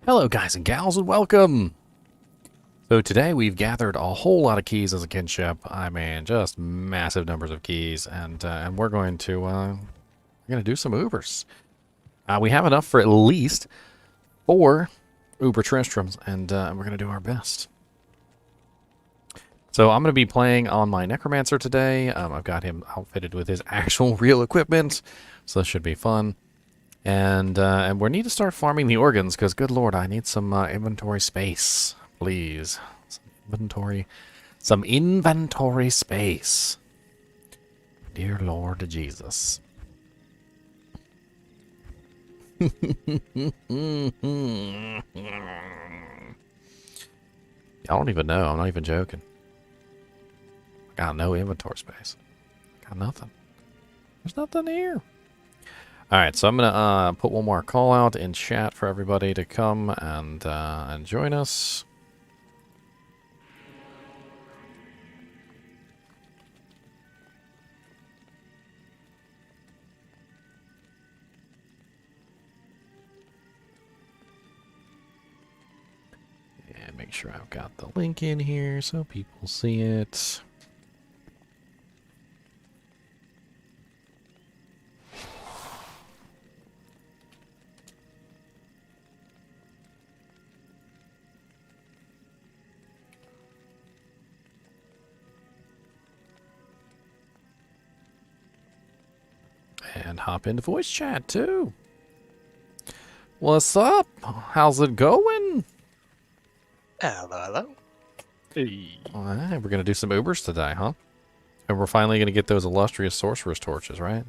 Hello guys and gals and welcome! So today we've gathered a whole lot of keys as a kinship. I mean, just massive numbers of keys, and we're going to do some Ubers. We have enough for at least 4 Uber Tristrams, and we're going to do our best. So I'm going to be playing on my Necromancer today. I've got him outfitted with his actual real equipment, so this should be fun. And we need to start farming the organs, because good lord, I need some inventory space, please. Some inventory space. Dear Lord Jesus. I don't even know. I'm not even joking. Got no inventory space. Got nothing. There's nothing here. Alright, so I'm going to put one more call out in chat for everybody to come and join us. And make sure I've got the link in here so people see it. And hop into voice chat, too. What's up? How's it going? Hello. Hey. Alright, we're going to do some Ubers today, huh? And we're finally going to get those illustrious sorcerer's torches, right?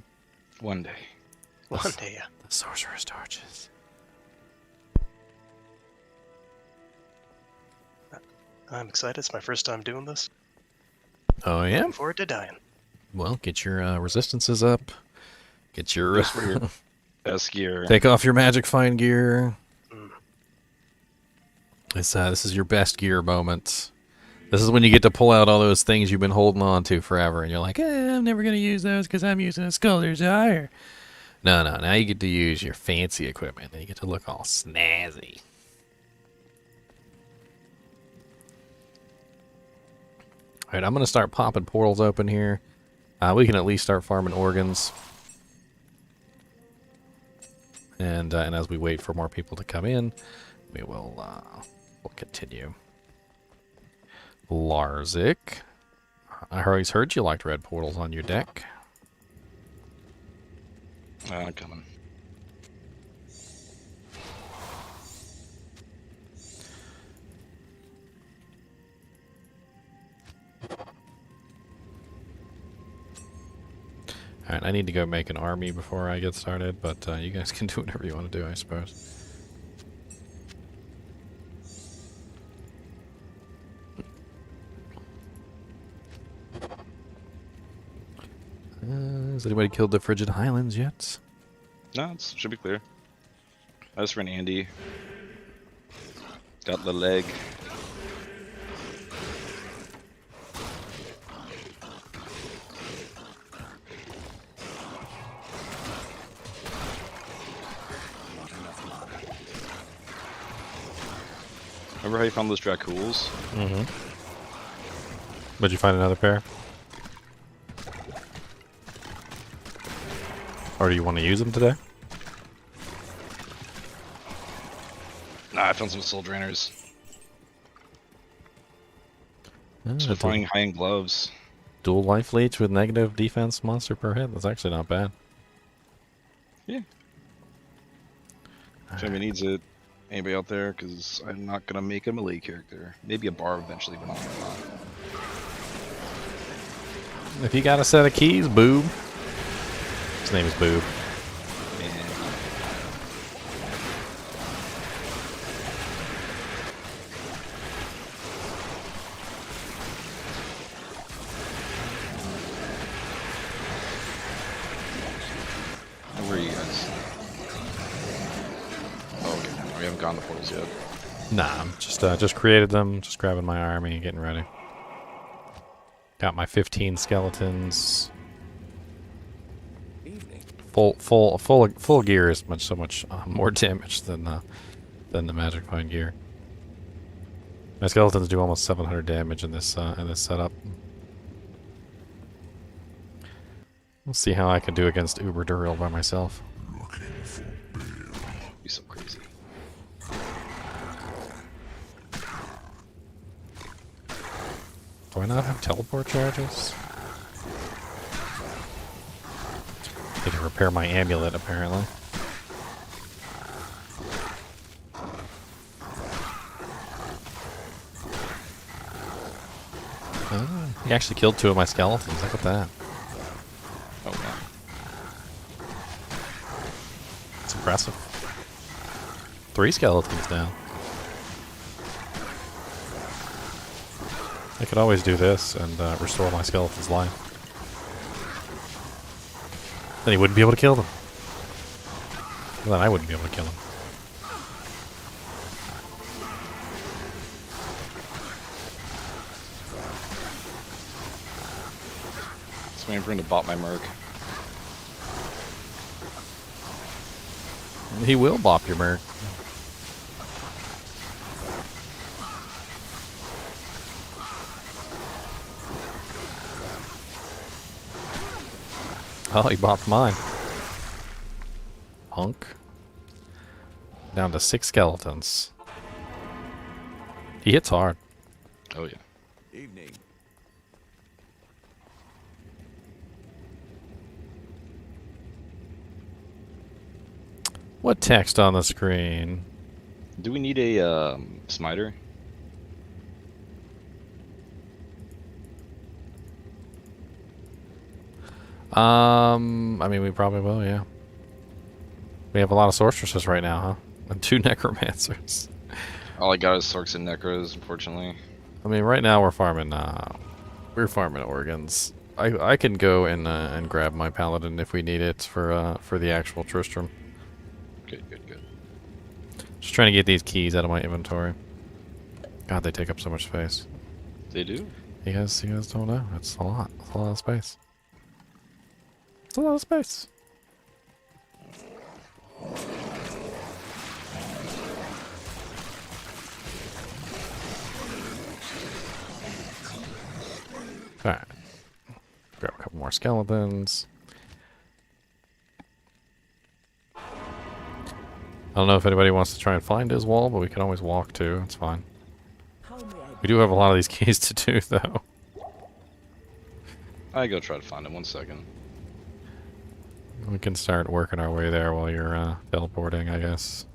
One day. One day. The sorcerer's torches. I'm excited. It's my first time doing this. Oh, yeah? Looking forward to dying. Well, get your resistances up. Get your... Just for your best gear. Take off your magic fine gear. Mm. This is your best gear moment. This is when you get to pull out all those things you've been holding on to forever, and you're like, I'm never going to use those because I'm using a Scholar's Ire. No, now you get to use your fancy equipment, and you get to look all snazzy. Alright, I'm going to start popping portals open here. We can at least start farming organs. And as we wait for more people to come in, we will we'll continue. Larzik, I always heard you liked red portals on your deck. Coming. Alright, I need to go make an army before I get started, but you guys can do whatever you want to do, I suppose. Has anybody killed the Frigid Highlands yet? No, it should be clear. I just ran Andy. Got the leg. Remember how you found those Dracools? Mm-hmm. Did you find another pair? Or do you want to use them today? Nah, I found some soul drainers. Oh, So finding high-end gloves. dual life leech with negative defense monster per hit. That's actually not bad. Yeah. If anybody needs it, anybody out there, because I'm not going to make a melee character. Maybe a bar eventually, but not. If you got a set of keys, Boob. His name is Boob. And where are you guys? Oh, okay. We haven't gone to portals yet. Nah, I'm just created them, just grabbing my army, getting ready. Got my 15 skeletons. Full gear is so much more damage than than the magic vine gear. My skeletons do almost 700 damage in this setup. We'll see how I can do against Uber Dural by myself. Be so crazy. Do I not have teleport charges? Need to repair my amulet, apparently. Oh, he actually killed 2 of my skeletons. Look at that. Oh wow. It's impressive. 3 skeletons now. I could always do this and restore my skeleton's life. Then he wouldn't be able to kill them. Well, then I wouldn't be able to kill him. Just waiting for him to bop my merc. He will bop your merc. Oh, he bopped mine. Punk. Down to 6 skeletons. He hits hard. Oh yeah. Evening. What text on the screen? Do we need a smiter? I mean, we probably will, yeah. We have a lot of sorceresses right now, huh? And 2 necromancers. All I got is Sorks and Necros, unfortunately. I mean, right now we're farming organs. I can go and grab my paladin if we need it for the actual Tristram. Good, good, good. Just trying to get these keys out of my inventory. God, they take up so much space. They do? You guys don't know. It's a lot. It's a lot of space. It's a lot of space. Alright. Grab a couple more skeletons. I don't know if anybody wants to try and find his wall, but we can always walk too. It's fine. We do have a lot of these keys to do, though. I go try to find it. 1 second. We can start working our way there while you're teleporting, I guess.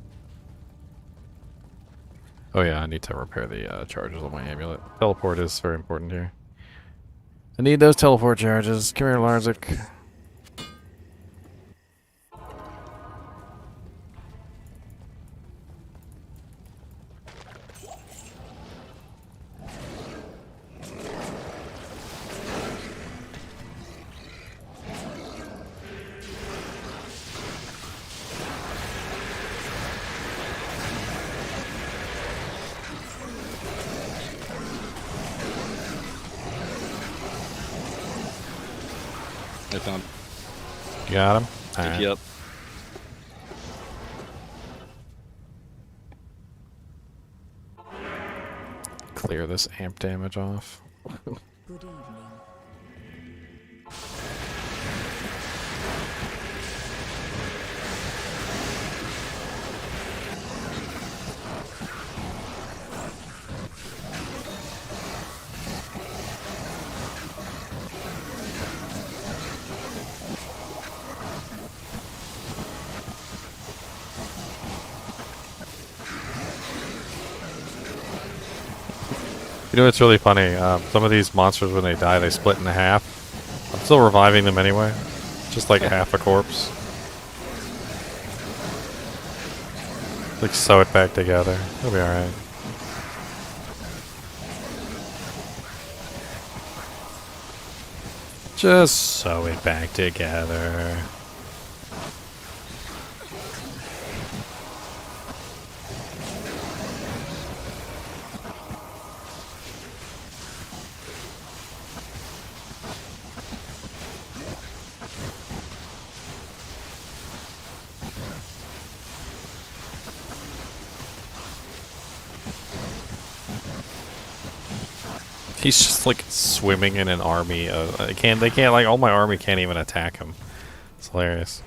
Oh yeah, I need to repair the charges on my amulet. Teleport is very important here. I need those teleport charges. Come here, Larzik. I found. You got him? Pick you up. Clear this amp damage off. Good evening. You know, it's really funny. Some of these monsters, when they die, they split in half. I'm still reviving them anyway. Just like half a corpse. Like, sew it back together. It'll be alright. Just sew it back together. He's just like swimming in an army. They can't like all my army can't even attack him. It's hilarious.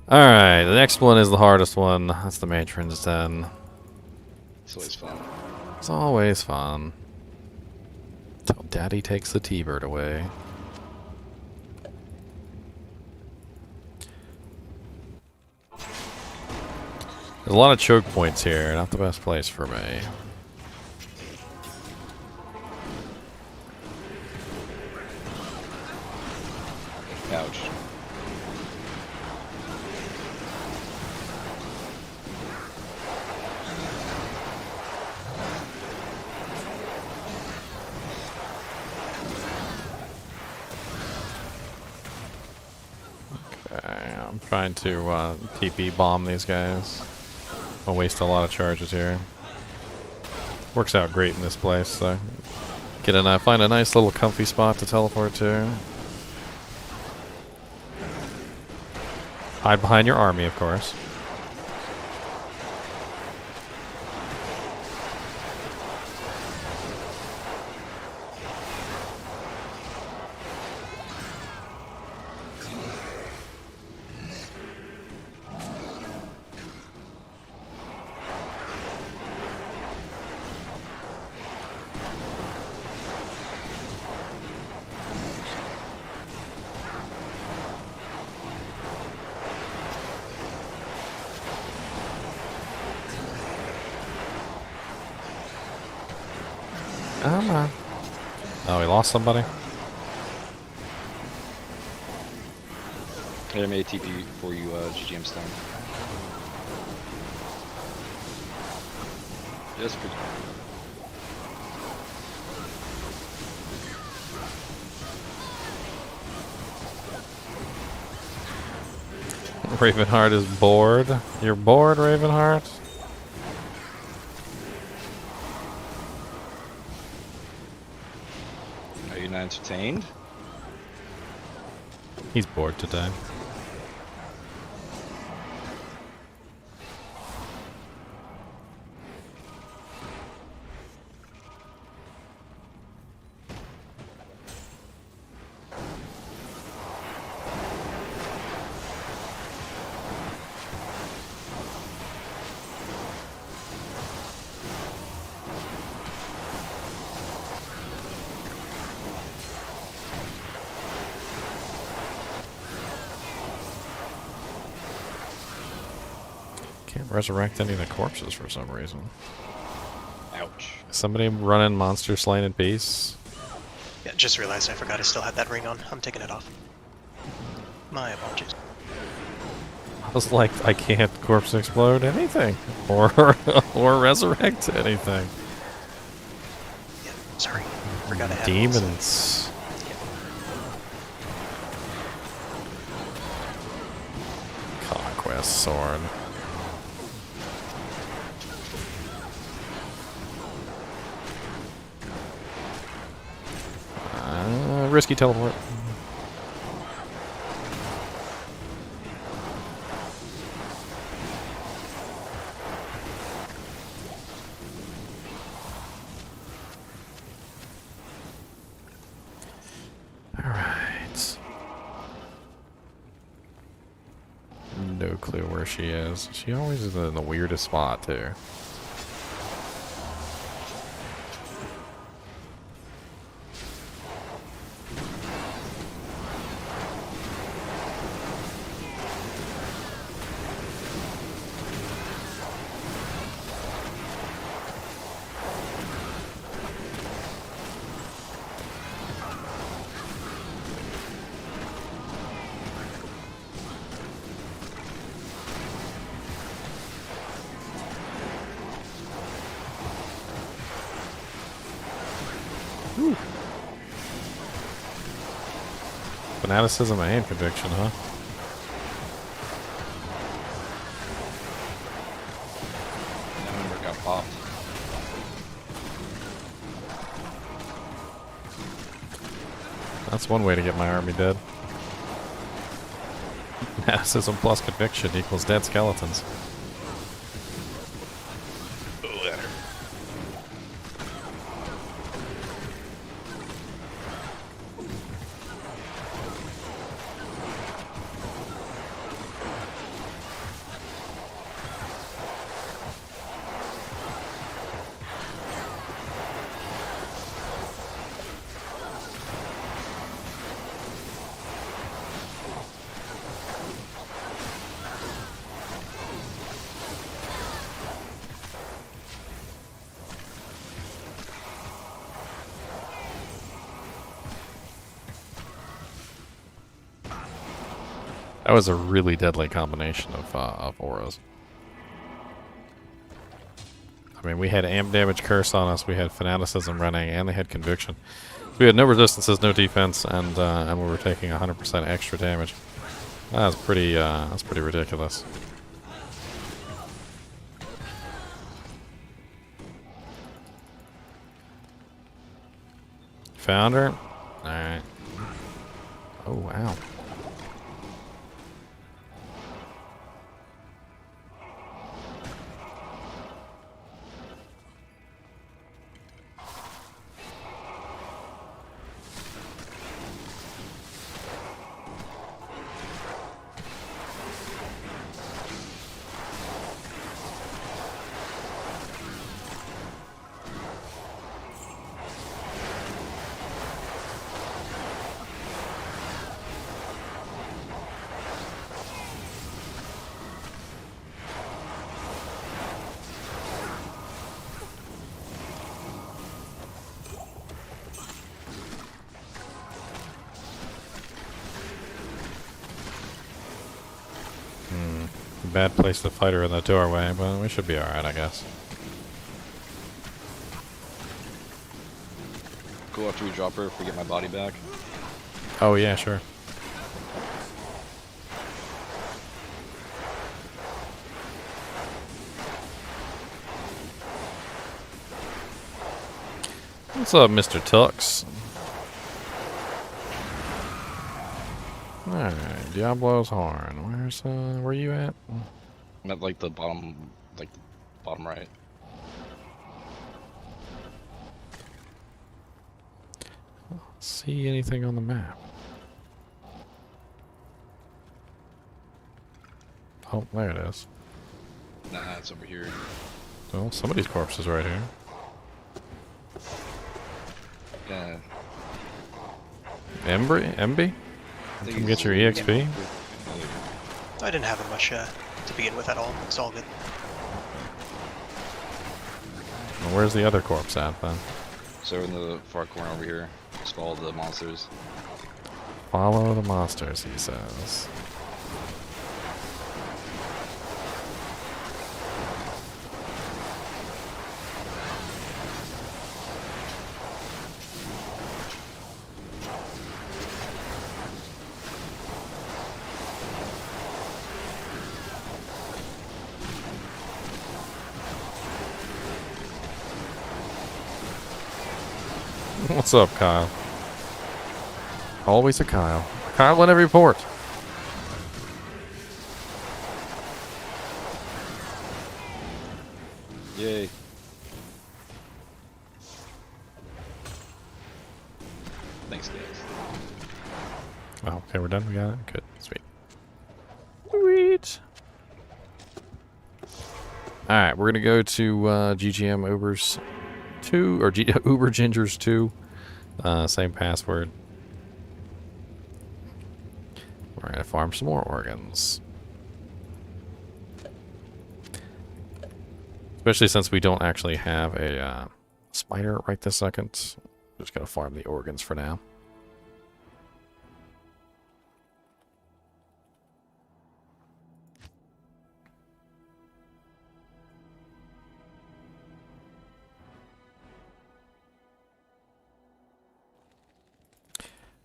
All right, the next one is the hardest one. That's the matron's den. It's always fun. It's always fun. Till Daddy takes the T-bird away. There's a lot of choke points here. Not the best place for me. Ouch. Okay, I'm trying to TP bomb these guys. I'll waste a lot of charges here. Works out great in this place, so find a nice little comfy spot to teleport to. Hide behind your army, of course. Come on. Oh, we lost somebody? I made TP for you, GGM Stone. Just for Ravenheart is bored. You're bored, Ravenheart? Are you not entertained? He's bored today. Can't resurrect any of the corpses for some reason. Ouch. Is somebody running Monster Slain in Peace? Yeah, just realized I forgot I still had that ring on. I'm taking it off. My apologies. I was like, I can't corpse explode anything. Or or resurrect anything. Yeah, sorry. Forgot I had it also. Demons. Conquest Sword. Risky teleport. Alright. No clue where she is. She always is in the weirdest spot, too. Whew. Fanaticism and conviction, huh? That number got popped. That's one way to get my army dead. Fanaticism plus conviction equals dead skeletons. Oh, that hurt. That was a really deadly combination of auras. I mean, we had amp damage curse on us, we had fanaticism running, and they had conviction. We had no resistances, no defense, and we were taking 100% extra damage. That's pretty ridiculous. Found her? Alright. Oh, wow. Bad place to fight her in the doorway, but we should be alright, I guess. Cool, after we drop her if we get my body back. Oh yeah, sure. What's up, Mr. Tux? Alright, Diablo's Horn. Where you at? I'm at like the bottom right. See anything on the map? Oh, there it is. Nah, it's over here. Well, somebody's corpse is right here. Yeah. Emby? Come get your EXP? I didn't have much to begin with at all. It's all good. Well, where's the other corpse at then? So in the far corner over here. Just follow the monsters. Follow the monsters, he says. What's up, Kyle? Always a Kyle. Kyle in every port. Yay. Thanks, guys. Oh, okay, we're done. We got it. Good. Sweet. Sweet. Alright, we're gonna go to GGM Uber's 2 or Uber Ginger's 2. Same password. We're gonna farm some more organs. Especially since we don't actually have a spider right this second. Just gonna farm the organs for now.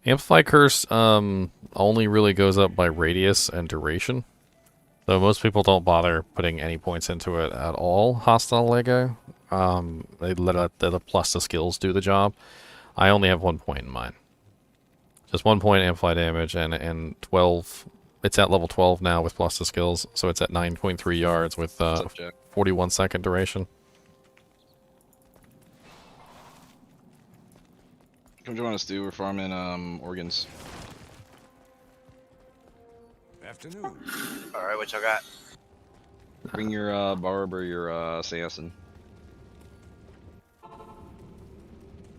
Amplify Curse only really goes up by radius and duration. So most people don't bother putting any points into it at all, hostile Lego. They let the plus the skills do the job. I only have 1 point in mine. Just 1 point amplify damage and 12. It's at level 12 now with plus the skills, so it's at 9.3 yards with 41 second duration. Come join us, dude. We're farming organs. Afternoon. Alright, what y'all got? Bring your barb or your assassin.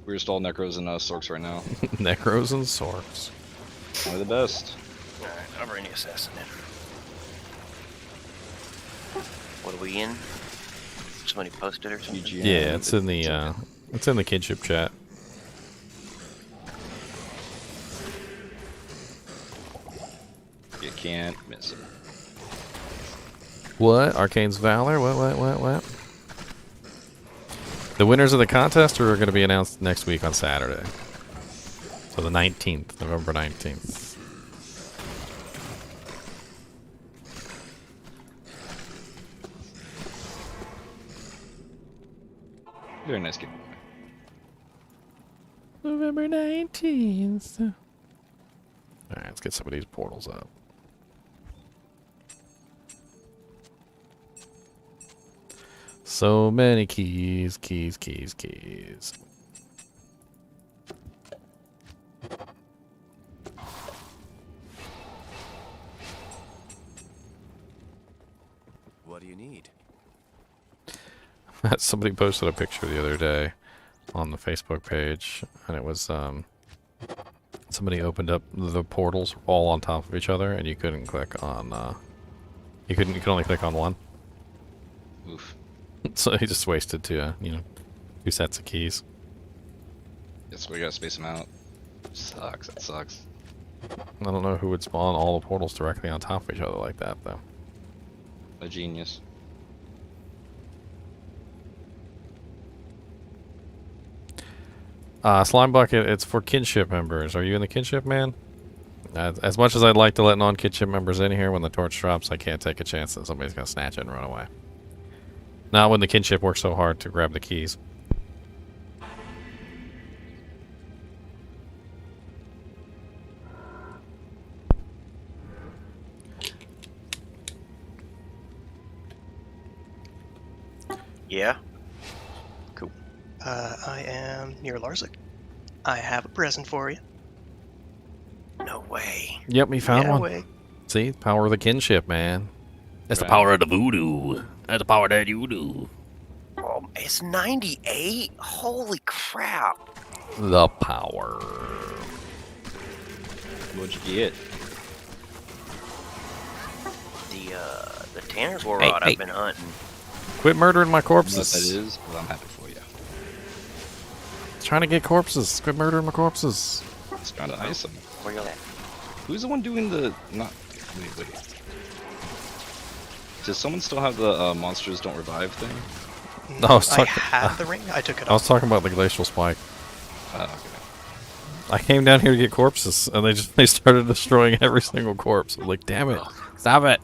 We're just all necros and sorks right now. Necros and sorks. Only the best. Alright, I'll bring the assassin in. What are we in? Somebody posted or something? GGM. Yeah, it's in the kinship chat. You can't. So, What? Arcane's Valor? What? The winners of the contest are going to be announced next week on Saturday. So the 19th, November 19th. very nice game. November 19th. Alright, let's get some of these portals up. So many keys. What do you need? Somebody posted a picture the other day on the Facebook page, and it was somebody opened up the portals all on top of each other, and you couldn't click on you could only click on one. Oof. So he just wasted two sets of keys. Yes, we gotta space them out. Sucks. That sucks. I don't know who would spawn all the portals directly on top of each other like that, though. A genius. Slime Bucket, it's for kinship members. Are you in the kinship, man? As much as I'd like to let non-kinship members in here, when the torch drops, I can't take a chance that somebody's gonna snatch it and run away. Not when the kinship works so hard to grab the keys. Yeah. I am near Larzik. I have a present for you. No way. Yep, we found Yeah, one. way. See? Power of the kinship, man. That's Right. the power of the voodoo. That's the power of that voodoo. Oh, it's 98. Holy crap. The power. What'd you get? The Tanner's War Rod hey. I've been hunting. Quit murdering my I don't know what corpses. that is, but I'm happy for you. Trying to get corpses. Quit murdering my corpses. It's kind of nice. Where you at? Who's the one doing the not? Wait. Does someone still have the monsters don't revive thing? No, I was I talking- had the ring. I took it I was off. talking about the glacial spike. Okay. I came down here to get corpses, and they started destroying every single corpse. I'm like, damn it. Stop it.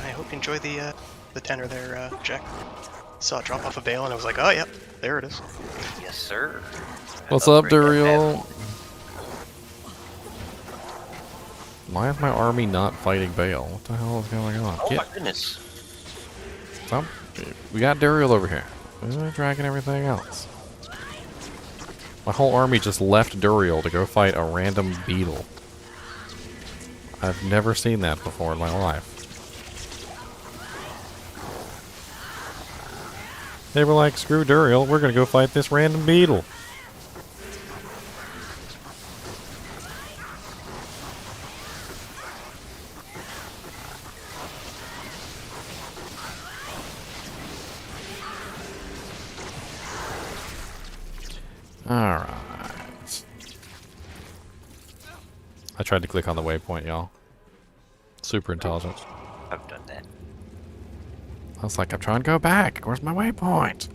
I hope you enjoy the tenor there, Jack. Saw it drop off a bale, and I was like, oh, yep, there it is. Yes, sir. What's up, Upgrade that Duriel? bad Why is my army not fighting Baal? What the hell is going on? boy. Oh Get my goodness. some. We got Duriel over here. We're dragging everything else. My whole army just left Duriel to go fight a random beetle. I've never seen that before in my life. They were like, screw Duriel, we're gonna go fight this random beetle. Alright. I tried to click on the waypoint, y'all. Super intelligent. I've done that. I was like, I'm trying to go back. Where's my waypoint?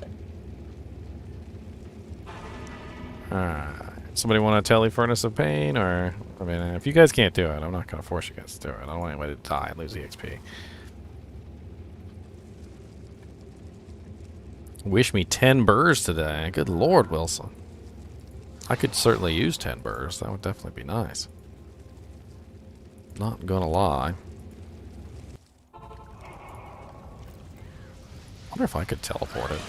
Alright. Somebody want a tele furnace of pain? Or, I mean, if you guys can't do it, I'm not going to force you guys to do it. I don't want anybody to die and lose EXP. Wish me 10 burrs today. Good lord, Wilson. I could certainly use 10 burrs. That would definitely be nice. Not gonna lie. Wonder if I could teleport it.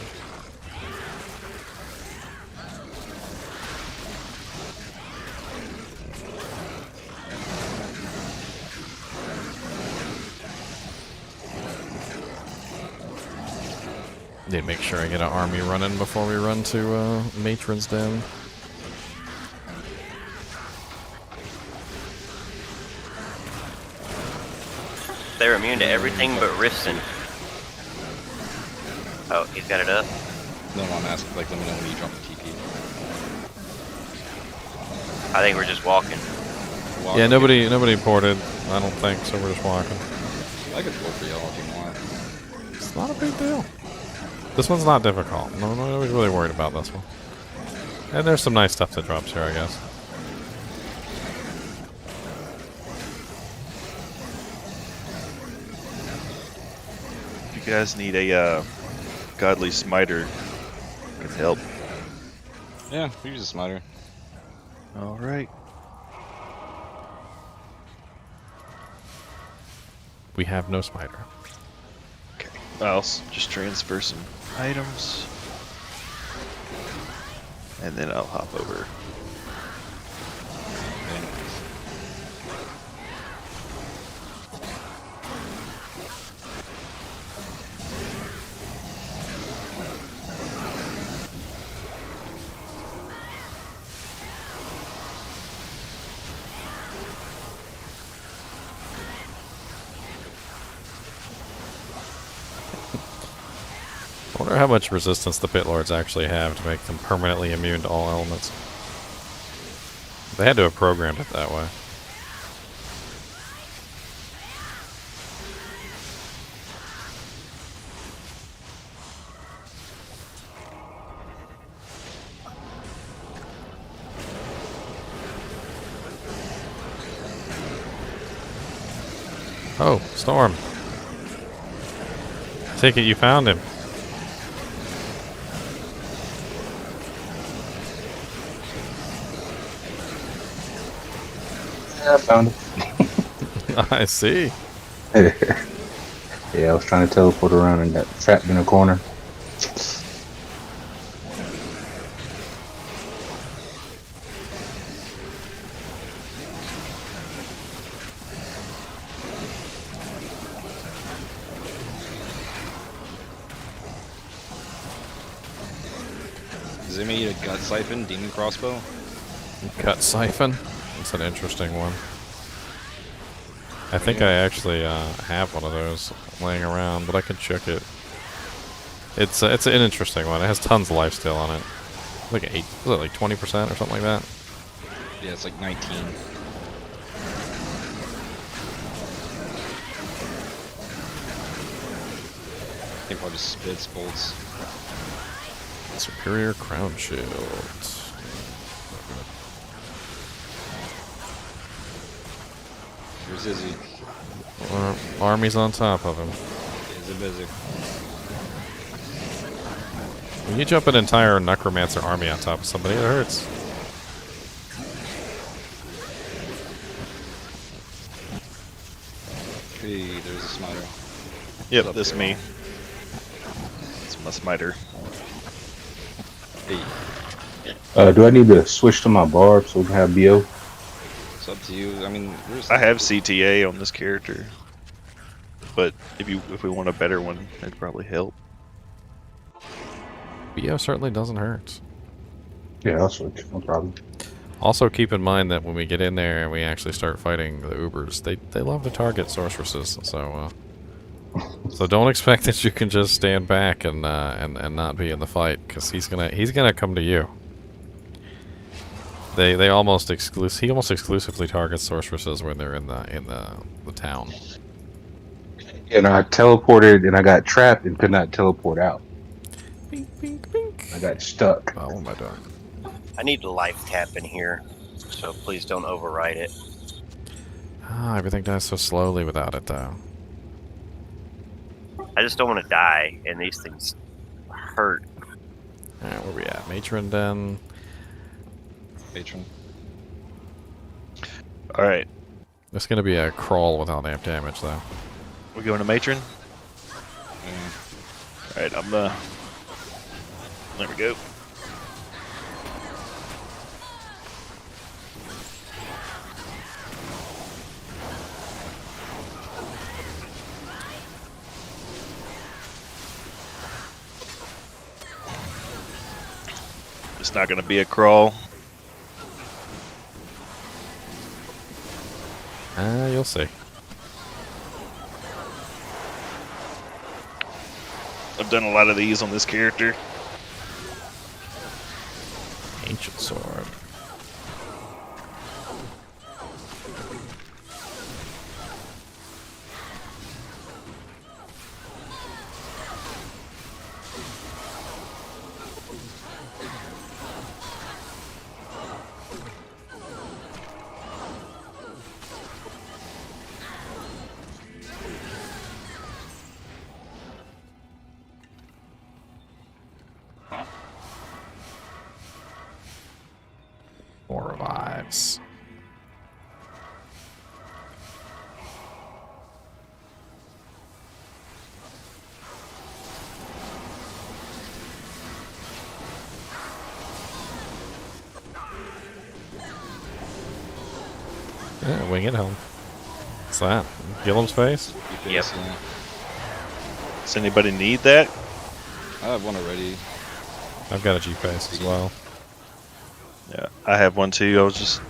Need to make sure I get an army running before we run to Matron's Den. They're immune to everything but Riften. Oh, he's got it up. No, I'm asking. Like, let me know when you drop the TP. I think we're just walking. Walk Yeah, up nobody ported. I don't think so. We're just walking. here. I could pull for y'all if you want. It's not a big deal. This one's not difficult. Nobody's really worried about this one. And there's some nice stuff that drops here, I guess. If you guys need a godly smiter, I can help. Yeah, we use a smiter. All right. We have no smiter. Okay. I'll just transfer some items, and then I'll hop over. I wonder how much resistance the Pit Lords actually have to make them permanently immune to all elements. They had to have programmed it that way. Oh, Storm. Take it you found him. Yeah, I found it. I see. Yeah, I was trying to teleport around and got trapped in a corner. Does anybody need a gut siphon, demon crossbow? Cut siphon. That's an interesting one. I think I actually have one of those laying around, but I could check it. It's an interesting one. It has tons of lifesteal on it. Like 8, was it like 20% or something like that? Yeah, it's like 19. I think probably spits bolts. Superior crown shield. Where's Izzy? Army's on top of him. Is it busy? When you jump an entire necromancer army on top of somebody, it hurts. Hey, there's a smiter. Yep, Up this there. me. It's my smiter. Hey, Do I need to switch to my barb so we can have BO? it's up to you. I mean, where's I have CTA on this character, but if we want a better one, it'd probably help. BO certainly doesn't hurt. Yeah, I'll switch. No problem. Also keep in mind that when we get in there and we actually start fighting the Ubers, they love to target sorceresses, so so don't expect that you can just stand back and not be in the fight, because he's gonna come to you. He almost exclusively targets sorceresses when they're in the town. And I teleported and I got trapped and could not teleport out. Bink, bink, bink. I got stuck. Oh, what am I doing? I need to life tap in here, so please don't override it. Ah, everything dies so slowly without it, though. I just don't want to die, and these things hurt. Alright, where we at? Matron Den. patron? All right, It's gonna be a crawl without amp damage, though. we're going to matron. Yeah. All right, I'm there we go. It's not going to be a crawl. You'll see. I've done a lot of these on this character. Ancient sword. Nice. Yeah, wing it home. What's that? Gillem's face? Yep. Does anybody need that? I have one already. I've got a G face as well. Yeah, I have one too. I was just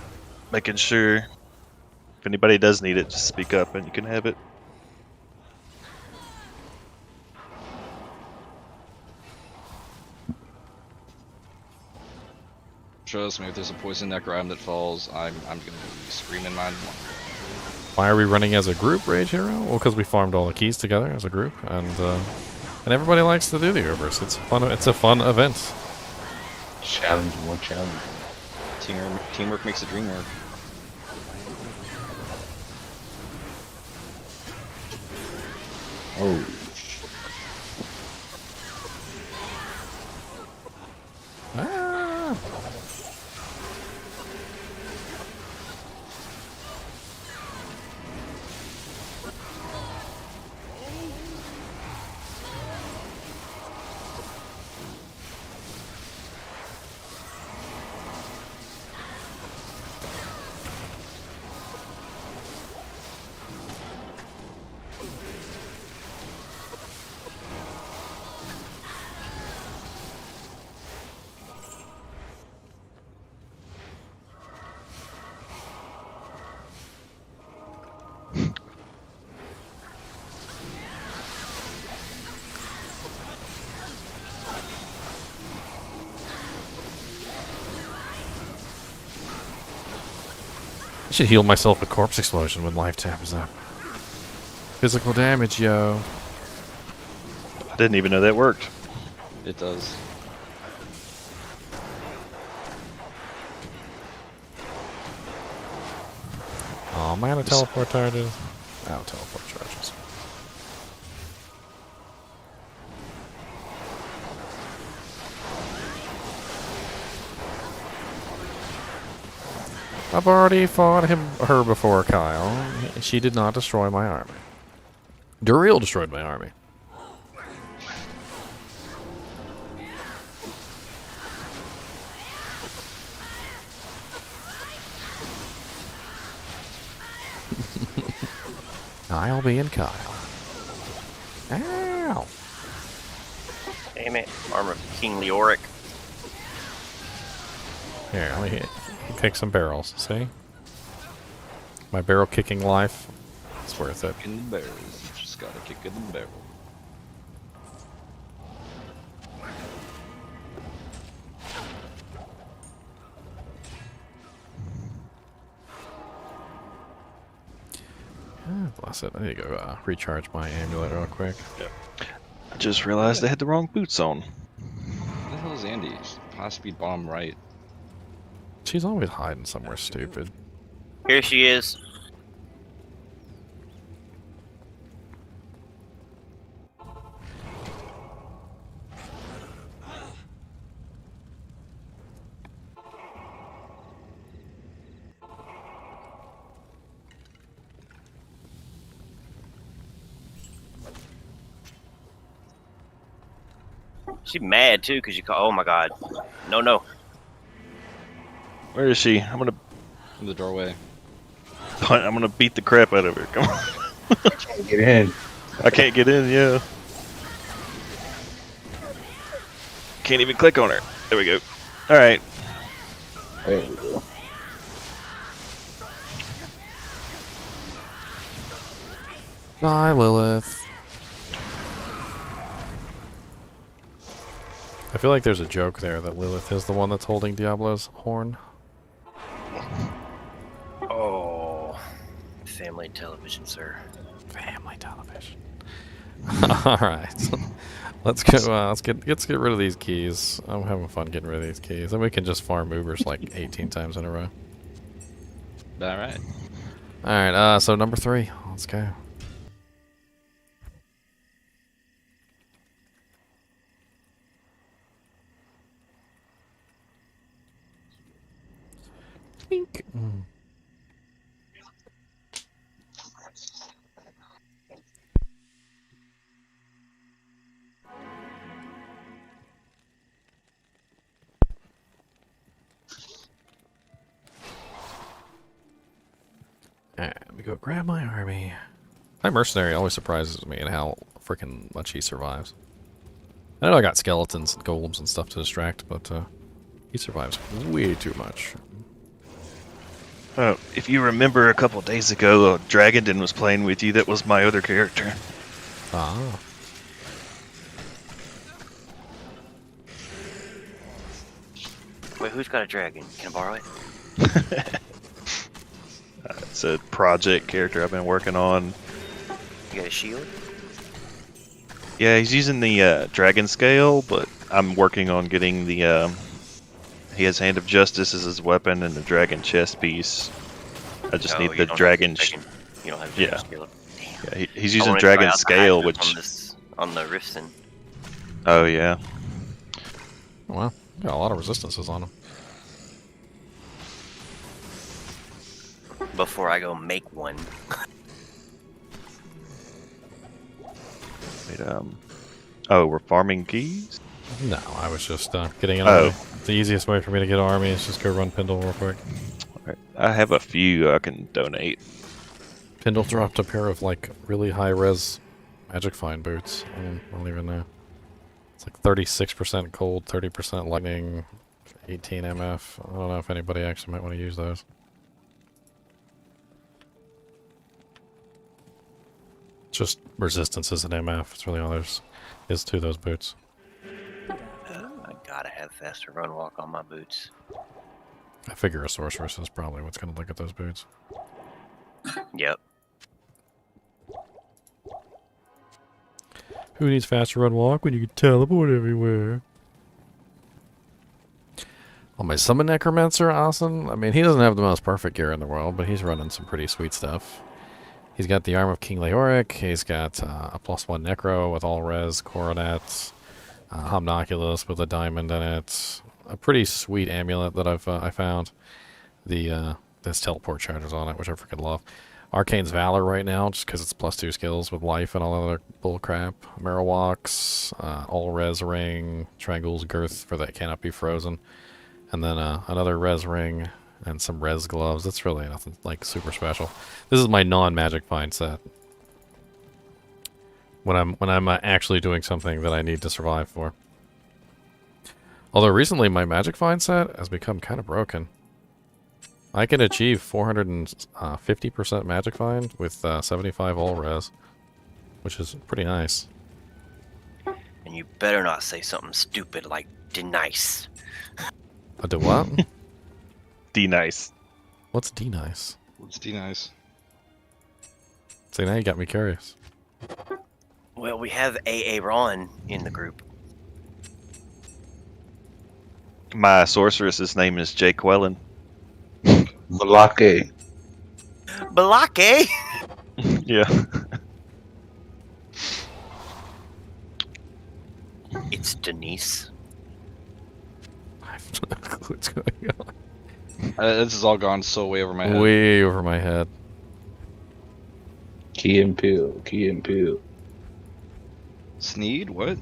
making sure if anybody does need it, just speak up and you can have it. Trust me, if there's a poison neck item that falls, I'm gonna be screaming mine. Why are we running as a group, Rage Hero? Well, because we farmed all the keys together as a group, and everybody likes to do the Ubers. It's fun. It's a fun event. Challenge, more challenge. Teamwork makes the dream work. Oh, Ah. I should heal myself with corpse explosion when life tap is up. Physical damage, yo. I didn't even know that worked. It does. Oh man, a teleport charges. Oh, teleport charges. I've already fought her before, Kyle. She did not destroy my army. Duriel destroyed my army. I'll be in Kyle. Ow! Damn it. Armor of King Leoric. Here, let me kick some barrels. See? My barrel kicking life. It's worth it. In the barrels. Just gotta kick in the barrel. Bless it. I need to go recharge my amulet real quick. I just realized I had the wrong boots on. Where the hell is Andy? High speed bomb right. She's always hiding somewhere stupid. Here she is. She's mad too because you call. Oh my god. No, no. Where is she? I'm gonna In the doorway. beat the crap out of her. Come on. can't get in. I can't get in, yeah. Can't even click on her. There we go. Alright. There we go. Bye, Lilith. I feel like there's a joke there that Lilith is the one that's holding Diablo's horn. Oh. Family television, sir. Family television. All right, let's go. Let's get rid of these keys. I'm having fun getting rid of these keys, and we can just farm Ubers like 18 times in a row. All right. All right. So number 3. Let's go. Twink. Yoink. And we go grab my army. My mercenary always surprises me in how freaking much he survives. I know I got skeletons and golems and stuff to distract, but he survives way too much. If you remember a couple days ago, Dragondon was playing with you. That was my other character. Ah. Wait, who's got a dragon? Can I borrow it? It's a project character I've been working on. You got a shield? Yeah, he's using the dragon scale, but I'm working on getting the. He has Hand of Justice as his weapon and the dragon chest piece. I just need the dragon. You don't have Yeah. scale. Yeah, he's using dragon scale, which on the Riften. Oh yeah. Well, got a lot of resistances on him. Before I go make one. Wait, oh, we're farming keys? No, I was just getting an Oh. army. The easiest way for me to get an army is just go run Pindle real quick. Alright, I have a few I can donate. Pindle dropped a pair of like really high res magic find boots. I don't even know. It's like 36% cold, 30% lightning, 18 MF. I don't know if anybody actually might want to use those. Just resistances and MF. It's really all there's is to those boots. I gotta have faster run walk on my boots. I figure a sorceress is probably what's going to look at those boots. Yep. Who needs faster run walk when you can teleport everywhere? Oh, my summon necromancer, awesome. I mean, he doesn't have the most perfect gear in the world, but he's running some pretty sweet stuff. He's got the arm of King Leoric. He's got a +1 necro with all res coronet, Homnoculus with a diamond in it. A pretty sweet amulet that I found. There's teleport charges on it, which I freaking love. Arcane's Valor right now, just because it's +2 skills with life and all other bullcrap. Marowaks, all res ring, Triangle's Girth for that cannot be frozen, and then another res ring and some res gloves. That's really nothing like super special. This is my non-magic find set. When I'm actually doing something that I need to survive for. Although recently my magic find set has become kind of broken. I can achieve 450% magic find with 75 all res, which is pretty nice. And you better not say something stupid like "denice." I do what? D-nice. What's D-nice? What's D-nice? See, now you got me curious. Well, we have AA Ron in the group. My sorceress's name is Jake Quellen. Balake. Balake! Yeah. It's Denise. I have no clue what's going on. This has all gone so way over my head. Way over my head. Key and Peel. Key and Peel. Sneed? What?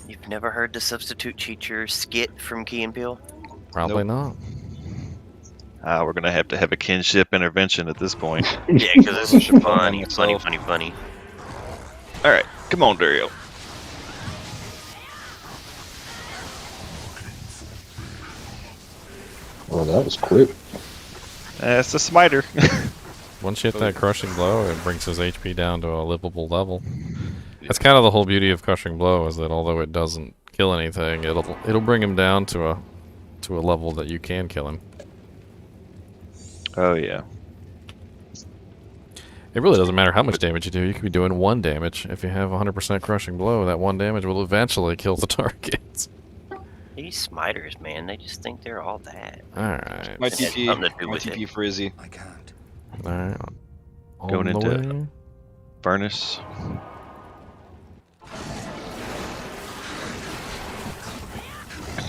You've never heard the substitute teacher skit from Key and Peele? Probably Nope. not. We're gonna have to have a kinship intervention at this point. Yeah, because it's Should've funny, done funny, myself. funny, funny. Alright, come on, Dario. Well, that was quick. It's a smiter. Once you hit that crushing blow, it brings his HP down to a livable level. That's kind of the whole beauty of crushing blow, is that although it doesn't kill anything, it'll bring him down to a level that you can kill him. Oh yeah. It really doesn't matter how much damage you do. You could be doing 1 damage. If you have 100% crushing blow, that 1 damage will eventually kill the target. These smiters, man, they just think they're all that. Alright. My It has TP. something to do My with TP it. for Izzy. I can't. Alright. Going On the into- way. Furnace.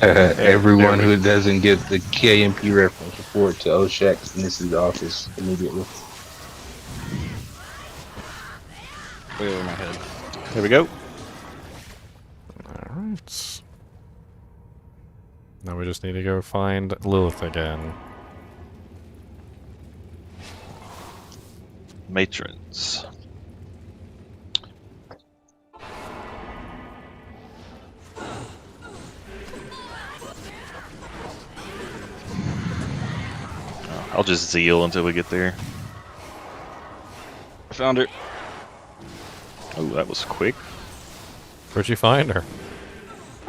Everyone we who doesn't get the KMP reference report to Oshak's Mrs. office immediately. Way over my head. There we go. Alright. Now we just need to go find Lilith again. Matrons. I'll just zeal until we get there. I found her. Oh, that was quick. Where'd you find her?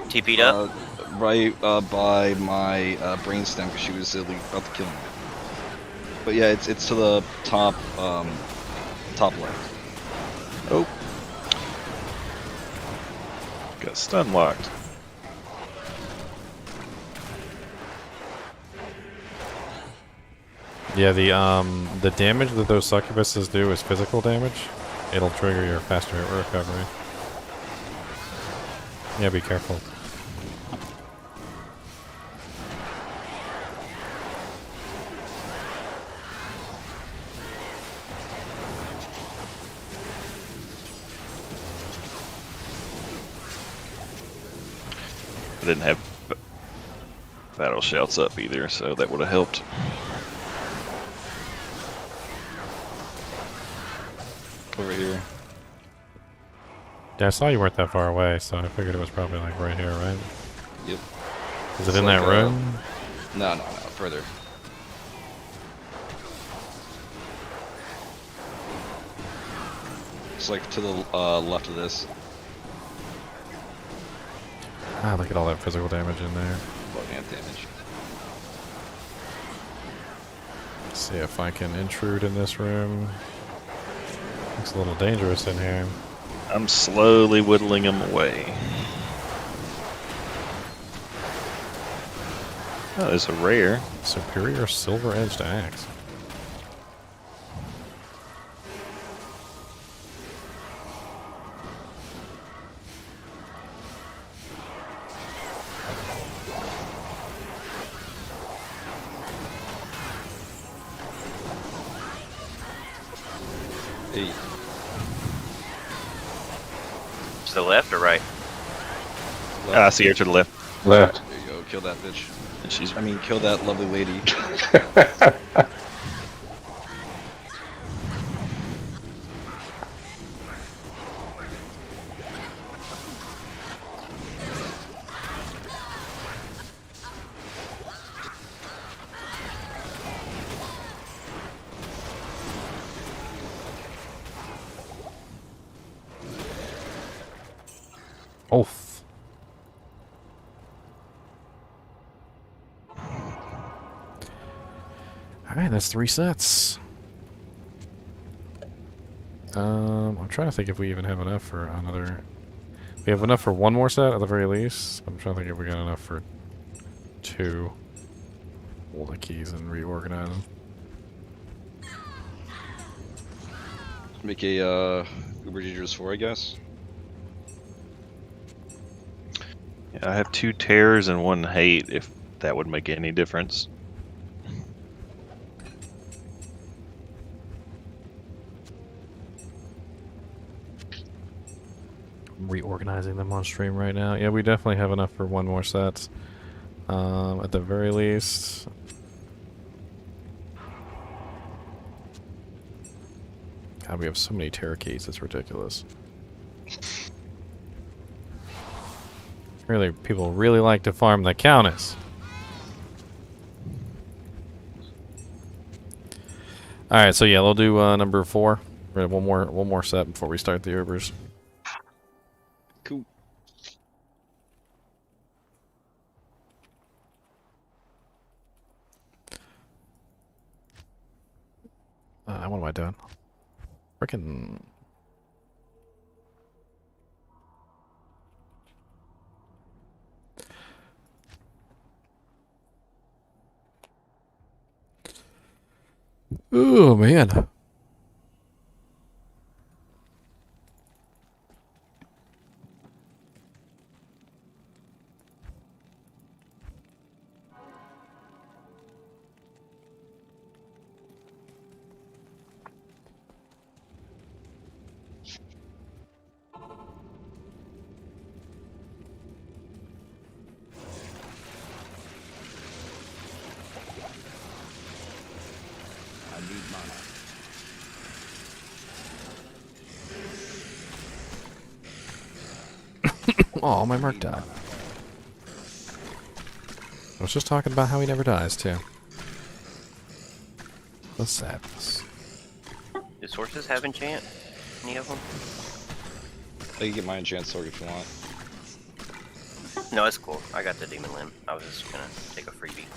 TP'd up. Right by my brainstem because she was about to kill me. But yeah, it's to the top top left. Oh. Got stun locked. Yeah, the damage that those succubuses do is physical damage. It'll trigger your faster recovery. Yeah, be careful. I didn't have battle shouts up either, so that would have helped. Over here. Yeah, I saw you weren't that far away, so I figured it was probably like right here, right? Yep. Is it It's in like, that room? No, further. It's like to the left of this. Ah, look at all that physical damage in there. Blood ant damage. Let's see if I can intrude in this room. Looks a little dangerous in here. I'm slowly whittling them away. Oh, there's a rare. Superior silver-edged axe. Hey. To the left or right? Ah, I see her to the left. Left. There you go. Kill that bitch. And she's I mean, kill that lovely lady. Oof. Alright, that's 3 sets. I'm trying to think if we even have enough for another... We have enough for one more set at the very least. I'm trying to think if we got enough for 2. Pull the keys and reorganize them. Make a Uber Dangerous 4, I guess. Yeah, I have 2 tears and 1 hate, if that would make any difference. I'm reorganizing them on stream right now. Yeah, we definitely have enough for one more set. At the very least. God, we have so many terror keys, it's ridiculous. Really, people really like to farm the countess. Alright, so yeah, we'll do number 4. We're gonna have one more set before we start the Ubers. Cool. What am I doing? Frickin'. Oh man. need mana. Oh, my Merc died. I was just talking about how he never dies, too. The sadness. Do sources have enchant? Any of them? You can get my enchant sword if you want. No, it's cool. I got the demon limb. I was just gonna take a freebie.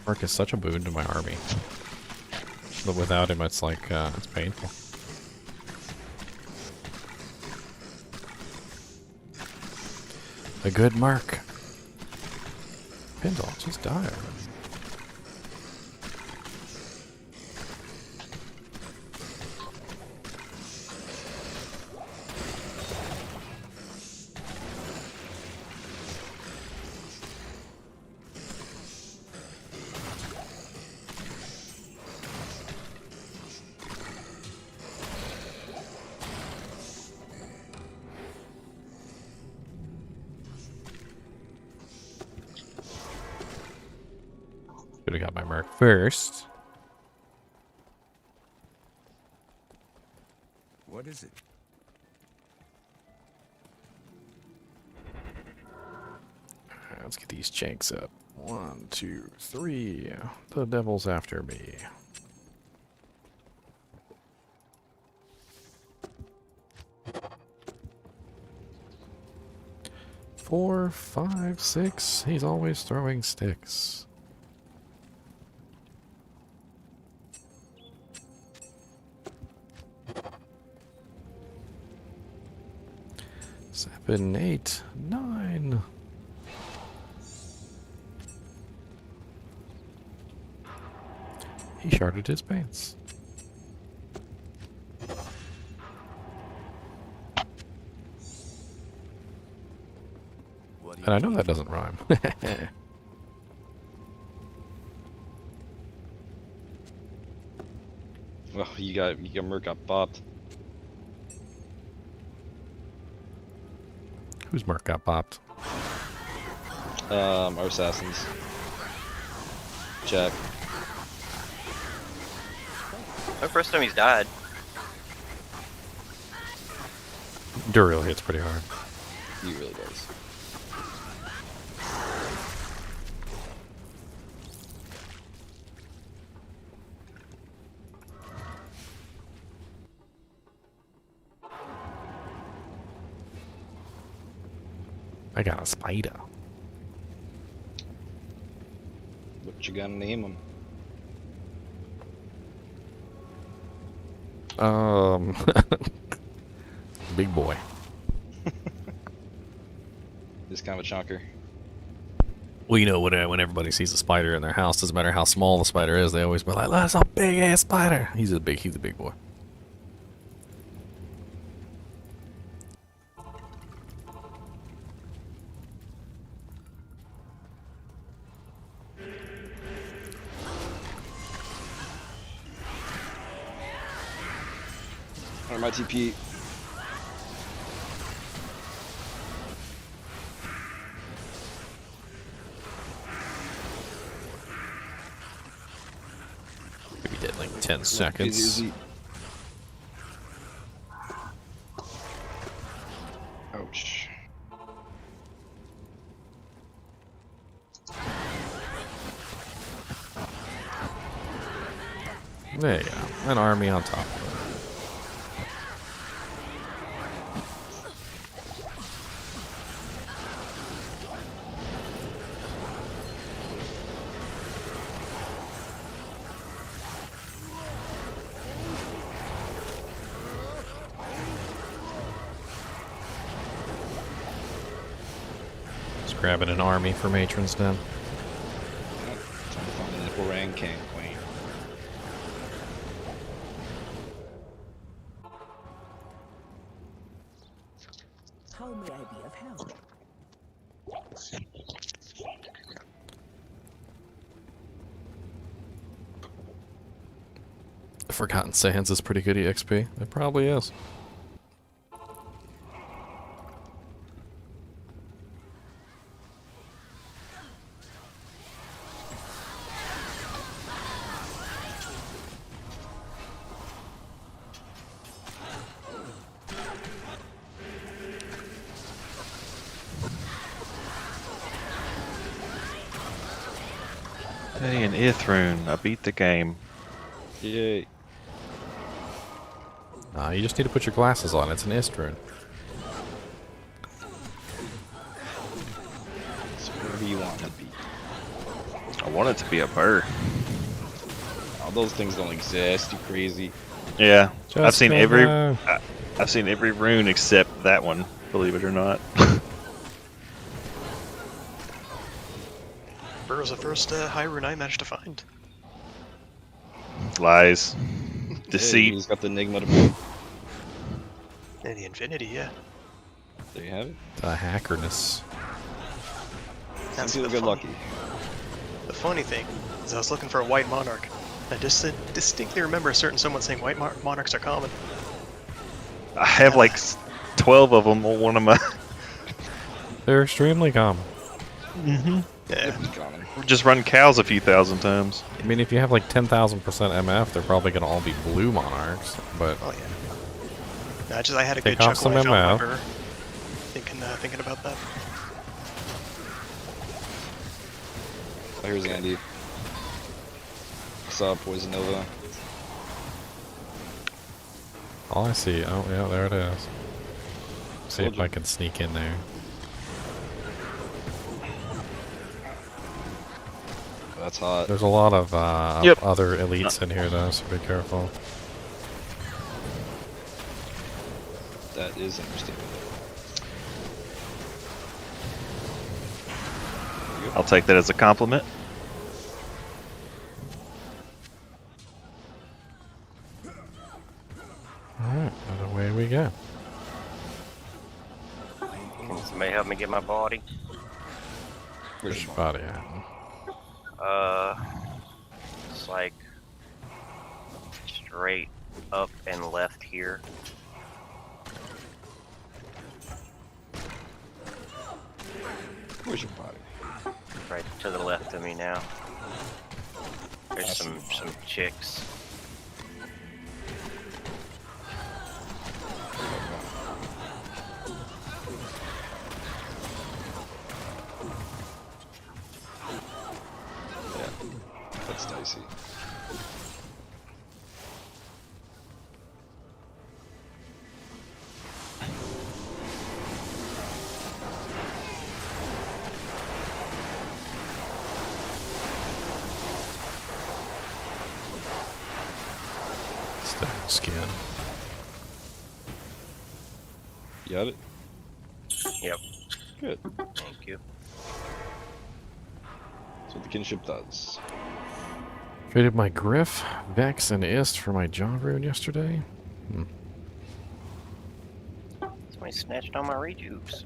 Merc is such a boon to my army. But without him, it's like, it's painful. A good Merc. Pindle, just die already. Should have got my Merc first. What is it? Alright, let's get these janks up. 1, 2, 3. The devil's after me. Four, 5, 6. He's always throwing sticks. Seven, 8, 9. He sharded his pants. What do you And I know need? that doesn't rhyme. Well, your Merc got bopped. Whose Merc got popped? Our assassins. Check. The first time he's died. Duriel hits pretty hard. He really does. I got a spider. What you gonna name him? Big boy. He's kind of a chunker. Well, you know, when everybody sees a spider in their house, doesn't matter how small the spider is, they always be like, "That's a big ass spider." He's a big boy. Alright, my TP. Maybe dead like 10 seconds. Easy. Ouch. There you go. An army on top of it. Just grabbing an army for Matron's Den. Time to find the nipple ring king queen. Forgotten Sands is pretty good EXP. It probably is. Hey, an Ithrune. I beat the game. Yay. You just need to put your glasses on. It's an Istrun. So whatever you want to be. I want it to be a bird. All those things don't exist. You crazy. Yeah, I've seen every gonna- I've seen every rune except that one. Believe it or not. Burr was the first high rune I managed to find. Lies, Hey, deceit. he's got the Enigma to prove. And the Infinity, yeah. There you have it. The hackerness. Some That's people the get lucky. The funny thing is I was looking for a white monarch. I just distinctly remember a certain someone saying white monarchs are common. I have like 12 of them on one of my. They're extremely common. Yeah. Common. Just run cows a few thousand times. I mean, if you have like 10,000% MF, they're probably going to all be blue monarchs, but Oh yeah. No, I had a Take good off chuckle some when I found MF. my Burr. Thinking about that. Oh, here's Andy. What's up, Poison Nova? all I see... Oh, yeah, there it is. See if Told you. I can sneak in there. That's hot. There's a lot of Yep. other elites in here, though, so be careful. That is interesting. I'll take that as a compliment. Alright, and away we go. Can somebody help me get my body? Where's Where's your your body at? It's like straight up and left here. Where's your body? Right to the left of me now. There's Awesome. some chicks. Yeah, that's dicey. Stone skin. You got it? Yep. Good. Thank you. That's what the kinship does. Traded my Griff, Vex, and Ist for my Jaw rune yesterday. Somebody snatched all my rejuves.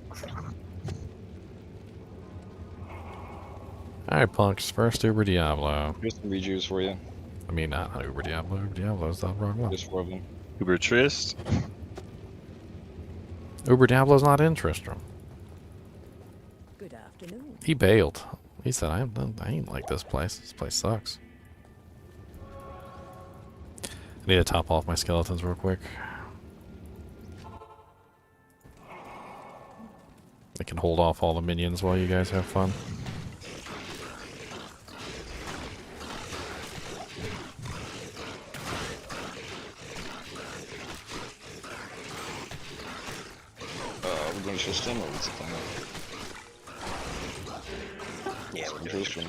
Alright, punks. First Uber Diablo. Here's some rejuves for you. I mean, not Uber Diablo. Uber Diablo's the wrong one. Just 4 of them. Uber Trist. Uber Diablo's not in Tristram. Good afternoon. He bailed. He said, I ain't like this place. This place sucks. I need to top off my skeletons real quick. I can hold off all the minions while you guys have fun. We're doing Tristram or what's the plan? Yeah, we're doing Tristram.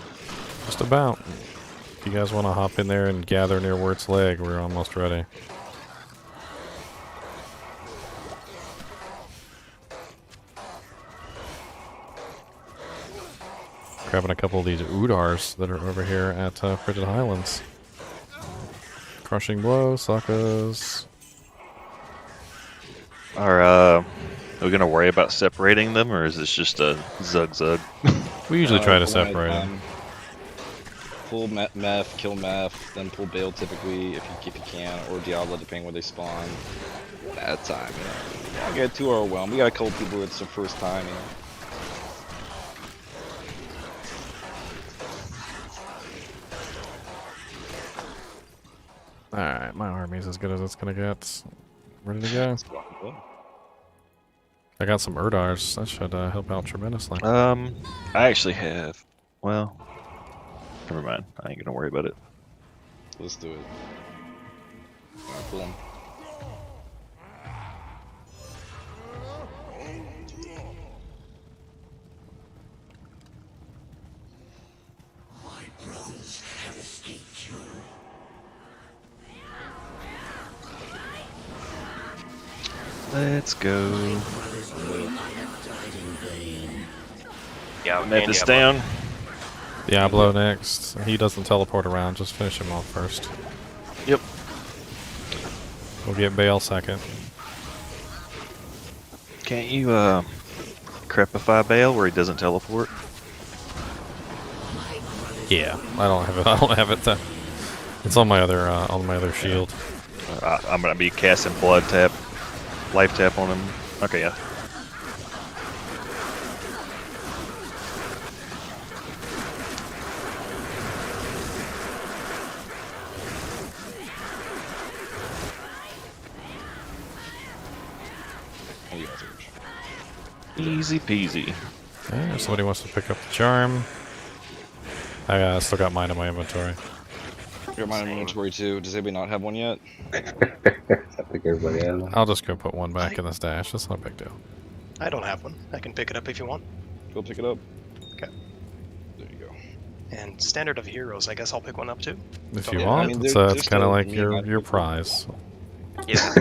Just about. If you guys want to hop in there and gather near Wirt's leg, we're almost ready. Grabbing a couple of these Udars that are over here at Frigid Highlands. Crushing blow, suckers. Are we gonna worry about separating them, or is this just a zug zug? We usually try to One at a separate them. time. pull Meph, kill Meph, then pull Baal typically if you can, or Diablo depending where they spawn. One at a time, you know. Don't get too overwhelmed. We got a couple people where it's their first time, you know. Alright, my army's as good as it's gonna get. Ready to go? I got some Urdars. That should help out tremendously. I actually have. Well, never mind. I ain't gonna worry about it. Let's do it. Alright, pull him. Let's go. Yeah, Memphis down. Diablo next. He doesn't teleport around, just finish him off first. Yep. We'll get Baal second. Can't you crepify Baal where he doesn't teleport? Yeah, I don't have it. I don't have it. It's on my other shield. I'm gonna be casting blood tap, life tap on him. Okay, yeah. Easy peasy. Okay, if somebody wants to pick up the charm. I still got mine in my inventory. I got mine in inventory too. Does anybody not have one yet? I think everybody has one. I'll just go put one back in the stash. That's not a big deal. I don't have one. I can pick it up if you want. Go pick it up. Okay. There you go. And standard of heroes, I guess I'll pick one up too. If Okay. you I want, mean, it's they're kind still of like me, your not- prize. Yeah.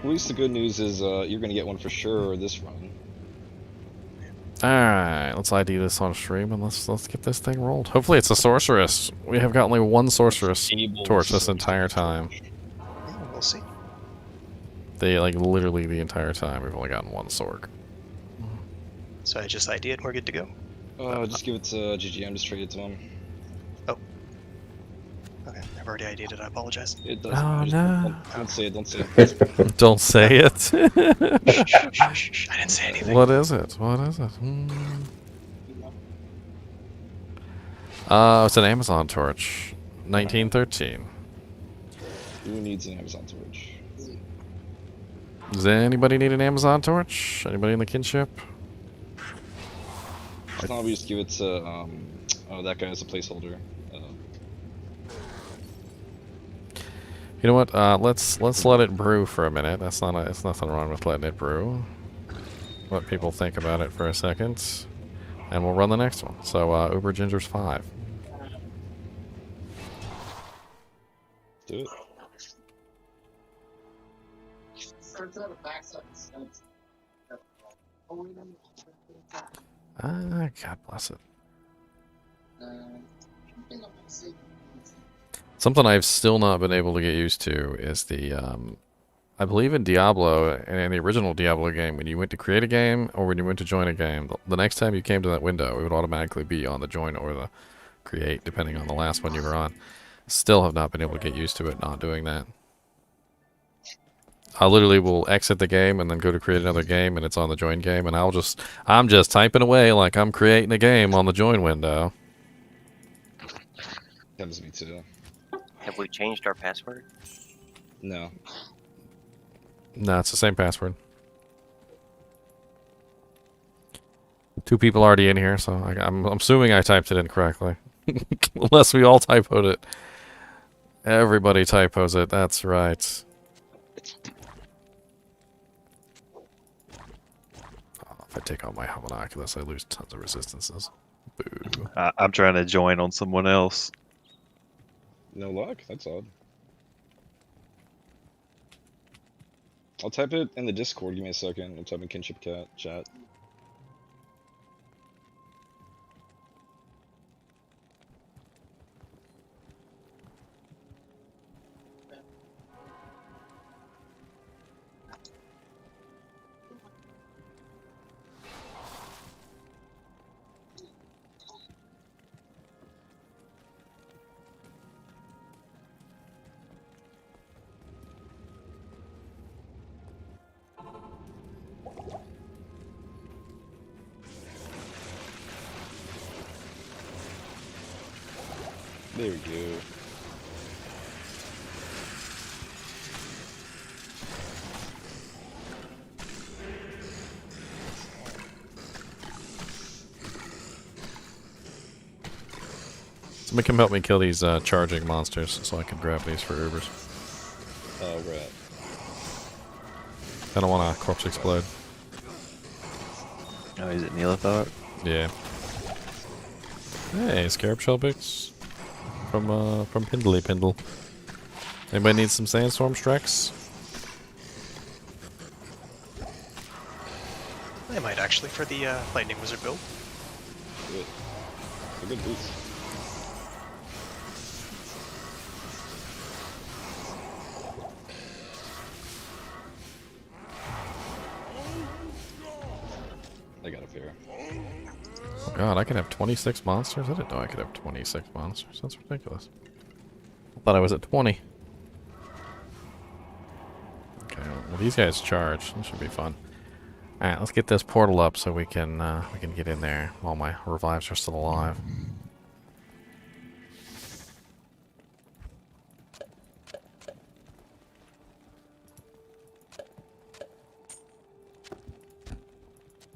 At least the good news is you're gonna get one for sure this run. Alright, let's ID this on stream and let's get this thing rolled. Hopefully it's a sorceress. We have got only one sorceress torch this entire time. Yeah, we'll see. Like literally the entire time we've only gotten one sorg. So I just ID it and we're good to go. Just give it to GG. I'm just trade it to him. Okay, I've already ID'd it, I apologize. It doesn't. Oh, just no. don't say it. Don't say it. Don't say it. Shh, I didn't say anything. What is it? What is it? It's an Amazon torch. 1913. Who needs an Amazon torch? Does anybody need an Amazon torch? Anybody in the kinship? If not, we just give it to that guy as a placeholder. You know what? Let's let it brew for a minute. It's nothing wrong with letting it brew. Let people think about it for a second, and we'll run the next one. So Uber Ginger's 5. Do it. God bless it. Something I've still not been able to get used to is the, I believe in Diablo, and in the original Diablo game, when you went to create a game, or when you went to join a game, the next time you came to that window, it would automatically be on the join or the create, depending on the last one you were on. Still have not been able to get used to it not doing that. I literally will exit the game and then go to create another game, and it's on the join game, and I'm just typing away like I'm creating a game on the join window. Happens to me too. Have we changed our password? No. No, it's the same password. 2 people already in here, so I'm assuming I typed it in correctly. Unless we all typoed it. Everybody typos it, that's right. Oh, if I take out my homunculus, I lose tons of resistances. Boo. I'm trying to join on someone else. No luck? That's odd. I'll type it in the Discord. Give me a second. I'm typing kinship chat. There we go. Somebody come help me kill these charging monsters so I can grab these for Ubers. Oh, right. I don't want a corpse explode. Oh, is it Neelathar? Yeah. Hey, scarab shell bits from Pindley Pindle. Anybody need some sandstorm strikes? I might actually for the lightning wizard build. Good. They're good boots. I got a fear. Oh god, I can have 26 monsters? I didn't know I could have 26 monsters. That's ridiculous. I thought I was at 20. Okay, well these guys charge. This should be fun. Alright, let's get this portal up so we can get in there while my revives are still alive.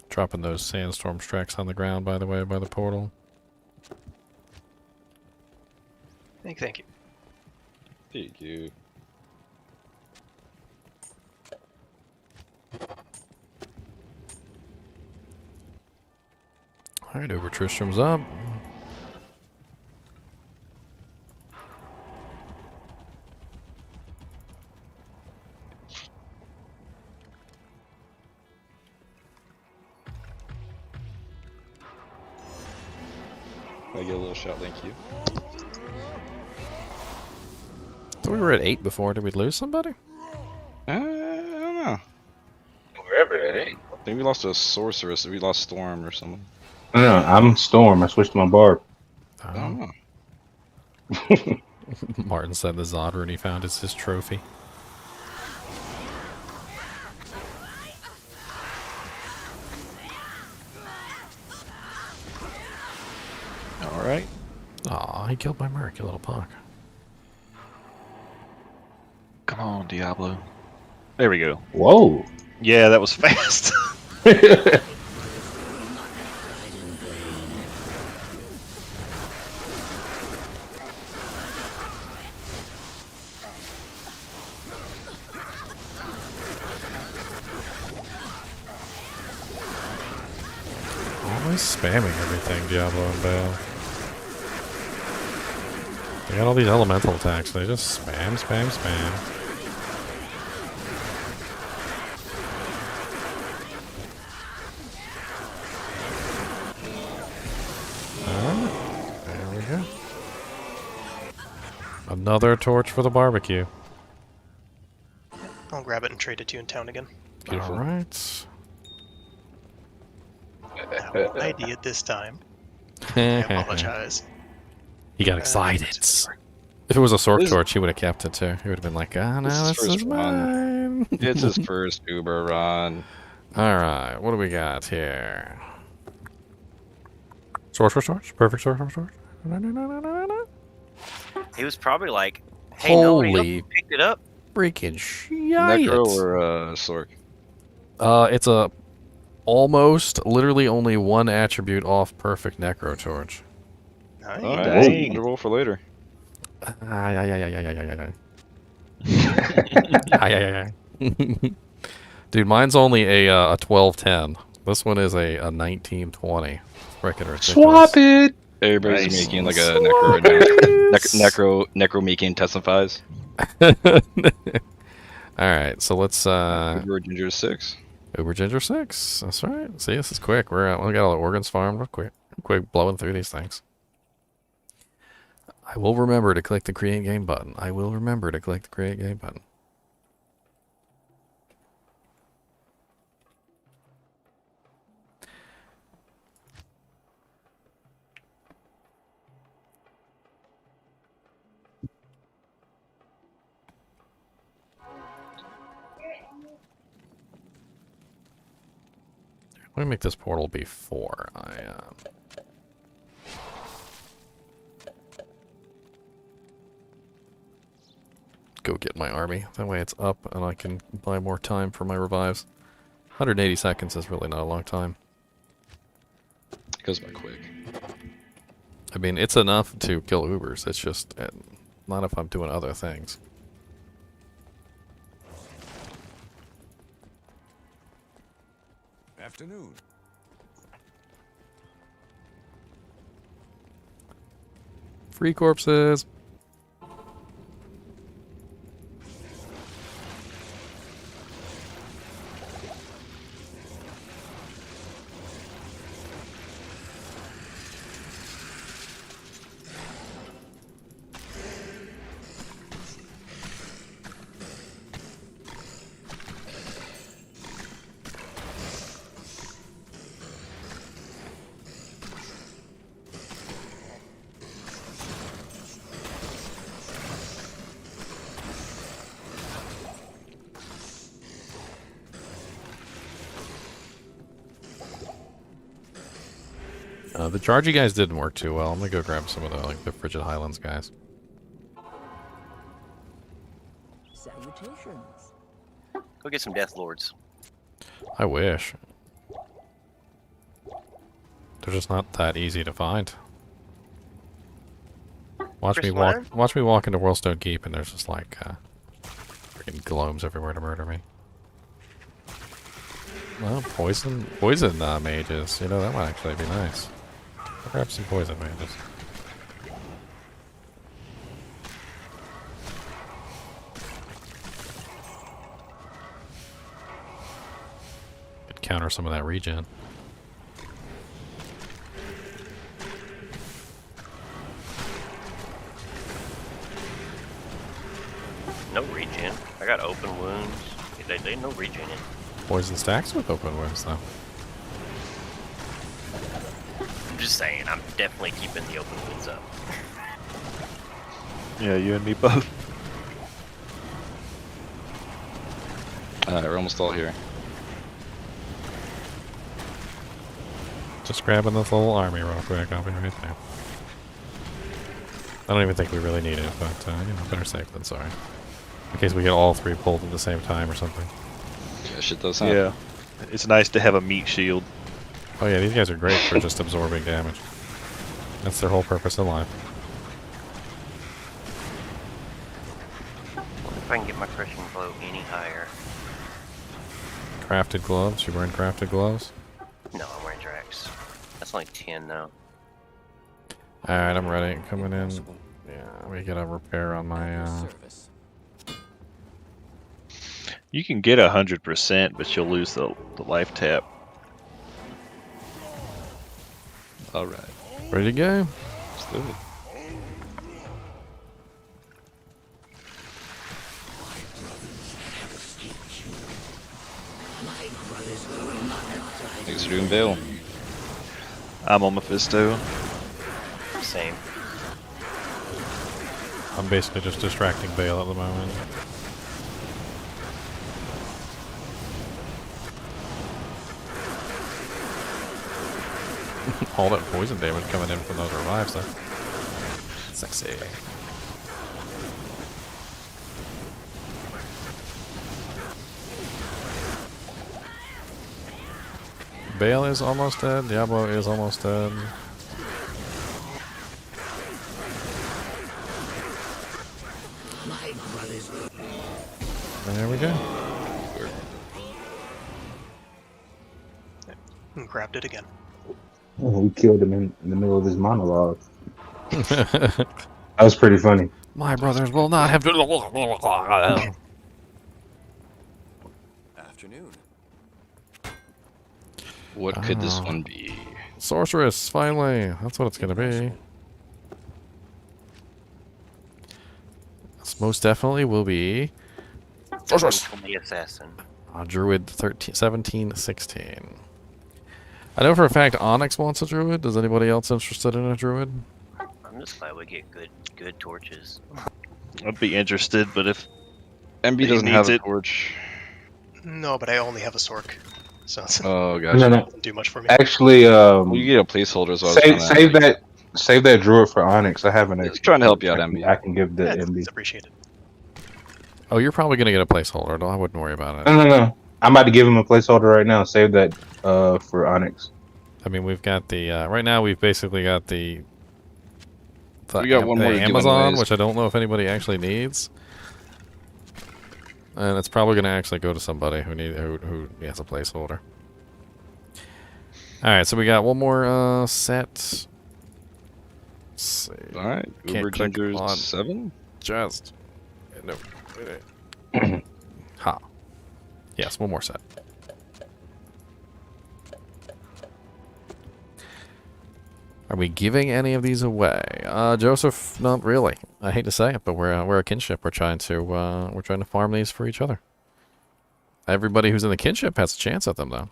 Dropping those sandstorm tracks on the ground, by the way, by the portal. Thank you. Thank you. Alright, over Tristram's up. I get a little shot, thank you. So we were at 8 before. Did we lose somebody? I don't know. Wherever that ain't. I think we lost a sorceress. We lost Storm or something. No, I'm Storm. I switched to my barb. I don't know. Martin said the Zod rune he found is his trophy. Alright. Aw, he killed my merc, you little punk. Come on, Diablo. There we go. Whoa. Yeah, that was fast. Always spamming everything, Diablo and Baal. They got all these elemental attacks, they just spam, spam, spam. There we go. Another torch for the barbecue. I'll grab it and trade it to you in town again. Alright. Now, I did this time. I apologize. He got excited. If it was a Sork This- torch, he would have kept it too. He would have been like, ah, no, This is this is first run. mine. It's his first Uber run. Alright, what do we got here? Sorcerer's torch? Perfect sorcerer's torch? No. He was probably like, "Hey, nobody Holy else picked it up." freaking shit. Necro or Sork? It's a almost, literally only one attribute off perfect necro torch. Nice. Alright, we'll roll for later. Dude, mine's only a 1210. This one is a 1920. Freaking ridiculous. Swap it. Everybody's Nice. making like a necro necro making testifies. Alright, so let's Uber Ginger 6. Uber Ginger 6. That's right. See, this is quick. We got all the organs farmed real quick. Quick blowing through these things. I will remember to click the create game button. I will remember to click the create game button. Let me make this portal before I go get my army. That way it's up and I can buy more time for my revives. 180 seconds is really not a long time. It goes by quick. I mean, it's enough to kill Ubers. It's just not if I'm doing other things. Afternoon. Free corpses. The chargy guys didn't work too well. I'm gonna go grab some of the Frigid Highlands guys. Salutations. Go get some Death Lords. I wish. They're just not that easy to find. Watch me walk into Whirlstone Keep, and there's just like freaking gloams everywhere to murder me. Well, poison mages. You know, that might actually be nice. I'll grab some poison mages. Could counter some of that regen. No regen. I got open wounds. They no regen in. Poison stacks with open wounds, though. I'm just saying, I'm definitely keeping the open wounds up. Yeah, you and me both. We're almost all here. Just grabbing this little army real quick. I'll be right there. I don't even think we really need it, but, you know, better safe than sorry. In case we get all three pulled at the same time or something. Yeah, shit does happen. Yeah. It's nice to have a meat shield. Oh yeah, these guys are great for just absorbing damage. That's their whole purpose in life. If I can get my crushing blow any higher. Crafted gloves? You wearing crafted gloves? No, I'm wearing Drax. That's only 10 now. Alright, I'm ready. Coming in. Yeah, we get a repair on my, Service. You can get 100%, but you'll lose the life tap. Alright. Ready to go? Let's do it. Thanks for doing Baal. I'm on Mephisto. Same. I'm basically just distracting Baal at the moment. All that poison damage coming in from those revives, though. Sexy. Baal is almost dead. Diablo is almost dead. There we go. Grabbed it again. Oh, we killed him in the middle of his monologue. That was pretty funny. My brothers will not have to. Afternoon. What could this one be? Sorceress, finally. That's what it's gonna be. This most definitely will be Sorceress. The assassin. Druid 17, 16. I know for a fact Onyx wants a druid. Is anybody else interested in a druid? I'm just glad we get good torches. I'd be interested, but if MB He doesn't have needs a it. torch. No, but I only have a Sork, so it Oh, gotcha. No, no. doesn't do much for me. Actually, Well, you get a placeholder, so I was trying to... save that druid for Onyx. I have an Just extra. trying to help you out, MB. I can give the Yeah, MB. it's appreciated. Oh, you're probably gonna get a placeholder. No, I wouldn't worry about it. No. I'm about to give him a placeholder right now. Save that for Onyx. I mean, we've got the right now. We've basically got the We got one more the to do Amazon, anyways. which I don't know if anybody actually needs, and it's probably gonna actually go to somebody who has a placeholder. All right, so we got one more set. Let's see. All right, Can't Uber click Ginger's on 7. Just no. Ha. Yes, one more set. Are we giving any of these away? Joseph, not really. I hate to say it, but we're a kinship. We're trying to farm these for each other. Everybody who's in the kinship has a chance at them, though.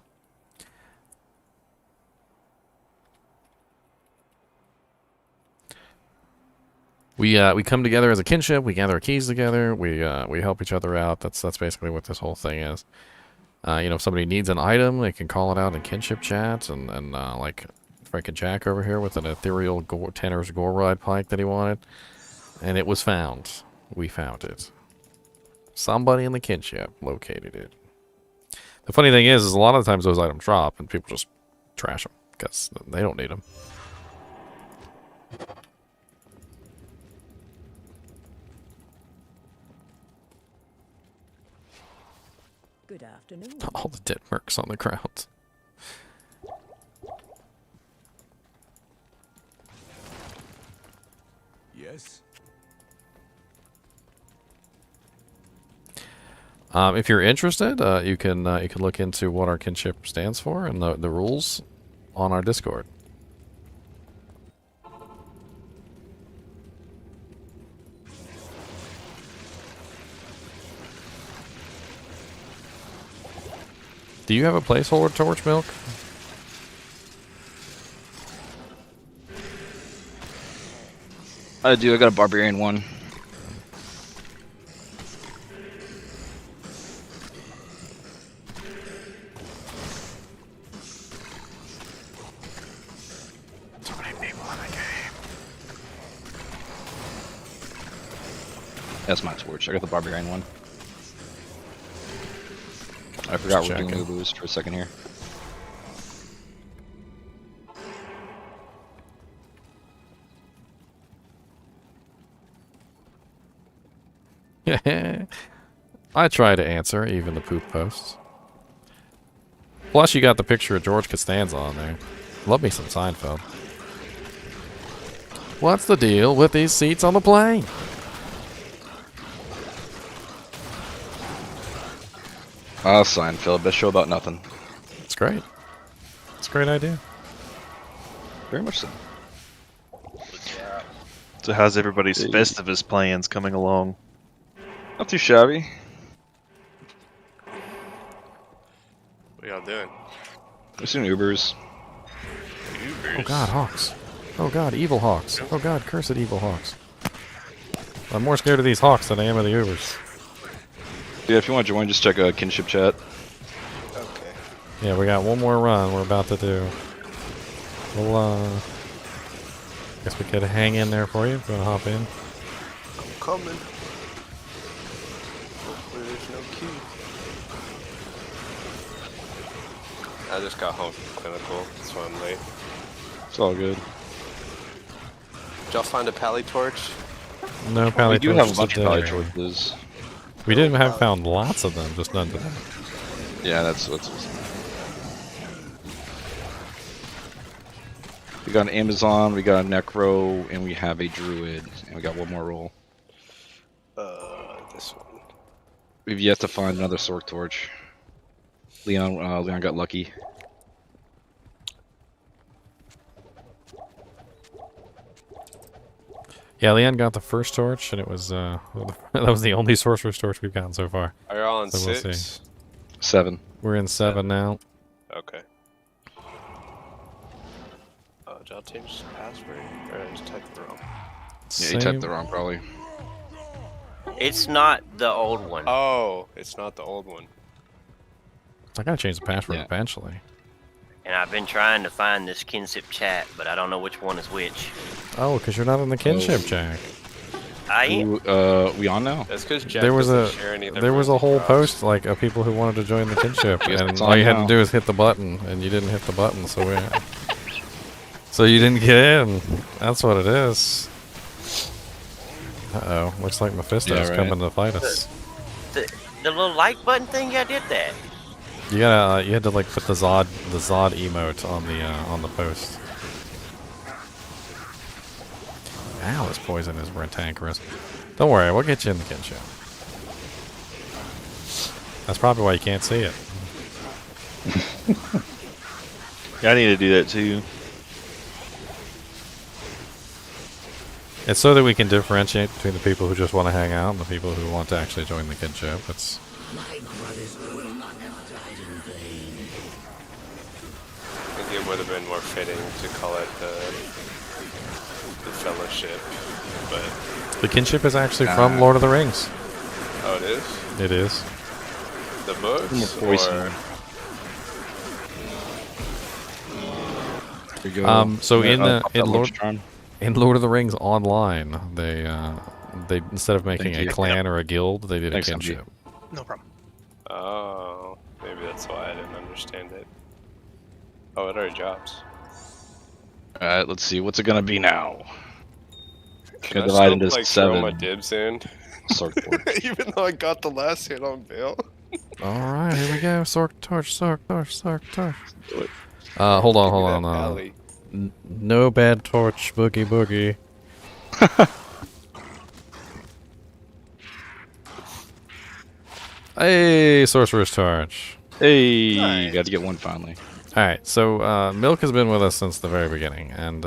We come together as a kinship. We gather our keys together. We help each other out. That's basically what this whole thing is. You know, if somebody needs an item, they can call it out in kinship chat, and like freaking Jack over here with an ethereal Tanner's Gore Ride pike that he wanted, and it was found. We found it. Somebody in the kinship located it. The funny thing is a lot of the times those items drop, and people just trash them because they don't need them. Good afternoon. All the dead mercs on the ground. Yes. If you're interested, you can look into what our kinship stands for and the rules on our Discord. Do you have a placeholder, Torch Milk? I do. I got a barbarian one. So many people in the game. That's my torch. I got the barbarian one. I forgot we're doing checking. Ubers for a second here. I try to answer even the poop posts. Plus, you got the picture of George Costanza on there. Love me some Seinfeld. What's the deal with these seats on the plane? Seinfeld. Best show about nothing. It's great. It's a great idea. Very much so. So how's everybody's Festivus plans coming along? Not too shabby. What y'all doing? We're doing Ubers. Ubers. Oh god, hawks. Oh god, evil hawks. Oh god, cursed evil hawks. I'm more scared of these hawks than I am of the Ubers. Yeah, if you want to join, just check kinship chat. Okay. Yeah, we got one more run we're about to do. We'll, guess we could hang in there for you if you want to hop in. I'm coming. Hopefully there's no key. I just got home from clinical, that's why I'm late. It's all good. Did y'all find a pally torch? No pally We do have a torches bunch of pally today. torches. We didn't have found lots of them, just none today. Yeah, that's what's. We got an Amazon, we got a Necro, and we have a Druid, and we got one more roll. This one. We've yet to find another Sork Torch. Leon got lucky. Yeah, Leon got the first torch, and it was that was the only sorcerer's torch we've gotten so far. Are y'all on So we'll 6? see. 7. We're in 7 now. Okay. Oh, did y'all change the password? Or I just typed the wrong? Yeah, you typed it wrong probably. It's not the old one. Oh, it's not the old one. I gotta change the password Yeah. eventually. And I've been trying to find this kinship chat, but I don't know which one is which. Oh, because you're not in the kinship, Jack. I am. We on now? That's because Jack There was doesn't share any of the there was a rooms he whole drops. post like of people who wanted to join the kinship, Yes, and it's all on you had to now. do is hit the button, and you didn't hit the button, so you didn't get in. That's what it is. Uh-oh, looks like Mephisto's right. coming to fight us. The little like button thing, yeah, I did that. You had to like put the Zod emote on the post. Ow, this poison is rantankerous. Don't worry, we'll get you in the kinship. That's probably why you can't see it. Yeah, I need to do that too. It's so that we can differentiate between the people who just want to hang out and the people who want to actually join the kinship. It's I think it would have been more fitting to call it the Fellowship, but the kinship is actually from Lord of the Rings. oh, it is It is. the books Poison. or Here we go. So in pop that Lord Lord's Charm. in Lord of the Rings Online, they instead of making Thank a you. clan or a guild, they did a Thanks, MG. kinship. No problem. oh, maybe that's why I didn't understand it. Oh, it already drops. Alright, let's see. What's it gonna be now? Can Gonna I divide still, into like, throw 7. my dibs in? Sword. Even though I got the last hit on Bale. All right, here we go. Sork torch. Do it. Hold on, Give me hold that on. alley. No bad torch, boogie boogie. Hey, sorcerer's torch. Hey, Nice. got to get one finally. All right, so Milk has been with us since the very beginning, and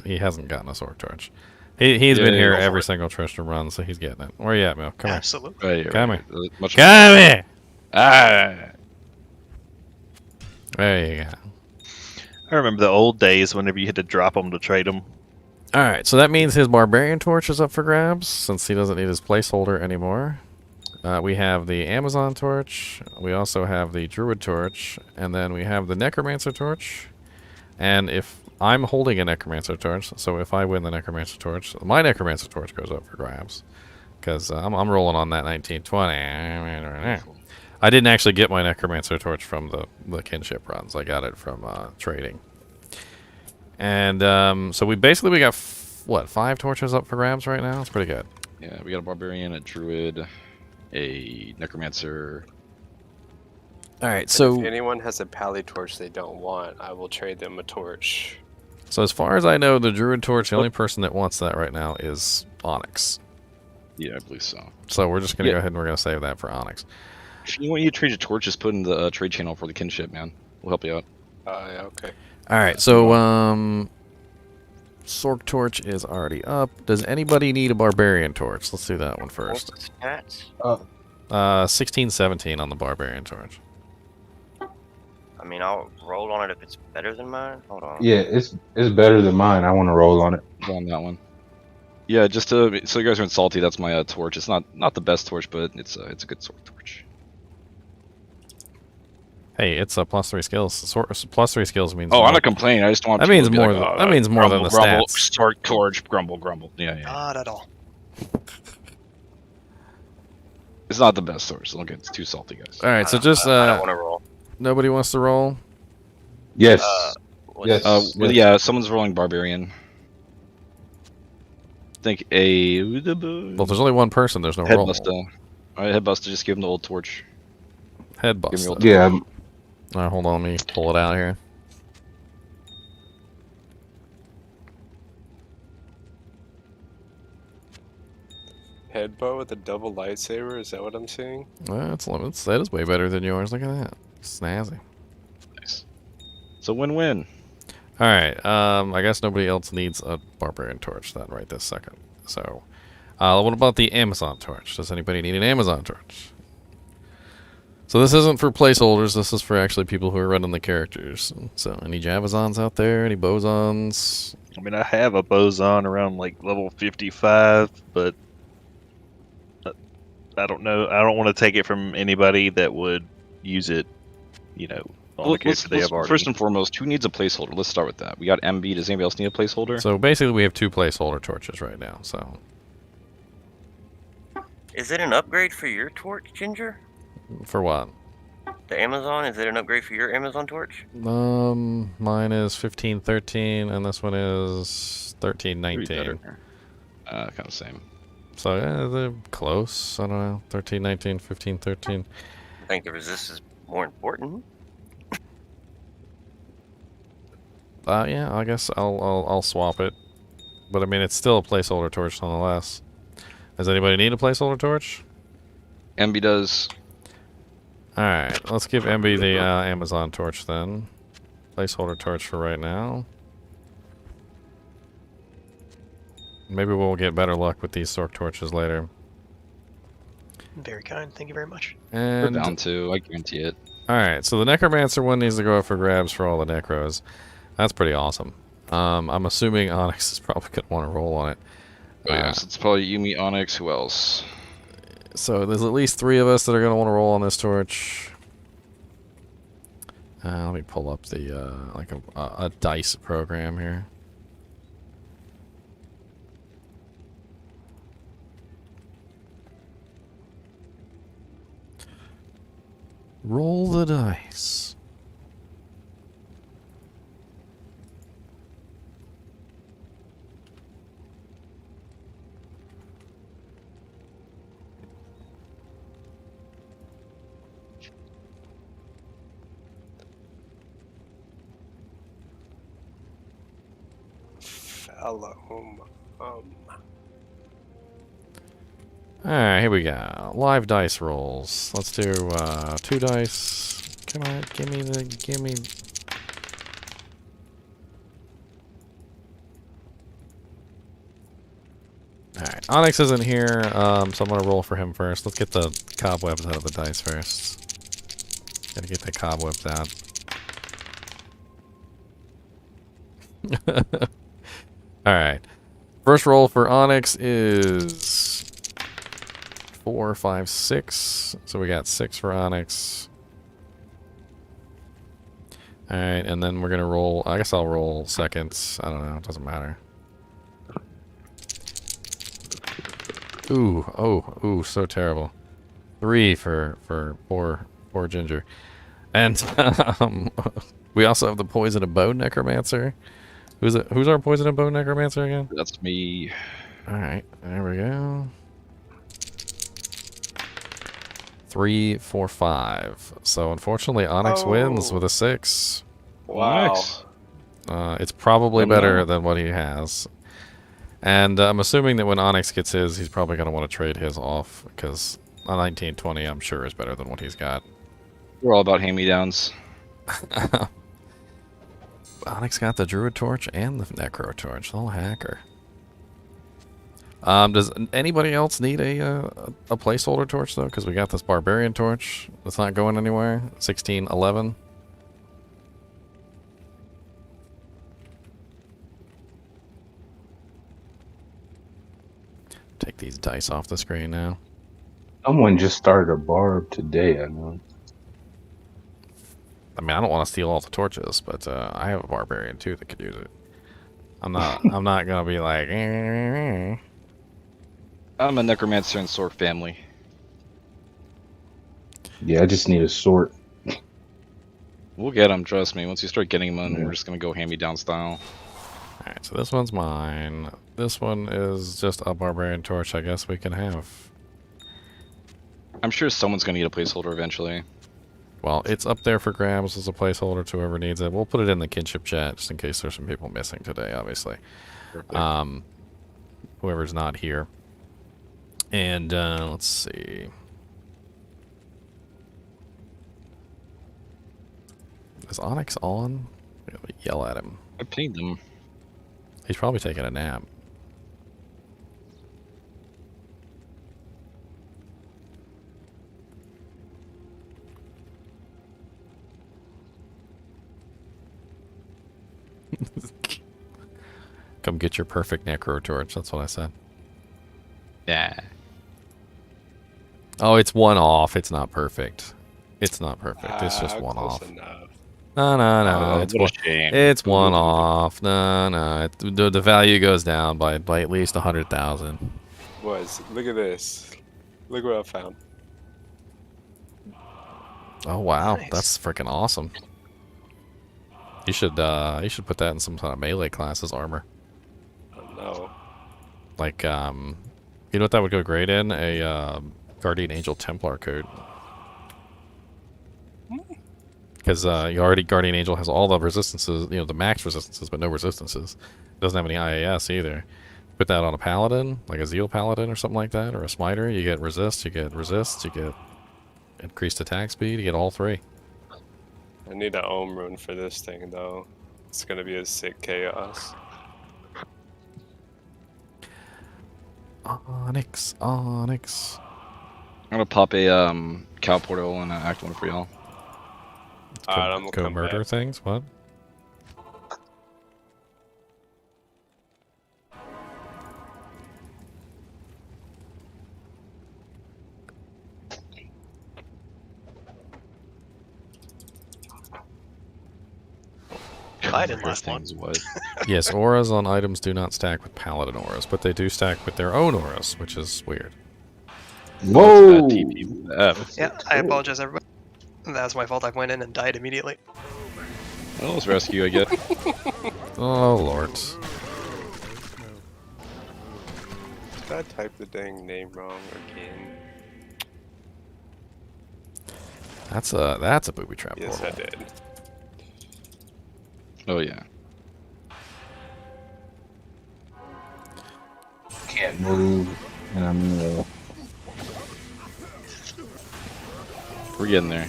he hasn't gotten a sword torch. He's been Yeah, here go for every it. single Tristram run, so he's getting it. Where you at, Milk? Come here. Absolutely. Right here. Come right here. Much Come here. Ah. There you go. I remember the old days whenever you had to drop them to trade them. All right, so that means his barbarian torch is up for grabs since he doesn't need his placeholder anymore. We have the Amazon torch. We also have the Druid torch, and then we have the Necromancer torch. And if I'm holding a Necromancer torch, so if I win the Necromancer torch, my Necromancer torch goes up for grabs because I'm rolling on that 1920. I didn't actually get my Necromancer torch from the kinship runs. I got it from trading. And so we got what, 5 torches up for grabs right now? It's pretty good. Yeah, we got a barbarian, a druid, a necromancer. All right, And so if anyone has a pally torch they don't want, I will trade them a torch. so as far as I know, the Druid torch, the only person that wants that right now is Onyx. Yeah, I believe so. So we're just gonna Yeah. go ahead and we're gonna save that for Onyx. If you want you to trade your torch, just put in the trade channel for the kinship, man. We'll help you out. Yeah, okay. All right, so Sork torch is already up. Does anybody need a barbarian torch? Let's do that one first. What's the stats? 1617 on the barbarian torch. I mean, I'll roll on it if it's better than mine. Hold on. Yeah, it's better than mine. I want to roll on it. Go on that one. Yeah, just to so you guys aren't salty. That's my torch. It's not the best torch, but it's a good sword torch. Hey, it's a +3 skills. +3 skills means. Oh, more. I'm not complaining. I just want. That people means to be more. like, That means more than grumble, the grumble, stats. Sword torch, grumble. Yeah. Not at all. It's not the best torch. So don't get too salty, guys. All right, so just I don't want to roll. nobody wants to roll. Yes. What's Yes. Well, yeah, someone's rolling barbarian. I think a Well, if there's only one person, there's no roll. headbuster. All right, headbuster. Just give him the old torch. Head Give me bust. all- Yeah. All right, hold on, let me pull it out here. Headbow with a double lightsaber, is that what I'm seeing? Well, that is way better than yours. Look at that, snazzy. Nice. So win-win. All right, I guess nobody else needs a barbarian torch then right this second. So, what about the Amazon torch? Does anybody need an Amazon torch? So this isn't for placeholders. This is for actually people who are running the characters. So, any Javazons out there? Any Bosons? I mean, I have a boson around like level 55, but I don't know. I don't want to take it from anybody that would use it, on the character they have already. First and foremost, who needs a placeholder? Let's start with that. We got MB. Does anybody else need a placeholder? So basically, we have 2 placeholder torches right now. So Is it an upgrade for your torch, Ginger? For what? The Amazon? Is it an upgrade for your Amazon torch? Mine is 1513, and this one is Pretty 1319. better. Kind of same. So yeah, they're close. I don't know. 1319, 1513. I think the resist is more important. Yeah, I guess I'll swap it. But I mean, it's still a placeholder torch nonetheless. Does anybody need a placeholder torch? MB does. Alright, let's give MB the Amazon torch then. Placeholder torch for right now. Maybe we'll get better luck with these Sork torches later. Very kind. Thank you very much. We're And down to, I guarantee it. alright, so the Necromancer one needs to go up for grabs for all the Necros. That's pretty awesome. I'm assuming Onyx is probably going to want to roll on it. Oh, yes, it's probably Yumi, Onyx. Who else? So there's at least 3 of us that are going to want to roll on this torch. Let me pull up the like a dice program here. Roll the dice. Shalom. Alright, here we go. Live dice rolls. Let's do 2 dice. Come on, gimme. Alright, Onyx isn't here, so I'm gonna roll for him first. Let's get the cobwebs out of the dice first. Gotta get the cobwebs out. Alright. First roll for Onyx is 4, 5, 6. So we got 6 for Onyx. Alright, and then we're gonna roll. I guess I'll roll seconds. I don't know, it doesn't matter. Ooh, so terrible. 3 for poor Ginger. And we also have the Poison of Bone Necromancer. Who's our Poison of Bone Necromancer again? That's me. Alright, there we go. 3, 4, 5. So unfortunately Onyx wins with a 6. Wow. Nice. It's probably Oh, no. better than what he has. And I'm assuming that when Onyx gets his, he's probably going to want to trade his off, because a 1920 I'm sure is better than what he's got. We're all about hand-me-downs. Onyx got the Druid Torch and the Necro Torch. Little hacker. Does anybody else need a placeholder torch, though? Because we got this Barbarian Torch that's not going anywhere. 1611. Take these dice off the screen now. Someone just started a barb today, I know. I mean, I don't want to steal all the torches, but I have a Barbarian, too, that could use it. I'm not gonna be like... I'm a Necromancer and Sork family. Yeah, I just need a sword. We'll get them, trust me. Once you start getting them, we're just gonna go hand-me-down style. Alright, so this one's mine. This one is just a Barbarian Torch I guess we can have. I'm sure someone's gonna need a placeholder eventually. Well, it's up there for grabs as a placeholder to whoever needs it. We'll put it in the kinship chat just in case there's some people missing today, obviously. Perfect. Whoever's not here. And let's see. Is Onyx on? I'm gonna yell at him. I pinged them. He's probably taking a nap. Come get your perfect Necro Torch. That's what I said. Yeah. Oh, it's one off. It's not perfect. It's not perfect. It's just one close off. enough. No. It's what a one. shame. It's one off. No. The value goes down by at least 100,000. Look at this. Look what I found. Oh wow, Nice. that's freaking awesome. You should put that in some kind of melee classes armor. Oh no. Like you know what that would go great in? A Guardian Angel Templar code. Because you already Guardian Angel has all the resistances, you know, the max resistances, but no resistances. Doesn't have any IAS either. Put that on a paladin, like a Zeal paladin or something like that, or a smiter. You get resist, you get increased attack speed. You get all three. I need an Ohm rune for this thing though. It's gonna be a sick chaos. Onyx, Onyx. I'm gonna pop a cow portal and an act 1 for y'all. Alright, I'm gonna Go come murder back. things. What? I didn't Murder last one. things, what? Yes, auras on items do not stack with paladin auras, but they do stack with their own auras, which is weird. Whoa! That's bad TP with the F. Yeah, I apologize, everybody. That was my fault. I went in and died immediately. Well, let's rescue, I get. Oh lord. Did I type the dang name wrong again? That's a booby trap Yes, portal. I did. Oh yeah. Can't move, and I'm in the. We're getting there.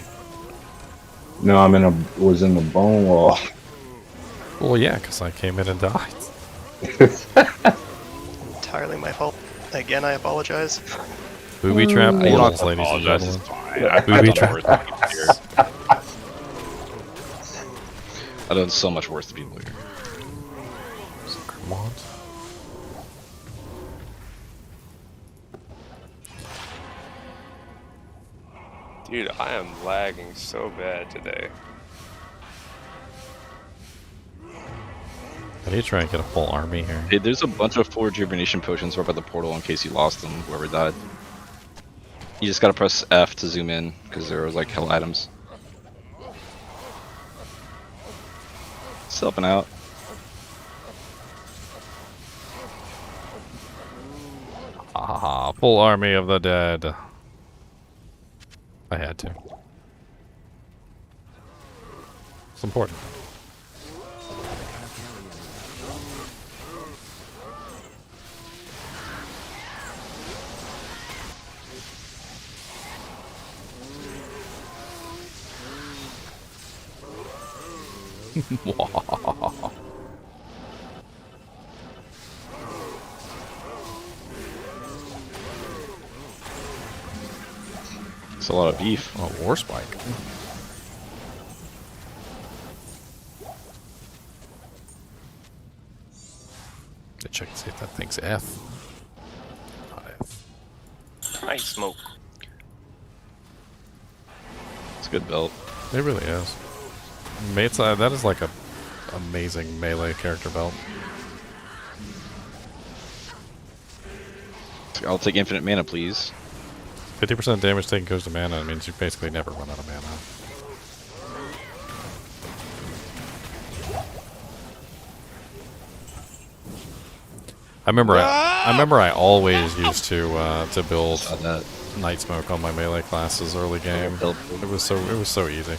No, I'm in a. Was in the bone wall. Well, yeah, because I came in and died. Entirely my fault. Again, I apologize. Booby trap You don't have portals, to ladies and apologize, it's gentlemen. fine. I've Booby done trap. worse to people here. I've done so much worse to people here. Come on. Dude, I am lagging so bad today. I need to try and get a full army here. Hey, there's a bunch of full rejuvenation potions right by the portal in case you lost them, whoever died. You just gotta press F to zoom in, because there was like hell items. Just helping out. Ah, full army of the dead. I had to. It's important. It's a lot of beef. Oh, war spike. Let's check and see if that thing's F. Not F. Nice smoke. It's a good belt. It really is. That is like a amazing melee character belt. I'll take infinite mana, please. 50% damage taken goes to mana. It means you basically never run out of mana. I remember I always used to build Saw that. Night Smoke on my melee classes early game. Build. It was so easy.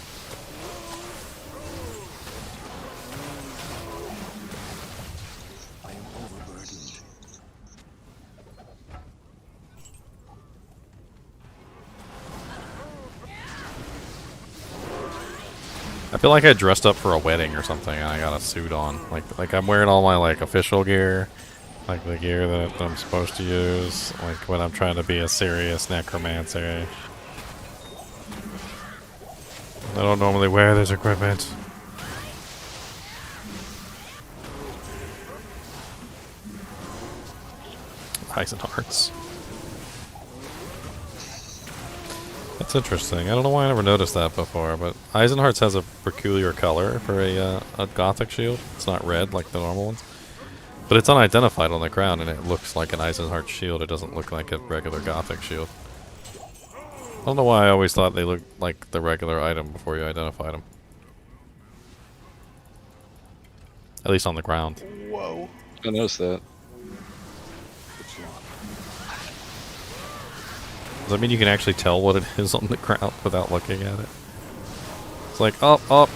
I am overburdened. I feel like I dressed up for a wedding or something and I got a suit on. Like I'm wearing all my like official gear. Like the gear that I'm supposed to use, like when I'm trying to be a serious necromancer. I don't normally wear this equipment. Eisenharts. That's interesting. I don't know why I never noticed that before, but Eisenharts has a peculiar color for a gothic shield. It's not red like the normal ones. But it's unidentified on the ground, and it looks like an Eisenhart shield. It doesn't look like a regular Gothic shield. I don't know why I always thought they looked like the regular item before you identified them. At least on the ground. Whoa. I noticed that. Does that mean you can actually tell what it is on the ground without looking at it? It's like, oh,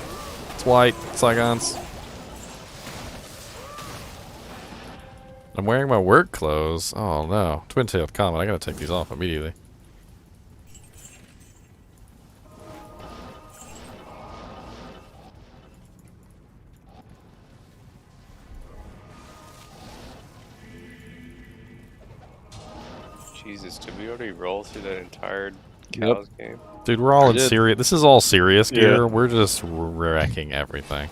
it's white, Saigons. I'm wearing my work clothes. Oh no. Twin-tailed comet, I gotta take these off immediately. Jesus, did we already roll through that entire Yep. cows game? Dude, we're all I in did. serious. This is all serious gear. Yeah. We're just wrecking everything.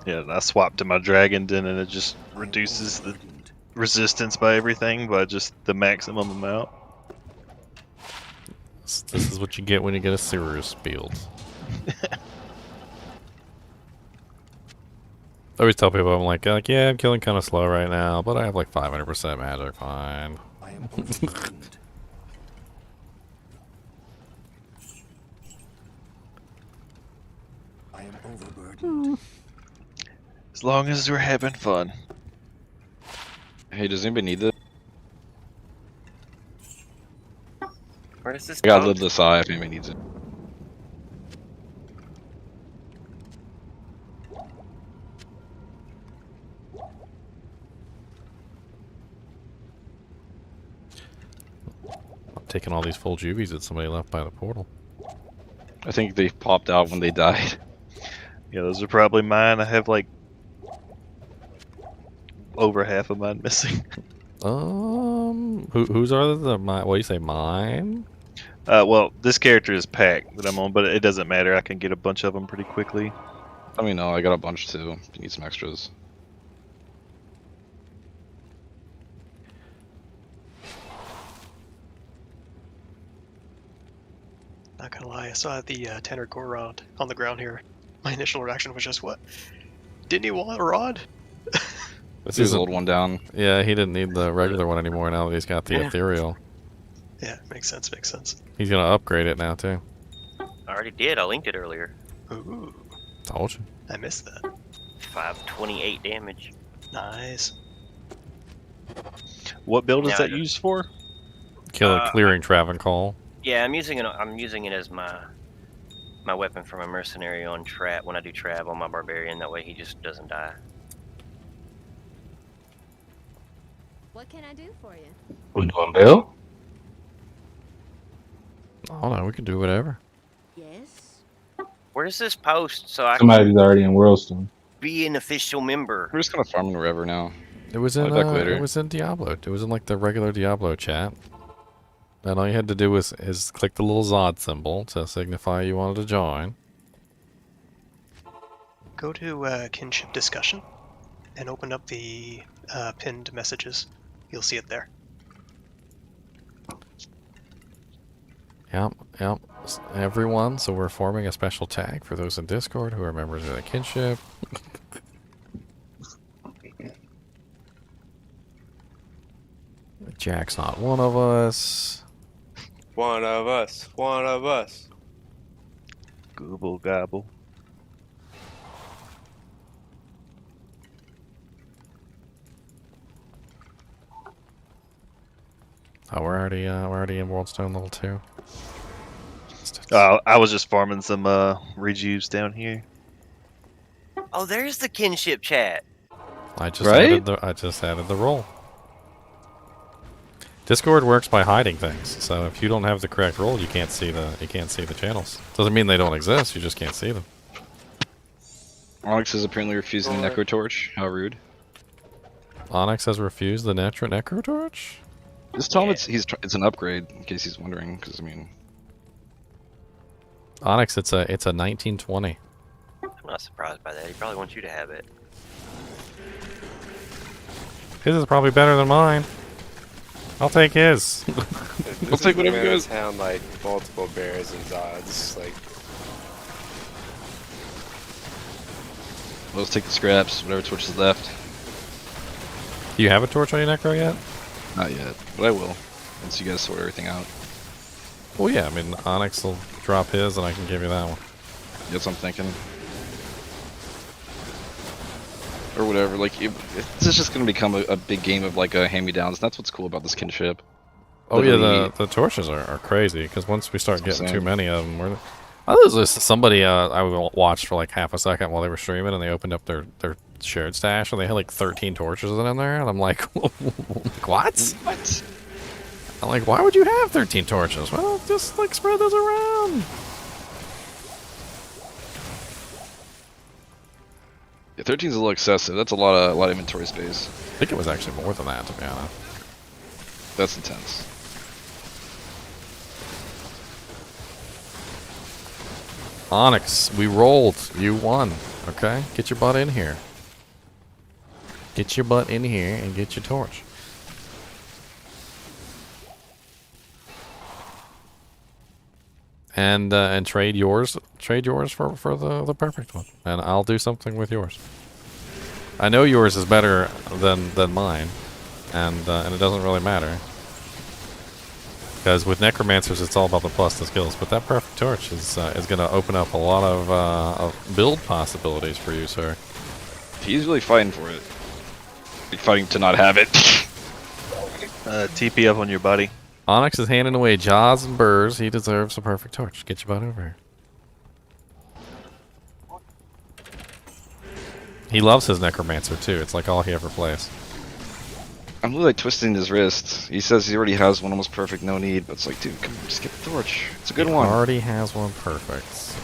Yeah, and I swapped to my dragon den and it just reduces the resistance by everything by just the maximum amount. This is what you get when you get a serious build. I always tell people, I'm like, yeah, I'm killing kind of slow right now, but I have like 500% magic, fine. I am overburdened. I am overburdened. As long as we're having fun. Hey, does anybody need this? Where does this I got go? lidless eye if anybody needs it. I'm taking all these full juvies that somebody left by the portal. I think they popped out when they died. Yeah, those are probably mine. I have like over half of mine missing. Whose are the mine? What do you say, mine? Well, this character is pack that I'm on, but it doesn't matter. I can get a bunch of them pretty quickly. Let me know, I got a bunch too. If you need some extras. Not gonna lie, I saw the tenor core rod on the ground here. My initial reaction was just, what? Didn't he want a rod? This His is old one down. Yeah, he didn't need the regular one anymore now that he's got the ethereal. Yeah, makes sense, makes sense. He's gonna upgrade it now too. I already did. I linked it earlier. Ooh, Told you. I missed that. 528 damage. Nice. What build is Yeah, that I- used for? Clearing Travancore. Yeah, I'm using it as my weapon from a mercenary on trap when I do trap on my barbarian. That way he just doesn't die. What can I do for you? We doing Bill? I don't know, we can do whatever. Yes. Where's this post so I Somebody's already in Worldstone. can be an official member? We're just kind of farming wherever now. It was I'll in be back later. it was in Diablo. It was in like the regular Diablo chat. And all you had to do is click the little Zod symbol to signify you wanted to join. Go to kinship discussion and open up the pinned messages. You'll see it there. Yep. Everyone, so we're forming a special tag for those in Discord who are members of the kinship. Jack's not one of us. One of us. One of us. Google gobble. Oh, we're already in Worldstone level 2. I was just farming some rejuves down here. Oh, there's the kinship chat. I just Right? added the role. Discord works by hiding things, so if you don't have the correct role, you can't see the channels. Doesn't mean they don't exist, you just can't see them. Onyx is apparently refusing the Necro Torch. How rude. Onyx has refused the Necro Torch? Just tell him it's an upgrade, in case he's wondering, because I mean... Onyx, it's a 1920. I'm not surprised by that. He probably wants you to have it. His is probably better than mine. I'll take his. I'll take whatever It goes. sound like multiple bears and Zods. Like, Let's take the scraps, whatever torch is left. Do you have a torch on your Necro yet? Not yet, but I will, once you guys sort everything out. Well, yeah, I mean, Onyx will drop his, and I can give you that one. That's what I'm thinking. Or whatever. Like, this is just gonna become a big game of like hand-me-downs. That's what's cool about this kinship. Oh yeah, Literally- the torches are crazy because once we start That's what getting I'm too saying. many of them, there's just somebody I watched for like half a second while they were streaming, and they opened up their shared stash, and they had like 13 torches in there, and I'm like, what? What? I'm like, why would you have 13 torches? Well, just like spread those around. Yeah, 13's a little excessive. That's a lot of inventory space. I think it was actually more than that, to be honest. That's intense. Onyx, we rolled. You won. Okay, get your butt in here. Get your butt in here and get your torch. And trade yours for the perfect one, and I'll do something with yours. I know yours is better than mine, and it doesn't really matter because with necromancers it's all about the plus the skills. But that perfect torch is going to open up a lot of build possibilities for you, sir. He's really fighting for it. He's fighting to not have it. TP up on your buddy. Onyx is handing away jaws and burrs. He deserves a perfect torch. Get your butt over here. He loves his necromancer too. It's like all he ever plays. I'm really like twisting his wrist. He says he already has one almost perfect, no need. But it's like, dude, come on, just get the torch. It's a good one. Already has one perfect.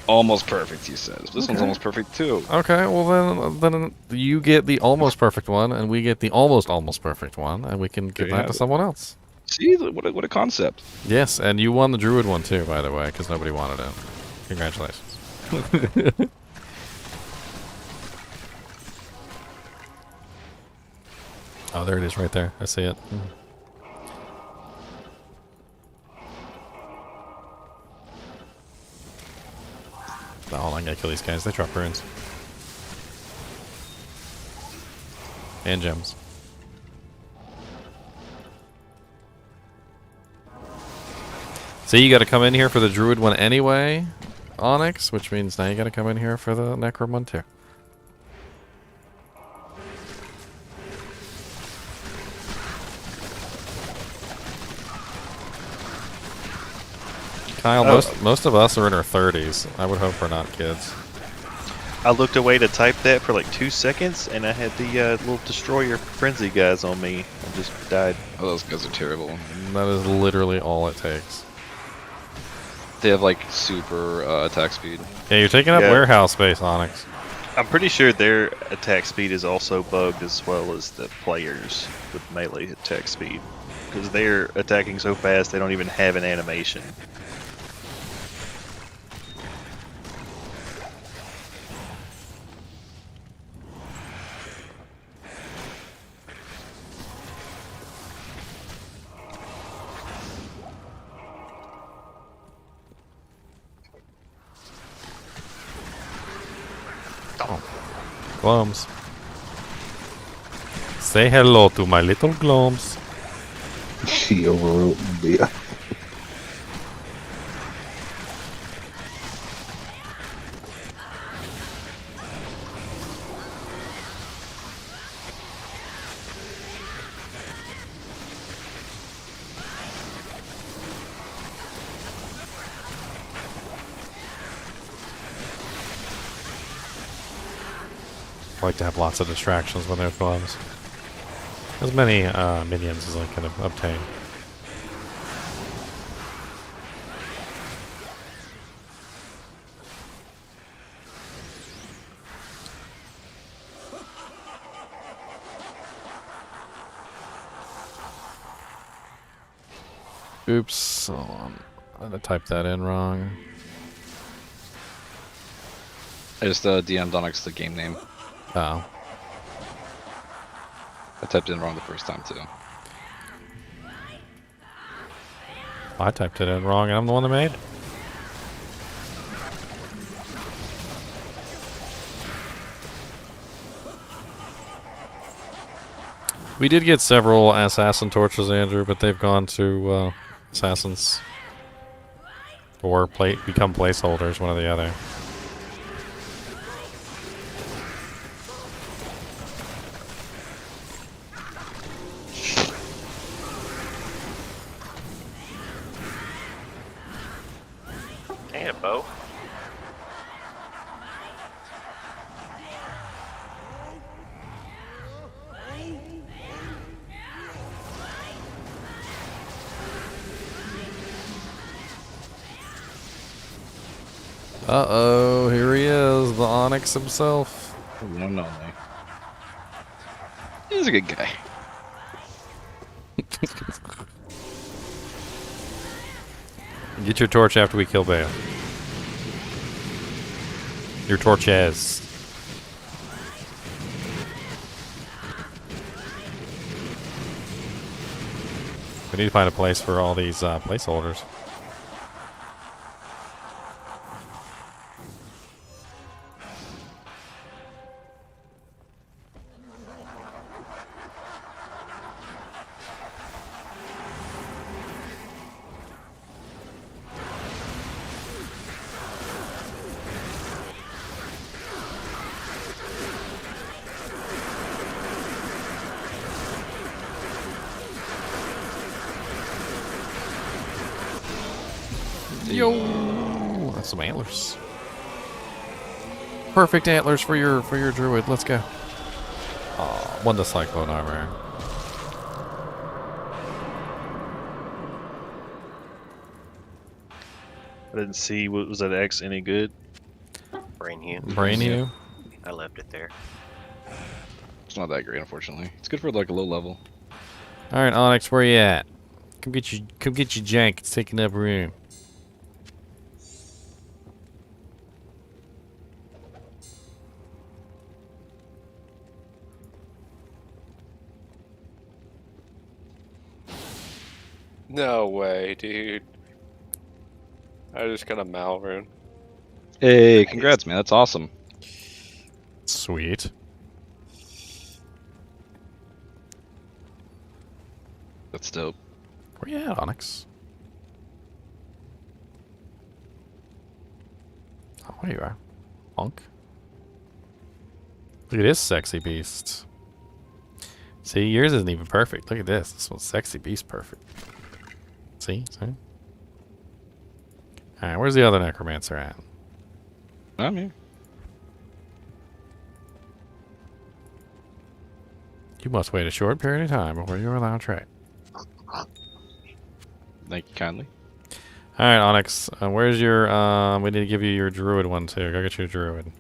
Almost perfect, he says. This one's almost perfect too. Okay, well then you get the almost perfect one, and we get the almost perfect one, and we can give There you that have to it. someone else. See, what a concept. Yes, and you won the druid one too, by the way, because nobody wanted it. Congratulations. Oh, there it is, right there. I see it. Oh, I gotta kill these guys. They drop runes. And gems. See, you gotta come in here for the druid one anyway, Onyx, which means now you gotta come in here for the necrom one too. Kyle, most of us are in our 30s. I would hope we're not kids. I looked away to type that for like 2 seconds, and I had the little destroyer frenzy guys on me. I just died. Oh, those guys are terrible. That is literally all it takes. They have like super attack speed. Yeah, you're taking up Yeah. warehouse space, Onyx. I'm pretty sure their attack speed is also bugged as well as the players with melee attack speed. Because they're attacking so fast they don't even have an animation. Glums. Say hello to my little glums. She overruled me. I like to have lots of distractions when there's glums. As many minions as I can obtain. Oops, hold on. I typed that in wrong. I just DM'd Onyx the game name. Oh. I typed it in wrong the first time too. I typed it in wrong and I'm the one that made. We did get several assassin torches, Andrew, but they've gone to assassins Or become placeholders, one or the other. Can I get a bow? Uh-oh, here he is, the Onyx himself. No, no, no. He's a good guy. Get your torch after we kill Baal. Your torches. We need to find a place for all these placeholders. Yo, that's some antlers. Perfect antlers for your druid. Let's go. Oh, one the cyclone armor. I didn't see. Was that X any good? Brain hue. Brain you. I left it there. It's not that great, unfortunately. It's good for like a low level. All right, Onyx, where you at? Come get your jank. It's taking up room. No way, dude. I just got a Malrune. Hey, congrats, man. That's awesome. Sweet. That's dope. Where you at, Onyx? Oh, there you are. Punk. Look at this sexy beast. See, yours isn't even perfect. Look at this. This one's sexy beast perfect. See? Alright, where's the other necromancer at? I'm here. You must wait a short period of time before you are allowed to trade. Thank you kindly. Alright, Onyx. Where's your, we need to give you your druid one too. Go get your druid.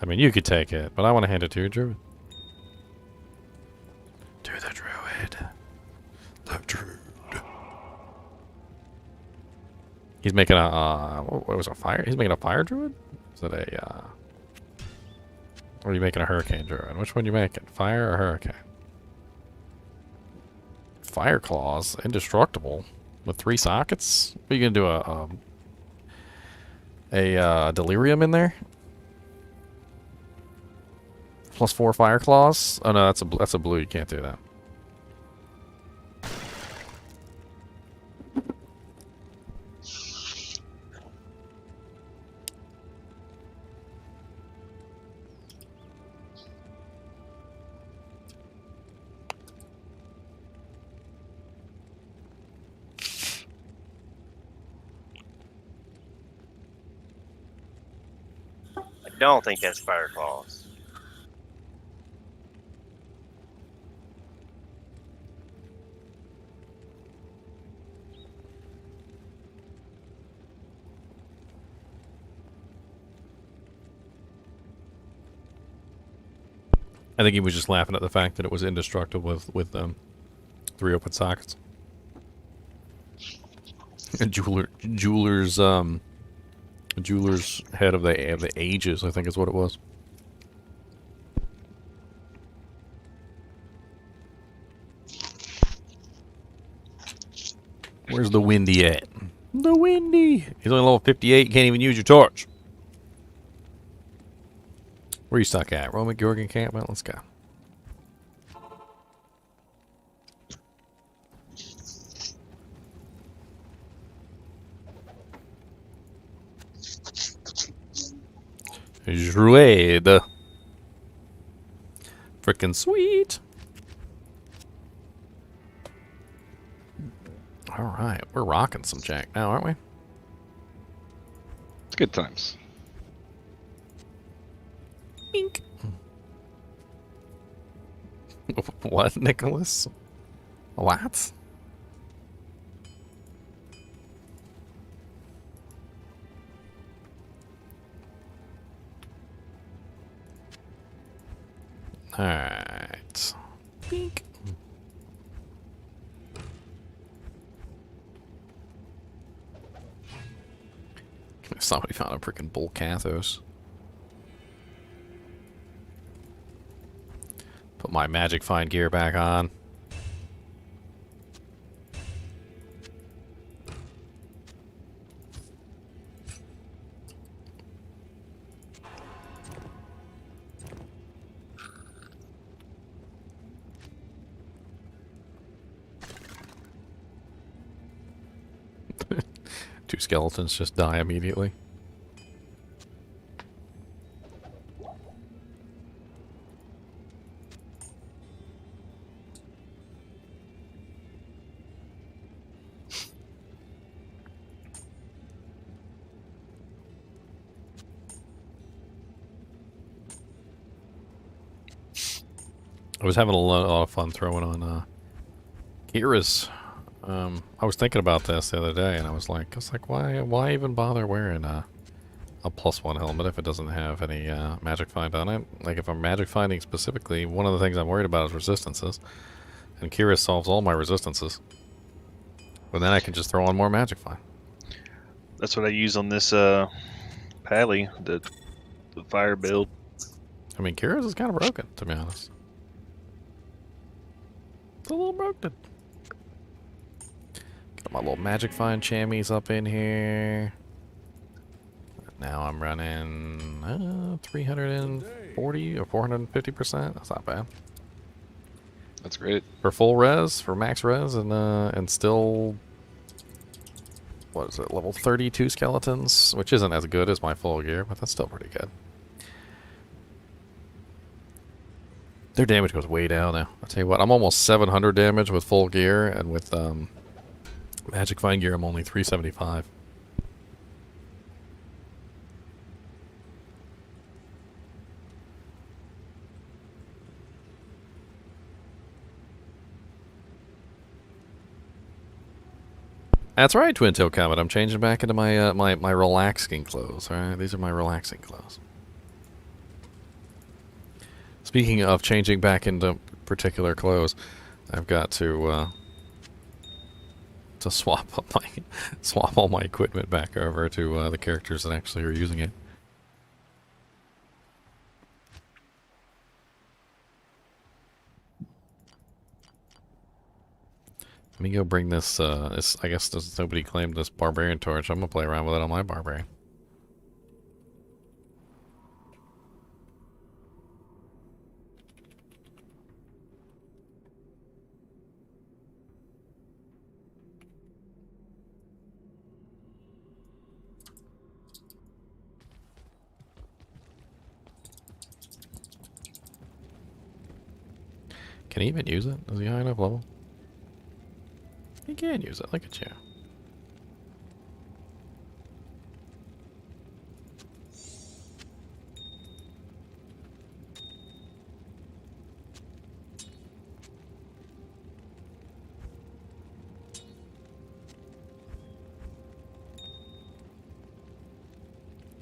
I mean, you could take it, but I want to hand it to your druid. To the druid. The druid. He's making a, what was it, a fire? He's making a fire druid? Is it a, or are you making a hurricane druid? Which one are you making? Fire or hurricane? Fire claws, indestructible, with 3 sockets. Are you gonna do a delirium in there? Plus 4 fire claws. Oh no, that's a blue. You can't do that. I don't think that's fire claws. I think he was just laughing at the fact that it was indestructible with 3 open sockets. A jeweler's head of the ages, I think is what it was. Where's the Windy at? The Windy! He's only level 58, can't even use your torch. Where you stuck at? Roman Georg encampment? Let's go. Druid. Frickin' sweet. Alright, we're rocking some Jack now, aren't we? It's good times. Bink. What, Nicholas? What? Alright. Bink. Somebody found a freaking bull cathos. Put my magic find gear back on. Two skeletons just die immediately. I was having a lot of fun throwing on Kira's. I was thinking about this the other day, and I was like, why even bother wearing a +1 helmet if it doesn't have any magic find on it? Like, if I'm magic finding specifically, one of the things I'm worried about is resistances, and Kira solves all my resistances. But then I can just throw on more magic find. That's what I use on this Pally, the fire build. I mean, Kira's is kind of broken, to be honest. It's a little broken. Got my little magic find chamois up in here. Now I'm running 340 or 450%. That's not bad. That's great. For full res, for max res, and still, what is it, level 32 skeletons, which isn't as good as my full gear, but that's still pretty good. Their damage goes way down now. I'll tell you what, I'm almost 700 damage with full gear, and with magic find gear I'm only 375. That's right, Twin Tail Comet. I'm changing back into my my relaxing clothes. All right, these are my relaxing clothes. Speaking of changing back into particular clothes, I've got to swap up swap all my equipment back over to the characters that actually are using it. Let me go bring this, I guess there's nobody claimed this barbarian torch. I'm gonna play around with it on my barbarian. Can he even use it? Is he high enough level? He can use it. Look at you.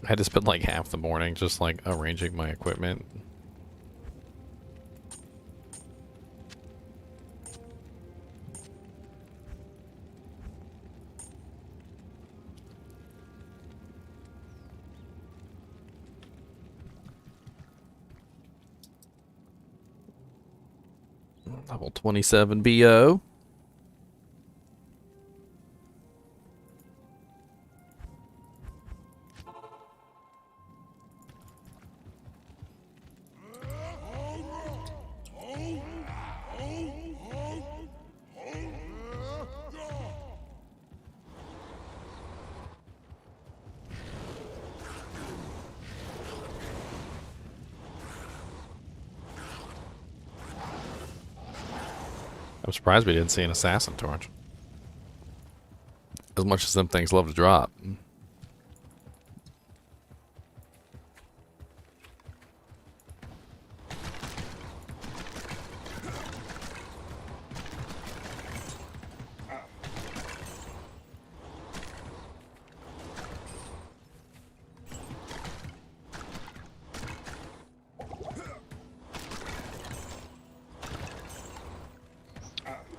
I had to spend like half the morning just like arranging my equipment. Level 27 BO. I'm surprised we didn't see an assassin torch. As much as them things love to drop.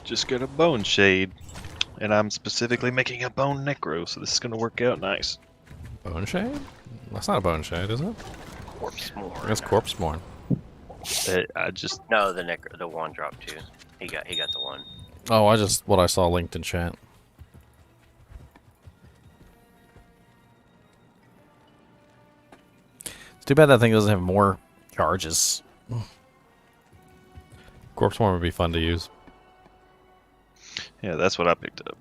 Just got a bone shade, and I'm specifically making a bone necro, so this is gonna work out nice. Bone shade? That's not a bone shade, is it? Corpse more. That's corpse morn. I just No, the one dropped too. He got the one. Oh, what I saw linked in chat. It's too bad that thing doesn't have more charges. Corpse morn would be fun to use. yeah, that's what I picked up.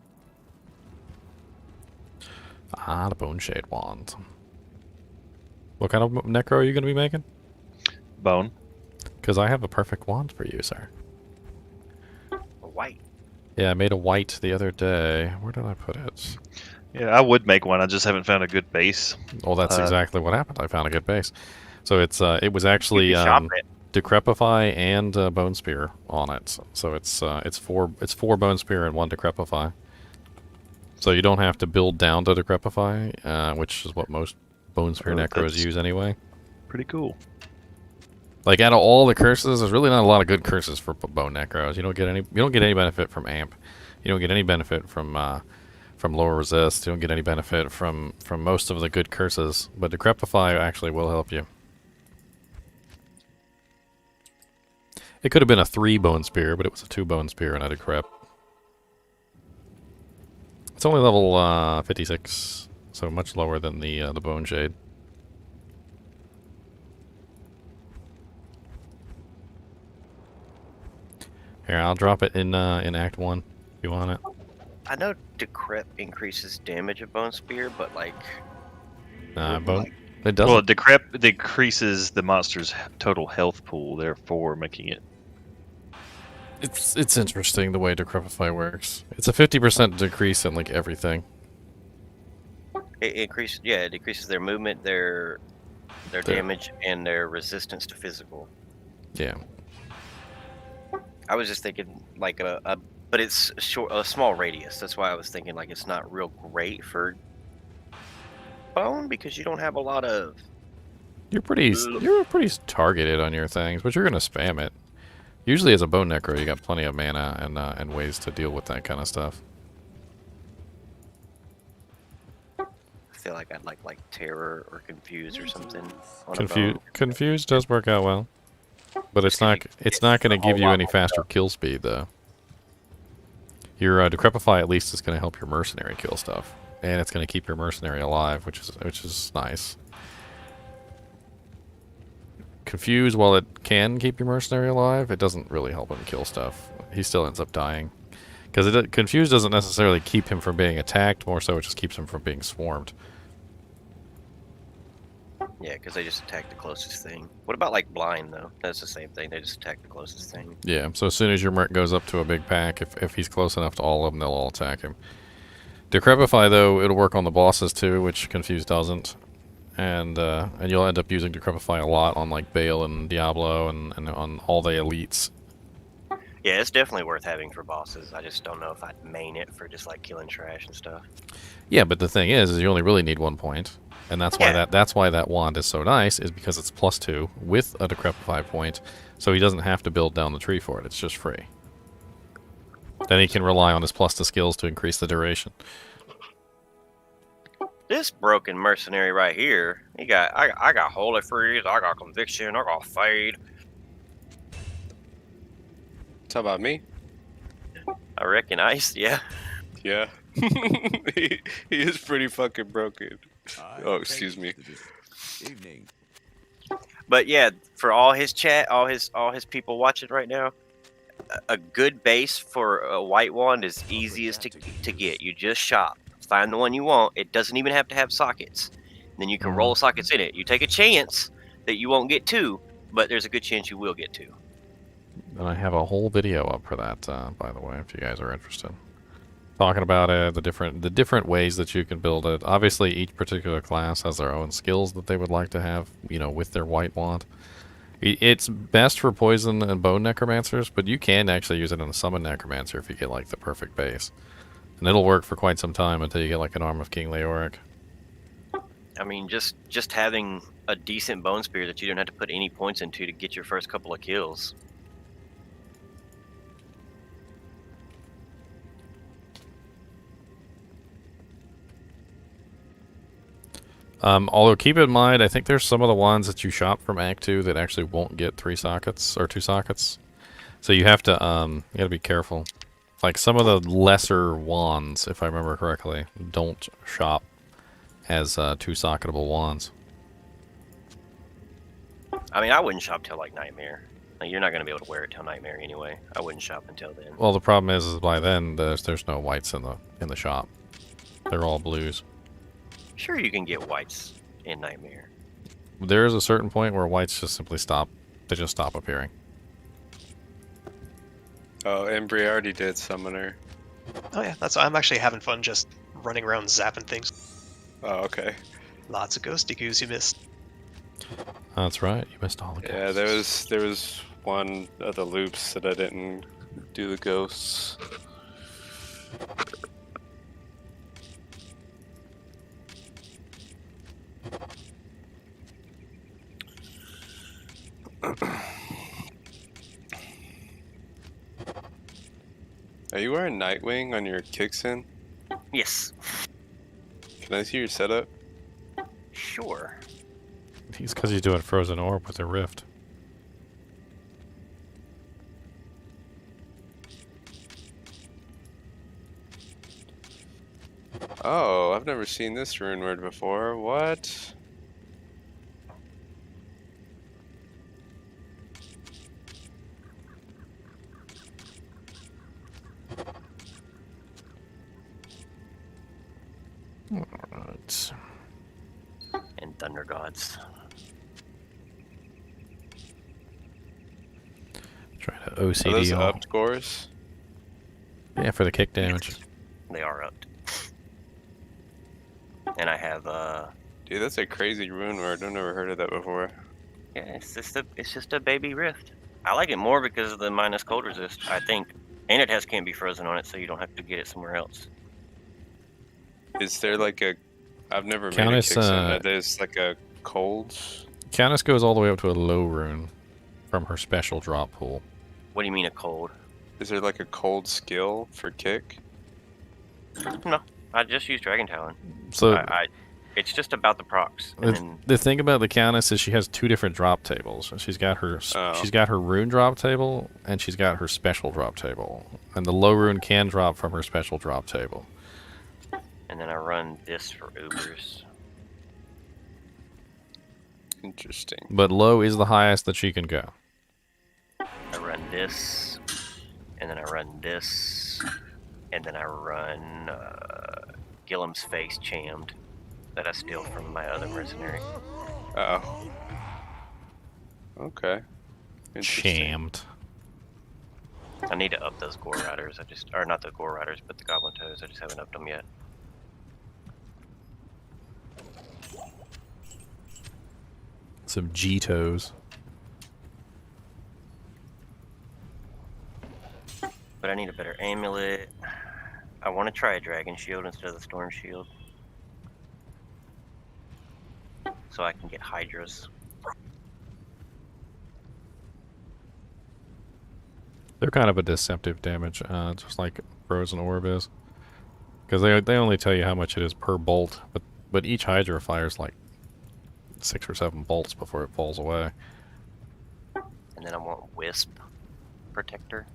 Ah, the bone shade wand. What kind of necro are you going to be making? Bone. Because I have a perfect wand for you, sir. White. Yeah, I made a white the other day. Where did I put it? Yeah, I would make one. I just haven't found a good base. Well, that's exactly what happened. I found a good base. So it was actually You can shop it. Decrepify and Bone Spear on it. So it's four Bone Spear and one Decrepify. So you don't have to build down to Decrepify, which is what most Bone Spear necros that's use anyway. Pretty cool. Like out of all the curses, there's really not a lot of good curses for bone necros. You don't get any benefit from amp. You don't get any benefit from lower resist. You don't get any benefit from most of the good curses. But Decrepify actually will help you. It could have been a 3 bone spear, but it was a 2 bone spear and a decrep. It's only level 56, so much lower than the bone shade. Here, I'll drop it in Act 1 if you want it. I know Decrep increases damage of Bone Spear, but like... Bone... It doesn't. Well, decrep decreases the monster's total health pool, therefore making it... It's interesting the way Decrepify works. It's a 50% decrease in like everything. It decreases their movement, their damage, and their resistance to physical. Yeah. I was just thinking like but it's a small radius. That's why I was thinking like it's not real great for bone because you don't have a lot of. You're pretty targeted on your things, but you're gonna spam it. Usually, as a bone necro, you got plenty of mana and ways to deal with that kind of stuff. I feel like I'd like terror or confuse or something. Confused does work out well, but it's not going to give you any faster kill speed though. Your Decrepify at least is going to help your mercenary kill stuff, and it's going to keep your mercenary alive, which is nice. Confuse, while it can keep your mercenary alive, it doesn't really help him kill stuff. He still ends up dying. Because Confuse doesn't necessarily keep him from being attacked, more so it just keeps him from being swarmed. Yeah, because they just attack the closest thing. What about like Blind, though? That's the same thing. They just attack the closest thing. Yeah, so as soon as your merc goes up to a big pack, if he's close enough to all of them, they'll all attack him. Decrepify, though, it'll work on the bosses too, which Confuse doesn't. And you'll end up using Decrepify a lot on like Baal and Diablo and on all the elites. Yeah, it's definitely worth having for bosses. I just don't know if I'd main it for just like killing trash and stuff. Yeah, but the thing is you only really need 1 point, and that's why that wand is so nice, is because it's +2 with a Decrepify point, so he doesn't have to build down the tree for it. It's just free. Then he can rely on his +2 skills to increase the duration. This broken mercenary right here, I got Holy Freeze, I got Conviction, I got Fade. Talk about me? I recognize, yeah. Yeah. he is pretty fucking broken. Oh, excuse me. Evening. But yeah, for all his chat, all his people watching right now, a good base for a white wand is easiest to get. You just shop, find the one you want. It doesn't even have to have sockets. And then you can roll sockets in it. You take a chance that you won't get 2, but there's a good chance you will get 2. And I have a whole video up for that, by the way, if you guys are interested. Talking about it, the different ways that you can build it. Obviously, each particular class has their own skills that they would like to have, you know, with their white wand. It's best for poison and bone necromancers, but you can actually use it in a summon necromancer if you get like the perfect base. And it'll work for quite some time until you get like an Arm of King Leoric. I mean, just having a decent bone spear that you don't have to put any points into to get your first couple of kills. Although keep in mind, I think there's some of the ones that you shop from Act 2 that actually won't get 3 sockets or 2 sockets. So you have to, you gotta be careful. Like some of the lesser wands, if I remember correctly, don't shop as 2 socketable wands. I mean, I wouldn't shop till like Nightmare. Like, you're not going to be able to wear it till Nightmare anyway. I wouldn't shop until then. Well, the problem is by then there's no whites in the shop. They're all blues. Sure, you can get whites in Nightmare. There is a certain point where whites just simply stop. They just stop appearing. Oh, Embry already did Summoner. Oh yeah, I'm actually having fun just running around zapping things. Oh, okay. Lots of ghosty goos you missed. That's right. You missed all the Yeah, ghosts. there was one of the loops that I didn't do the ghosts. Are you wearing Nightwing on your Kixin? Yes. Can I see your setup? Sure. He's because he's doing Frozen Orb with a Rift. Oh, I've never seen this rune word before. What? Alright. And Thunder Gods. Trying to Are those OCD all. up scores? Yeah, for the kick damage. They are upped. And I have, Dude, that's a crazy rune word. I've never heard of that before. yeah, it's just a baby rift. I like it more because of the minus cold resist, I think. And it has can't be frozen on it, so you don't have to get it somewhere else. Is there like a... I've never Countess, made a Kixin. There's like a cold... Countess goes all the way up to a low rune from her special drop pool. What do you mean a cold? Is there like a cold skill for kick? No, I just use Dragon Talon. So It's just about the procs. And then, the thing about the Countess is she has 2 different drop tables. She's got her rune drop table and she's got her special drop table. And the low rune can drop from her special drop table. and then I run this for Ubers. Interesting. But low is the highest that she can go. I run this, and then I run this, and then I run Gilliam's Face Chammed that I steal from my other mercenary. Uh-oh. Okay. Interesting. Chammed. I need to up those Gore Riders. Or not the Gore Riders, but the Goblin Toes. I just haven't upped them yet. Some G-toes. But I need a better amulet. I want to try a Dragon Shield instead of the Storm Shield. So I can get Hydras. They're kind of a deceptive damage, just like Frozen Orb is. Because they only tell you how much it is per bolt, but each Hydra fires like 6 or 7 bolts before it falls away. And then I want Wisp Protector.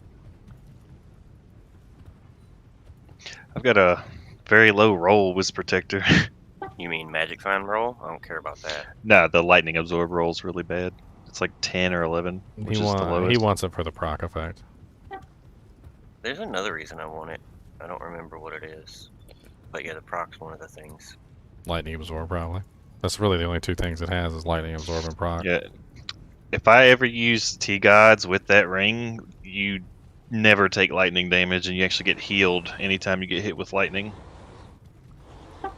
I've got a very low roll with Protector. You mean Magic Sign roll? I don't care about that. Nah, the Lightning Absorb roll is really bad. It's like 10 or 11, which is the lowest. He wants it for the proc effect. There's another reason I want it. I don't remember what it is. But yeah, the proc's one of the things. Lightning Absorb, probably. That's really the only 2 things it has is Lightning Absorb and proc. Yeah. if I ever use T-Gods with that ring, you never take lightning damage, and you actually get healed anytime you get hit with lightning.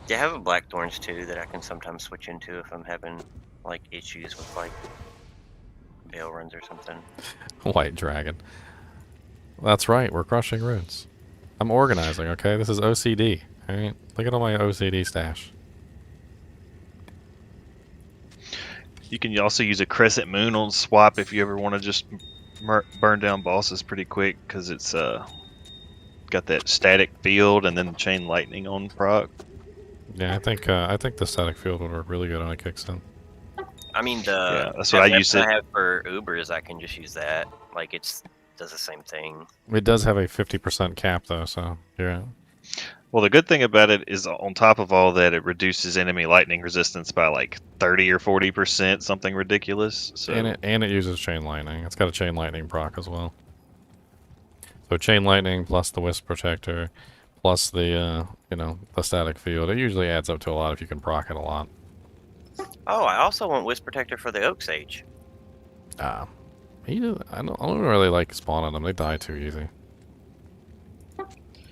Yeah, I have a Blackthorns too that I can sometimes switch into if I'm having like issues with like veil runs or something. White dragon. That's right, we're crushing runes. I'm organizing, okay? This is OCD. Alright? Look at all my OCD stash. You can also use a Crescent Moon on swap if you ever want to just burn down bosses pretty quick, because it's got that static field and then chain lightning on proc. Yeah, I think the static field would work really good when it kicks in. I mean, Yeah, that's what I use it. I have for Ubers, I can just use that. Like it does the same thing. It does have a 50% cap though, so yeah. Well, the good thing about it is, on top of all that, it reduces enemy lightning resistance by like 30 or 40%, something ridiculous. So And it uses chain lightning. It's got a chain lightning proc as well. So chain lightning plus the wisp protector, plus the the static field. It usually adds up to a lot if you can proc it a lot. Oh, I also want Wisp Protector for the Oak Sage. I don't really like spawning them. They die too easy.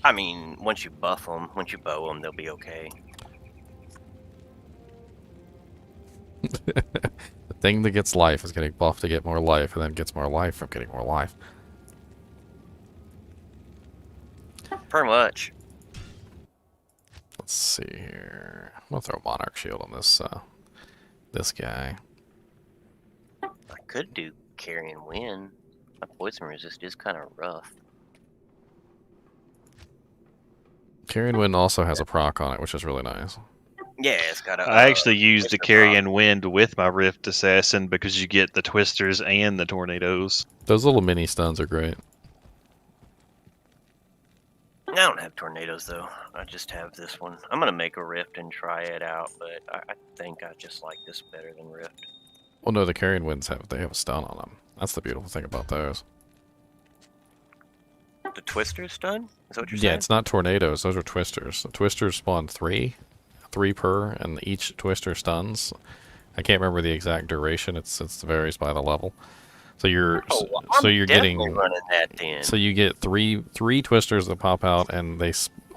I mean, once you buff them, once you bow them, they'll be okay. The thing that gets life is getting buffed to get more life, and then gets more life from getting more life. Pretty much. Let's see here. I'm gonna throw Monarch Shield on this guy. I could do Carrion Wind. My poison resist is kind of rough. Carrion Wind also has a proc on it, which is really nice. Yeah, it's got a. I actually used the Twister Carrion Wind with my Rift Assassin because you get the twisters and the tornadoes. Those little mini stuns are great. I don't have tornadoes though. I just have this one. I'm gonna make a Rift and try it out, but I think I just like this better than Rift. Well, no, the Carrion Winds have a stun on them. That's the beautiful thing about those. The Twister stun? Is that what you're Yeah, saying? it's not tornadoes. Those are twisters. The twisters spawn three per, and each twister stuns. I can't remember the exact duration. It varies by the level. So you're getting running that then. so you get three twisters that pop out, and they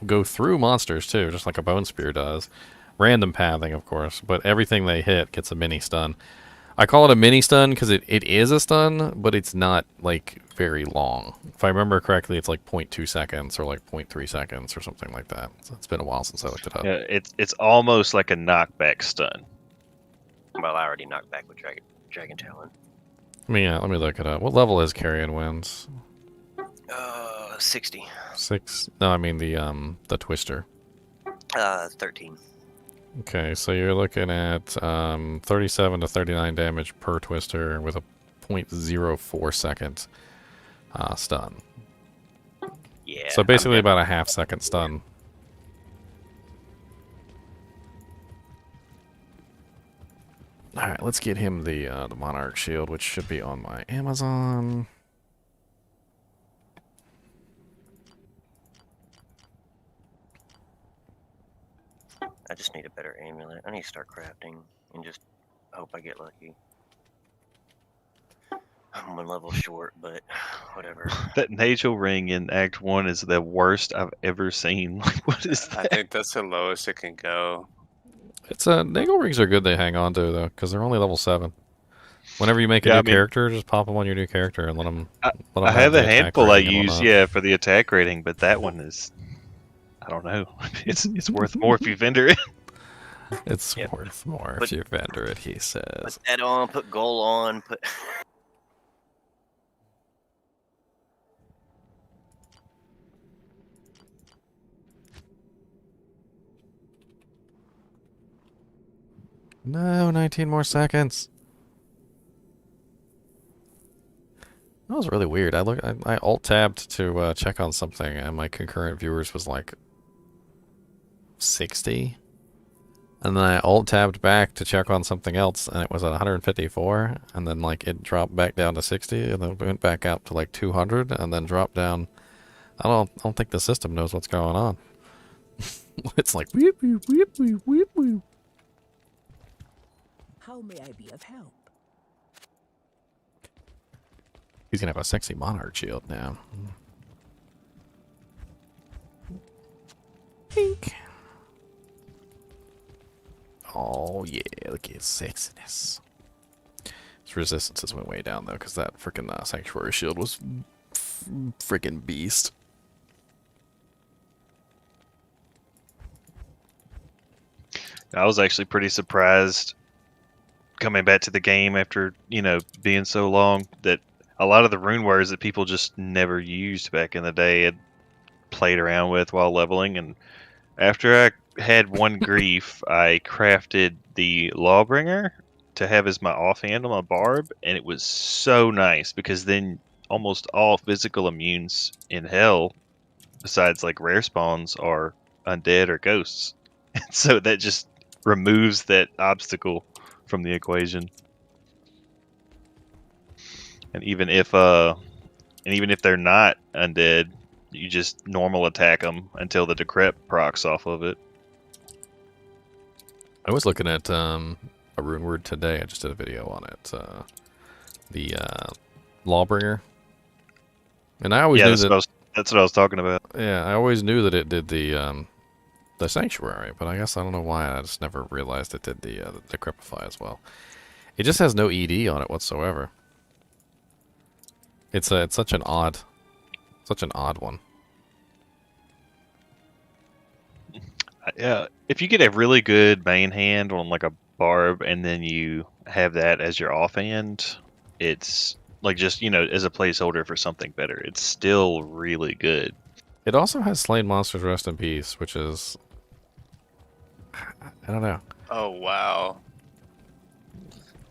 go through monsters too, just like a bone spear does. Random pathing, of course, but everything they hit gets a mini stun. I call it a mini stun because it is a stun, but it's not like very long. If I remember correctly, it's like 0.2 seconds or like 0.3 seconds or something like that. So it's been a while since I looked it up. Yeah, it's almost like a knockback stun. Well, I already knocked back with Dragon Talon. Let me look it up. What level is Carrion Winds? 60. 6? No, I mean the twister. 13. Okay, so you're looking at 37 to 39 damage per twister with a 0.04 second stun. Yeah. So basically about a half-second stun. Alright, let's get him the Monarch Shield, which should be on my Amazon. I just need a better amulet. I need to start crafting and just hope I get lucky. I'm 1 level short, but whatever. That Nagel ring in Act 1 is the worst I've ever seen. Like, what is I that? think that's the lowest it can go. It's Nagel rings are good. They hang on to though, because they're only level 7. Whenever you make a new character, just pop them on your new character and let them. I have a handful I use, whatnot. yeah, for the attack rating, but that one is, I don't know. It's worth more if you vendor it. It's worth more if you vendor it, he says. Put that on, put gold on, put. No, 19 more seconds. That was really weird. I alt tabbed to check on something, and my concurrent viewers was like 60. And then I alt tabbed back to check on something else, and it was at 154. And then like it dropped back down to 60, and then went back out to like 200, and then dropped down. I don't think the system knows what's going on. It's like weep weep weep weep weep weep. How may I be of help? He's gonna have a sexy monarch shield now. Pink. Oh yeah, look at his sexiness. His resistances went way down though, because that freaking sanctuary shield was freaking beast. I was actually pretty surprised coming back to the game after, being so long, that a lot of the rune words that people just never used back in the day had played around with while leveling. And after I had one grief, I crafted the Lawbringer to have as my offhand on my barb, and it was so nice because then almost all physical immunes in hell, besides like rare spawns, are undead or ghosts. And so that just removes that obstacle from the equation. And even if they're not undead, you just normal attack them until the decrep procs off of it. I was looking at a rune word today. I just did a video on it. The Lawbringer. And I always knew that's what I was talking about. Yeah, I always knew that it did the Sanctuary, but I guess I don't know why. I just never realized it did the Decrepify as well. It just has no ED on it whatsoever. It's such an odd one. Yeah, if you get a really good main hand on like a barb, and then you have that as your offhand, it's like just as a placeholder for something better. It's still really good. It also has Slain Monsters Rest in Peace, which is, I don't know. Oh wow.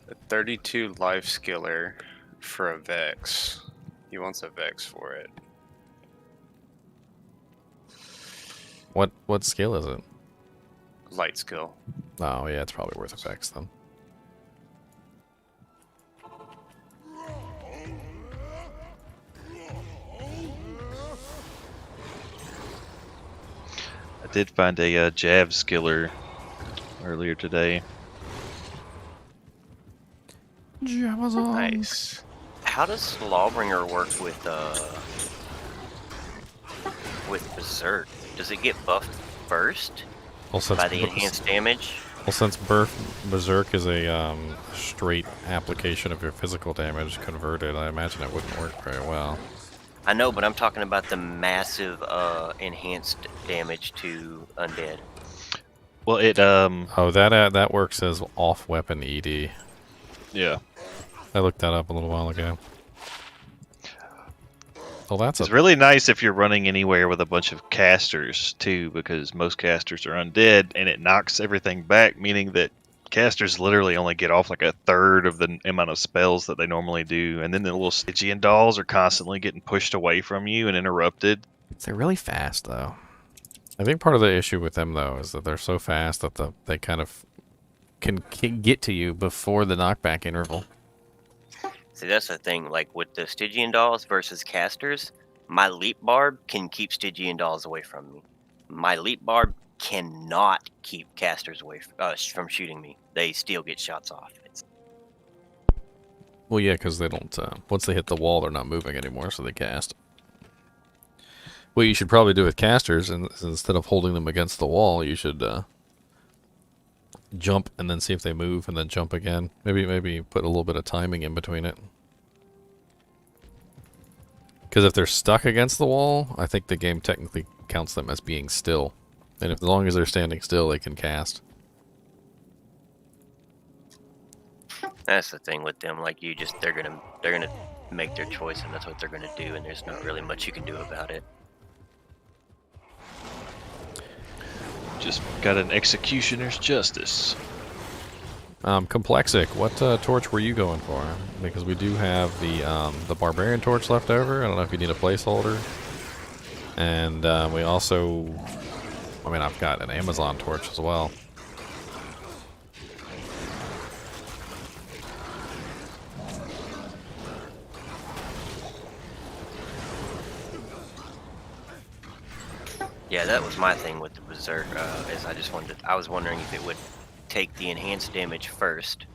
A 32 life skiller for a Vex. He wants a Vex for it. What skill is it? Light skill. Oh yeah, it's probably worth effects then. I did find a Jav skiller earlier today. Nice. How does Lawbringer work with Berserk? Does it get buffed first by the enhanced damage? Well, since Berserk is a straight application of your physical damage converted, I imagine it wouldn't work very well. I know, but I'm talking about the massive enhanced damage to undead. Well, it Oh, that works as off weapon ED. Yeah. I looked that up a little while ago. Well, it's really nice if you're running anywhere with a bunch of casters too, because most casters are undead, and it knocks everything back, meaning that casters literally only get off like a third of the amount of spells that they normally do, and then the little Stygian dolls are constantly getting pushed away from you and interrupted. They're really fast, though. I think part of the issue with them, though, is that they're so fast that they kind of can get to you before the knockback interval. See, that's the thing. Like with the Stygian dolls versus casters, my leap barb can keep Stygian dolls away from me. My leap barb cannot keep casters away from shooting me. They still get shots off. Well, yeah, because they don't. Once they hit the wall, they're not moving anymore, so they cast. What you should probably do with casters, and instead of holding them against the wall, you should jump and then see if they move, and then jump again. Maybe put a little bit of timing in between it. Because if they're stuck against the wall, I think the game technically counts them as being still. And as long as they're standing still, they can cast. That's the thing with them. Like they're gonna make their choice, and that's what they're gonna do. And there's not really much you can do about it. Just got an executioner's justice. Complexic, what torch were you going for? Because we do have the barbarian torch left over. I don't know if you need a placeholder. And we also, I mean, I've got an Amazon torch as well. Yeah, that was my thing with the Berserk. Is I was wondering if it would take the enhanced damage first,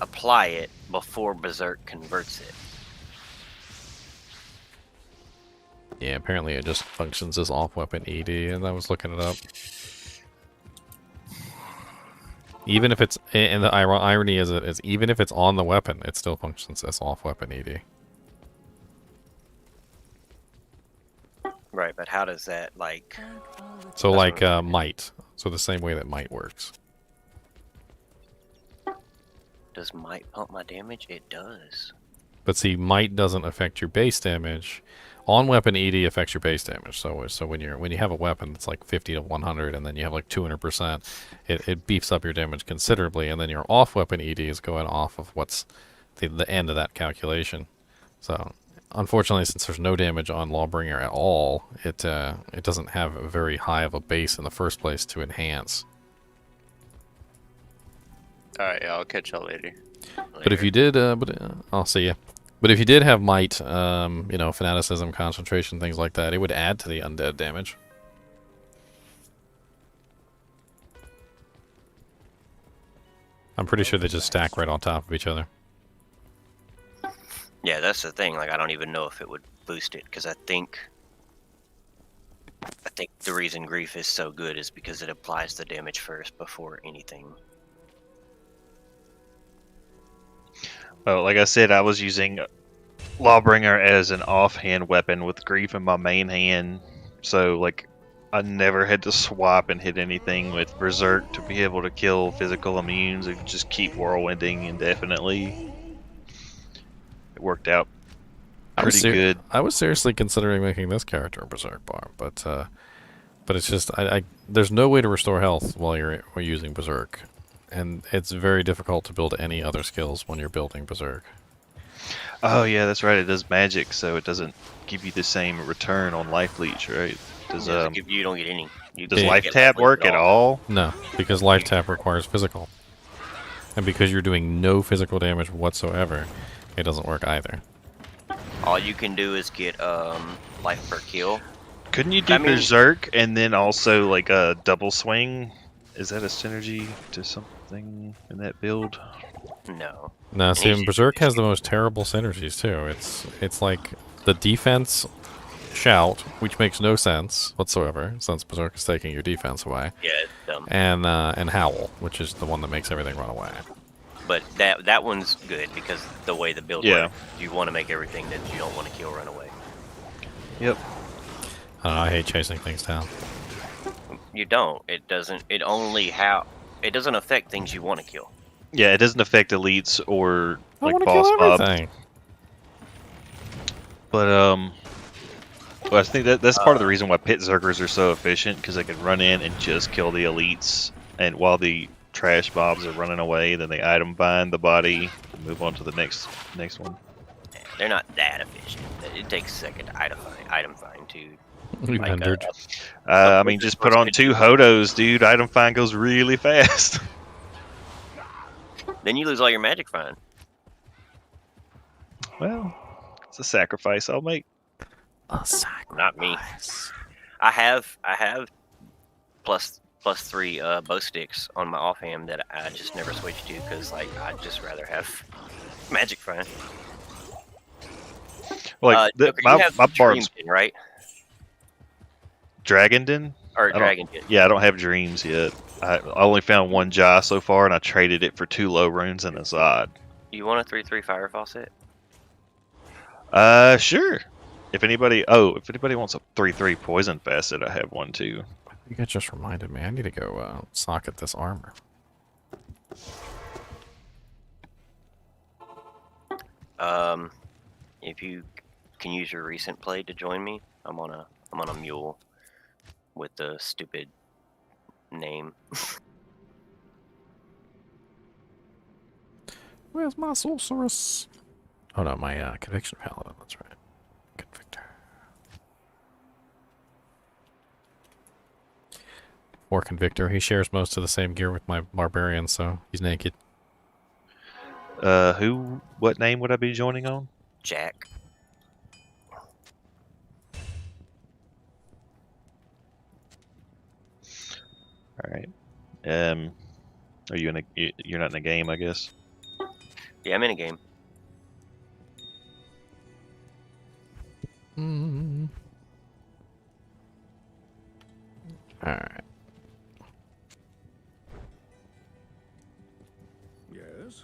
apply it before Berserk converts it. Yeah, apparently it just functions as off-weapon ED, and I was looking it up. Even if it's, and the irony is even if it's on the weapon, it still functions as off-weapon ED. Right, but how does that, like... So like might. So the same way that might works. Does might pump my damage? It does. But see, might doesn't affect your base damage. On weapon ED affects your base damage. So when you have a weapon that's like 50 to 100, and then you have like 200%, it beefs up your damage considerably. And then your off weapon ED is going off of what's the end of that calculation. So unfortunately, since there's no damage on Lawbringer at all, it doesn't have a very high of a base in the first place to enhance. Alright, yeah, I'll catch y'all later. But if you did, I'll see ya. But if you did have might, you know, fanaticism, concentration, things like that, it would add to the undead damage. I'm pretty sure they just stack right on top of each other. Yeah, that's the thing. Like, I don't even know if it would boost it, because I think the reason Grief is so good is because it applies the damage first before anything. Well, like I said, I was using Lawbringer as an offhand weapon with Grief in my main hand, so like I never had to swap and hit anything with Berserk to be able to kill physical immunes and just keep whirlwinding indefinitely. It worked out pretty good. I was seriously considering making this character a Berserk bar, but it's just there's no way to restore health while you're using Berserk. And it's very difficult to build any other skills when you're building Berserk. Oh yeah, that's right. It does magic, so it doesn't give you the same return on life leech, right? Does You don't get any. does life tap work at all? No, because life tap requires physical, and because you're doing no physical damage whatsoever, it doesn't work either. All you can do is get life per kill. Couldn't you do Berserk and then also like a double swing? Is that a synergy to something in that build? No. No, see, Berserk has the most terrible synergies too. It's like the defense shout, which makes no sense whatsoever, since Berserk is taking your defense away. Yeah, it's dumb. And howl, which is the one that makes everything run away. But that one's good because the way the build works, you want to make everything that you don't want to kill run away. Yep. I don't know, I hate chasing things down. You don't. It doesn't. It doesn't affect things you want to kill. Yeah, it doesn't affect elites or like I boss kill mobs. everything. But well, I think that's part of the reason why pit zergers are so efficient, because they can run in and just kill the elites, and while the trash mobs are running away, then they item bind the body and move on to the next one. They're not that efficient. It takes a second to item find to. Rendered. I mean, just put on 2 Hodos, dude. Item find goes really fast. Then you lose all your magic find. Well, it's a sacrifice I'll make. A sacrifice. Not me. I have plus 3 bow sticks on my offhand that I just never switched to because like I'd just rather have magic find. Like my barbs, right? Dragon Den? Or Dragon Den. Yeah, I don't have dreams yet. I only found 1 Jai so far, and I traded it for 2 low runes and a Zod. You want a 3/3 fire faucet? Sure. If anybody wants a 3/3 poison facet, I have one too. You guys just reminded me. I need to go socket this armor. If you can use your recent play to join me, I'm on a mule with the stupid name. Where's my sorceress? Oh no, my conviction paladin. That's right. Convictor. Or Convictor. He shares most of the same gear with my barbarian, so he's naked. What name would I be joining on? Jack. All right. Are you you're not in a game, I guess? Yeah, I'm in a game. Alright. Yes.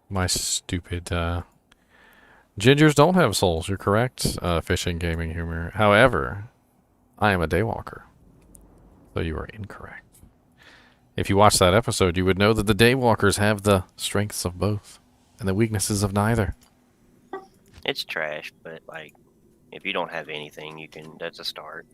My stupid, Gingers don't have souls, you're correct, fishing gaming humor. However, I am a daywalker. So you are incorrect. If you watched that episode, you would know that the daywalkers have the strengths of both and the weaknesses of neither. It's trash, but like, if you don't have anything, you can. That's a start.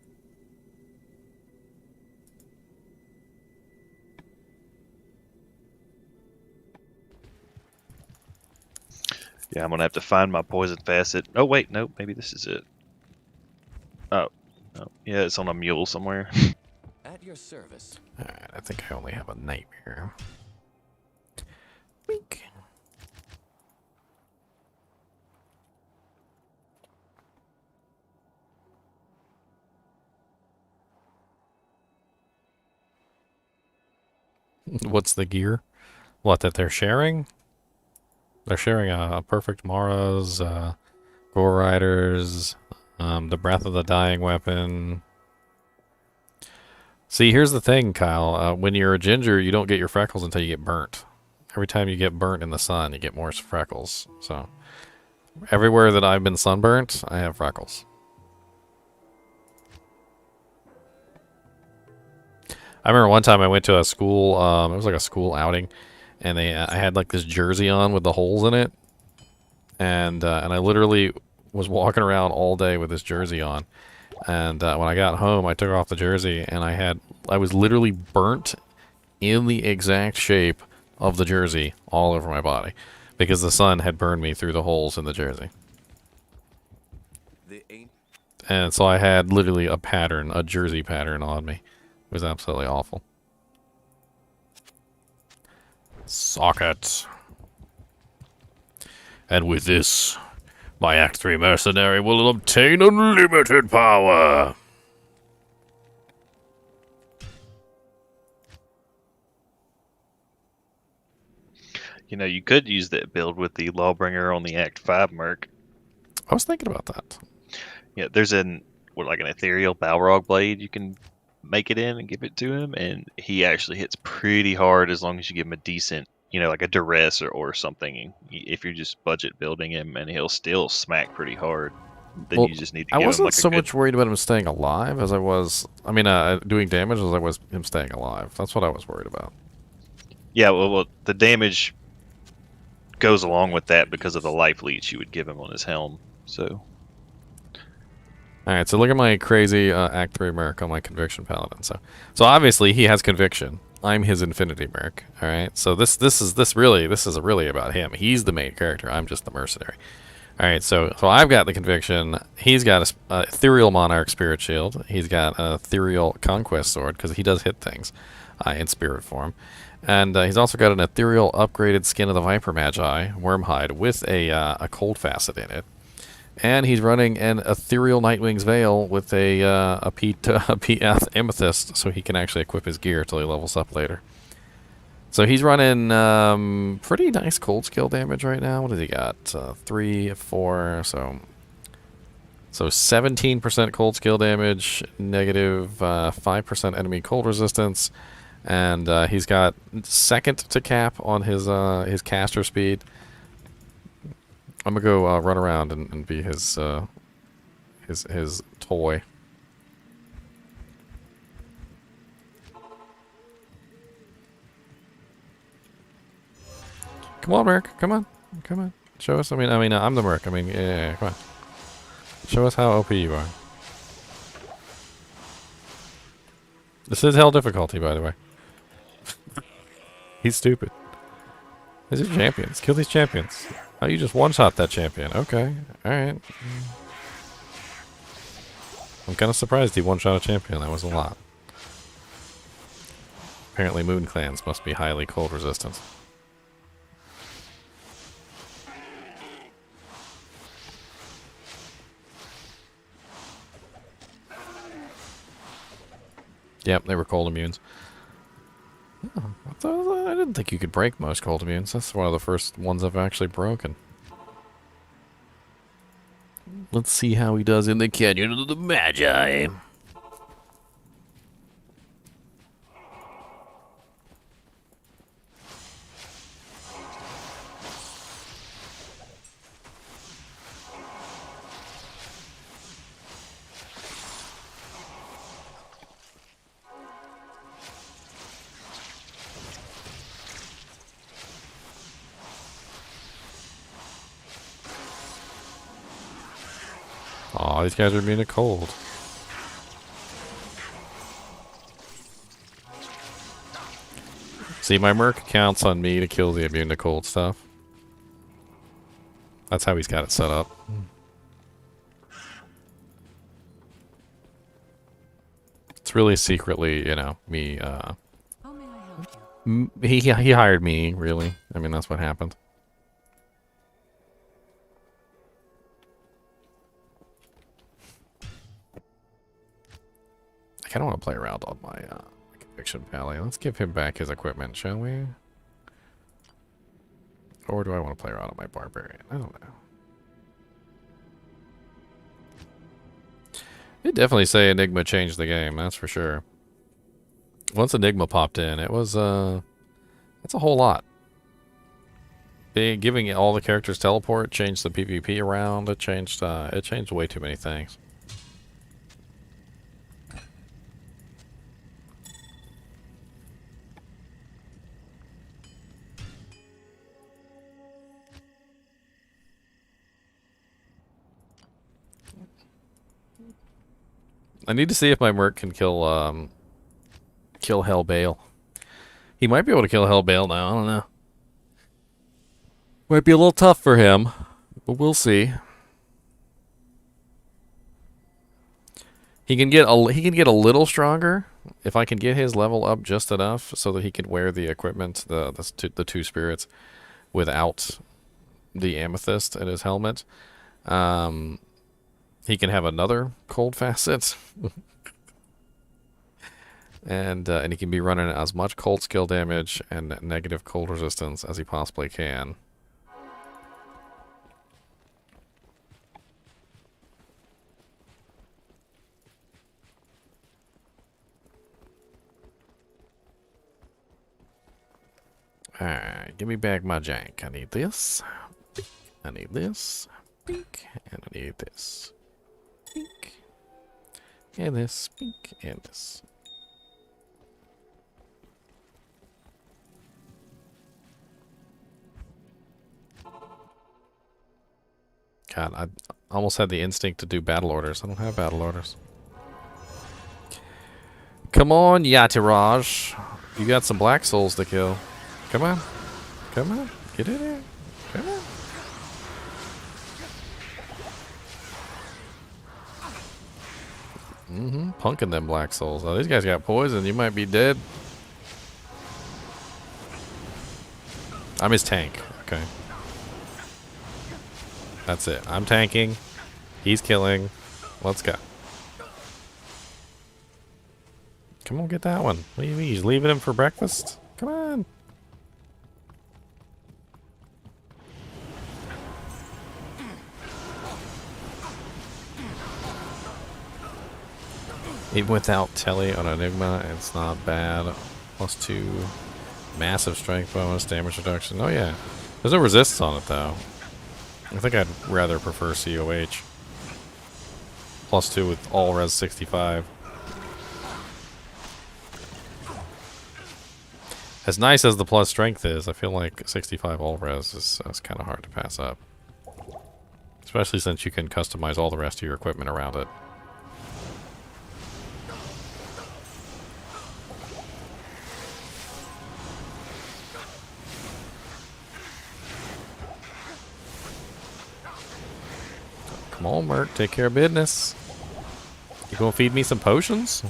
Yeah, I'm gonna have to find my poison facet. Oh wait, no, maybe this is it. Oh, no. Yeah, it's on a mule somewhere. At your service. Alright, I think I only have a nightmare. Wink. What's the gear? What, that they're sharing? They're sharing a perfect Mara's, Gore Riders, the Breath of the Dying weapon. See, here's the thing, Kyle. When you're a ginger, you don't get your freckles until you get burnt. Every time you get burnt in the sun, you get more freckles. So, everywhere that I've been sunburnt, I have freckles. I remember one time I went to a school, it was like a school outing, and I had like this jersey on with the holes in it, and I literally was walking around all day with this jersey on, and when I got home, I took off the jersey, and I was literally burnt in the exact shape of the jersey all over my body, because the sun had burned me through the holes in the jersey. And so I had literally a pattern, a jersey pattern on me. It was absolutely awful. Socket. And with this, my Act 3 mercenary will obtain unlimited power. You know, you could use that build with the Lawbringer on the Act 5 merc. I was thinking about that. Yeah, there's like an ethereal Balrog blade you can make it in and give it to him, and he actually hits pretty hard as long as you give him a decent, like a duress or something. If you're just budget building him, and he'll still smack pretty hard. Then you just need to give him I wasn't like so much worried about him staying alive as I was, doing damage as I was him staying alive. That's what I was worried about. Yeah, well, the damage goes along with that because of the life leech you would give him on his helm. So. Alright, so look at my crazy Act 3 merc on my Conviction Paladin. So obviously he has Conviction. I'm his Infinity merc. Alright, so this is really about him. He's the main character. I'm just the mercenary. Alright, so I've got the Conviction. He's got a Ethereal Monarch Spirit Shield. He's got an Ethereal Conquest Sword, because he does hit things in spirit form. And he's also got an Ethereal Upgraded Skin of the Viper Magi, Wormhide, with a cold facet in it. And he's running an Ethereal Nightwing's Veil with a Amethyst, so he can actually equip his gear till he levels up later. So he's running pretty nice cold skill damage right now. What does he got? 3, 4, so 17% cold skill damage, negative 5% enemy cold resistance, and he's got second to cap on his caster speed. I'm gonna go run around and be his toy. Come on, Merc. Come on. Show us. I'm the Merc. Yeah, come on. Show us how OP you are. This is hell difficulty, by the way. He's stupid. These are champions. Kill these champions. Oh, you just one-shot that champion. Okay. Alright. I'm kind of surprised he one-shot a champion. That was a lot. Apparently moon clans must be highly cold resistant. Yep, they were cold immunes. Oh, I didn't think you could break most cold immunes. That's one of the first ones I've actually broken. Let's see how he does in the Canyon of the Magi. Aw, these guys are immune to cold. See, my Merc counts on me to kill the immune to cold stuff. That's how he's got it set up. It's really secretly, you know, me, How may I help you? he hired me, really. I mean, that's what happened. I kind of want to play around on my Conviction Valley. Let's give him back his equipment, shall we? Or do I want to play around on my Barbarian? I don't know. You'd definitely say Enigma changed the game, that's for sure. Once Enigma popped in, it was, that's a whole lot. Giving all the characters teleport changed the PvP around. It changed way too many things. I need to see if my Merc can kill Hell Baal. He might be able to kill Hell Baal now, I don't know. Might be a little tough for him, but we'll see. He can get a little stronger if I can get his level up just enough so that he can wear the equipment, the two spirits, without the amethyst in his helmet. He can have another cold facet. and he can be running as much cold skill damage and negative cold resistance as he possibly can. Alright, give me back my jank. I need this. I need this. Pink. And I need this. Pink. And this. Pink. And this. God, I almost had the instinct to do battle orders. I don't have battle orders. Come on, Yatiraj. You got some Black Souls to kill. Come on. Come on. Get in there. Come on. Punking them Black Souls. Oh, these guys got poison. You might be dead. I'm his tank. Okay. That's it. I'm tanking. He's killing. Let's go. Come on, get that one. What do you mean? He's leaving him for breakfast? Come on. Even without Telly on Enigma, it's not bad. +2 massive strength bonus, damage reduction. Oh yeah. There's no resistance on it though. I think I'd rather prefer COH. +2 with all res 65. As nice as the plus strength is, I feel like 65 all res is kind of hard to pass up. Especially since you can customize all the rest of your equipment around it. Come on, Merc, take care of business. You gonna feed me some potions?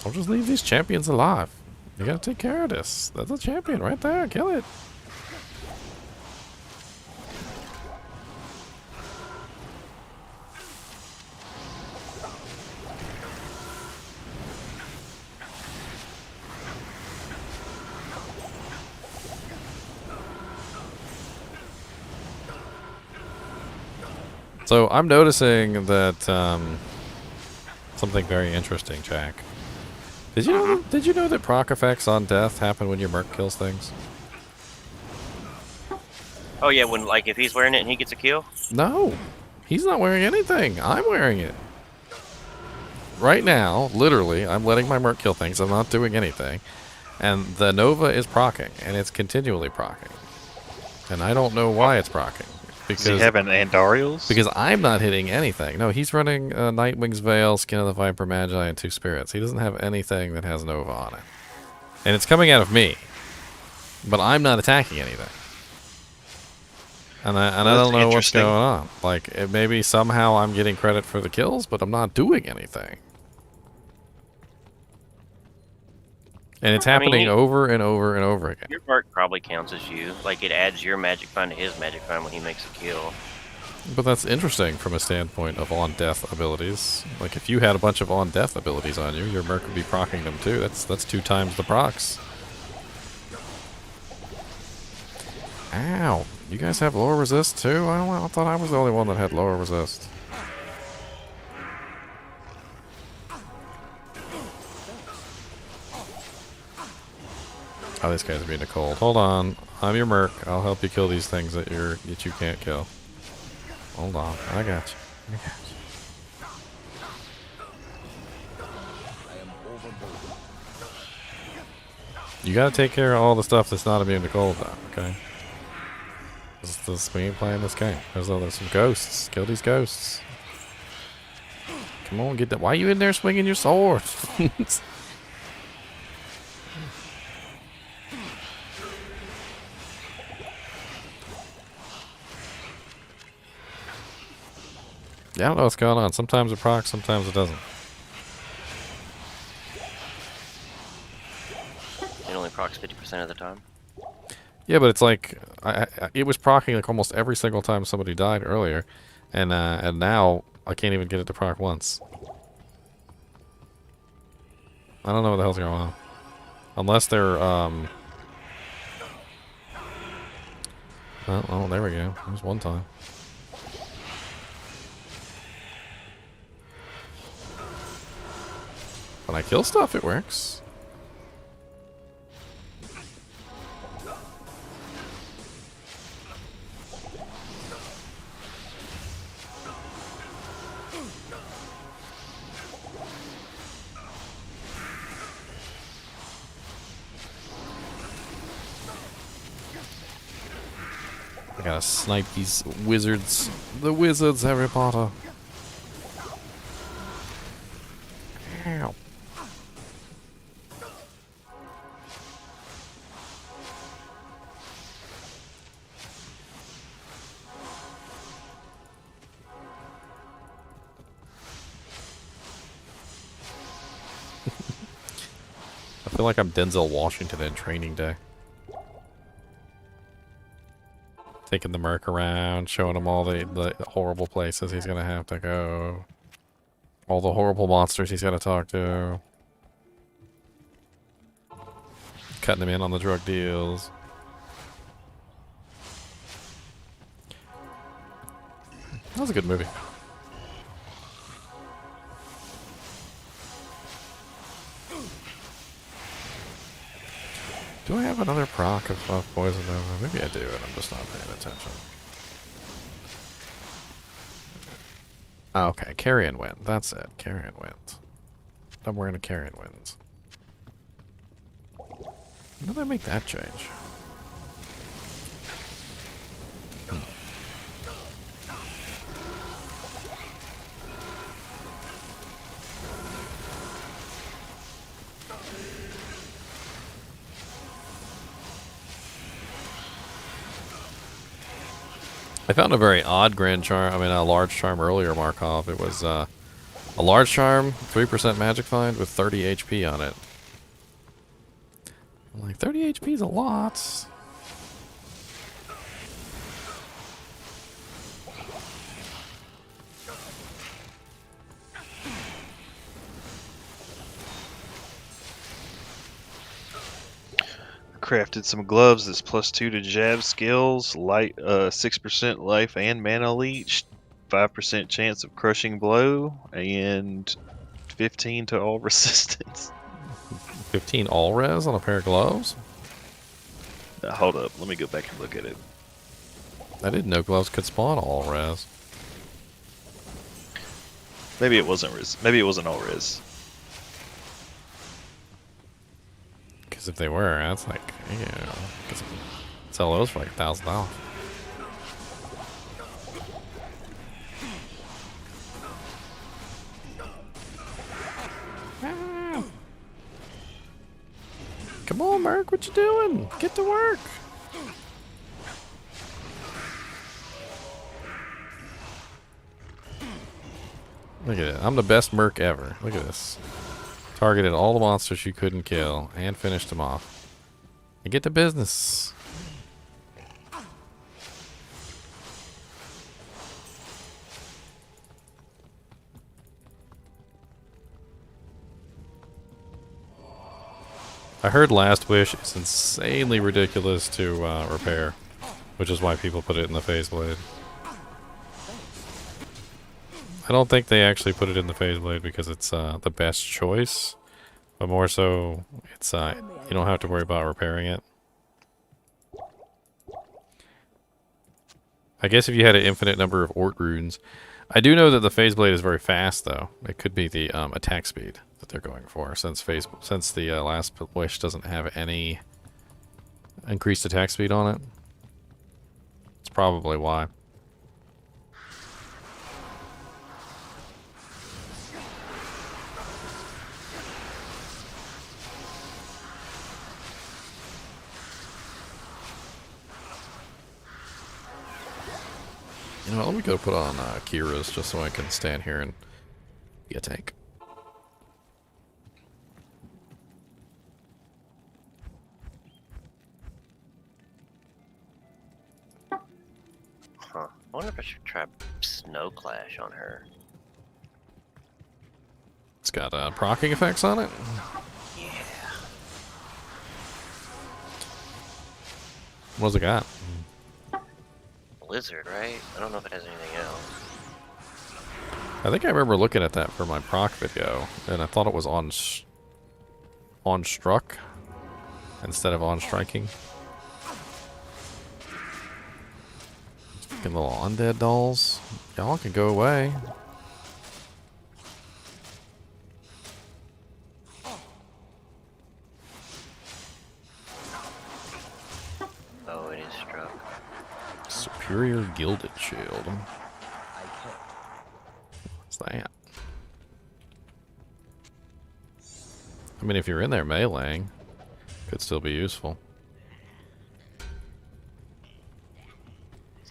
Don't just leave these champions alive. You gotta take care of this. That's a champion right there. Kill it. So I'm noticing that something very interesting, Jack. Did you know that proc effects on death happen when your merc kills things? Oh yeah, when like if he's wearing it and he gets a kill. No, he's not wearing anything. I'm wearing it. Right now, literally, I'm letting my merc kill things. I'm not doing anything. And the Nova is proccing, and it's continually proccing. And I don't know why it's proccing. Does he have an Andariel's? Because I'm not hitting anything. No, he's running Nightwing's Veil, Skin of the Viper Magi, and 2 Spirits. He doesn't have anything that has Nova on it. And it's coming out of me. But I'm not attacking anything. And I don't know what's going on. Like, maybe somehow I'm getting credit for the kills, but I'm not doing anything. And it's happening over and over and over again. Your mark probably counts as you. Like, it adds your magic find to his magic find when he makes a kill. But that's interesting from a standpoint of on-death abilities. Like, if you had a bunch of on-death abilities on you, your merc would be proccing them too. That's 2 times the procs. Ow. You guys have lower resist too? I thought I was the only one that had lower resist. Oh, this guy's being a cold. Hold on. I'm your merc. I'll help you kill these things that you can't kill. Hold on. I got you. I got you. You gotta take care of all the stuff that's not immune to cold though, okay? We ain't playing this game. There's some ghosts. Kill these ghosts. Come on, get that. Why are you in there swinging your sword? Yeah, I don't know what's going on. Sometimes it procs, sometimes it doesn't. It only procs 50% of the time. Yeah, but it's like it was proccing like almost every single time somebody died earlier, and now I can't even get it to proc once. I don't know what the hell's going on. Unless they're oh, there we go. There's one time. When I kill stuff, it works. I gotta snipe these wizards. The wizards, Harry Potter. Ow. I feel like I'm Denzel Washington in Training Day. Taking the merc around, showing him all the horrible places he's gonna have to go. All the horrible monsters he's gotta talk to. Cutting him in on the drug deals. That was a good movie. Do I have another proc of poison nova? Maybe I do, and I'm just not paying attention. Oh, okay, Carrion Wind. That's it. Carrion Wind. I'm wearing a Carrion Wind. When did I make that change? I found a very odd grand charm, a large charm earlier, Markov. It was a large charm, 3% magic find with 30 HP on it. I'm like, 30 HP is a lot. Crafted some gloves that's +2 to jab skills, light 6% life and mana leech, 5% chance of crushing blow and 15 to all resistance. 15 all res on a pair of gloves? Hold up, let me go back and look at it. I didn't know gloves could spawn all res. Maybe it wasn't res. Maybe it wasn't all res. Because if they were, that's like, you know, sell those for like $1,000. Come on, Merc, what you doing? Get to work. Look at it. I'm the best Merc ever. Look at this. Targeted all the monsters you couldn't kill and finished them off. And get to business. I heard Last Wish is insanely ridiculous to repair, which is why people put it in the Phase Blade. I don't think they actually put it in the Phase Blade because it's the best choice, but more so it's you don't have to worry about repairing it. I guess if you had an infinite number of Ort runes. I do know that the Phase Blade is very fast though. It could be the attack speed that they're going for, since the Last Wish doesn't have any increased attack speed on it. It's probably why. You know what, let me go put on Kira's just so I can stand here and get a tank. Huh. I wonder if I should try Snow Clash on her. It's got proccing effects on it. Yeah. What's it got? Blizzard, right? I don't know if it has anything else. I think I remember looking at that for my proc video, and I thought it was on struck instead of on striking. Fucking little undead dolls. Y'all can go away. Oh, it is struck. Superior Gilded Shield. What's that? I mean, if you're in there meleeing, could still be useful.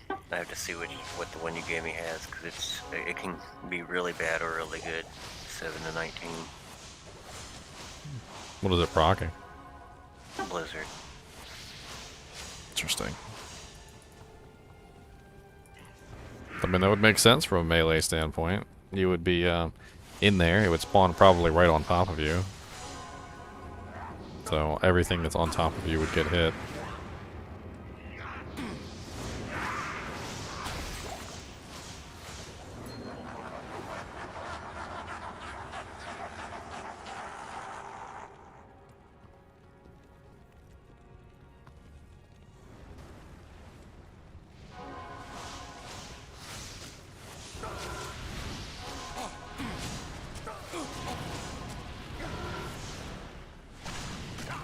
I have to see what the one you gave me has, because it can be really bad or really good. 7 to 19. What is it proccing? Blizzard. Interesting. I mean, that would make sense from a melee standpoint. You would be in there. It would spawn probably right on top of you. So everything that's on top of you would get hit.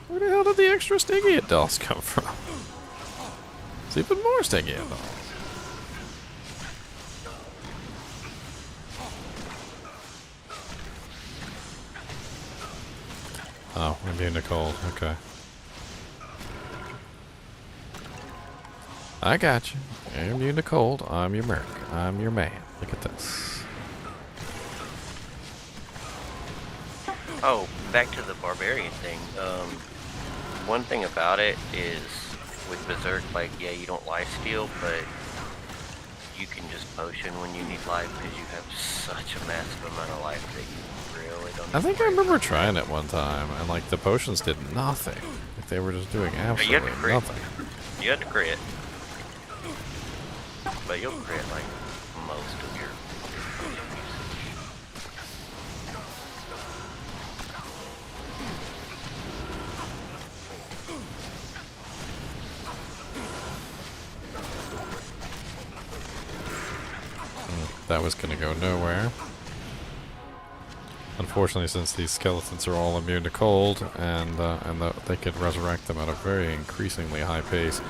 Where the hell did the extra stingy dolls come from? It's even more stingy dolls. Oh, I'm being cold. Okay. I got you. I'm immune to cold. I'm your merc. I'm your man. Look at this. Oh, back to the barbarian thing. One thing about it is with Berserk, like, yeah, you don't lifesteal, but you can just potion when you need life because you have such a massive amount of life that you really don't. I think I remember trying it one time, and like the potions did nothing. Like they were just doing absolutely nothing. You had to crit, but you'll crit like most of your that was going to go nowhere. Unfortunately, since these skeletons are all immune to cold, and they could resurrect them at a very increasingly high pace,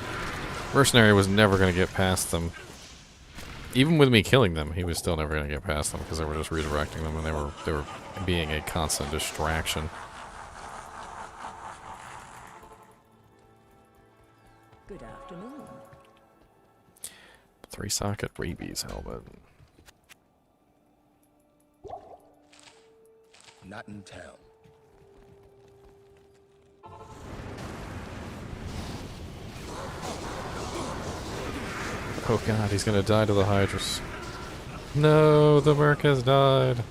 Mercenary was never going to get past them. Even with me killing them, he was still never going to get past them because they were just redirecting them, and they were being a constant distraction. Good afternoon. 3-socket rabies helmet. Not in town. Oh god, he's gonna die to the Hydras. No, the Merc has died.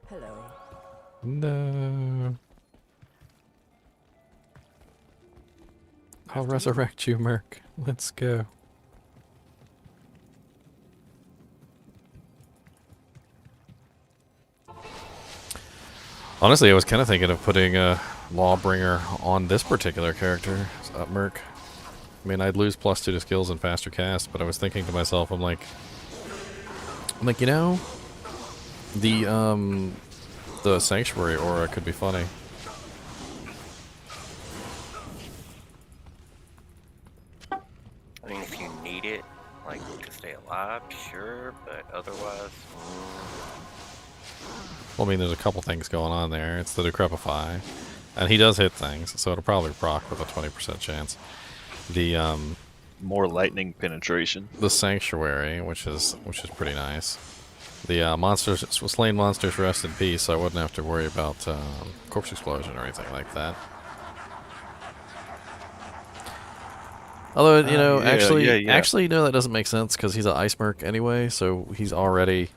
Hello. No. I'll resurrect you, Merc. Let's go. Honestly, I was kind of thinking of putting a Lawbringer on this particular character, Merc. I mean, I'd lose +2 to skills and faster cast, but I was thinking to myself, I'm like, you know, the Sanctuary aura could be funny. I mean, if you need it, like, to stay alive, sure, but otherwise... Well, I mean, there's a couple things going on there. It's the Decrepify, and he does hit things, so it'll probably proc with a 20% chance. The More lightning penetration. the Sanctuary, which is pretty nice. The monsters, slain monsters rest in peace, so I wouldn't have to worry about corpse explosion or anything like that. Although, you know, actually, no, that doesn't make sense because he's an ice merc anyway, so he's already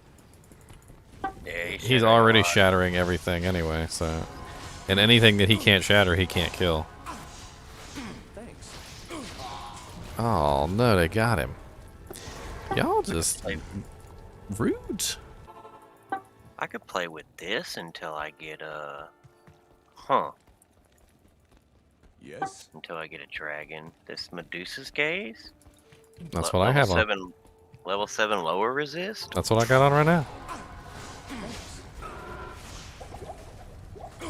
shattering everything anyway. So, and anything that he can't shatter, he can't kill. Thanks. Oh no, they got him. Y'all just rude. I could play with this until I get Yes. until I get a dragon. This Medusa's Gaze? That's what I have on. Level 7 lower resist? That's what I got on right now.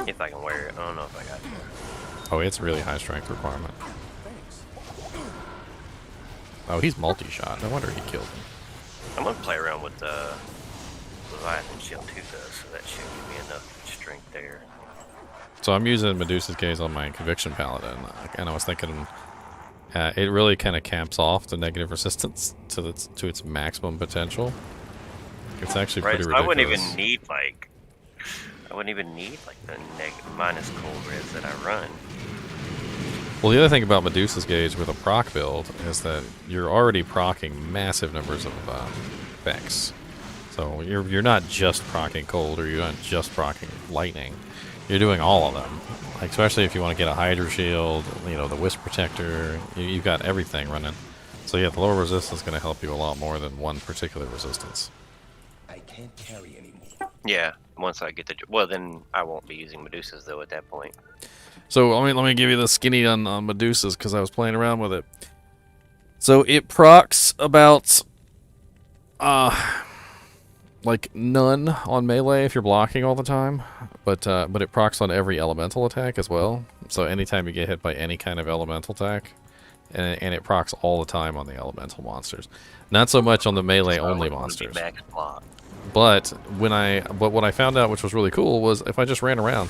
If I can wear it. I don't know if I got it. Oh, it's really high strength requirement. Thanks. Oh, he's multi-shot. No wonder he killed him. I'm gonna play around with the Leviathan Shield too, though, so that should give me enough strength there. So I'm using Medusa's Gaze on my Conviction Paladin, and I was thinking it really kind of caps off the negative resistance to its maximum potential. It's actually pretty ridiculous. I wouldn't even need the minus cold res that I run. Well, the other thing about Medusa's Gaze with a proc build is that you're already proccing massive numbers of Vex. So you're not just proccing cold, or you're not just proccing lightning. You're doing all of them. Like, especially if you want to get a Hydra Shield, you know, the Wisp Protector, you've got everything running. So yeah, the lower resistance is going to help you a lot more than one particular resistance. I can't carry anymore. Yeah, once I get the... Well, then I won't be using Medusas, though, at that point. So let me give you the skinny on Medusas, because I was playing around with it. So it procs about like none on melee if you're blocking all the time, but it procs on every elemental attack as well. So anytime you get hit by any kind of elemental attack, and it procs all the time on the elemental monsters. Not so much on the melee only monsters. Max block. But what I found out, which was really cool, was if I just ran around,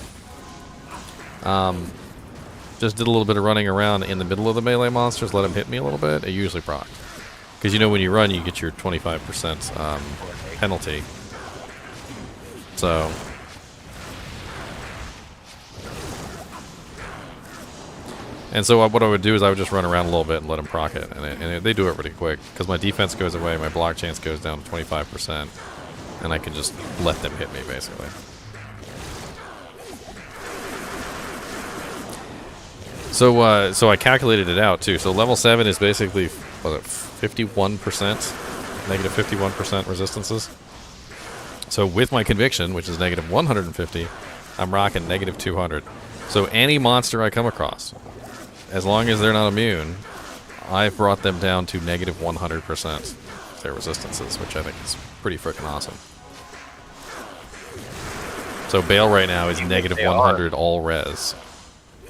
just did a little bit of running around in the middle of the melee monsters, let them hit me a little bit, it usually procs. Because you know when you run, you get your 25% penalty. So what I would do is I would just run around a little bit and let them proc it, and they do it pretty quick because my defense goes away, my block chance goes down to 25%, and I can just let them hit me basically. So I calculated it out too. So level 7 is basically 51%, negative 51% resistances. So with my conviction, which is negative 150, I'm rocking negative 200. So any monster I come across, as long as they're not immune, I've brought them down to negative 100% their resistances, which I think is pretty freaking awesome. So Baal right now is negative 100 all res.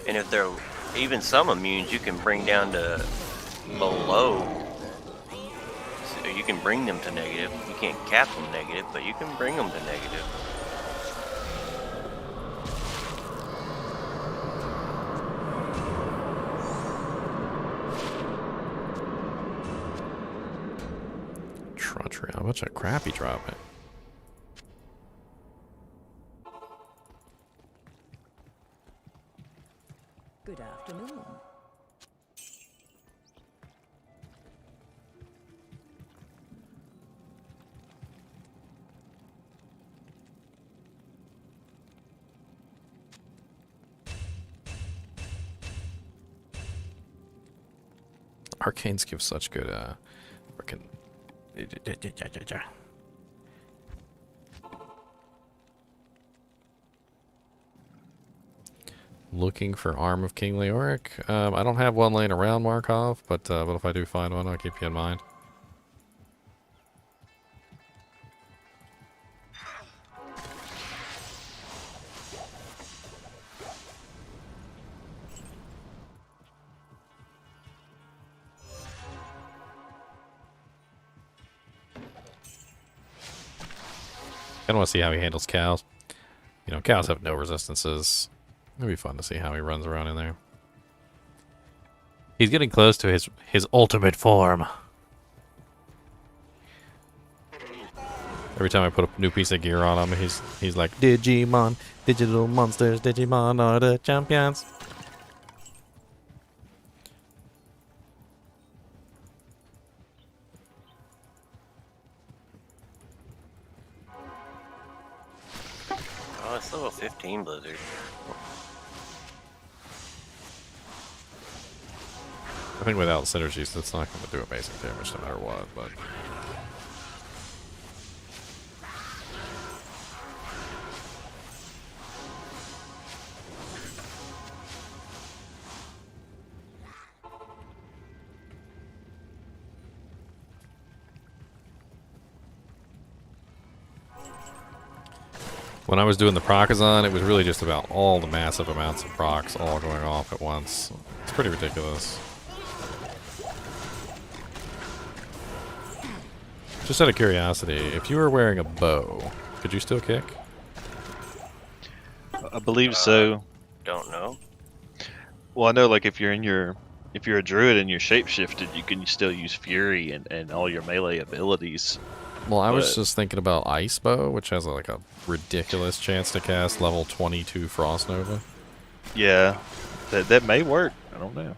And if they're even some immunes, you can bring down to below. So you can bring them to negative. You can't cap them negative, but you can bring them to negative. Treachery. How much a crappy drop it? Good afternoon. Arcanes give such good, frickin' looking for Arm of King Leoric. I don't have one laying around, Markov, but if I do find one, I'll keep you in mind. I want to see how he handles cows. You know, cows have no resistances. It'll be fun to see how he runs around in there. He's getting close to his ultimate form. Every time I put a new piece of gear on him, he's like, Digimon, digital monsters, Digimon are the champions. Oh, it's level 15 Blizzard. I think without synergies, that's not going to do amazing damage no matter what, but... When I was doing the Procazon, it was really just about all the massive amounts of procs all going off at once. It's pretty ridiculous. Just out of curiosity, if you were wearing a bow, could you still kick? I believe so. Don't know. Well, I know, like, if you're a druid and you're shapeshifted, you can still use fury and all your melee abilities. Well, I was just thinking about Ice Bow, which has like a ridiculous chance to cast level 22 Frost Nova. Yeah, that may work. I don't know.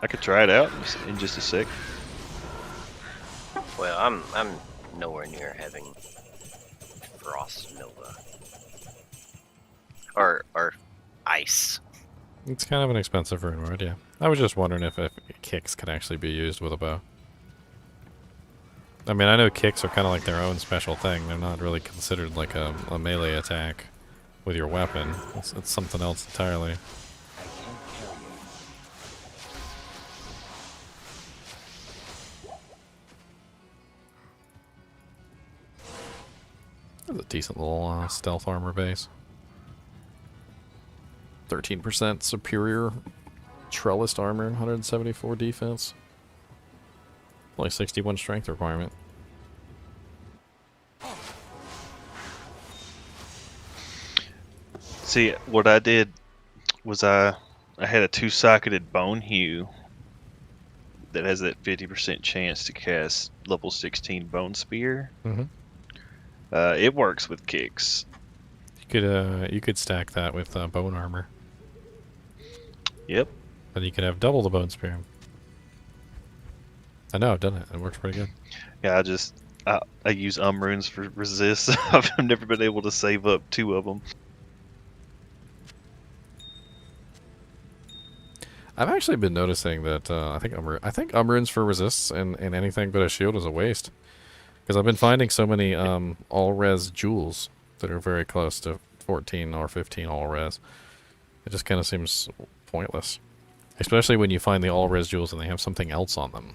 I could try it out in just a sec. Well, I'm nowhere near having Frost Nova or ice. It's kind of an expensive rune word, yeah. I was just wondering if kicks can actually be used with a bow. I mean, I know kicks are kind of like their own special thing. They're not really considered like a melee attack with your weapon. It's something else entirely. That's a decent little stealth armor base. 13% superior trellised armor and 174 defense. Only 61 strength requirement. See, what I did was I had a two-socketed bone hue that has that 50% chance to cast level 16 bone spear. Mm-hmm. It works with kicks. You could stack that with bone armor. Yep. And you could have double the bone spear. I know, I've done it. It works pretty good. Yeah, I use runes for resist. I've never been able to save up 2 of them. I've actually been noticing that I think runes for resists and anything but a shield is a waste. Because I've been finding so many all-res jewels that are very close to 14 or 15 all-res. It just kind of seems pointless. Especially when you find the all-res jewels and they have something else on them.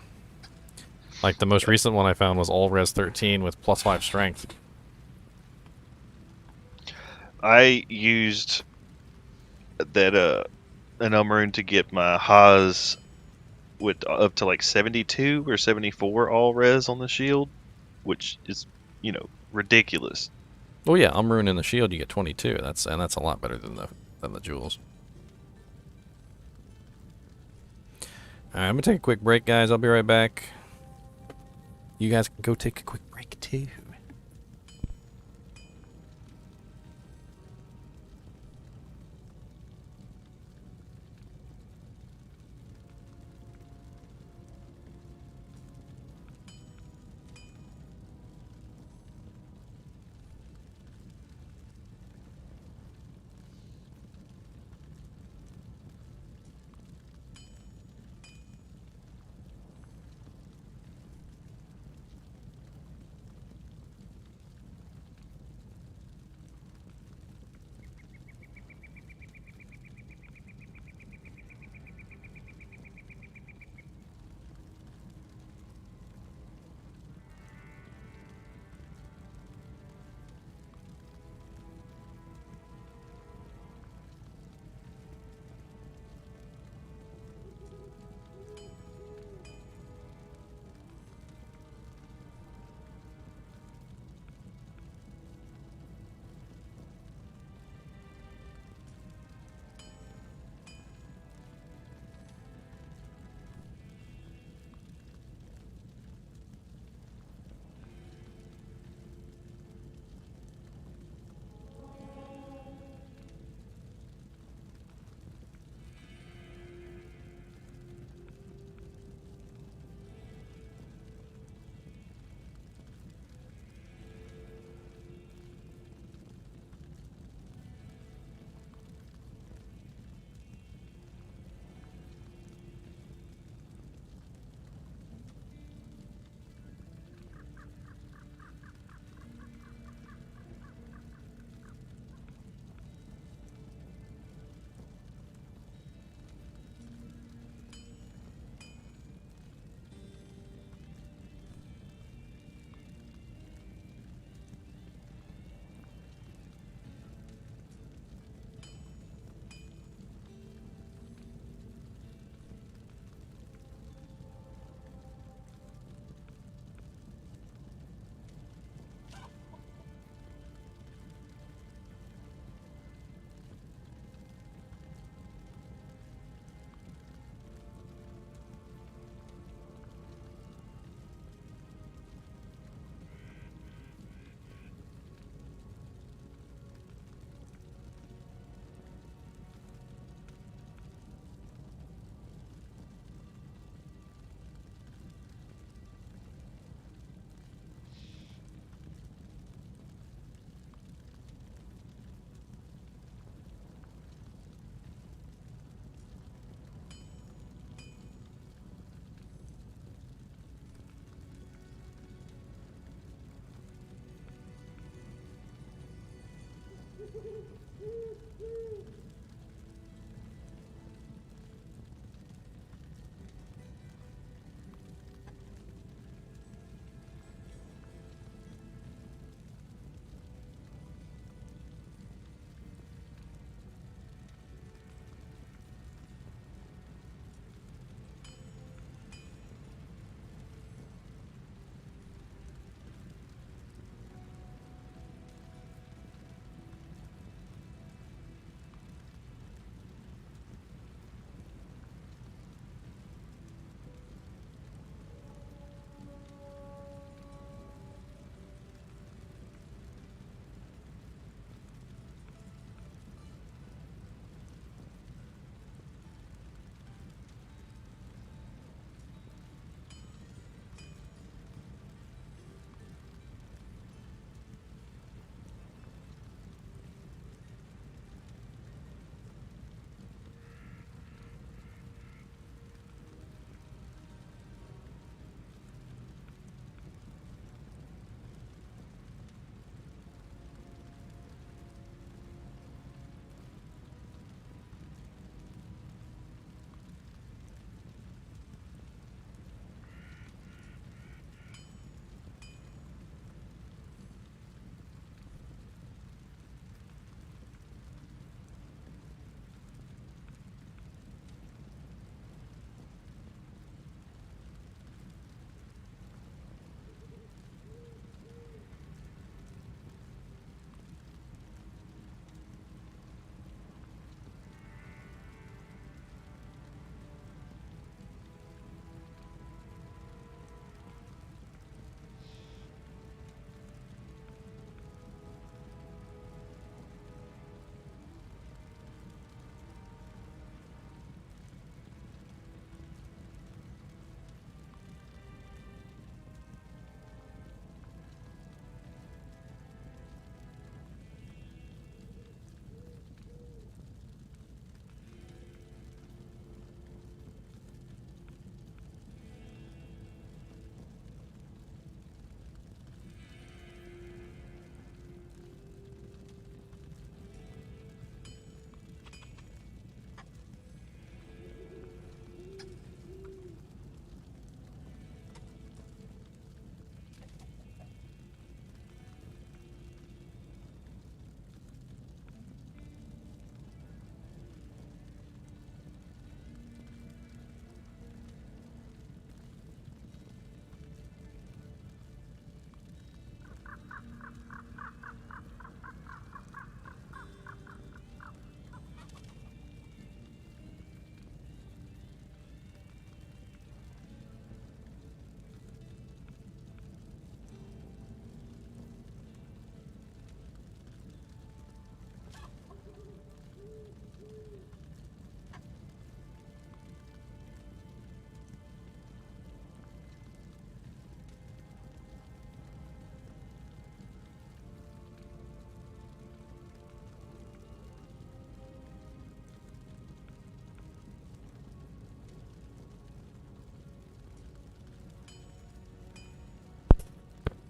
Like the most recent one I found was all-res 13 with +5 strength. I used that an Umbroon to get my Haas with up to like 72 or 74 all res on the shield, which is, you know, ridiculous. Oh yeah, Umbroon in the shield you get 22. That's a lot better than the jewels. Alright, I'm gonna take a quick break, guys. I'll be right back. You guys can go take a quick break too.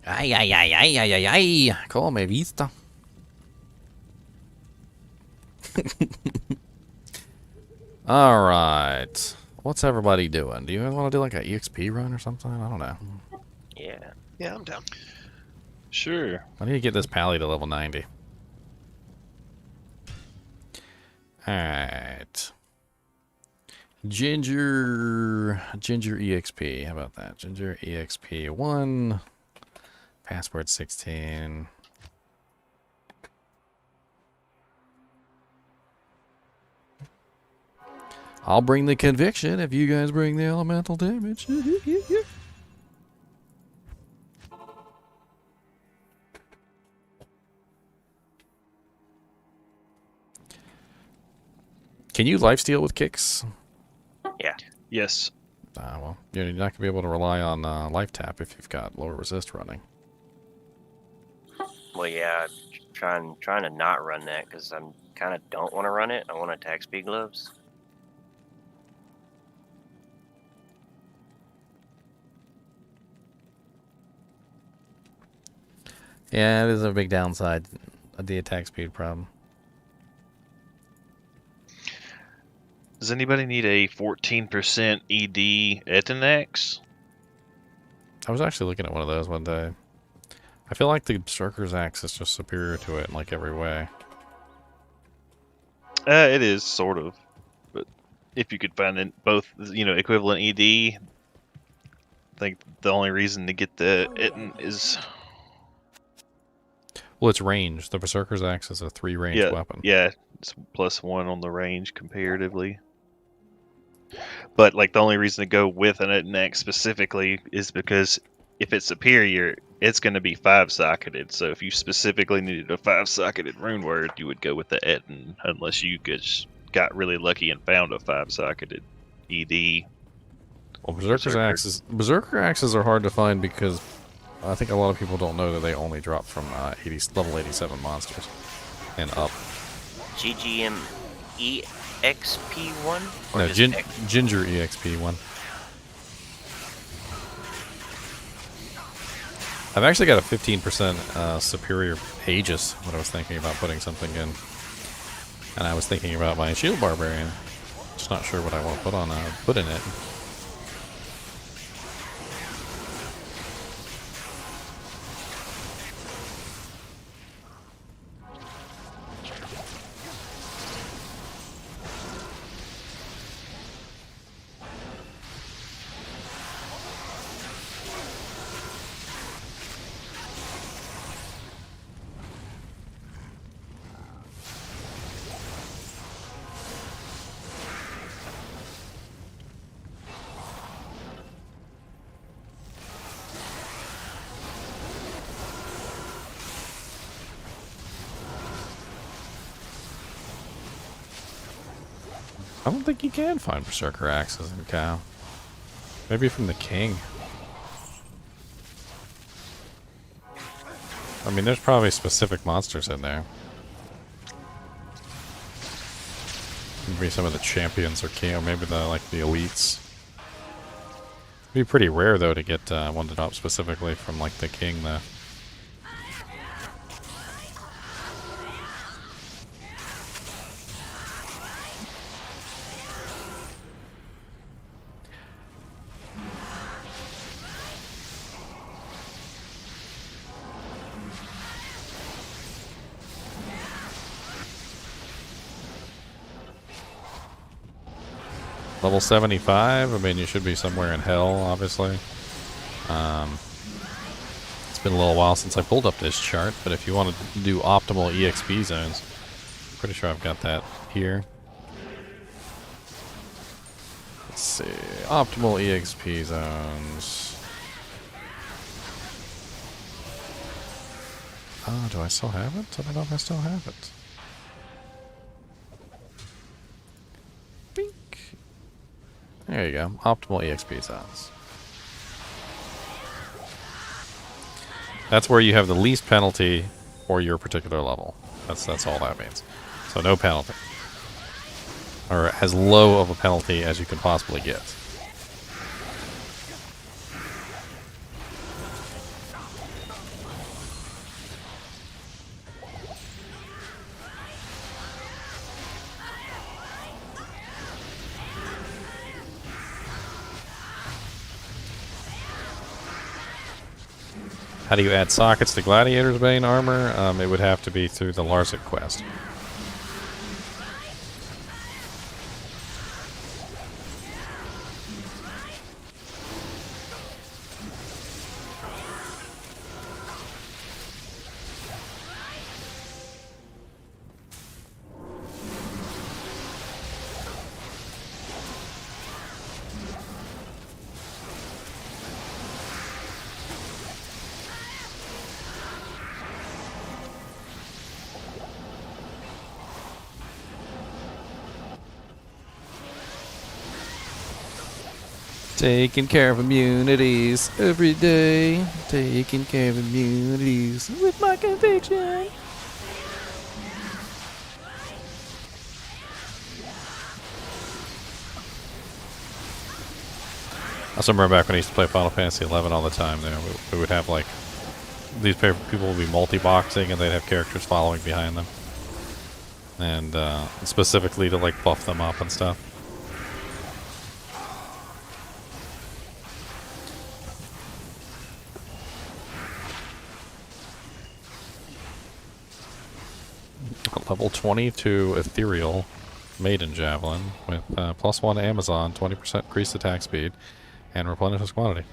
Ay, ay, ay, ay, ay, ay, ay. Come vista. All right. What's everybody doing? Do you guys want to do like an EXP run or something? I don't know. Yeah. Yeah, I'm down. Sure. I need to get this pally to level 90. Alright. Ginger EXP. How about that? Ginger EXP 1. Passport 16. I'll bring the conviction if you guys bring the elemental damage. Can you lifesteal with kicks? Yeah. Yes. Well, you're not going to be able to rely on life tap if you've got lower resist running. Well, yeah. Trying to not run that because I'm kind of don't want to run it. I want attack speed gloves. Yeah, it is a big downside of the attack speed problem. Does anybody need a 14% ED Etinex? I was actually looking at one of those one day. I feel like the Berserker's Axe is just superior to it in like every way. It is, sort of. But if you could find both, equivalent ED, I think the only reason to get the Etin is... Well, it's range. The Berserker's Axe is a 3-range weapon. Yeah, it's +1 on the range comparatively. But like the only reason to go with an Etinex specifically is because if it's superior, it's going to be 5-socketed. So if you specifically needed a 5-socketed rune word, you would go with the Etin, unless you just got really lucky and found a 5-socketed ED. Well, Berserker Axes are hard to find because I think a lot of people don't know that they only drop from level 87 monsters and up. GGM EXP1? No, Ginger EXP1. I've actually got a 15% superior Aegis when I was thinking about putting something in. And I was thinking about my Shield Barbarian. Just not sure what I want to put in it. I don't think you can find Berserker Axes in Cow. Maybe from the King. I mean, there's probably specific monsters in there. Maybe some of the champions or king, or maybe the elites. It'd be pretty rare though to get one to drop specifically from like the King though. Level 75, I mean, you should be somewhere in hell, obviously. It's been a little while since I pulled up this chart, but if you want to do optimal EXP zones, I'm pretty sure I've got that here. Let's see, optimal EXP zones. Oh, do I still have it? I don't know if I still have it. There you go. Optimal EXP zones. That's where you have the least penalty for your particular level. That's all that means. So no penalty. Or as low of a penalty as you can possibly get. How do you add sockets to Gladiator's Bane armor? It would have to be through the Larsic quest. Taking care of immunities every day. Taking care of immunities with my conviction. I also remember back when I used to play Final Fantasy XI all the time. We would have like these people would be multi-boxing, and they'd have characters following behind them, and specifically to like buff them up and stuff. Level 22 Ethereal Maiden Javelin with +1 Amazon, 20% increased attack speed, and replenishes quantity.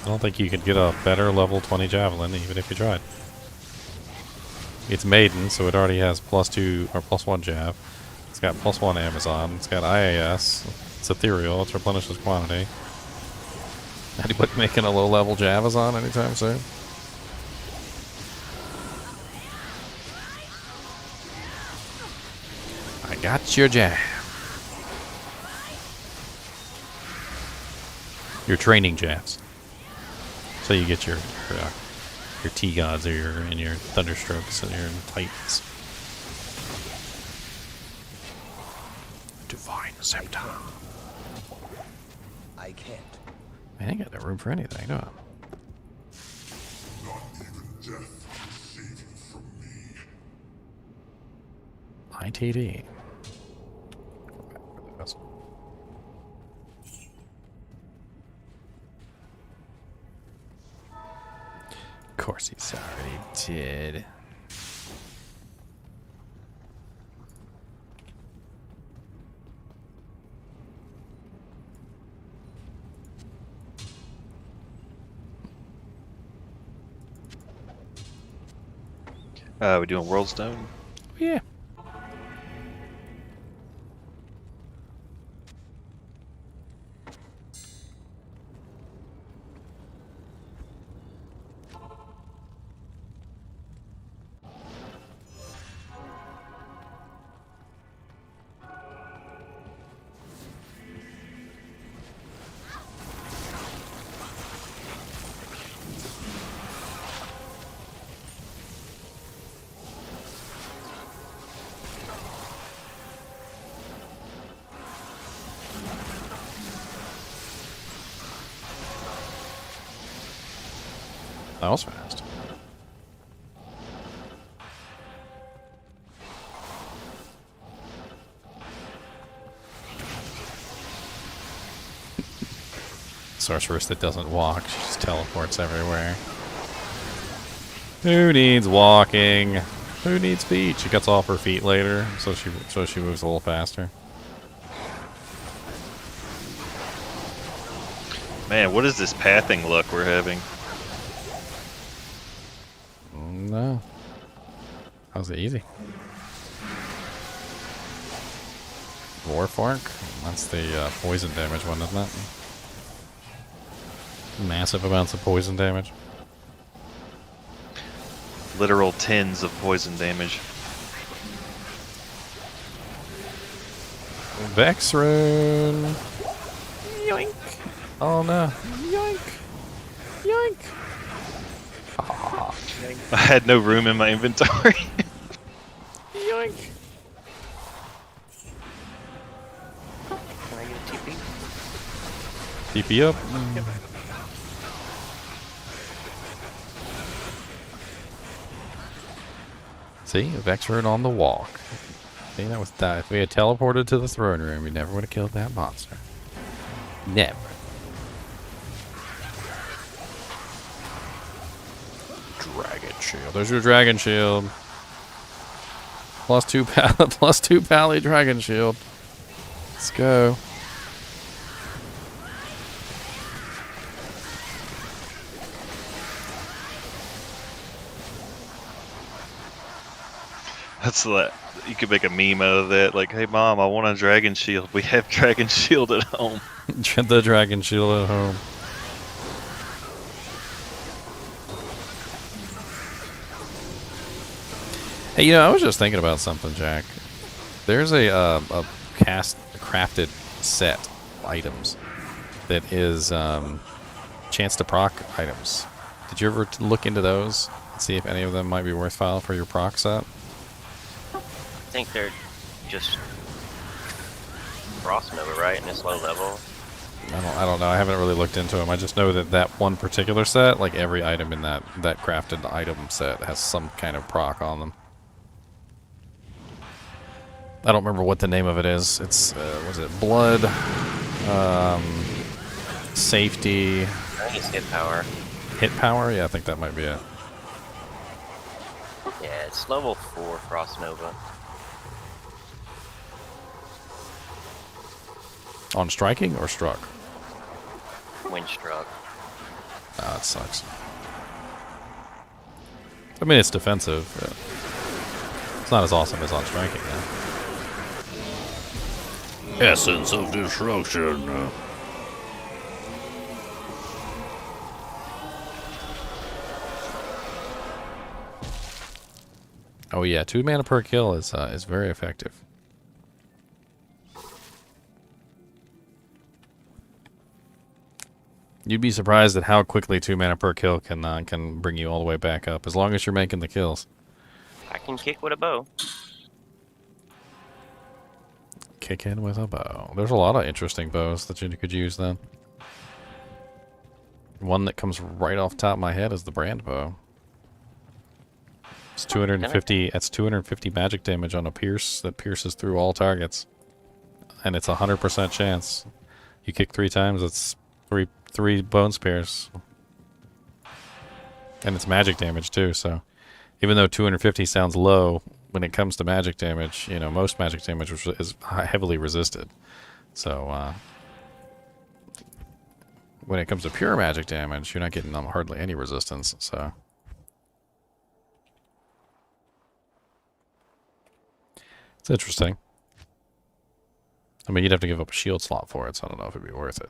I don't think you could get a better level 20 Javelin even if you tried. It's Maiden, so it already has +2 or +1 Jav. It's got +1 Amazon. It's got IAS. It's Ethereal. It replenishes quantity. Anybody making a low level Javazon anytime soon? I got your jab. Your training jabs. So you get your T-Gods or your Thunderstrokes and your Titans. Divine Scepter. I can't. Man, I ain't got no room for anything, do I? ITD. Of course he's already dead. We doing World Stone? Yeah. That was fast. Sorceress that doesn't walk, she just teleports everywhere. Who needs walking? Who needs feet? She cuts off her feet later, so she moves a little faster. Man, what is this pathing luck we're having? No. That was easy. Warfork? That's the poison damage one, isn't it? Massive amounts of poison damage. Literal tens of poison damage. Vex rune. Yoink. Oh no. Yoink. Yoink. I had no room in my inventory. Yoink. Can I get a TP? TP up. Yep. See, a Vex rune on the walk. See, that was that. If we had teleported to the throne room, we never would have killed that monster. Never. Dragon shield. There's your dragon shield. +2 +2 pally dragon shield. Let's go. That's that. You could make a meme out of that. Like, hey mom, I want a dragon shield. We have dragon shield at home. The dragon shield at home. Hey, you know, I was just thinking about something, Jack. There's a crafted set of items that is chance to proc items. Did you ever look into those and see if any of them might be worthwhile for your proc set? I think they're just Frost Nova, right? And it's low level. I don't know. I haven't really looked into them. I just know that that one particular set, like every item in that crafted item set, has some kind of proc on them. I don't remember what the name of it is. It's was it blood, safety, I think it's hit power. hit power? Yeah, I think that might be it. Yeah, it's level 4 Frost Nova. On striking or struck? Windstruck. Ah, that sucks. I mean, it's defensive. It's not as awesome as on striking, though. Essence of destruction. Oh yeah, 2 mana per kill is very effective. You'd be surprised at how quickly 2 mana per kill can bring you all the way back up, as long as you're making the kills. I can kick with a bow. Kick in with a bow. There's a lot of interesting bows that you could use then. One that comes right off the top of my head is the brand bow. It's 250. That's 250 magic damage on a pierce that pierces through all targets, and it's 100% chance. You kick 3 times, it's three bone spears, and it's magic damage too. So, even though 250 sounds low, when it comes to magic damage, you know, most magic damage is heavily resisted. So, when it comes to pure magic damage, you're not getting hardly any resistance. So, it's interesting. I mean, you'd have to give up a shield slot for it, so I don't know if it'd be worth it.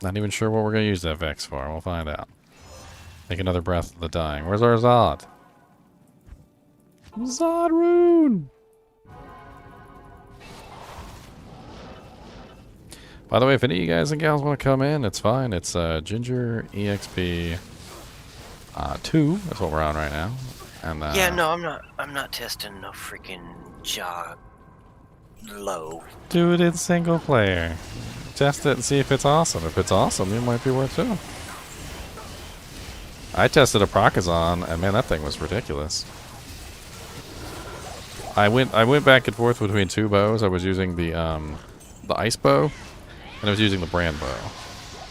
Not even sure what we're going to use that Vex for. We'll find out. Make another Breath of the Dying. Where's our Zod? Zod rune! By the way, if any of you guys and gals want to come in, it's fine. It's Ginger EXP 2. That's what we're on right now. And Yeah, no, I'm not testing no freaking jog low. do it in single player. Test it and see if it's awesome. If it's awesome, it might be worth it. I tested a Procazon, and man, that thing was ridiculous. I went back and forth between 2 bows. I was using the ice bow, and I was using the brand bow.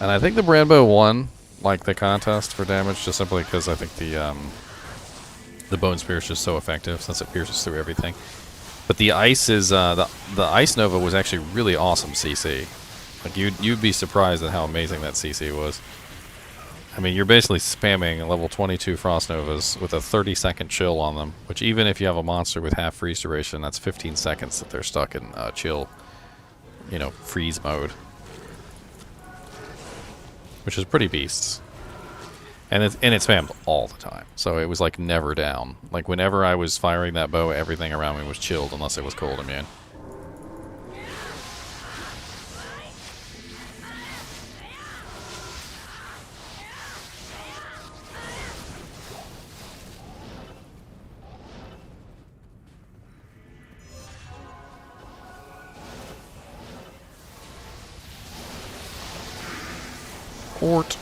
And I think the brand bow won like the contest for damage, just simply because I think the bone spear is just so effective since it pierces through everything. But the ice is the ice nova was actually really awesome CC. Like you'd be surprised at how amazing that CC was. I mean, you're basically spamming level 22 Frost Novas with a 30-second chill on them, which even if you have a monster with half freeze duration, that's 15 seconds that they're stuck in chill, you know, freeze mode. Which is pretty beasts. And it spammed all the time, so it was like never down. Like whenever I was firing that bow, everything around me was chilled unless it was cold immune. Port.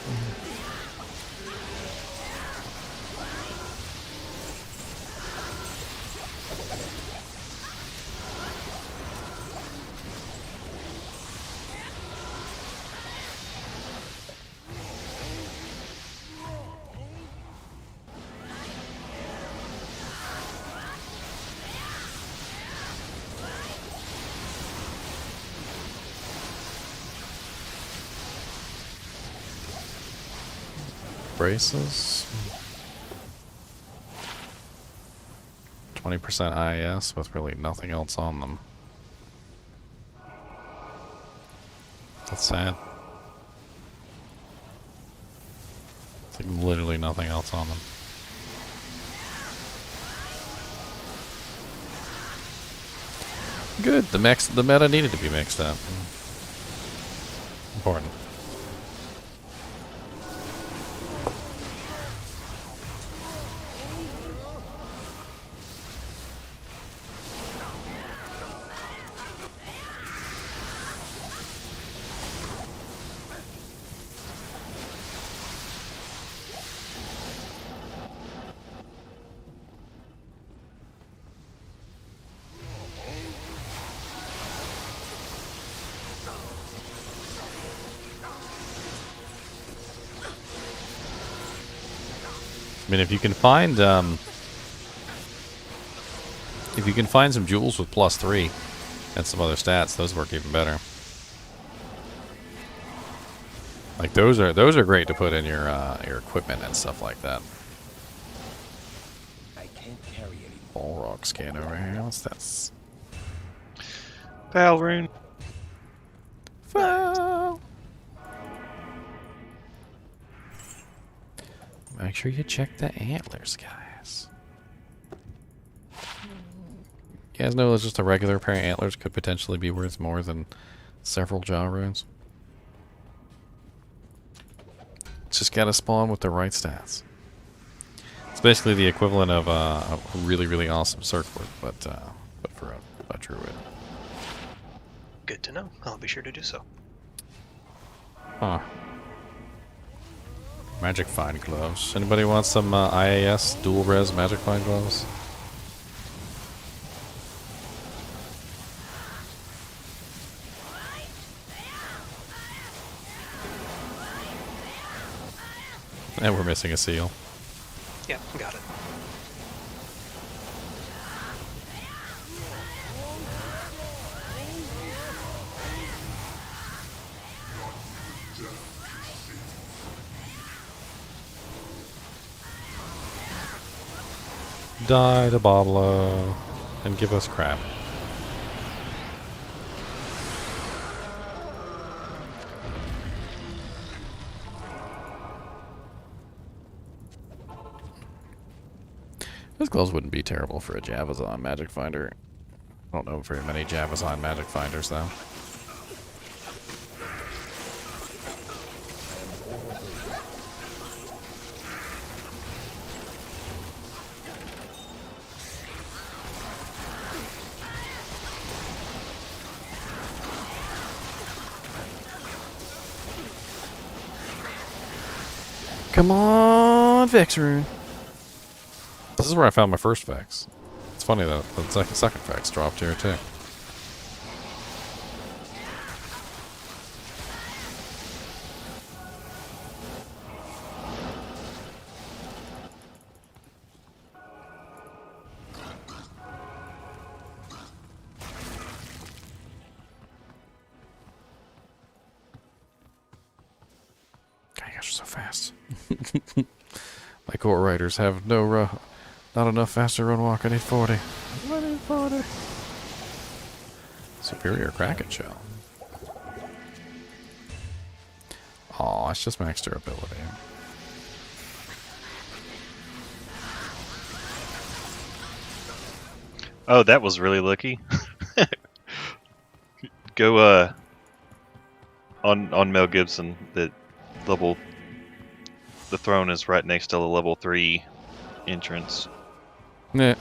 braces. 20% IS with really nothing else on them. That's sad. It's like literally nothing else on them. Good. The meta needed to be mixed up. Important. I mean, if you can find some jewels with +3 and some other stats, those work even better. Like those are great to put in your equipment and stuff like that. I can't carry any. Ball rock scan over here. What's this? Foul rune. Foul. Make sure you check the antlers, guys. You guys know that just a regular pair of antlers could potentially be worth more than several jaw runes. Just gotta spawn with the right stats. It's basically the equivalent of a really, really awesome circlet, but for a druid. Good to know. I'll be sure to do so. Huh. Magic Find Gloves. Anybody want some IAS dual res Magic Find Gloves? And we're missing a seal. Yeah, got it. Die to Bablo and give us crap. Those gloves wouldn't be terrible for a Javazon Magic Finder. I don't know very many Javazon Magic Finders though. Come on, Vex Rune. This is where I found my first Vex. It's funny that the second Vex dropped here too. God, you guys are so fast. My core riders have not enough faster run walk. I need 40. I need 40. Superior Kraken Shell. Aw, it's just max durability. Oh, that was really lucky. Go on Mel Gibson. The throne is right next to the level 3 entrance. Yeah.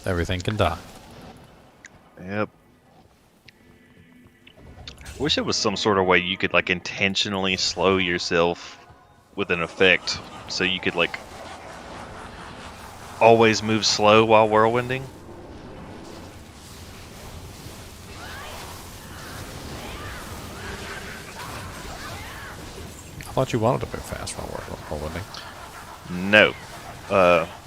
Everything can die. Yep. Wish there was some sort of way you could like intentionally slow yourself with an effect, so you could like always move slow while whirlwinding. I thought you wanted to move fast while whirlwinding. No.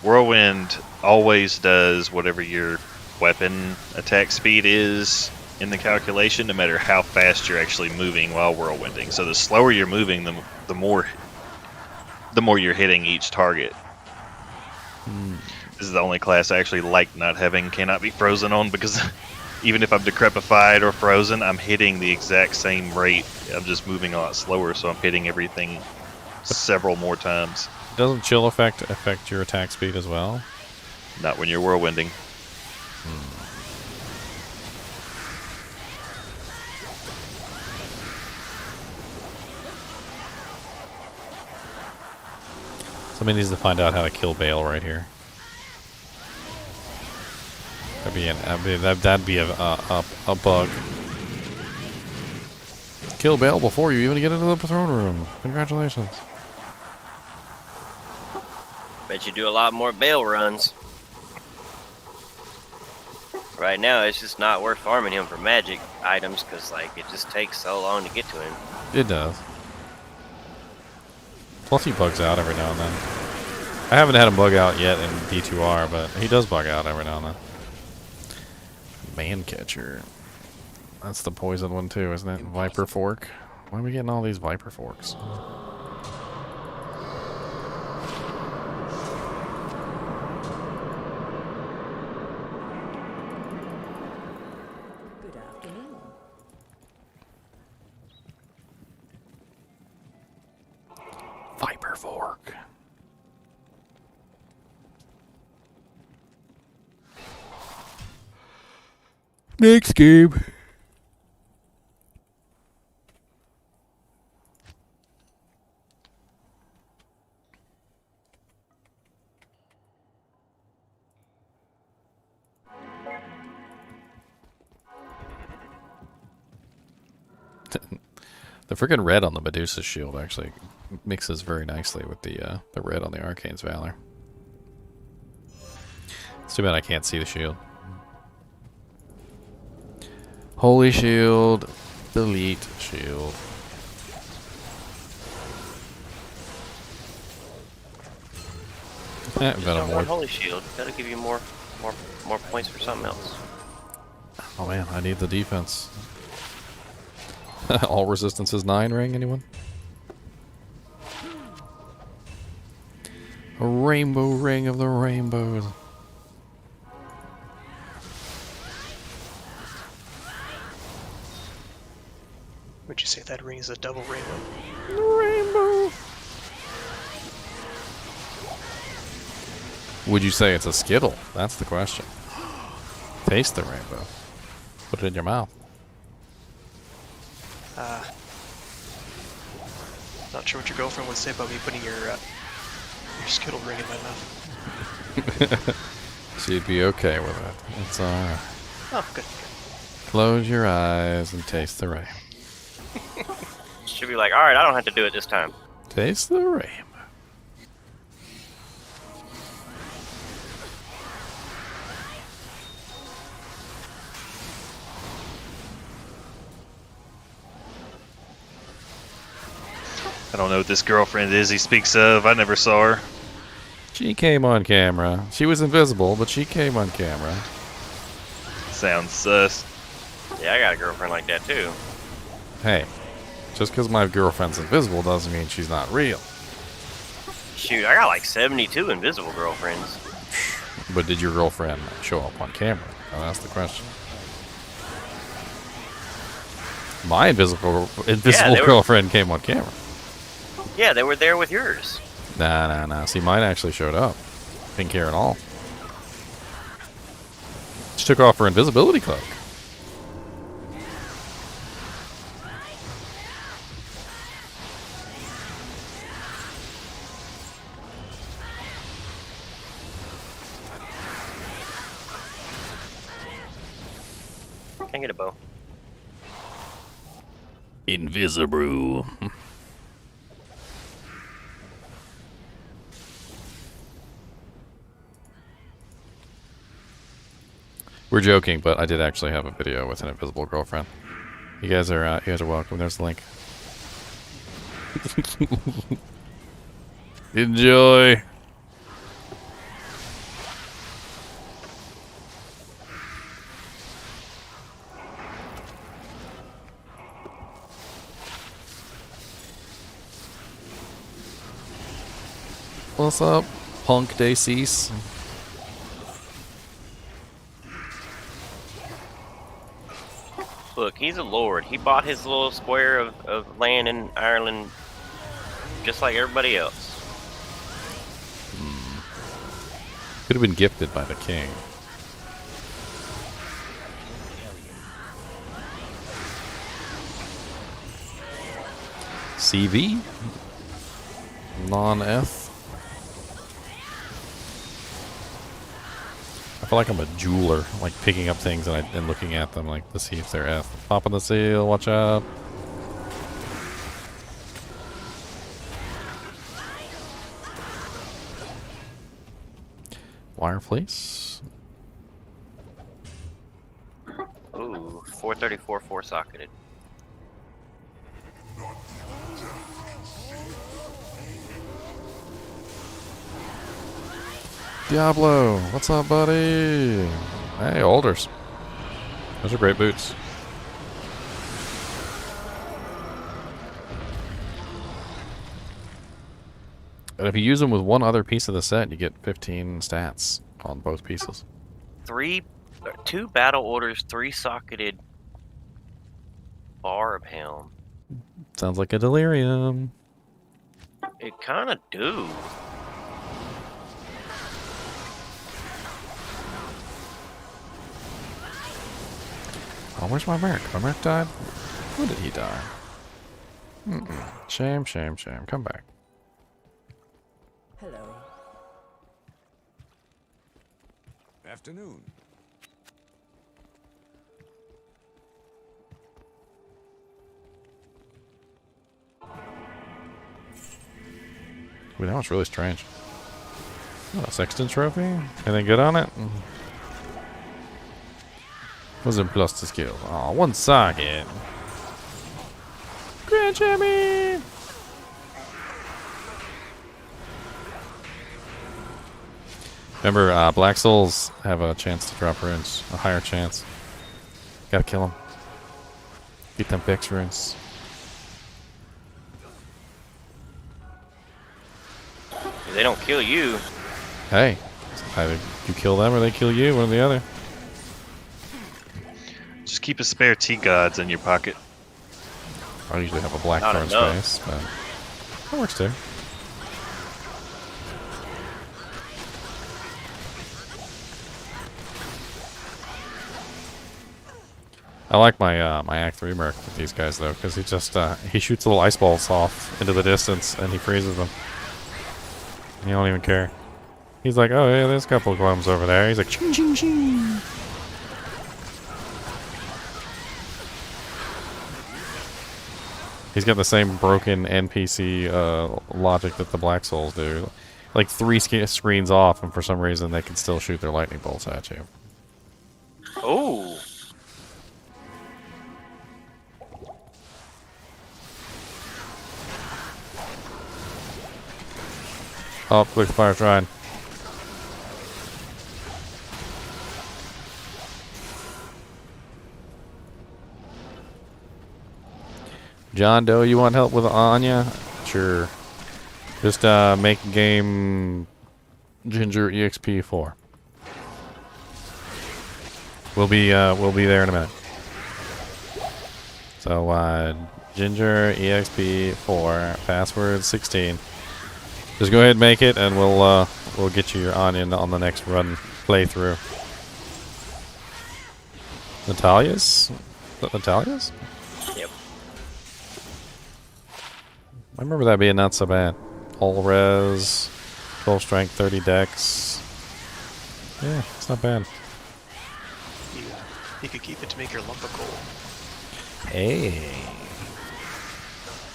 Whirlwind always does whatever your weapon attack speed is in the calculation, no matter how fast you're actually moving while whirlwinding. So the slower you're moving, the more you're hitting each target. This is the only class I actually like not having cannot be frozen on, because even if I'm decrepified or frozen, I'm hitting the exact same rate. I'm just moving a lot slower, so I'm hitting everything several more times. Doesn't chill effect affect your attack speed as well? Not when you're whirlwinding. Somebody needs to find out how to kill Baal right here. That'd be a bug. Kill Baal before you even get into the throne room. Congratulations. Bet you do a lot more bail runs. Right now, it's just not worth farming him for magic items, because like it just takes so long to get to him. It does. Plus he bugs out every now and then. I haven't had him bug out yet in D2R, but he does bug out every now and then. Man catcher. That's the poison one too, isn't it? Viper fork. Why are we getting all these viper forks? Good afternoon. Viper fork. Next game. The freaking red on the Medusa's shield actually mixes very nicely with the red on the Arcane's Valor. It's too bad I can't see the shield. Holy shield, delete shield. Just Got a got more. one holy shield. That'll give you more points for something else. Oh man, I need the defense. All resistance is 9 ring, anyone? A rainbow ring of the rainbows. Would you say that ring is a double rainbow? Rainbow. Would you say it's a Skittle? That's the question. Taste the rainbow. Put it in your mouth. Not sure what your girlfriend would say about me putting your Skittle ring in my mouth. She'd be okay with it. It's alright. Oh, good. Close your eyes and taste the rain. Should be like, all right, I don't have to do it this time. Taste the rain. I don't know what this girlfriend is he speaks of. I never saw her. She came on camera. She was invisible, but she came on camera. Sounds sus. Yeah, I got a girlfriend like that too. Hey, just because my girlfriend's invisible doesn't mean she's not real. Shoot, I got like 72 invisible girlfriends. But did your girlfriend show up on camera? Oh, that's the question. My invisible girlfriend came on camera. Yeah, they were there with yours. Nah. See, mine actually showed up. Didn't care at all. She took off her invisibility cloak. Can't get a bow. Invisible. We're joking, but I did actually have a video with an invisible girlfriend. You guys are welcome. There's the link. Enjoy. What's up, Punk Decease? Look, he's a lord. He bought his little square of land in Ireland just like everybody else. Could have been gifted by the king. CV? Non-F? I feel like I'm a jeweler, like picking up things and looking at them like to see if they're F. Popping the seal, watch out. Wire, please. Ooh, 434 4-socketed. Diablo, what's up, buddy? Hey, Alders. Those are great boots. And if you use them with one other piece of the set, you get 15 stats on both pieces. 2 battle orders, 3-socketed barb helm. Sounds like a delirium. It kind of do. Oh, where's my Merc? My Merc died? When did he die? Shame, shame, shame. Come back. Hello. Afternoon. Wait, that was really strange. Oh, a Sexton trophy? Anything good on it? Wasn't plus the skill. Oh, 1 socket. Grand Champion! Remember, Black Souls have a chance to drop runes. A higher chance. Gotta kill them. Get them Vex runes. If they don't kill you. Hey, either you kill them or they kill you, one or the other. Just keep a spare T-Gods in your pocket. I usually have a black Not thorn enough. space, but that works too. I like my my Act 3 Merc with these guys though, because he just he shoots little ice balls off into the distance and he freezes them. And he don't even care. He's like, oh yeah, there's a couple of glums over there. He's like, ching ching ching. He's got the same broken NPC logic that the Black Souls do. Like 3 screens off, and for some reason they can still shoot their lightning bolts at you. Oh. Oh, look, the fire's trying. John Doe, you want help with Anya? Sure. Just make game Ginger EXP 4. We'll be there in a minute. So Ginger EXP 4, password 16. Just go ahead and make it, and we'll get you your Anya on the next run playthrough. Natalia's? Is that Natalia's? Yep. I remember that being not so bad. All res, 12 strength, 30 dex. Yeah, it's not bad. You could keep it to make your lump of coal. Hey.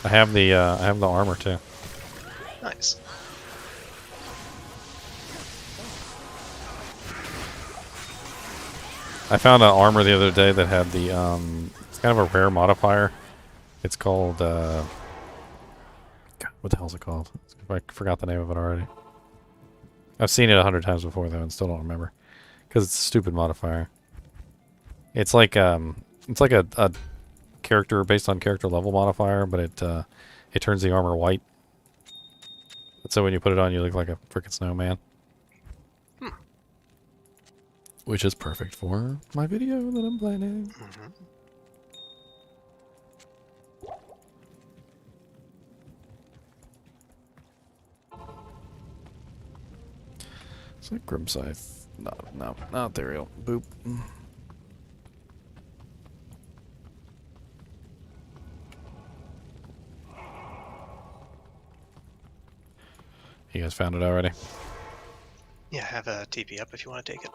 I have the armor too. Nice. I found an armor the other day that had the it's kind of a rare modifier. It's called God, what the hell is it called? I forgot the name of it already. I've seen it 100 times before though and still don't remember. Because it's a stupid modifier. It's like a character based on character level modifier, but it turns the armor white. So when you put it on, you look like a freaking snowman. Which is perfect for my video that I'm planning. It's like Grimscythe. No, not Ethereal. Boop. You guys found it already? Yeah, have a TP up if you want to take it.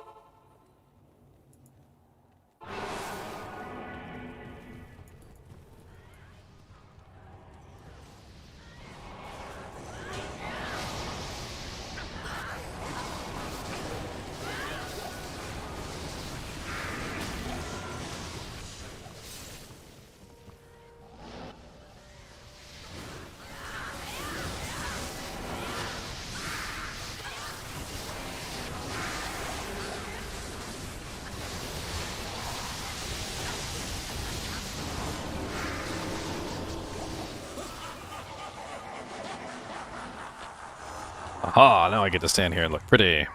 Aha, now I get to stand here and look pretty.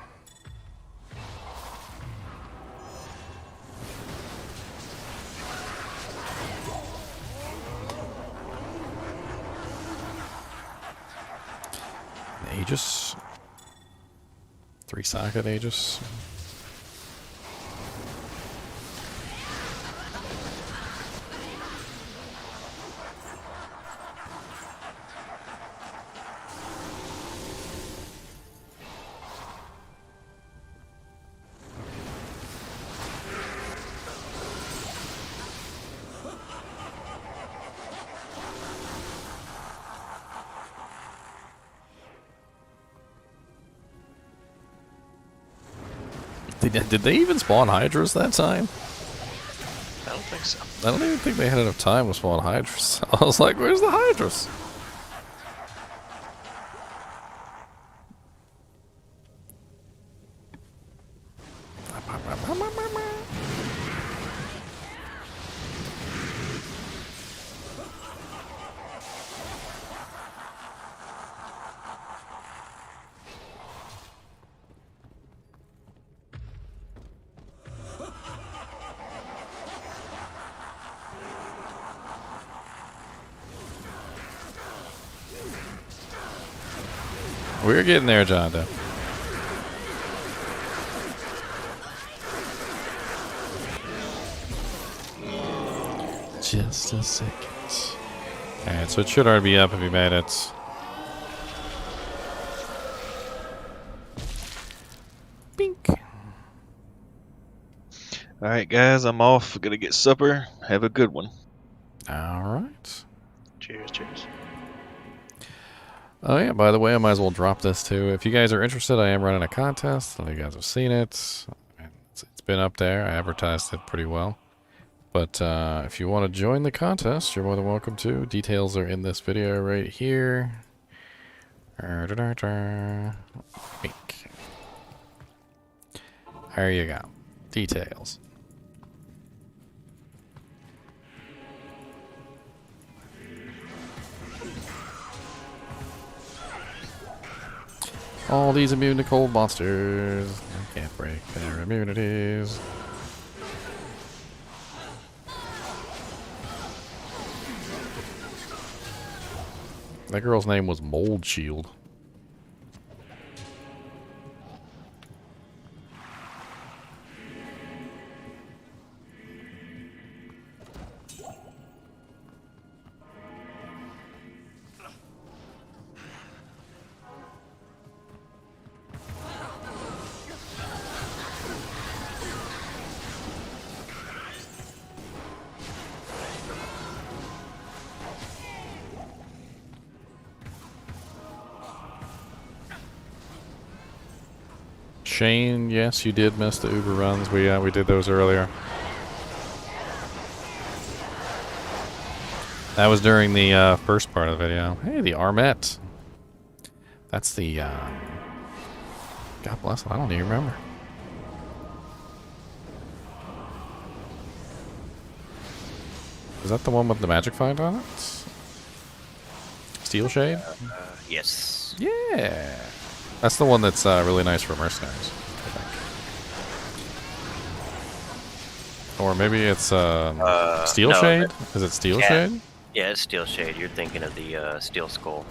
Aegis. 3 socket Aegis. Did they even spawn Hydras that time? I don't think so. I don't even think they had enough time to spawn Hydras. I was like, where's the Hydras? We're getting there, John Doe. Just a second. Alright, so it should already be up if you made it. Bink. Alright, guys, I'm off. Gonna get supper. Have a good one. Alright. Cheers, cheers. Oh yeah, by the way, I might as well drop this too. If you guys are interested, I am running a contest. I know you guys have seen it. It's been up there. I advertised it pretty well. But if you want to join the contest, you're more than welcome to. Details are in this video right here. Bink. There you go. Details. All these immune to cold monsters. I can't break their immunities. That girl's name was Mold Shield. Shane, yes, you did miss the Uber runs. We did those earlier. That was during the first part of the video. Hey, the Armet. That's the God bless it. I don't even remember. Is that the one with the magic find on it? Steel Shade? Yes. Yeah. That's the one that's really nice for mercenaries, I think. Or maybe it's Steel no, Shade? Is it Steel Shade? Yeah, it's Steel Shade. You're thinking of the Steel Skull.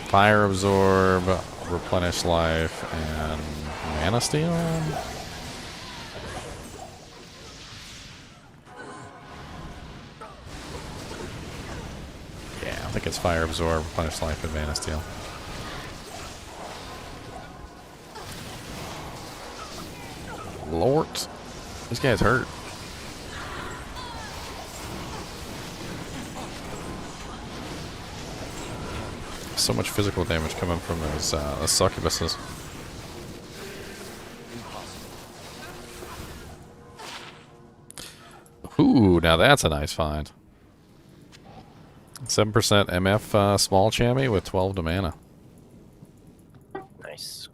Fire Absorb, Replenish Life, and Mana Steal? Yeah, I think it's Fire Absorb, Replenish Life, and Mana Steal. Lord, this guy's hurt. So much physical damage coming from those succubuses. Ooh, now that's a nice find. 7% MF small chamois with 12 to mana. Nice.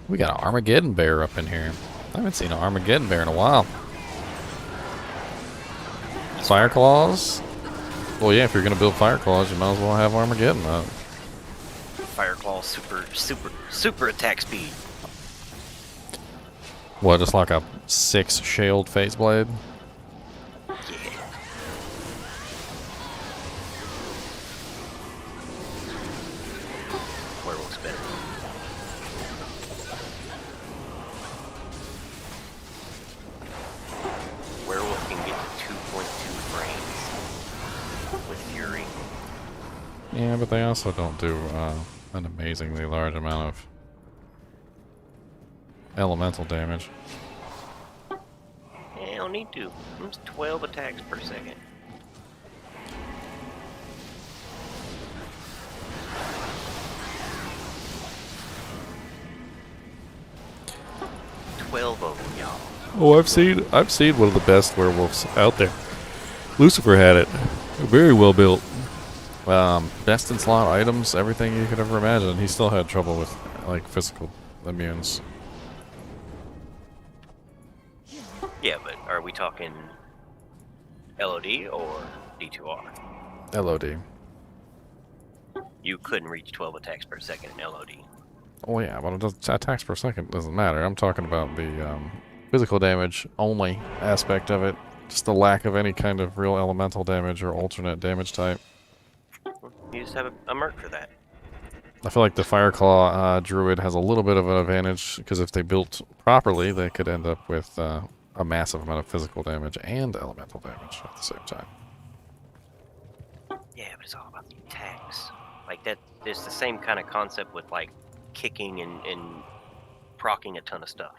We got an Armageddon Bear up in here. I haven't seen an Armageddon Bear in a while. Fire Claws? Well, yeah, if you're going to build Fire Claws, you might as well have Armageddon up. Fire Claw super attack speed. What, just like a 6 shield Phase Blade? Yeah. Werewolf's better. Werewolf can get to 2.2 frames with Fury. Yeah, but they also don't do an amazingly large amount of elemental damage. Yeah, don't need to. It's 12 attacks per second. Twelve of them, y'all. Oh, I've seen one of the best werewolves out there. Lucifer had it. Very well built. Best in slot items, everything you could ever imagine. He still had trouble with like physical immunes. Yeah, but are we talking LOD or D2R? LOD. You couldn't reach 12 attacks per second in LOD. Oh yeah, but it doesn't, attacks per second doesn't matter. I'm talking about the physical damage only aspect of it. Just the lack of any kind of real elemental damage or alternate damage type. You just have a merc for that. I feel like the Fireclaw Druid has a little bit of an advantage, because if they built properly, they could end up with a massive amount of physical damage and elemental damage at the same time. Yeah, but it's all about the attacks. Like that, it's the same kind of concept with like kicking and proccing a ton of stuff.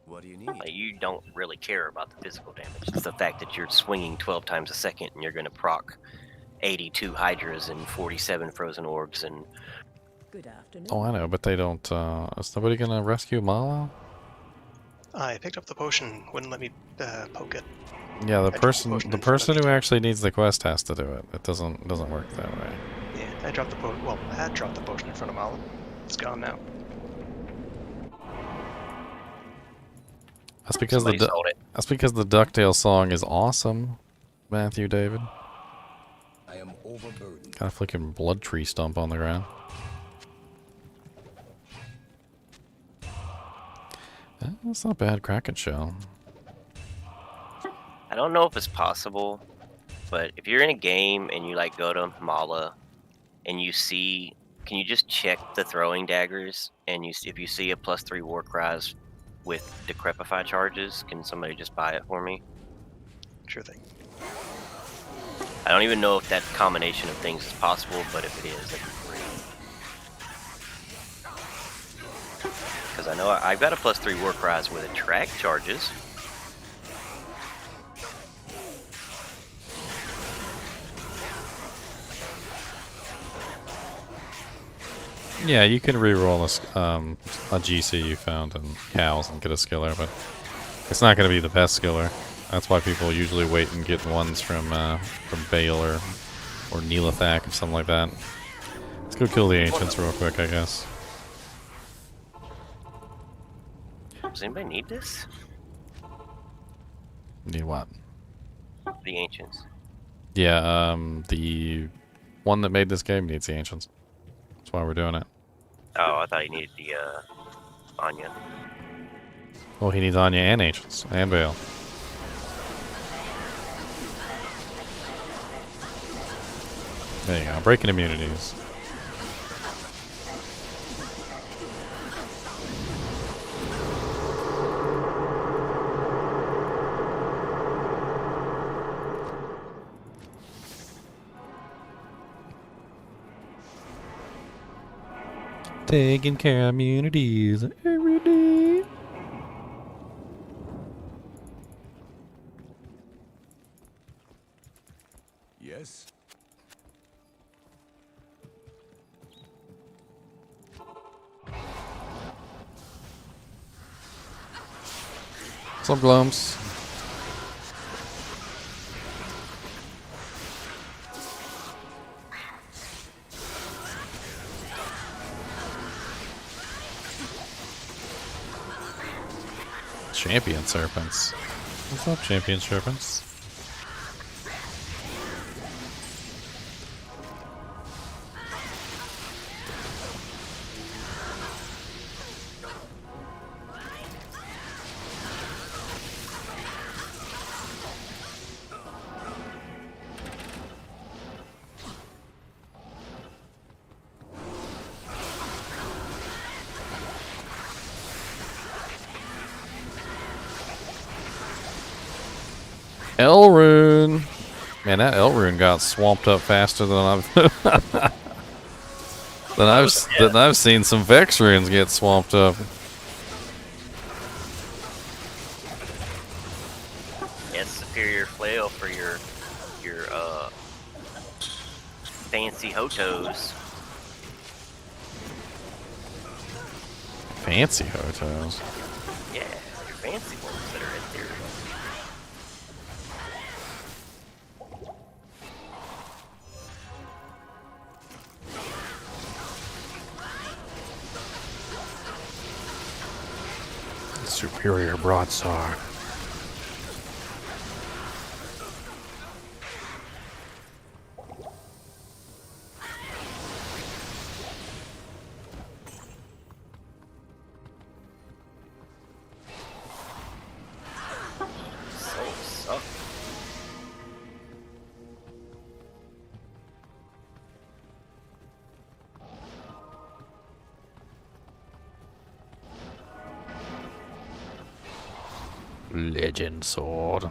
What do you need? Like, you don't really care about the physical damage. It's the fact that you're swinging 12 times a second and you're going to proc 82 Hydras and 47 Frozen Orbs and... Good afternoon. Oh, I know, but they don't... is nobody gonna rescue Mala? I picked up the potion, wouldn't let me poke it. Yeah, the I dropped the person potion the in front of person it. who actually needs the quest has to do it. It doesn't work that way. Yeah, I dropped the potion. Well, I had dropped the potion in front of Malin. It's gone now. That's because Somebody sold it. that's because the DuckTales song is awesome, Matthew David. I am overburdened. Got a flicking blood tree stump on the ground. That's not bad, Kraken shell. I don't know if it's possible, but if you're in a game and you like go to Mala and you see, can you just check the throwing daggers and if you see a +3 war cries with decrepify charges, can somebody just buy it for me? Sure thing. I don't even know if that combination of things is possible, but if it is, that'd be great. Because I know I've got a +3 war cries with attract charges. Yeah, you can reroll a GC you found in cows and get a skiller, but it's not going to be the best skiller. That's why people usually wait and get ones from Baal or Neelathak or something like that. Let's go kill the ancients real quick, I guess. Does anybody need this? Need what? The ancients. Yeah, the one that made this game needs the ancients. That's why we're doing it. Oh, I thought you needed the Anya. Well, he needs Anya and ancients and Baal. There you go. Breaking immunities. Taking care of immunities every day. Yes. What's up, Glumps? Champion serpents. What's up, champion serpents? Elrune! Man, that Elrune got swamped up faster than I've seen some Vex runes get swamped up. Yeah, superior flail for your fancy hotos. Fancy hotels. Yeah, your fancy ones that are in there. Superior broadsword. So suck. Legend sword.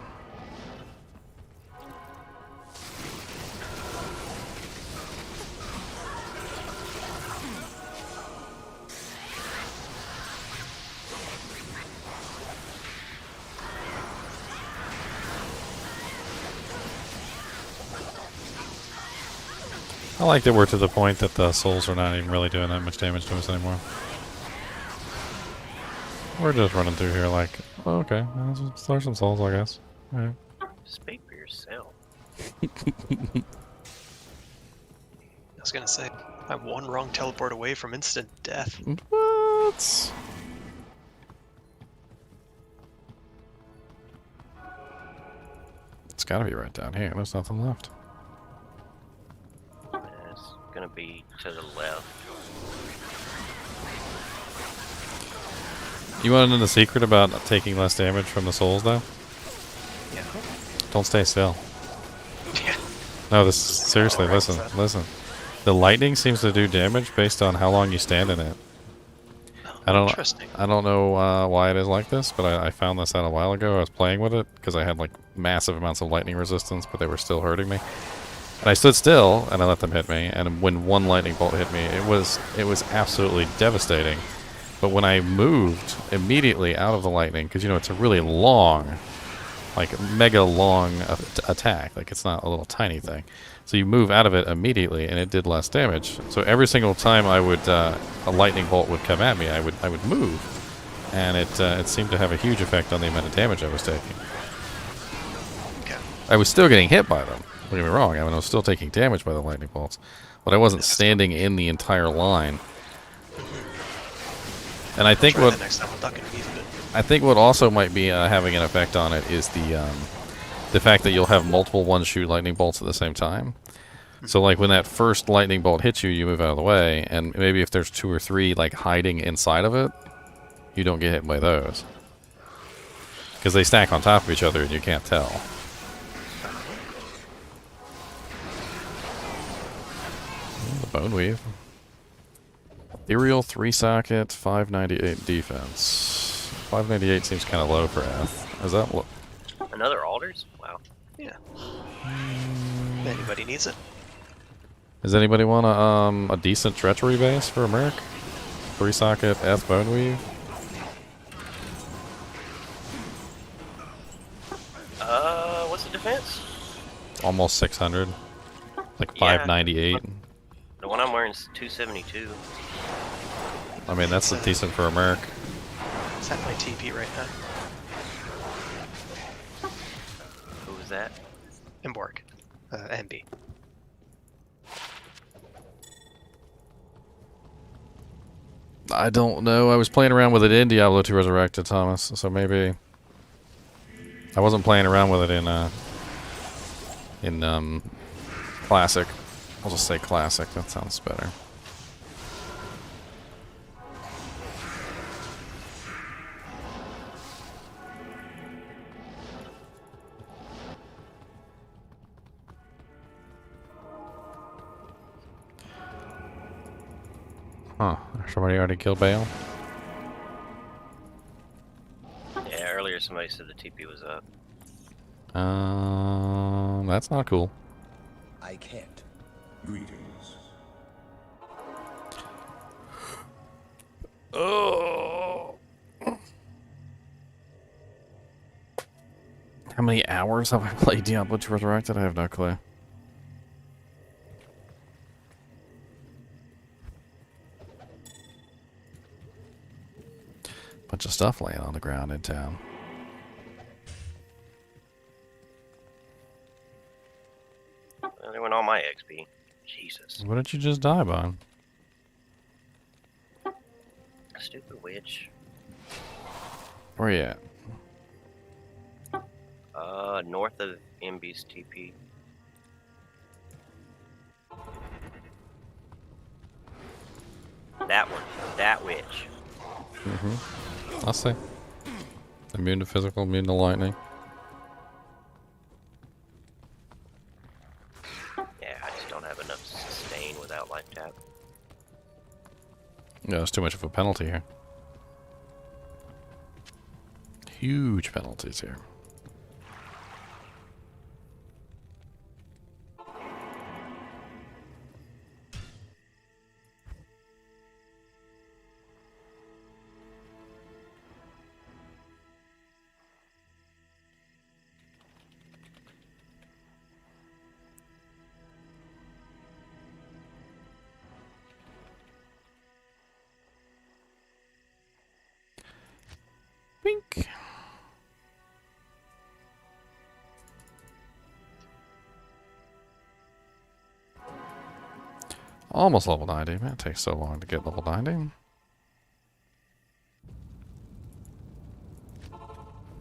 I like that we're to the point that the souls are not even really doing that much damage to us anymore. We're just running through here like, oh, okay, there's some souls, I guess. Alright. Speak for yourself. I was gonna say, I'm one wrong teleport away from instant death. What? It's gotta be right down here. There's nothing left. It's gonna be to the left. You want to know the secret about taking less damage from the souls, though? Yeah. Don't stay still. Yeah. No, this seriously. Listen. The lightning seems to do damage based on how long you stand in it. Interesting. I don't know why it is like this, but I found this out a while ago. I was playing with it because I had like massive amounts of lightning resistance, but they were still hurting me. And I stood still and I let them hit me. And when one lightning bolt hit me, it was absolutely devastating. But when I moved immediately out of the lightning, because you know it's a really long, like mega long attack, like it's not a little tiny thing. So you move out of it immediately, and it did less damage. So every single time I would a lightning bolt would come at me, I would move, and it seemed to have a huge effect on the amount of damage I was taking. I was still getting hit by them. Don't get me wrong. I mean, I was still taking damage by the lightning bolts, but I wasn't standing in the entire line. And I think Try that next time. I'll duck underneath of it. I think what also might be having an effect on it is the fact that you'll have multiple one-shoot lightning bolts at the same time. So, like, when that first lightning bolt hits you, you move out of the way, and maybe if there's 2 or 3, like, hiding inside of it, you don't get hit by those. Because they stack on top of each other and you can't tell. The bone weave. Ethereal 3-socket, 598 defense. 598 seems kind of low for F. Is that low? Another altars? Wow. Yeah. If anybody needs it. Does anybody want a decent treachery base for a merc? 3-socket F bone weave. What's the defense? Almost 600. Like 598. The one I'm wearing is 272. I mean, that's decent for a merc. It's at my TP right now. Who was that? Emborg. MB. I don't know. I was playing around with it in Diablo 2 Resurrected, Thomas, so maybe I wasn't playing around with it in Classic. I'll just say Classic. That sounds better. Huh. Somebody already killed Baal? Yeah, earlier somebody said the TP was up. That's not cool. I can't. Greetings. Oh. How many hours have I played Diablo 2 Resurrected? I have no clue. Bunch of stuff laying on the ground in town. Well, they went all my XP. Jesus. What did you just die by? Stupid witch. Where you at? North of MB's TP. That one. That witch. I'll see. Immune to physical, immune to lightning. Yeah, I just don't have enough sustain without life tap. Yeah, it's too much of a penalty here. Huge penalties here. Wink. Almost level 90. Man, it takes so long to get level 90.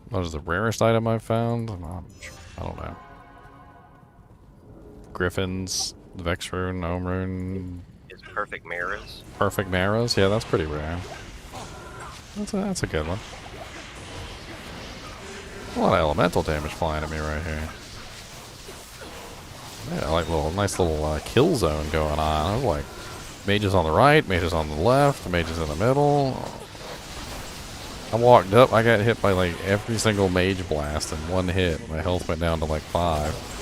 What is the rarest item I've found? I don't know. Griffins, Vex Rune, Gnome Rune. Is perfect mirrors. Perfect Marrows? Yeah, that's pretty rare. That's a good one. A lot of elemental damage flying at me right here. Yeah, like nice little kill zone going on. I was like, mages on the right, mages on the left, mages in the middle. I walked up, I got hit by like every single mage blast in one hit. My health went down to like 5.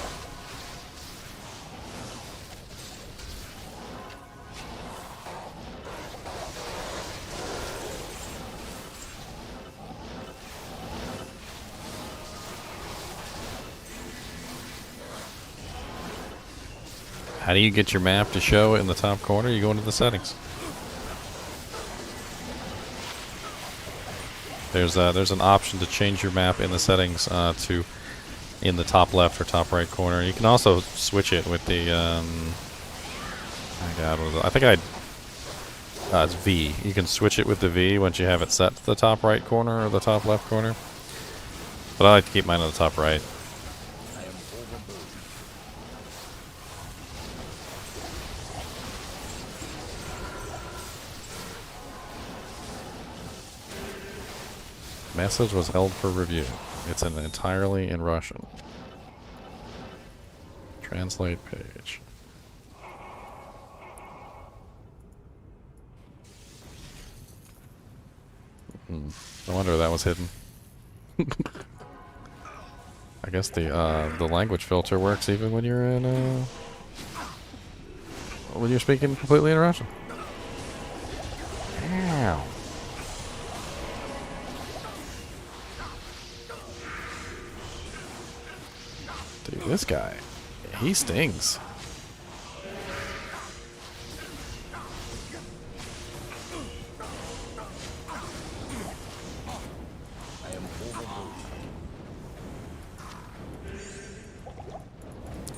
How do you get your map to show in the top corner? You go into the settings. There's an option to change your map in the settings to in the top left or top right corner. You can also switch it with the, my God, what was it? I think it's V. You can switch it with the V once you have it set to the top right corner or the top left corner. But I like to keep mine on the top right. Message was held for review. It's entirely in Russian. Translate page. No wonder that was hidden. I guess the language filter works even when you're in when you're speaking completely in Russian. Ow. Dude, this guy, he stings.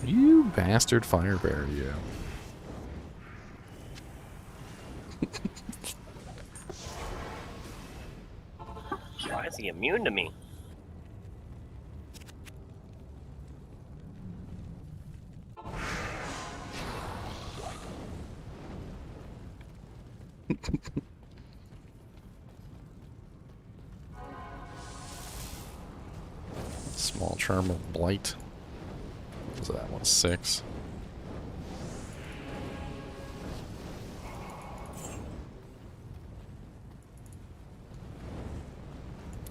You bastard firebear, you. Why is he immune to me? Small charm of blight. What was that one? 6.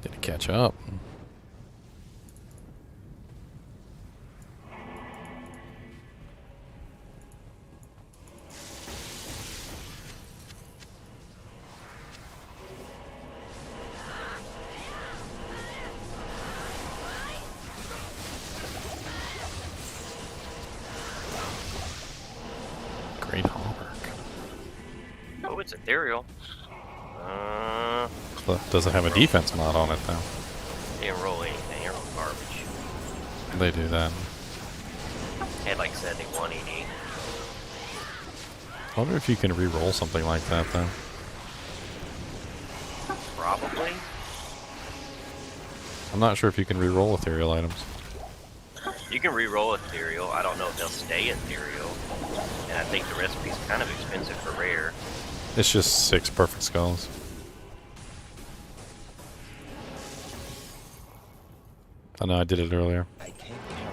Did it catch up? Great hallmark. Oh, it's ethereal. Does it have a defense mod on it though? Didn't roll anything. It rolled garbage. They do that. Had like 71 ED. I wonder if you can re-roll something like that though. Probably. I'm not sure if you can re-roll ethereal items. You can re-roll ethereal. I don't know if they'll stay ethereal. And I think the recipe's kind of expensive for rare. It's just 6 perfect skulls. I know I did it earlier. I can't carry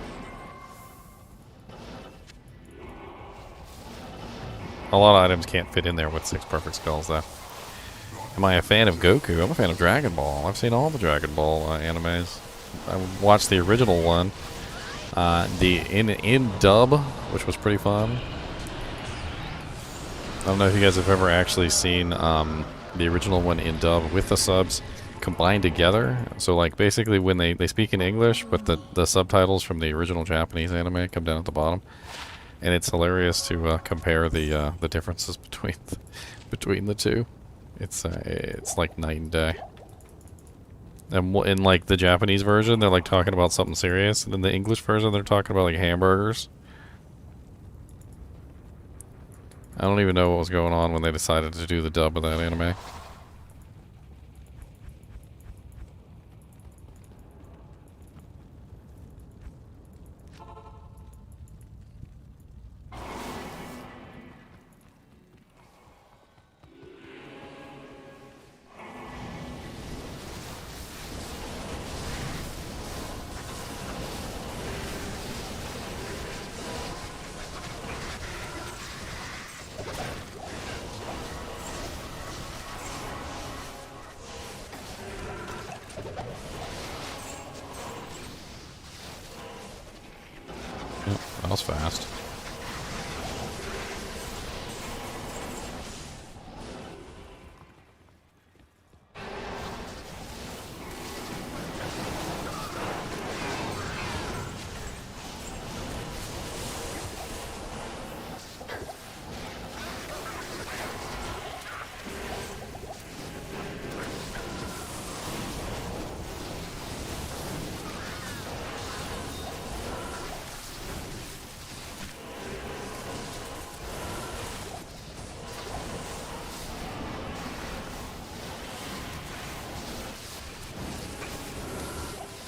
A lot of items can't fit in there with 6 perfect skulls though. Am I a fan of Goku? I'm a fan of Dragon Ball. I've seen all the Dragon Ball animes. I watched the original one. The in dub, which was pretty fun. I don't know if you guys have ever actually seen the original one in dub with the subs combined together. So like basically when they speak in English, but the subtitles from the original Japanese anime come down at the bottom, and it's hilarious to compare the differences between the two. It's like night and day. And in like the Japanese version, they're like talking about something serious, and in the English version, they're talking about like hamburgers. I don't even know what was going on when they decided to do the dub of that anime. Yep, that was fast.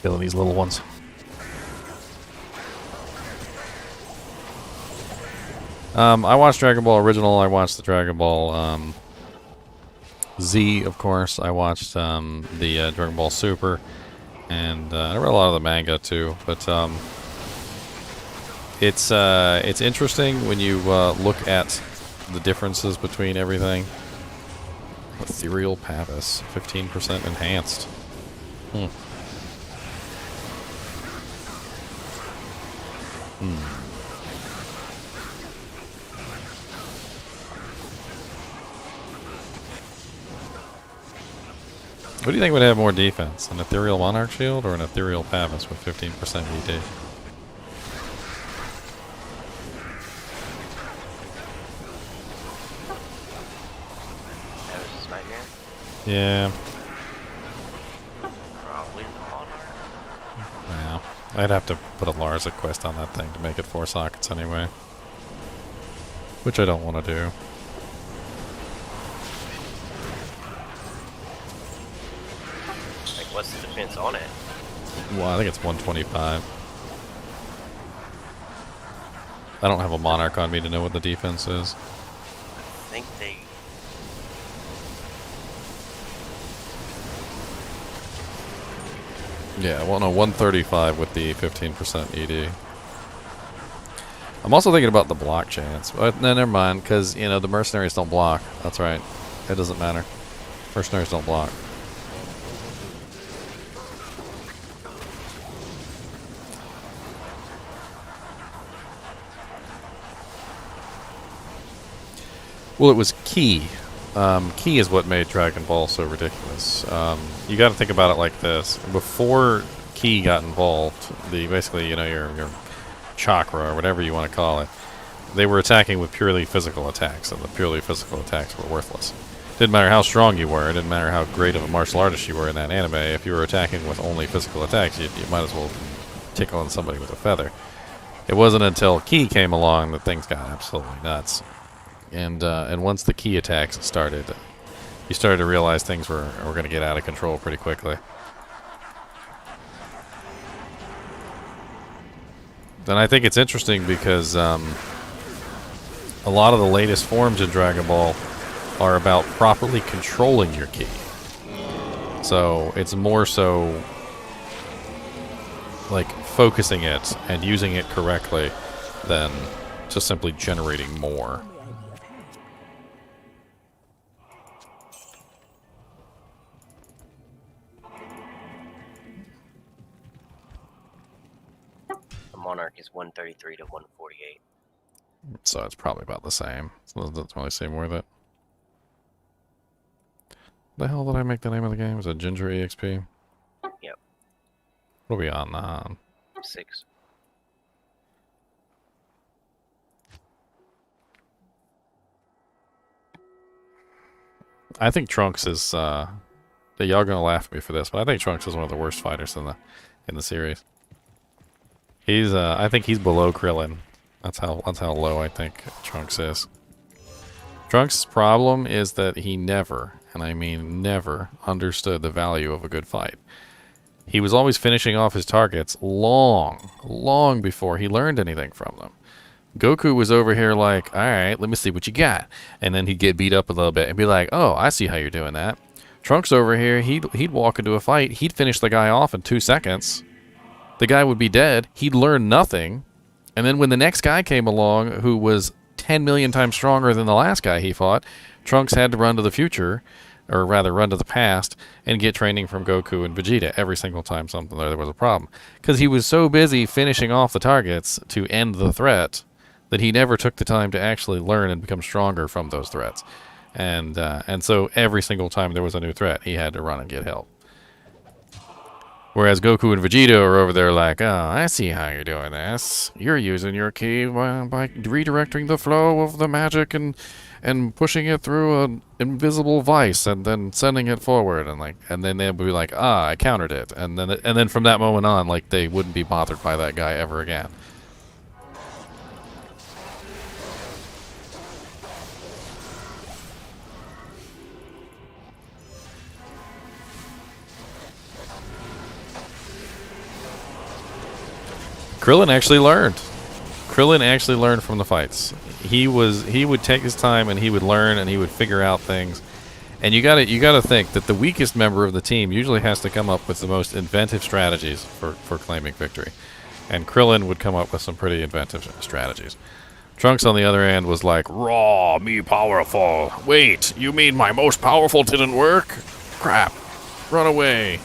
Killing these little ones. I watched Dragon Ball Original. I watched the Dragon Ball Z, of course. I watched the Dragon Ball Super, and I read a lot of the manga too. But it's interesting when you look at the differences between everything. Ethereal Pavis, 15% enhanced. What do you think would have more defense? An Ethereal Monarch Shield or an Ethereal Pavis with 15% ED? That was just nightmare. Yeah. Probably the Monarch. Yeah. I'd have to put a Larza quest on that thing to make it 4 sockets anyway. Which I don't want to do. Like, what's the defense on it? Well, I think it's 125. I don't have a Monarch on me to know what the defense is. I think they. Yeah, well, no, 135 with the 15% ED. I'm also thinking about the block chance. But no, never mind, because, you know, the mercenaries don't block. That's right. It doesn't matter. Mercenaries don't block. Well, it was Key. Key is what made Dragon Ball so ridiculous. You got to think about it like this: before Key got involved, basically, you know, your chakra or whatever you want to call it, they were attacking with purely physical attacks, and the purely physical attacks were worthless. Didn't matter how strong you were. It didn't matter how great of a martial artist you were in that anime. If you were attacking with only physical attacks, you might as well tickle on somebody with a feather. It wasn't until Key came along that things got absolutely nuts. And once the Key attacks started, you started to realize things were going to get out of control pretty quickly. Then I think it's interesting because a lot of the latest forms in Dragon Ball are about properly controlling your Ki. So it's more so like focusing it and using it correctly than just simply generating more. The Monarch is 133 to 148. So it's probably about the same. So it doesn't really seem worth it. The hell did I make the name of the game? Was it Ginger EXP? Yep. What are we on? 6. I think Trunks is y'all gonna laugh at me for this, but I think Trunks is one of the worst fighters in the series. He's I think he's below Krillin. That's how low I think Trunks is. Trunks' problem is that he never, and I mean never, understood the value of a good fight. He was always finishing off his targets long before he learned anything from them. Goku was over here like, alright, let me see what you got. And then he'd get beat up a little bit and be like, oh, I see how you're doing that. Trunks over here, he'd walk into a fight, he'd finish the guy off in 2 seconds. The guy would be dead, he'd learn nothing. And then when the next guy came along who was 10 million times stronger than the last guy he fought, Trunks had to run to the future, or rather run to the past, and get training from Goku and Vegeta every single time there was a problem. Because he was so busy finishing off the targets to end the threat that he never took the time to actually learn and become stronger from those threats. And so every single time there was a new threat, he had to run and get help. Whereas Goku and Vegeta are over there like, oh, I see how you're doing this. You're using your ki by redirecting the flow of the magic and pushing it through an invisible vice and then sending it forward and then they'd be like, ah, I countered it. And then from that moment on, like, they wouldn't be bothered by that guy ever again. Krillin actually learned. Krillin actually learned from the fights. He would take his time and he would learn and he would figure out things. And you gotta think that the weakest member of the team usually has to come up with the most inventive strategies for claiming victory. And Krillin would come up with some pretty inventive strategies. Trunks, on the other hand, was like, raw, me powerful. Wait, you mean my most powerful didn't work? Crap. Run away.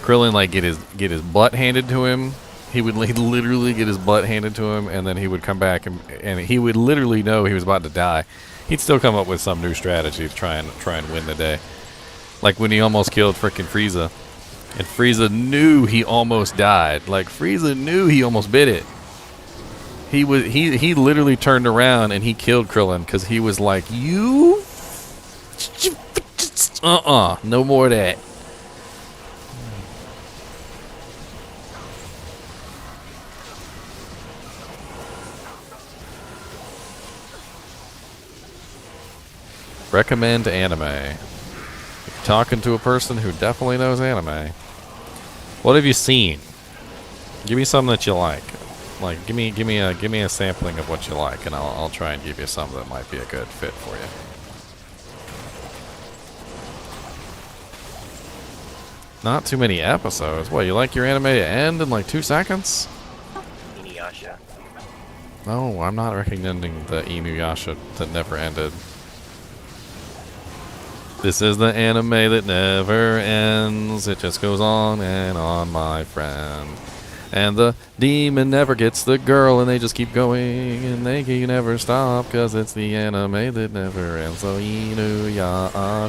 Krillin, like, get his butt handed to him. He would literally get his butt handed to him, and then he would come back, and he would literally know he was about to die. He'd still come up with some new strategy to try and win the day. Like when he almost killed frickin' Frieza. And Frieza knew he almost died. Like, Frieza knew he almost bit it. He literally turned around and he killed Krillin because he was like, you? No more of that. Recommend anime. If you're talking to a person who definitely knows anime. What have you seen? Give me something that you like. Like, give me a sampling of what you like, and I'll try and give you some that might be a good fit for you. Not too many episodes. What, you like your anime to end in like 2 seconds? Inuyasha. No, I'm not recommending the Inuyasha that never ended. This is the anime that never ends. It just goes on and on, my friend. And the demon never gets the girl, and they just keep going, and they can never stop, cause it's the anime that never ends. So Inuyasha.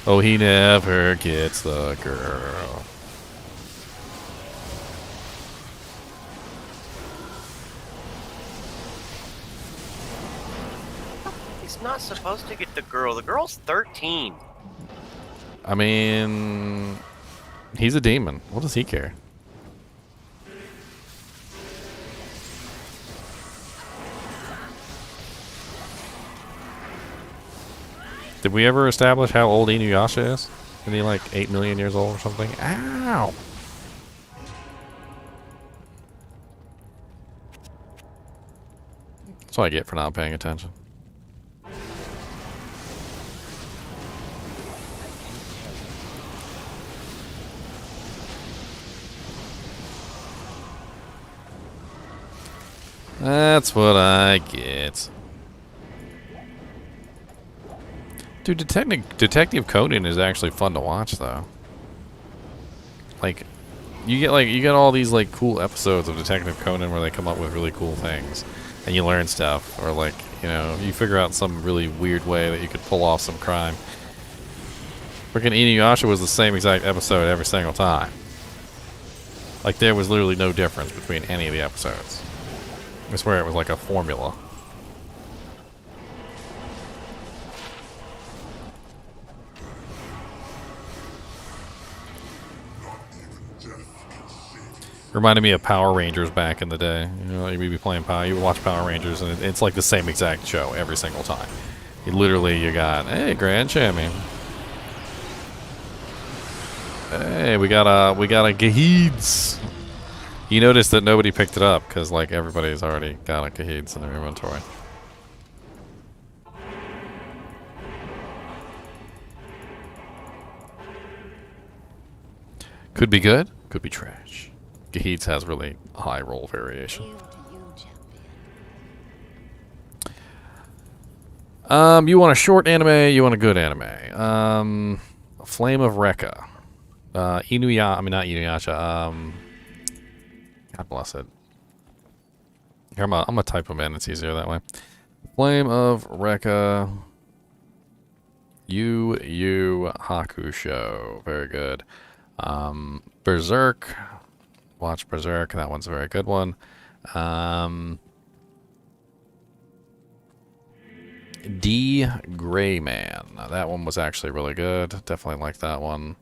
Oh, he never gets the girl. He's not supposed to get the girl. The girl's 13. I mean, he's a demon. What does he care? Did we ever establish how old Inuyasha is? Isn't he like 8 million years old or something? Ow! That's what I get for not paying attention. That's what I get. Dude, Detective Conan is actually fun to watch, though. Like, you get all these like cool episodes of Detective Conan where they come up with really cool things, and you learn stuff, or like, you know, you figure out some really weird way that you could pull off some crime. Freaking Inuyasha was the same exact episode every single time. Like, there was literally no difference between any of the episodes. I swear it was like a formula. Reminded me of Power Rangers back in the day. You know, you'd be playing Power, you would watch Power Rangers, and it's like the same exact show every single time. You got, hey, Grand Champion. Hey, we got a Gaheeds. You notice that nobody picked it up because like everybody's already got a Gaheeds in their inventory. Could be good, could be trash. Gaheeds has really high roll variation. You want a short anime, you want a good anime. Flame of Recca. Not Inuyasha, God bless it. Here, I'm gonna type them in, it's easier that way. Flame of Recca. Yu Hakusho. Very good. Berserk. Watch Berserk, that one's a very good one. D. Greyman. That one was actually really good. Definitely like that one.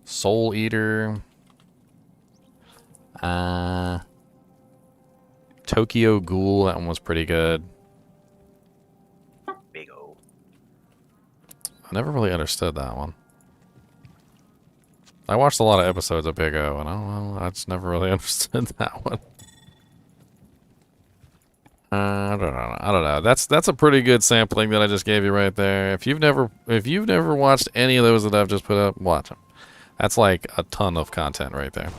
Soul Eater. Tokyo Ghoul, that one was pretty good. Big O. I never really understood that one. I watched a lot of episodes of Big O, and I just never really understood that one. I don't know. That's a pretty good sampling that I just gave you right there. If you've never watched any of those that I've just put up, watch them. That's like a ton of content right there.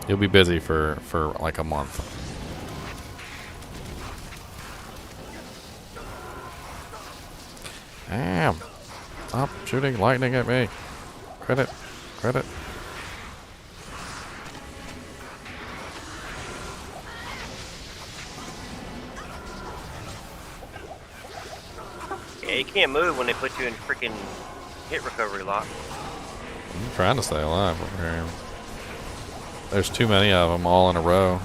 You'll be busy for like a month. Damn. Stop shooting lightning at me. Credit. Credit. Yeah, you can't move when they put you in freaking hit recovery lock. I'm trying to stay alive over here. There's too many of them all in a row.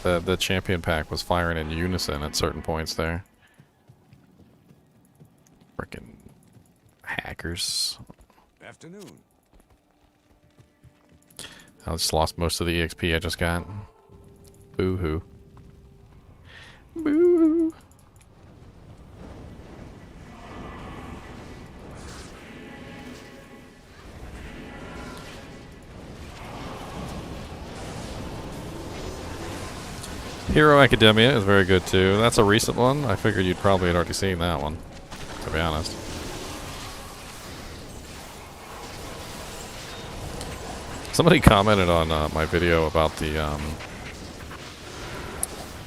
The champion pack was firing in unison at certain points there. Frickin' hackers. Afternoon. I just lost most of the EXP I just got. Boo-hoo. Boo-hoo. Hero Academia is very good too. That's a recent one. I figured you'd probably had already seen that one, to be honest. Somebody commented on my video about the,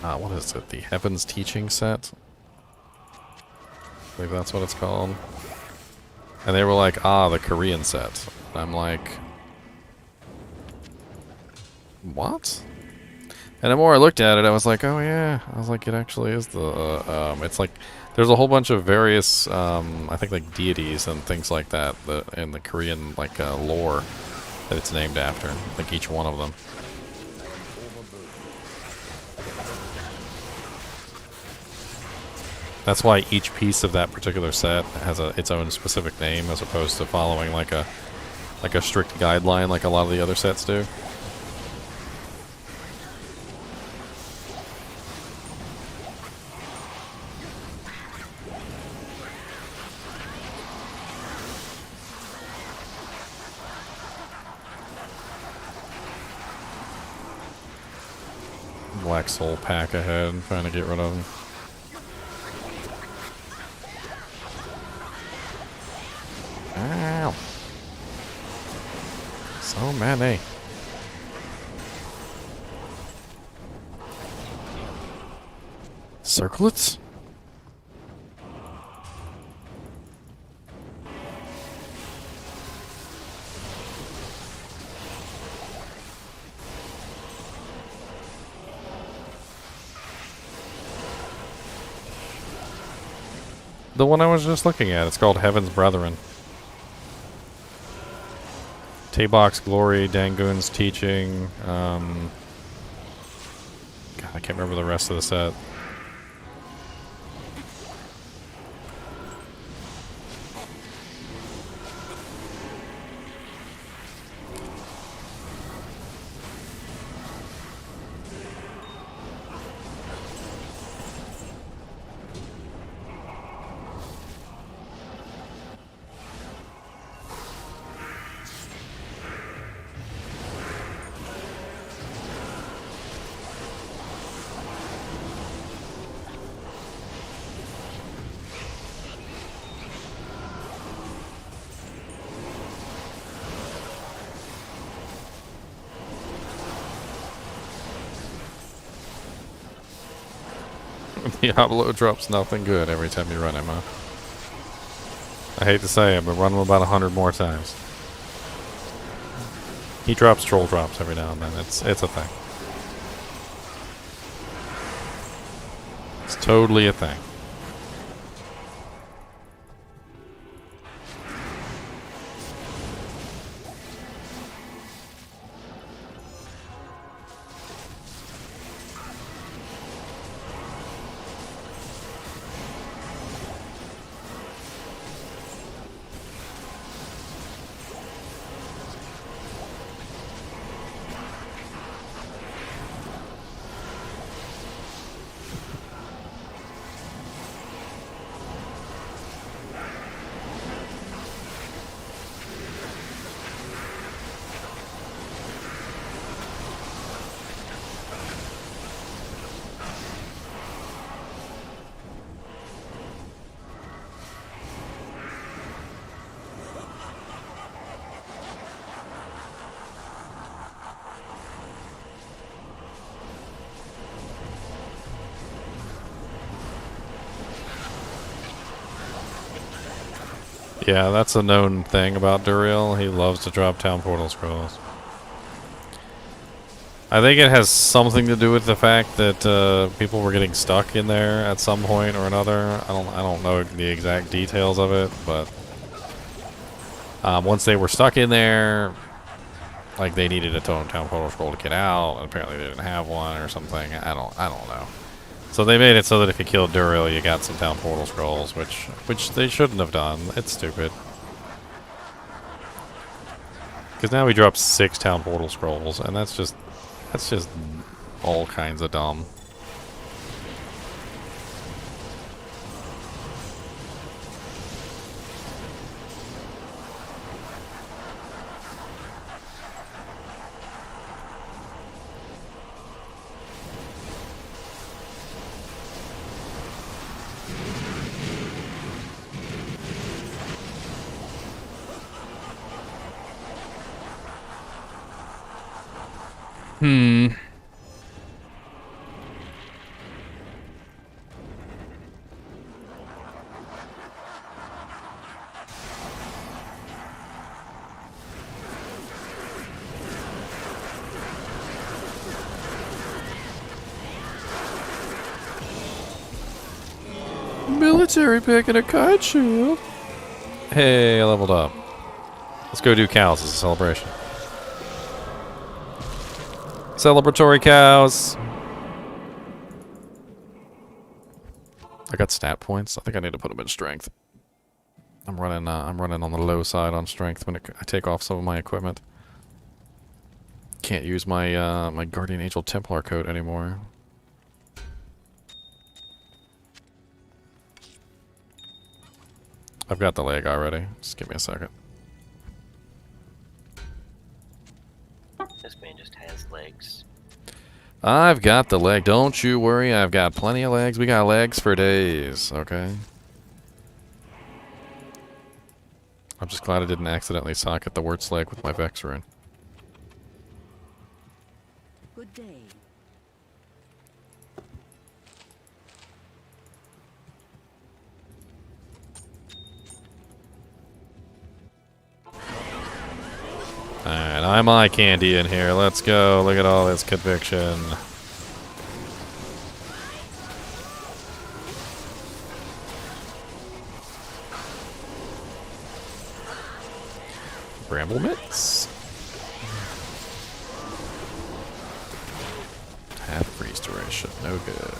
what is it? The Heaven's Teaching set? I believe that's what it's called. And they were like, ah, the Korean set. I'm like, what? And the more I looked at it, I was like, oh yeah. I was like, it actually is the, it's like, there's a whole bunch of various, I think like deities and things like that, in the Korean, like, lore that it's named after. Like each one of them. That's why each piece of that particular set has its own specific name, as opposed to following like a strict guideline like a lot of the other sets do. Black Soul pack ahead, trying to get rid of them. Ow! So many. Circlets? The one I was just looking at. It's called Heaven's Brethren. Taebok's Glory, Dangun's Teaching. God, I can't remember the rest of the set. Diablo drops nothing good every time you run him, huh? I hate to say it, but run him about 100 more times. He drops troll drops every now and then. It's a thing. It's totally a thing. Yeah, that's a known thing about Duriel. He loves to drop town portal scrolls. I think it has something to do with the fact that people were getting stuck in there at some point or another. I don't know the exact details of it, but once they were stuck in there, like they needed a town portal scroll to get out, and apparently they didn't have one or something. I don't know. So they made it so that if you killed Duriel, you got some town portal scrolls, which they shouldn't have done. It's stupid. Because now we drop 6 town portal scrolls, and that's just all kinds of dumb. Military pick and a kite shield. Hey, I leveled up. Let's go do cows as a celebration. Celebratory cows. I got stat points. I think I need to put them in strength. I'm running on the low side on strength when I take off some of my equipment. Can't use my my Guardian Angel Templar coat anymore. I've got the leg already. Just give me a second. This man just has legs. I've got the leg. Don't you worry. I've got plenty of legs. We got legs for days. Okay. I'm just glad I didn't accidentally socket the Wurt's leg with my Vex rune. Good day. Alright, I'm eye candy in here. Let's go. Look at all this conviction. Bramble mitts. Half freeze duration. No good.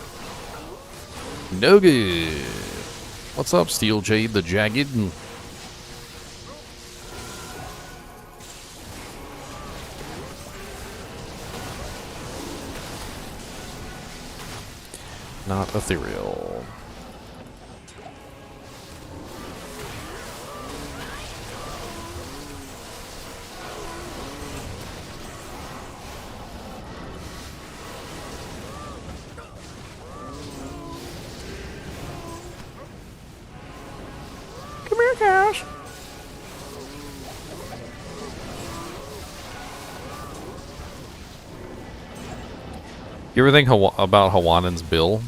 No good. What's up, Steel Jade the Jagged? Not ethereal. Come here, Cash. You ever think about Hawanan's bill?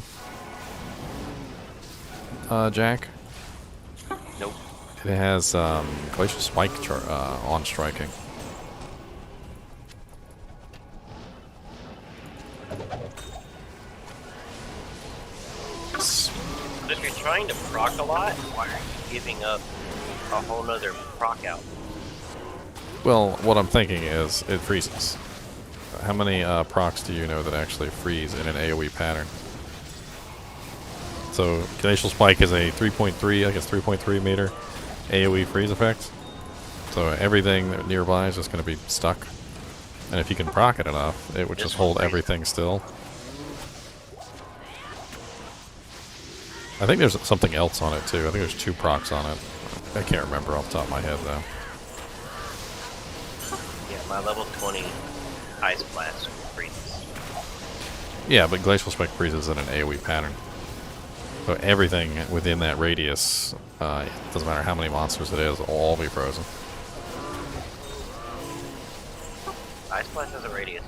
Jack? Nope. It has Glacial Spike on striking. But if you're trying to proc a lot, why are you giving up a whole nother proc out? Well, what I'm thinking is it freezes. How many procs do you know that actually freeze in an AoE pattern? So, Glacial Spike is a 3.3, I guess 3.3 meter AoE freeze effect. So everything nearby is just going to be stuck. And if you can proc it enough, it would just hold everything still. I think there's something else on it too. I think there's 2 procs on it. I can't remember off the top of my head though. Yeah, my level 20 Ice Blast freezes. Yeah, but Glacial Spike freezes in an AoE pattern. So everything within that radius, it doesn't matter how many monsters it is, will all be frozen. Ice Blast has a radius,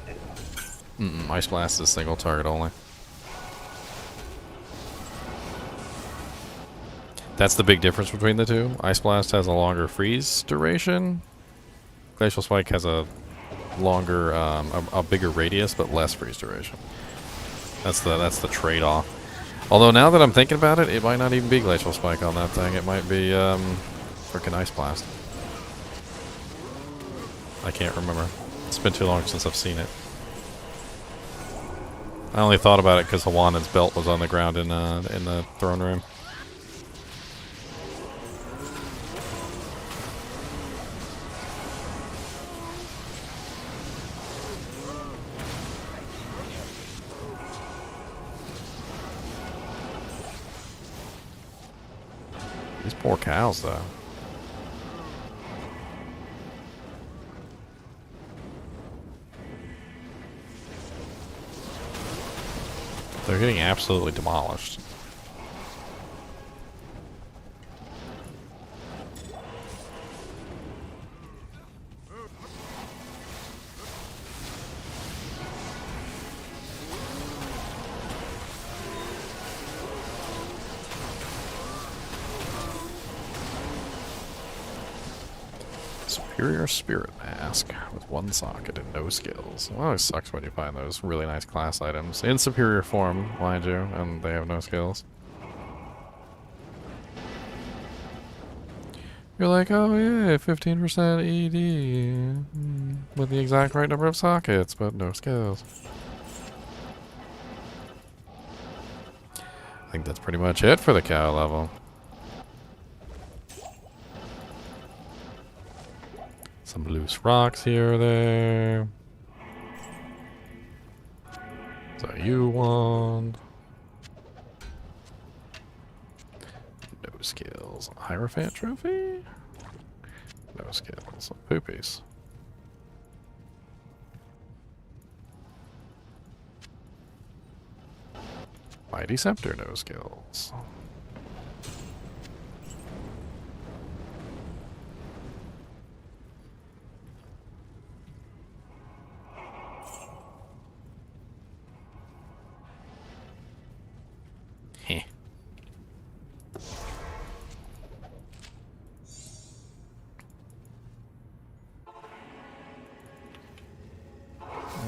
dude. Ice Blast is single target only. That's the big difference between the two. Ice Blast has a longer freeze duration. Glacial Spike has a longer, a bigger radius, but less freeze duration. That's the trade-off. Although now that I'm thinking about it, it might not even be Glacial Spike on that thing. It might be freaking Ice Blast. I can't remember. It's been too long since I've seen it. I only thought about it because Hawana's belt was on the ground in the throne room. These poor cows, though. They're getting absolutely demolished. Superior Spirit Mask with 1 socket and no skills. Well, it always sucks when you find those really nice class items in superior form, mind you, and they have no skills. You're like, oh yeah, 15% ED with the exact right number of sockets, but no skills. I think that's pretty much it for the cow level. Some loose rocks here or there. So you want no skills. Hierophant trophy? No skills. Poopies. Mighty Scepter, no skills.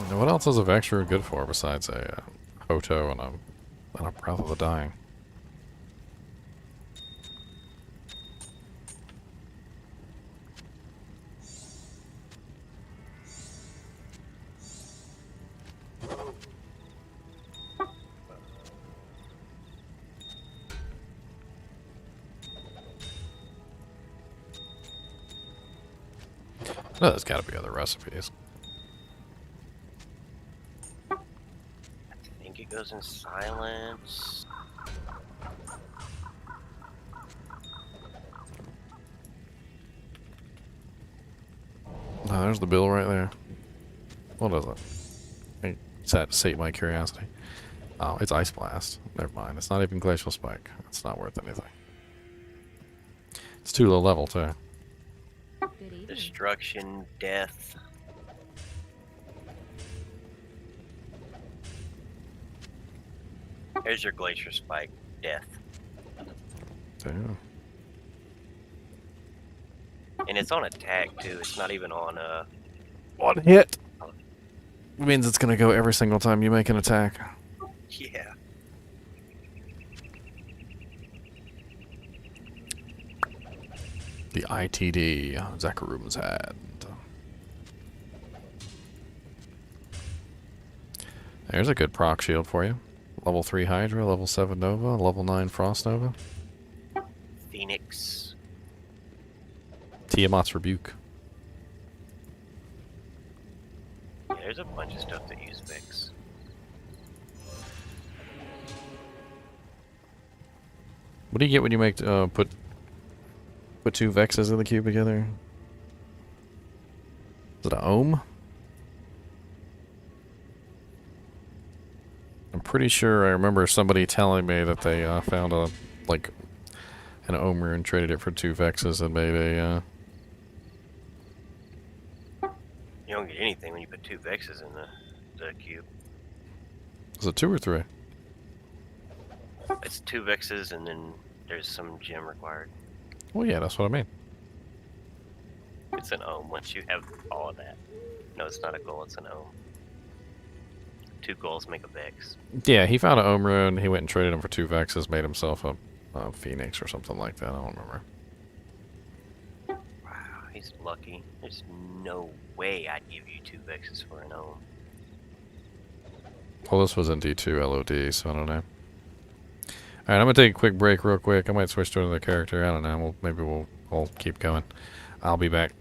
What else is a Vextra good for besides a Hoto and a Breath of the Dying? No, there's got to be other recipes. I think it goes in silence. No, there's the bill right there. What is it? I just sate my curiosity. Oh, it's Ice Blast. Never mind. It's not even Glacial Spike. It's not worth anything. It's too low level, too. Destruction, death. Here's your Glacier Spike, death. Damn. And it's on attack too. It's not even on One hit. It means it's gonna go every single time you make an attack. Yeah. The ITD, Zakarum's Hand. There's a good proc shield for you. Level 3 Hydra, level 7 Nova, level 9 Frost Nova. Phoenix. Tiamat's Rebuke. Yeah, there's a bunch of stuff that use Vix. What do you get when you make put 2 Vexes in the cube together? Is it an ohm? I'm pretty sure I remember somebody telling me that they found an omer and traded it for 2 Vexes and made a You don't get anything when you put 2 Vexes in the cube. Is it 2 or 3? It's 2 Vexes and then there's some gem required. Well, yeah, that's what I mean. It's an ohm once you have all of that. No, it's not a goal, it's an ohm. 2 goals make a vex. Yeah, he found an Ohm Rune. He went and traded him for 2 Vexes, made himself a Phoenix or something like that. I don't remember. Wow, he's lucky. There's no way I'd give you 2 vexes for an ohm. Well, this was in D2 LOD, so I don't know. Alright, I'm gonna take a quick break real quick. I might switch to another character. I don't know. Maybe we'll keep going. I'll be back.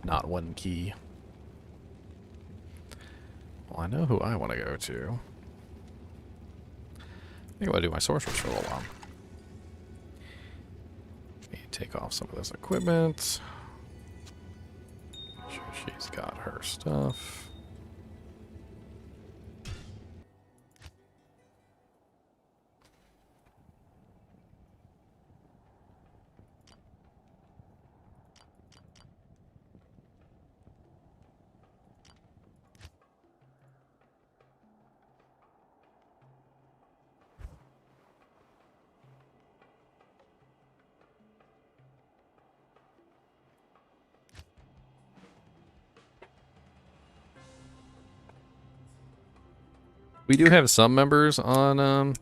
Not one key. Well, I know who I want to go to. I think I'll do my sorceress for a little while. Take off some of this equipment. Make sure she's got her stuff. We do have some members on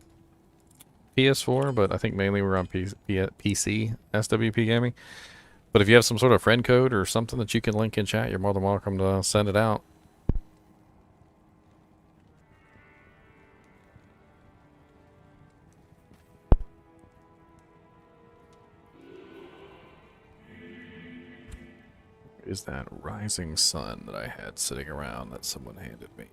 PS4, but I think mainly we're on PC, SWP Gaming. But if you have some sort of friend code or something that you can link in chat, you're more than welcome to send it out. Is that rising sun that I had sitting around that someone handed me?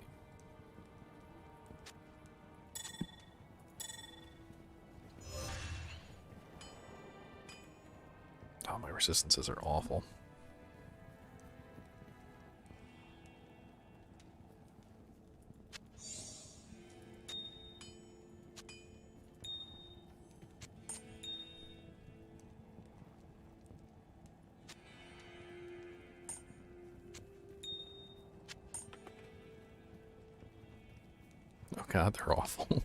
Oh, my resistances are awful. Oh god, they're awful.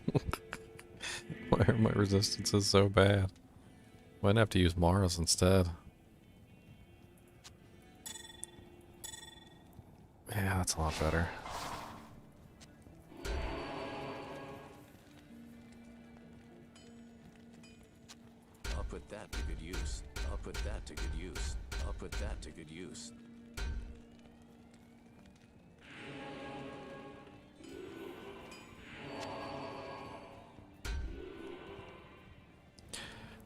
Why are my resistances so bad? Might have to use Mars instead. Yeah, that's a lot better. I'll put that to good use. I'll put that to good use. I'll put that to good use.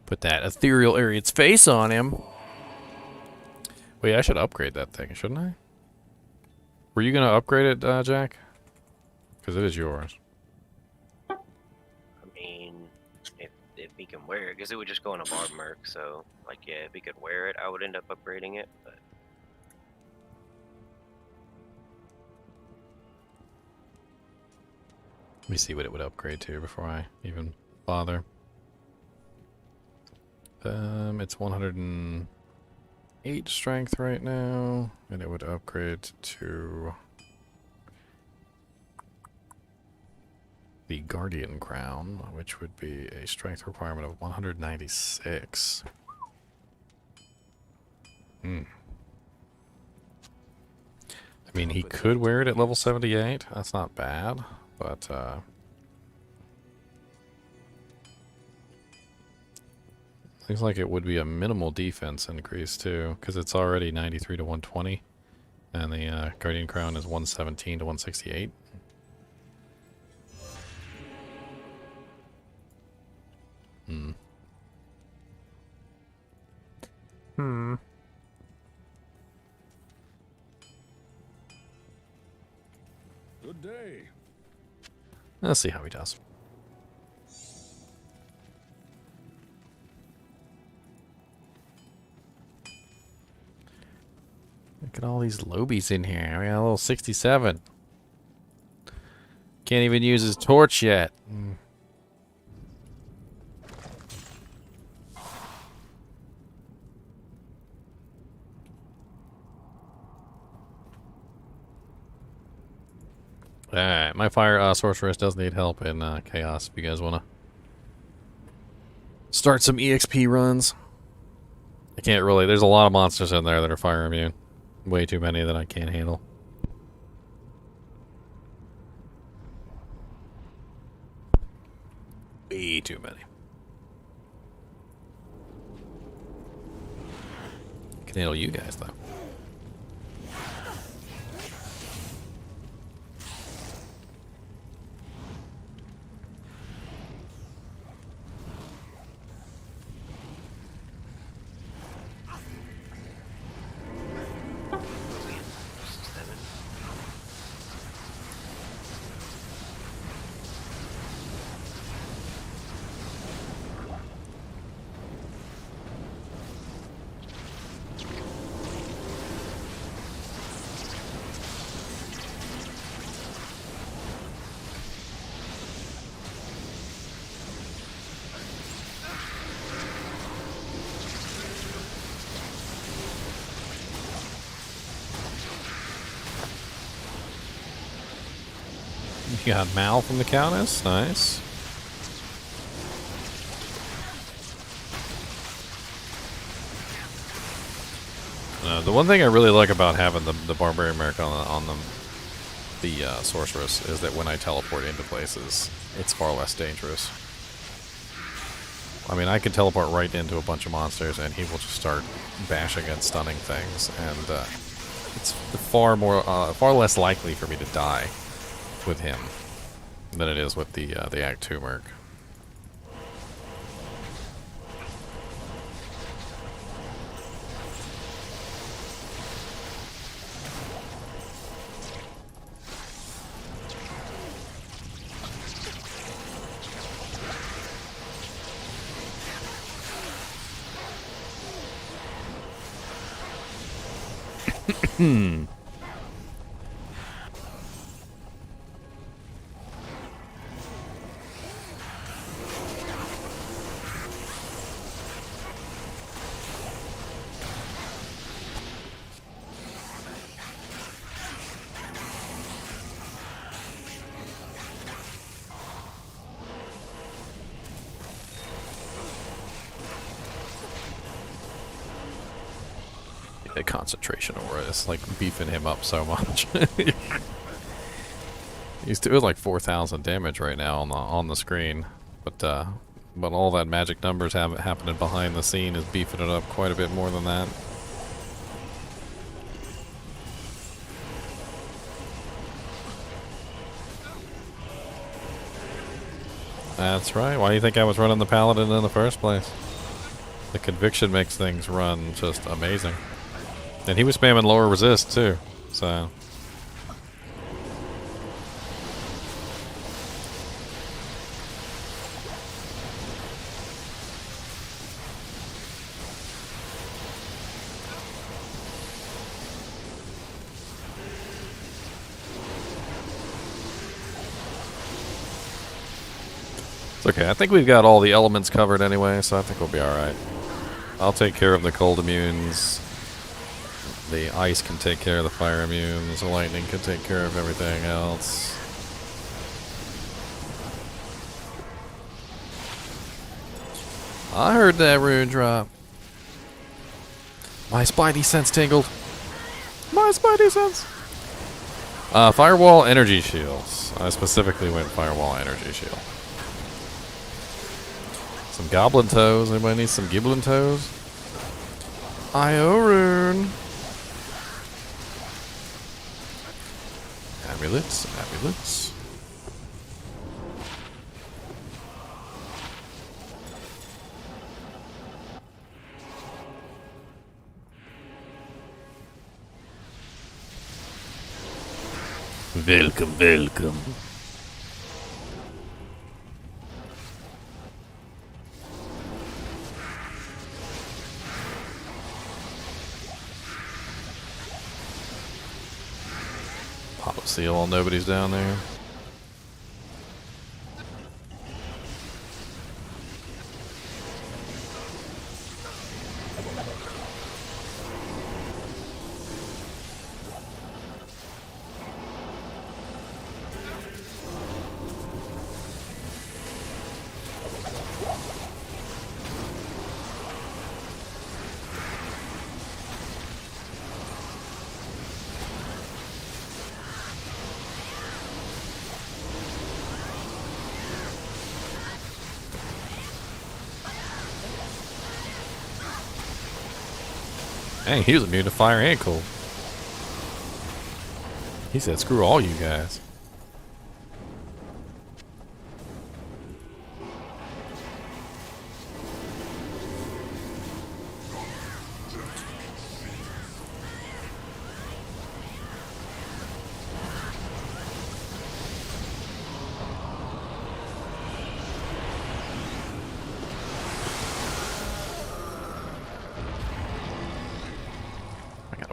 Put that ethereal Ariad's face on him. Wait, I should upgrade that thing, shouldn't I? Were you gonna upgrade it, Jack? Because it is yours. I mean, if he can wear it, because it would just go in a bar merc. So, like, yeah, if he could wear it, I would end up upgrading it. But Let me see what it would upgrade to before I even bother. It's 108 strength right now, and it would upgrade to the Guardian Crown, which would be a strength requirement of 196. I mean, he could wear it at level 78. That's not bad, but looks like it would be a minimal defense increase too, because it's already 93 to 120, and the Guardian Crown is 117 to 168. Good day. Let's see how he does. Look at all these lobies in here. We got a little 67. Can't even use his torch yet. Alright, my fire sorceress does need help in chaos if you guys want to start some EXP runs. I can't really, there's a lot of monsters in there that are fire immune. Way too many that I can't handle. Way too many. Can handle you guys though. You got Mal from the Countess, nice. The one thing I really like about having the Barbarian Merc on the Sorceress is that when I teleport into places, it's far less dangerous. I mean, I can teleport right into a bunch of monsters, and he will just start bashing and stunning things, and it's far less likely for me to die with him than it is with the Act 2 Merc. The concentration aura is like beefing him up so much. He's doing like 4,000 damage right now on the screen, but all that magic numbers happening behind the scene is beefing it up quite a bit more than that. That's right. Why do you think I was running the Paladin in the first place? The conviction makes things run just amazing. And he was spamming lower resist too, so. It's okay, I think we've got all the elements covered anyway, so I think we'll be alright. I'll take care of the cold immunes. The ice can take care of the fire immunes. The lightning can take care of everything else. I heard that rune drop. My spidey sense tingled. My spidey sense. Firewall energy shields. I specifically went firewall energy shield. Some goblin toes. Anybody need some giblin toes? IO rune. Amulets, amulets. Welcome, welcome. Pop a seal while nobody's down there. Dang, he was immune to fire and cold. He said, screw all you guys.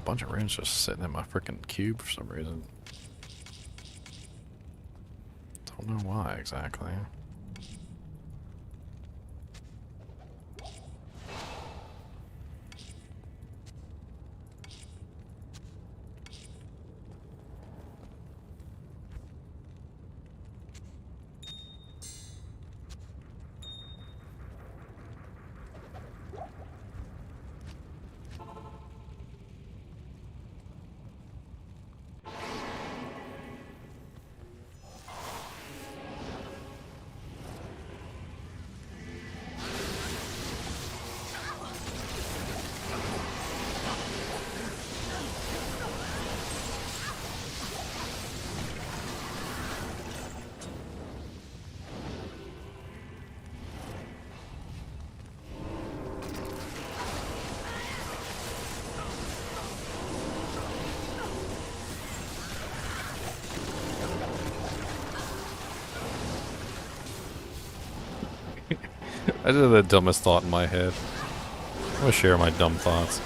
Bunch of runes just sitting in my freaking cube for some reason. Don't know why exactly. I did the dumbest thought in my head. I'm gonna share my dumb thoughts.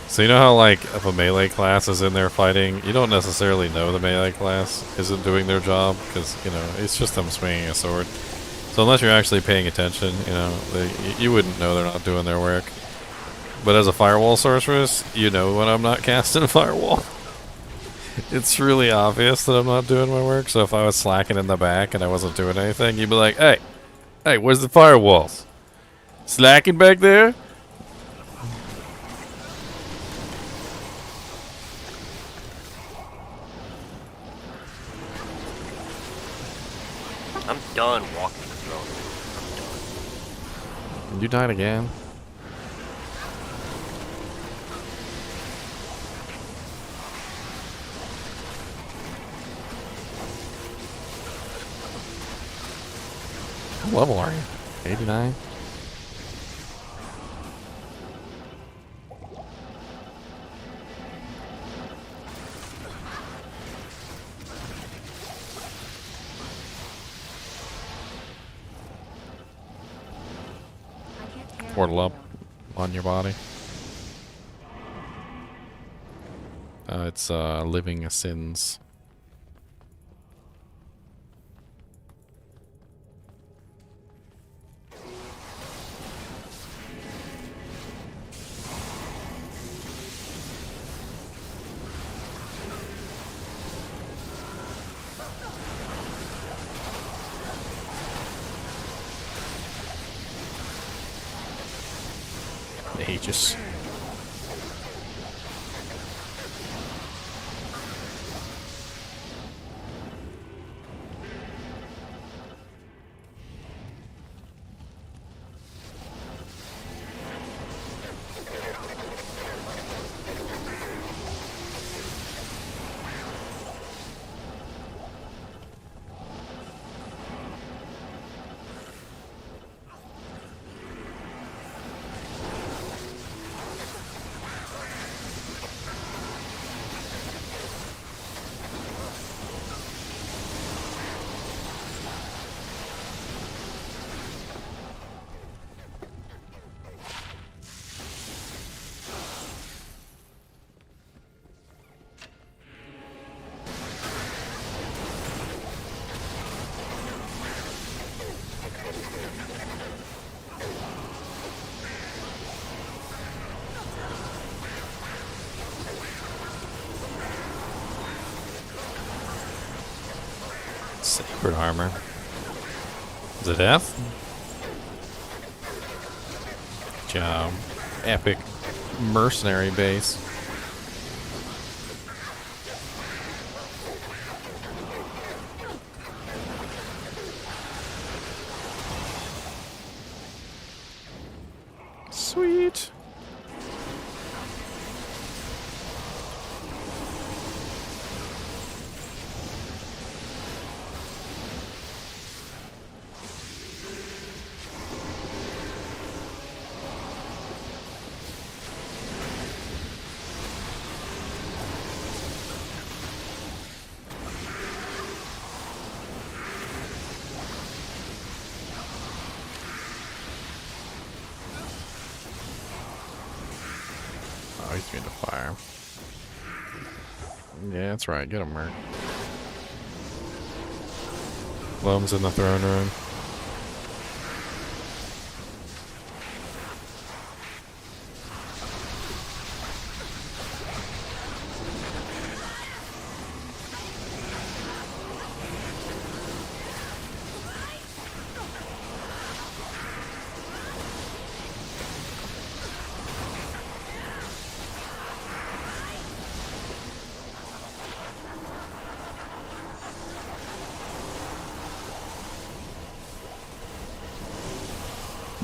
So you know how, like, if a melee class is in there fighting, you don't necessarily know the melee class isn't doing their job, because, you know, it's just them swinging a sword. So unless you're actually paying attention, you know, you wouldn't know they're not doing their work. But as a firewall sorceress, you know when I'm not casting a firewall. It's really obvious that I'm not doing my work, so if I was slacking in the back and I wasn't doing anything, you'd be like, hey, where's the firewalls? Slacking back there? I'm done walking the throne. You died again. What level are you? 89? Portal up on your body. It's living sins. Aegis. Sacred armor. Is it F? Good job. Epic mercenary base. Sweet. Oh, he's going to fire. Yeah, that's right. Get him, Merc. Loam's in the throne room.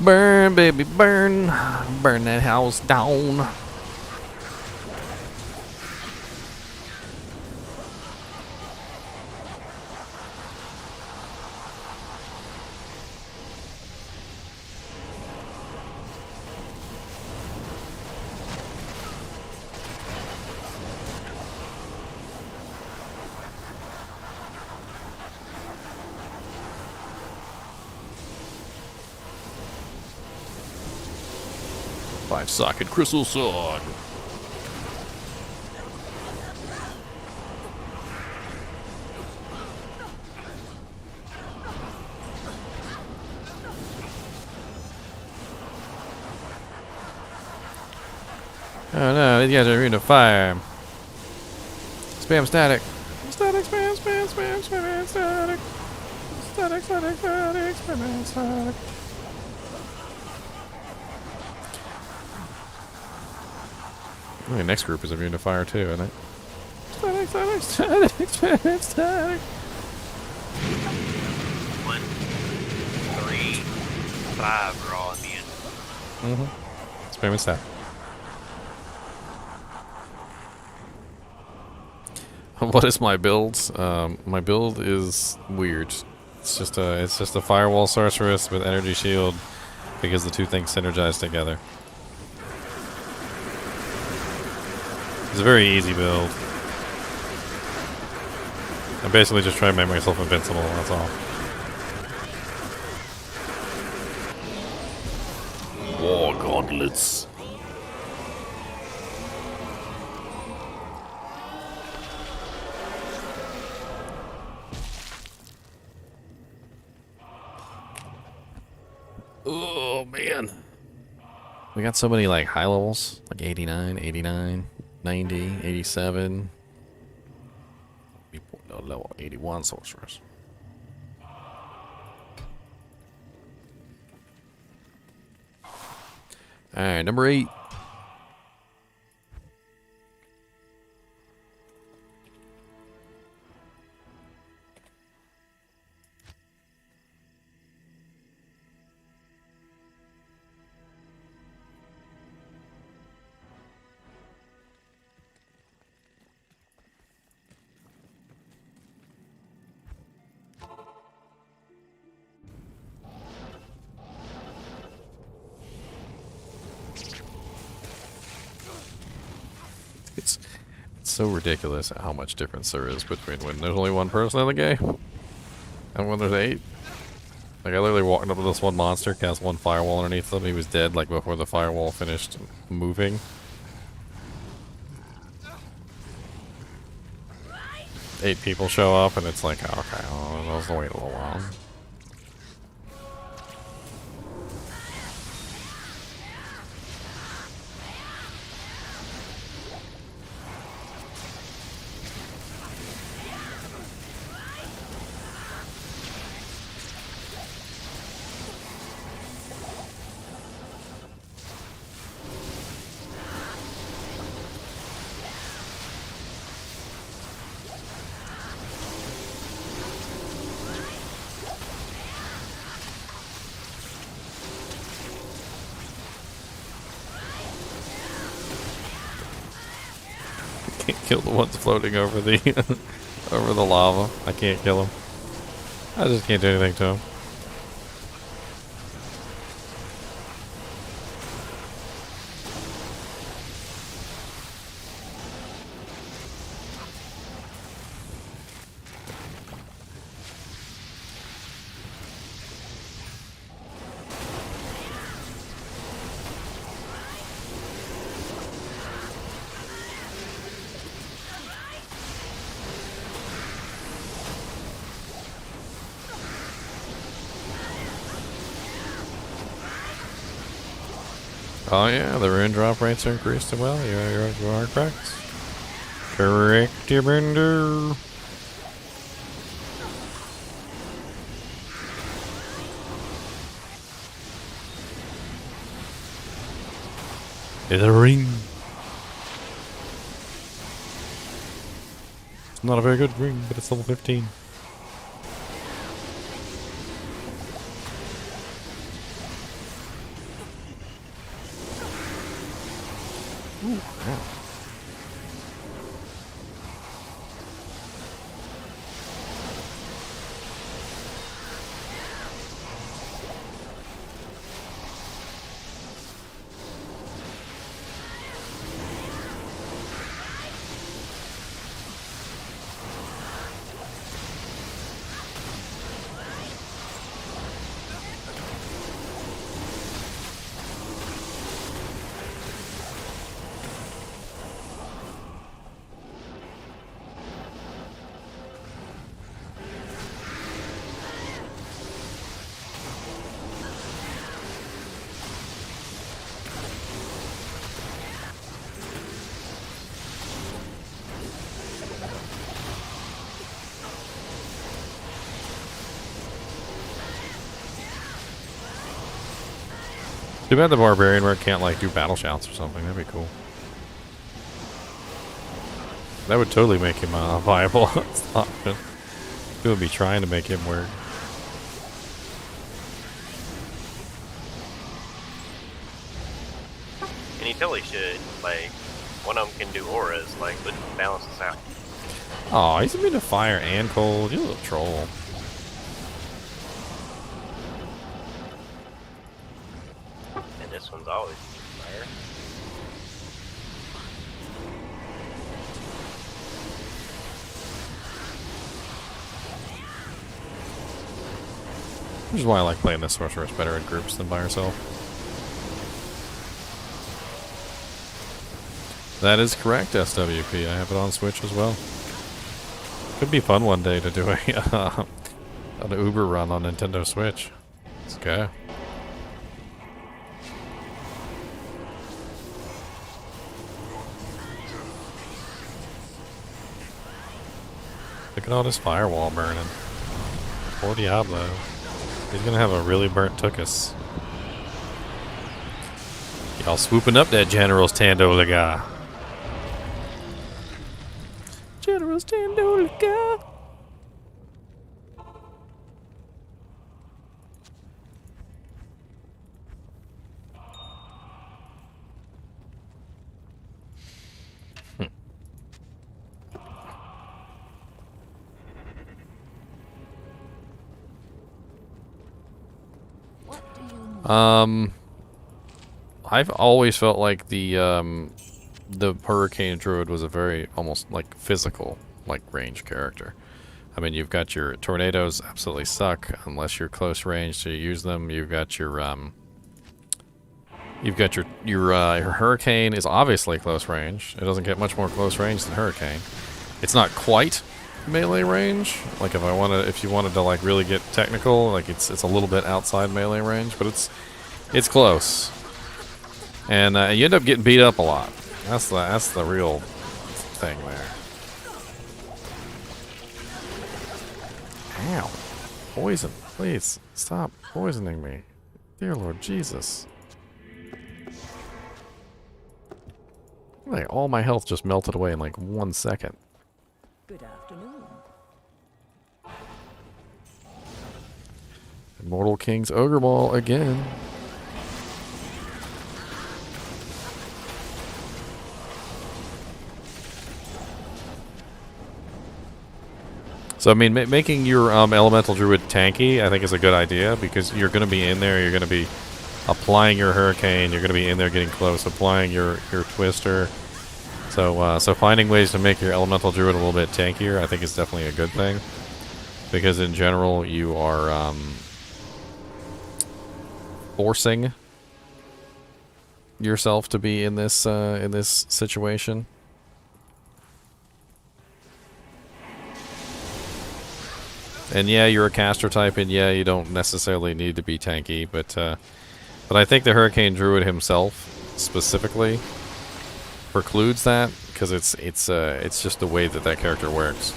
Burn, baby, burn. Burn that house down. 5-socket crystal sword. Oh no, these guys are immune to fire. Spam static. Static, spam, spam, spam, spam, static. Static, static, static, spam, static. I think the next group is immune to fire too, isn't it? Static, static, static, spam, static. 1, 3, 5 are all immune. Spam and static. What is my build? My build is weird. It's just a firewall sorceress with energy shield because the two things synergize together. It's a very easy build. I'm basically just trying to make myself invincible, that's all. War gauntlets. Oh man. We got so many like high levels, like 89, 89, 90, 87. Level 81 sorcerers. Alright, number 8. It's so ridiculous how much difference there is between when there's only one person in the game and when there's 8. Like, I literally walked up to this one monster, cast one firewall underneath him. He was dead, like, before the firewall finished moving. 8 people show up, and it's like, okay, I'll just wait a little while. Kill the ones floating over the over the lava. I can't kill them. I just can't do anything to them. Oh yeah, the rune drop rates are increased as well. You are correct. Correct, Bender. It's a ring. It's not a very good ring, but it's level 15. Ooh, yeah. Too bad the barbarian where it can't like do battle shouts or something. That'd be cool. That would totally make him viable option. It would be trying to make him work. And he totally should. Like, one of them can do auras. Like, would balance this out. Oh, he's immune to fire and cold. You little troll. And this one's always fire. Which is why I like playing this sorceress better in groups than by herself. That is correct, SWP. I have it on Switch as well. Could be fun one day to do an Uber run on Nintendo Switch. Let's go. Look at all this firewall burning. Poor Diablo. He's gonna have a really burnt tuchus. Y'all swooping up that General's Tandoliga. General's Tandoliga. I've always felt like the Hurricane Druid was a very almost like physical, like range character. I mean, you've got your tornadoes absolutely suck unless you're close range to use them. You've got your hurricane is obviously close range. It doesn't get much more close range than hurricane. It's not quite melee range. Like if you wanted to like really get technical, like it's a little bit outside melee range, but it's close. And you end up getting beat up a lot. That's the real thing there. Ow. Poison. Please, stop poisoning me. Dear Lord Jesus. Like, all my health just melted away in like 1 second. Good afternoon. Immortal King's Ogre Ball again. So, I mean, making your Elemental Druid tanky, I think, is a good idea, because you're going to be in there, you're going to be applying your Hurricane, you're going to be in there getting close, applying your Twister. So finding ways to make your Elemental Druid a little bit tankier, I think is definitely a good thing. Because in general, you are forcing yourself to be in this situation. And yeah, you're a caster type, and yeah, you don't necessarily need to be tanky, but I think the Hurricane Druid himself specifically precludes that, because it's just the way that character works.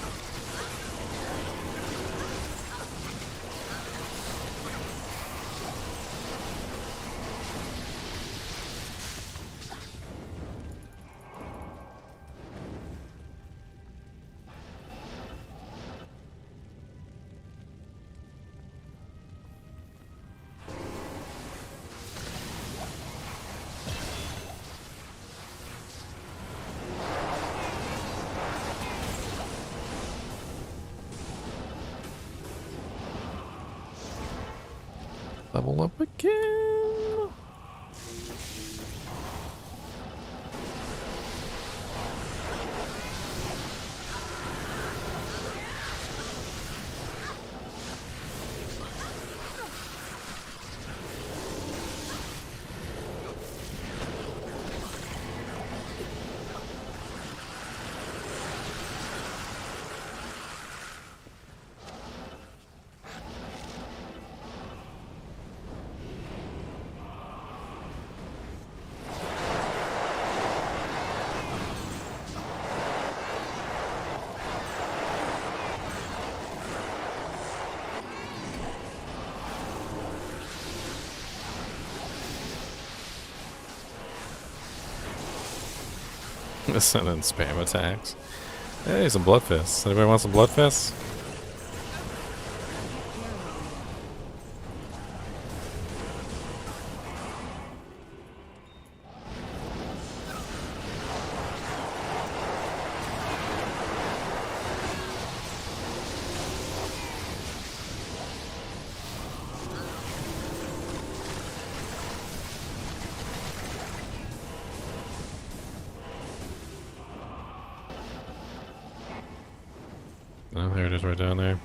Level up again. Send in spam attacks. Hey, some blood fists. Anybody want some blood fists? Oh, there it is right down there.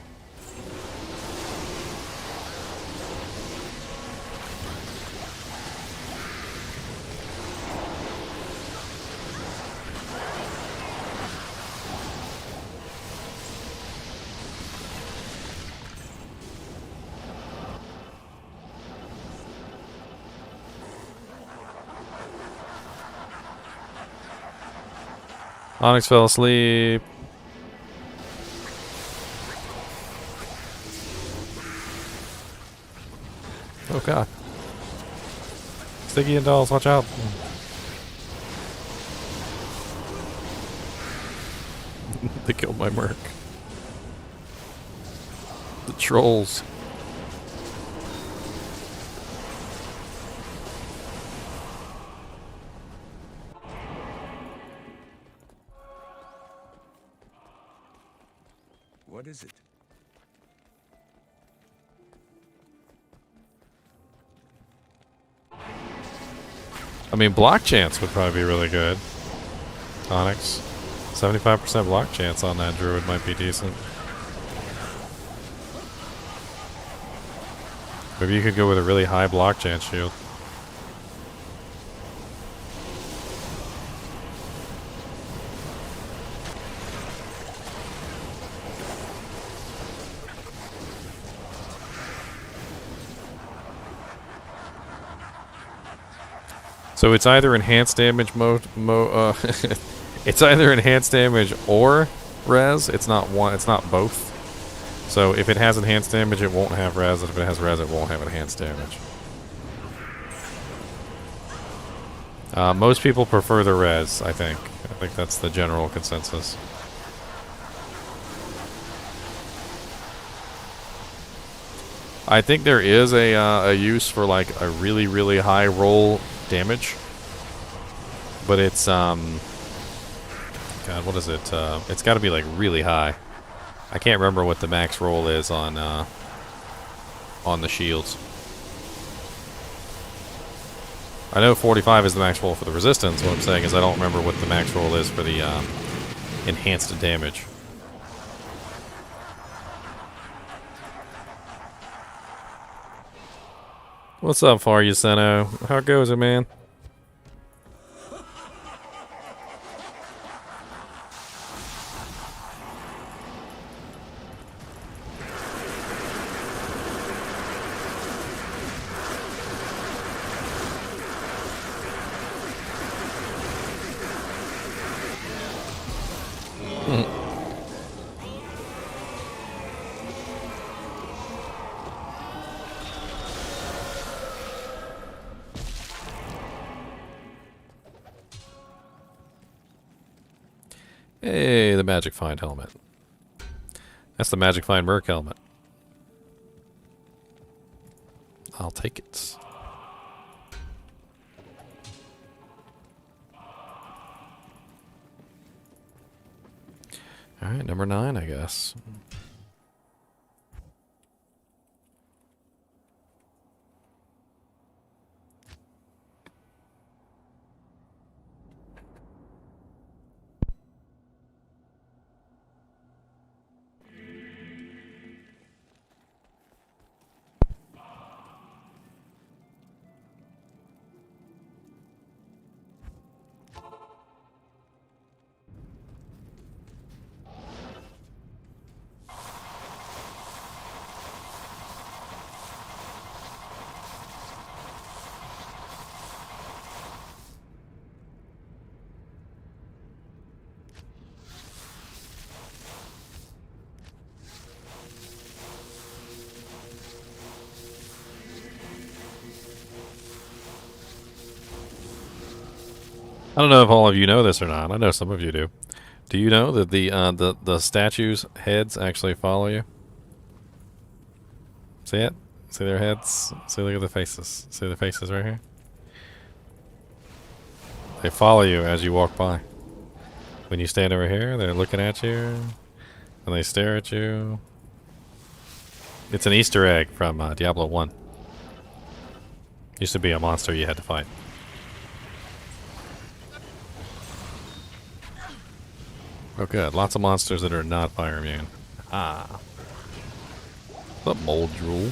Onyx fell asleep. Oh god. Sticky and dolls, watch out. They killed my merc. The trolls. What is it? I mean, block chance would probably be really good. Onyx. 75% block chance on that druid might be decent. Maybe you could go with a really high block chance shield. So it's either enhanced damage it's either enhanced damage or res. It's not one. It's not both. So if it has enhanced damage, it won't have res. And if it has res, it won't have enhanced damage. Most people prefer the res. I think that's the general consensus. I think there is a use for like a really high roll damage, but it's God, what is it? It's got to be like really high. I can't remember what the max roll is on the shields. I know 45 is the max roll for the resistance. What I'm saying is I don't remember what the max roll is for the enhanced damage. What's up, Far Yuseno? How goes it, man? Hey, the Magic Find helmet. That's the Magic Find Merc helmet. I'll take it. Alright, number 9, I guess. I don't know if all of you know this or not. I know some of you do. Do you know that the statues' heads actually follow you? See it? See their heads? See, look at the faces. See the faces right here? They follow you as you walk by. When you stand over here, they're looking at you, and they stare at you. It's an Easter egg from Diablo 1. Used to be a monster you had to fight. Oh good, lots of monsters that are not fire immune. Ah. What's up, mold drool?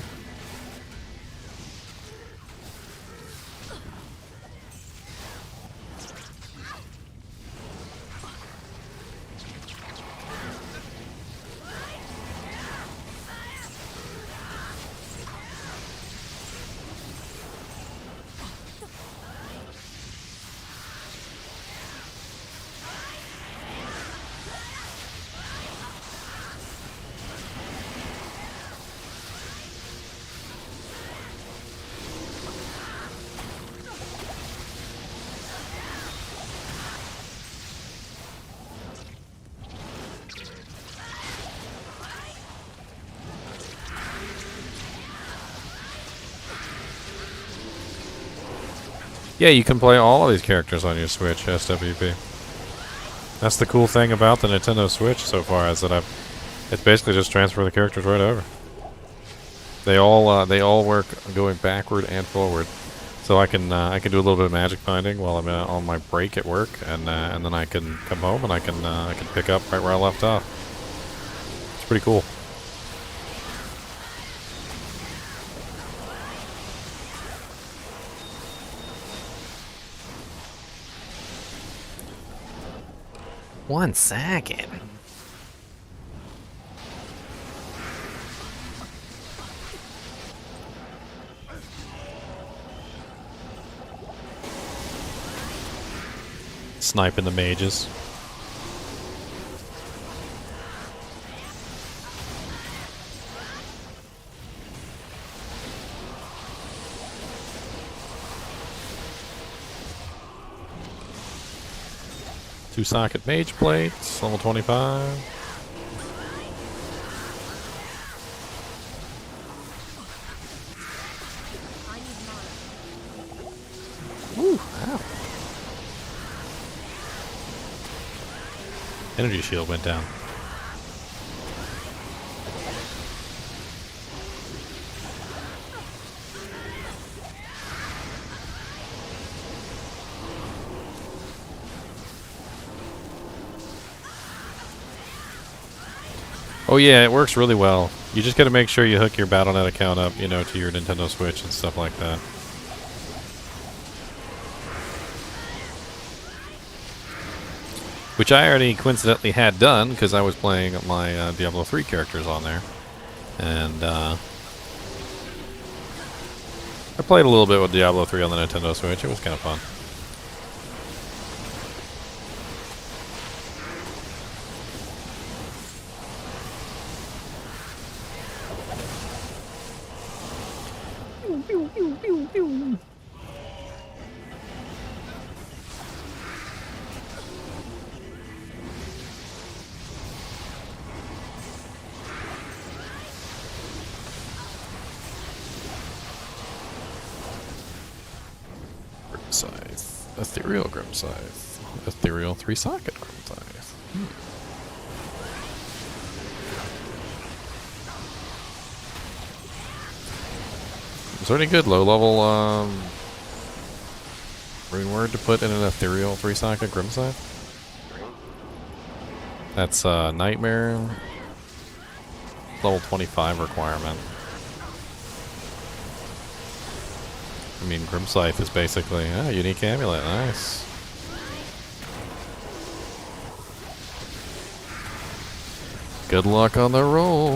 Yeah, you can play all of these characters on your Switch, SWP. That's the cool thing about the Nintendo Switch so far, is that it's basically just transfer the characters right over. They all work going backward and forward, so I can do a little bit of magic finding while I'm on my break at work, and then I can come home and I can pick up right where I left off. It's pretty cool. One second. Sniping the mages. Two-socket mage plates, level 25. Woo, ow. Energy shield went down. Oh yeah, it works really well. You just gotta make sure you hook your Battle.net account up, you know, to your Nintendo Switch and stuff like that. Which I already coincidentally had done, because I was playing my Diablo 3 characters on there. And I played a little bit with Diablo 3 on the Nintendo Switch. It was kind of fun. Scythe. Ethereal Grim Scythe. Ethereal 3-socket Grim Scythe. Is there any good low-level rune word to put in an Ethereal 3-socket Grim Scythe? That's Nightmare. Level 25 requirement. I mean, Grim Scythe is basically a unique amulet. Nice. Good luck on the roll.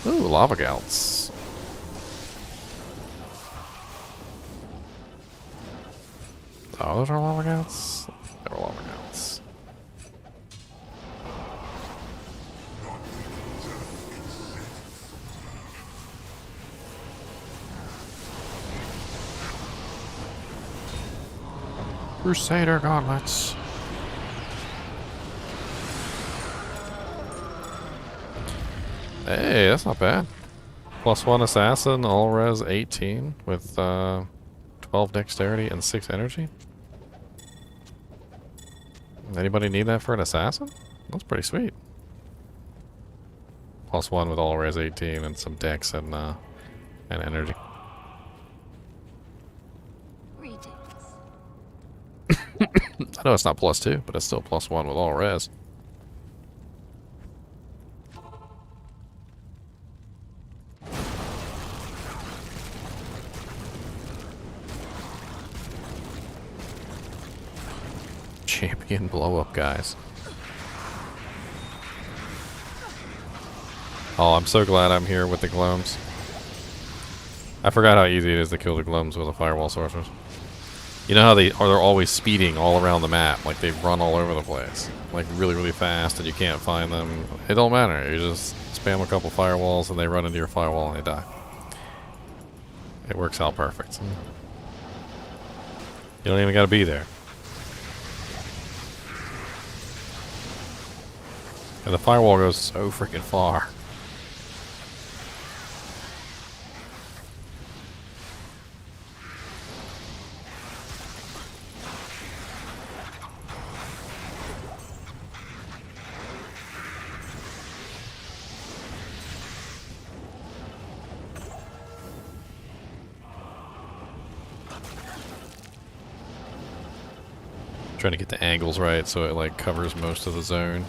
Ooh, lava gouts. Oh, those are lava gouts? They were lava gouts. Crusader gauntlets. Hey, that's not bad. +1 assassin, all res 18 with 12 dexterity and 6 energy. Anybody need that for an assassin? That's pretty sweet. +1 with all res 18 and some dex and energy. I know it's not +2, but it's still +1 with all res. Champion blow-up guys. Oh, I'm so glad I'm here with the Gloams. I forgot how easy it is to kill the Gloams with a firewall sorceress. You know how they're always speeding all around the map, like they run all over the place, like really, really fast, and you can't find them. It don't matter. You just spam a couple firewalls, and they run into your firewall and they die. It works out perfect. You don't even got to be there. And the firewall goes so freaking far. Trying to get the angles right so it like covers most of the zone.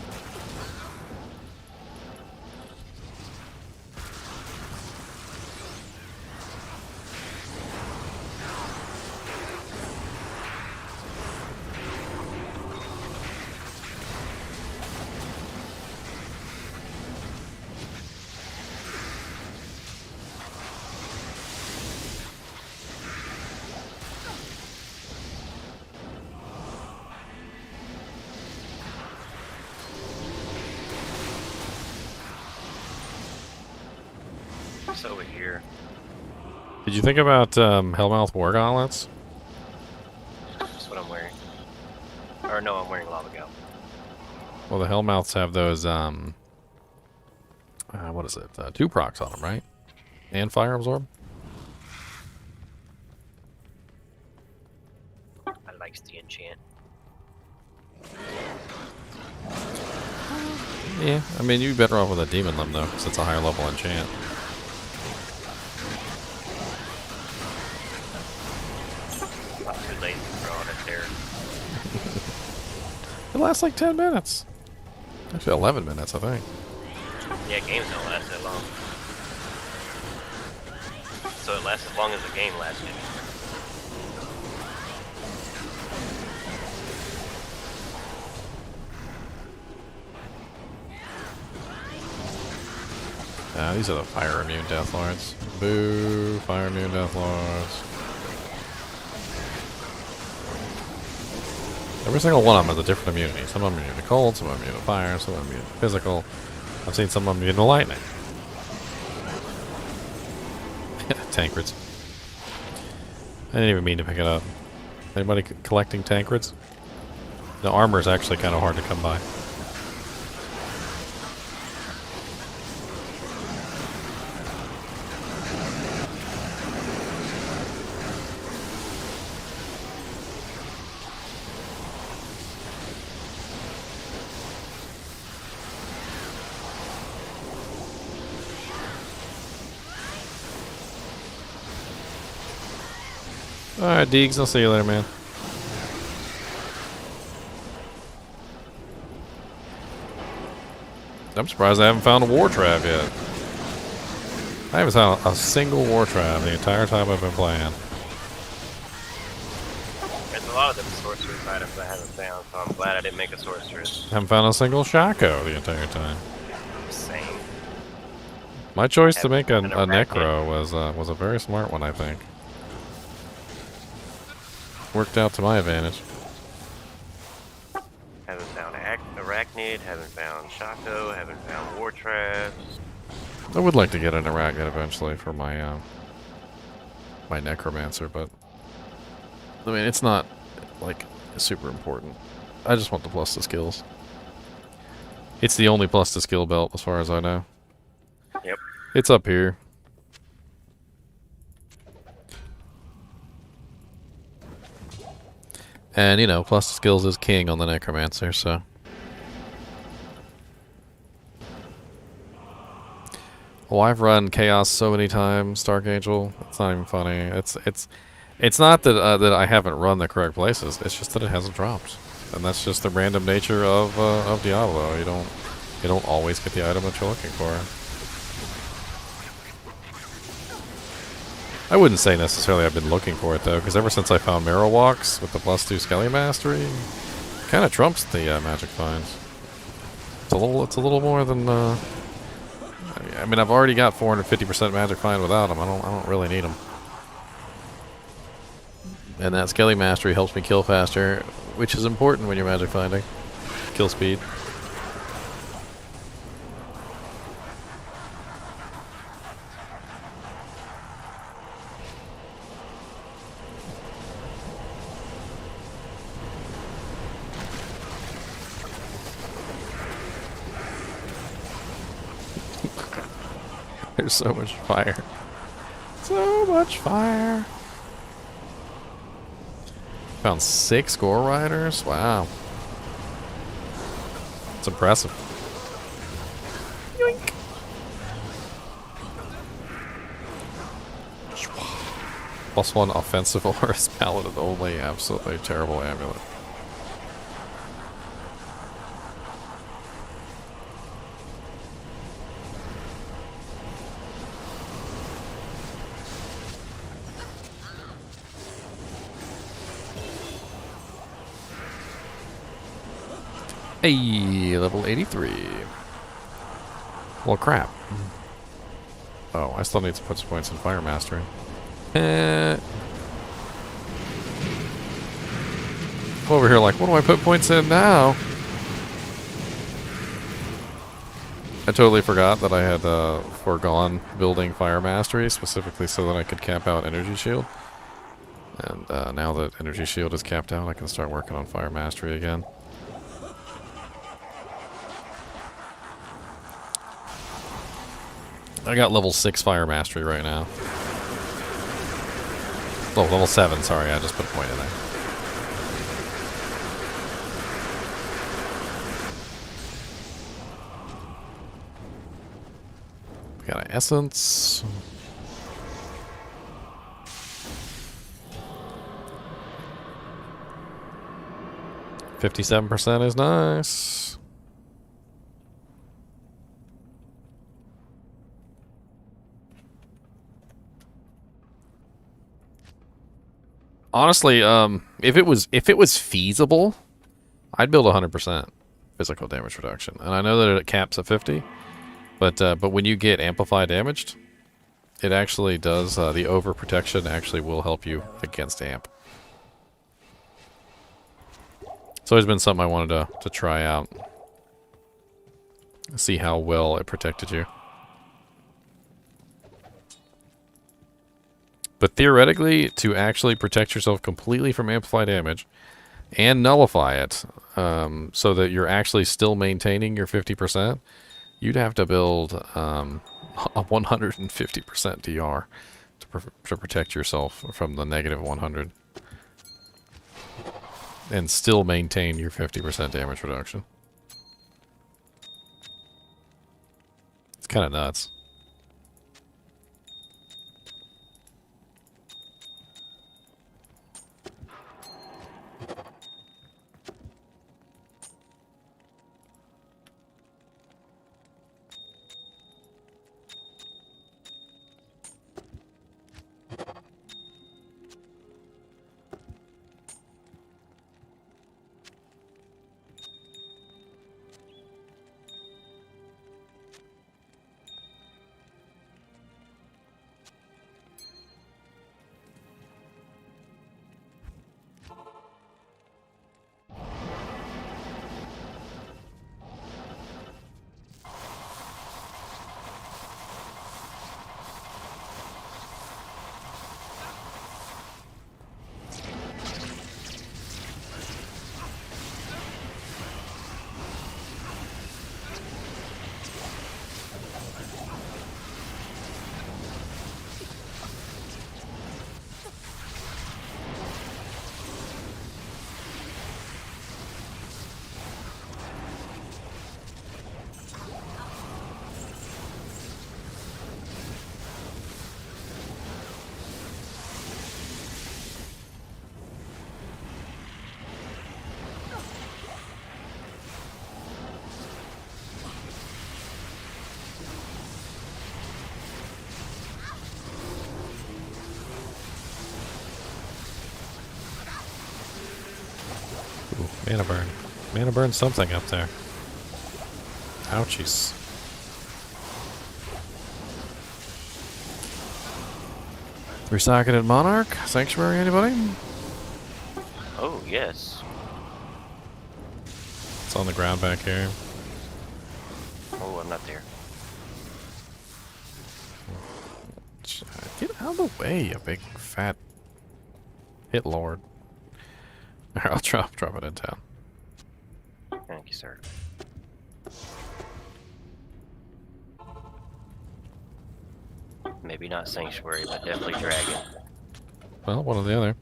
It's over here. Did you think about Hellmouth War Gauntlets? That's what I'm wearing. Or no, I'm wearing Lava Gout. Well, the Hellmouths have those, what is it? 2 procs on them, right? And Fire Absorb? I likes the enchant. Yeah, I mean, you'd be better off with a Demon Limb, though, because it's a higher level enchant. I'm too lazy for all that there. It lasts like 10 minutes. Actually, 11 minutes, I think. Yeah, games don't last that long. So it lasts as long as the game lasted. These are the Fire Immune Death Lords. Boo, Fire Immune Death Lords. Every single one of them has a different immunity. Some of them are immune to cold, some of them are immune to fire, some of them are immune to physical. I've seen some of them immune to lightning. Tankreds. I didn't even mean to pick it up. Anybody collecting tankreds? The armor is actually kind of hard to come by. Alright, Deegs, I'll see you later, man. I'm surprised I haven't found a war trap yet. I haven't found a single war trap the entire time I've been playing. There's a lot of them sorceress items I haven't found, so I'm glad I didn't make a sorceress. Haven't found a single Shaco the entire time. Same. My choice to make a Haven't found an Necro was a very smart one, I think. Worked out to my advantage. Haven't found Arachnid, haven't found Shaco, haven't found War Traps. I would like to get an Arachnid eventually for my my Necromancer, but I mean it's not like is super important. I just want the plus to skills. It's the only plus to skill belt as far as I know. Yep. It's up here. And, you know, plus to skills is king on the Necromancer, so. Oh, I've run Chaos so many times, Dark Angel. It's not even funny. It's not that that I haven't run the correct places. It's just that it hasn't dropped, and that's just the random nature of Diablo. You don't always get the item that you're looking for. I wouldn't say necessarily I've been looking for it though, because ever since I found Marrow Walks with the +2 Skelly Mastery, kind of trumps the Magic Finds. It's a little more than. I mean, I've already got 450% Magic Find without them. I don't really need them. And that Skelly Mastery helps me kill faster, which is important when you're Magic Finding. Kill speed. There's so much fire. So much fire. Found 6 Gore Riders? Wow. It's impressive. Yoink. +1 offensive Aura's Paladin only. Absolutely terrible amulet. Hey, level 83. Well, crap. Oh, I still need to put some points in Fire Mastery. Over here like, what do I put points in now? I totally forgot that I had foregone building Fire Mastery, specifically so that I could cap out Energy Shield. And now that Energy Shield is capped out, I can start working on Fire Mastery again. I got level 6 Fire Mastery right now. Oh, level 7, sorry, I just put a point in there. We got an Essence. $57% is nice. Honestly, if it was feasible, I'd build 100% physical damage reduction, and I know that it caps at 50, but when you get amplified damaged, it actually does. The overprotection actually will help you against amp. It's always been something I wanted to try out, see how well it protected you. But theoretically, to actually protect yourself completely from amplified damage and nullify it so that you're actually still maintaining your 50%, you'd have to build a 150% DR to protect yourself from the negative 100. And still maintain your 50% damage reduction. It's kind of nuts. Mana burn. Mana burn something up there. Ouchies. Resocketed Monarch? Sanctuary, anybody? Oh, yes. It's on the ground back here. Oh, I'm not there. Get out of the way, you big fat hit lord. Alright, I'll drop it in town. Thank you, sir. Maybe not Sanctuary, but definitely Dragon. Well, one or the other.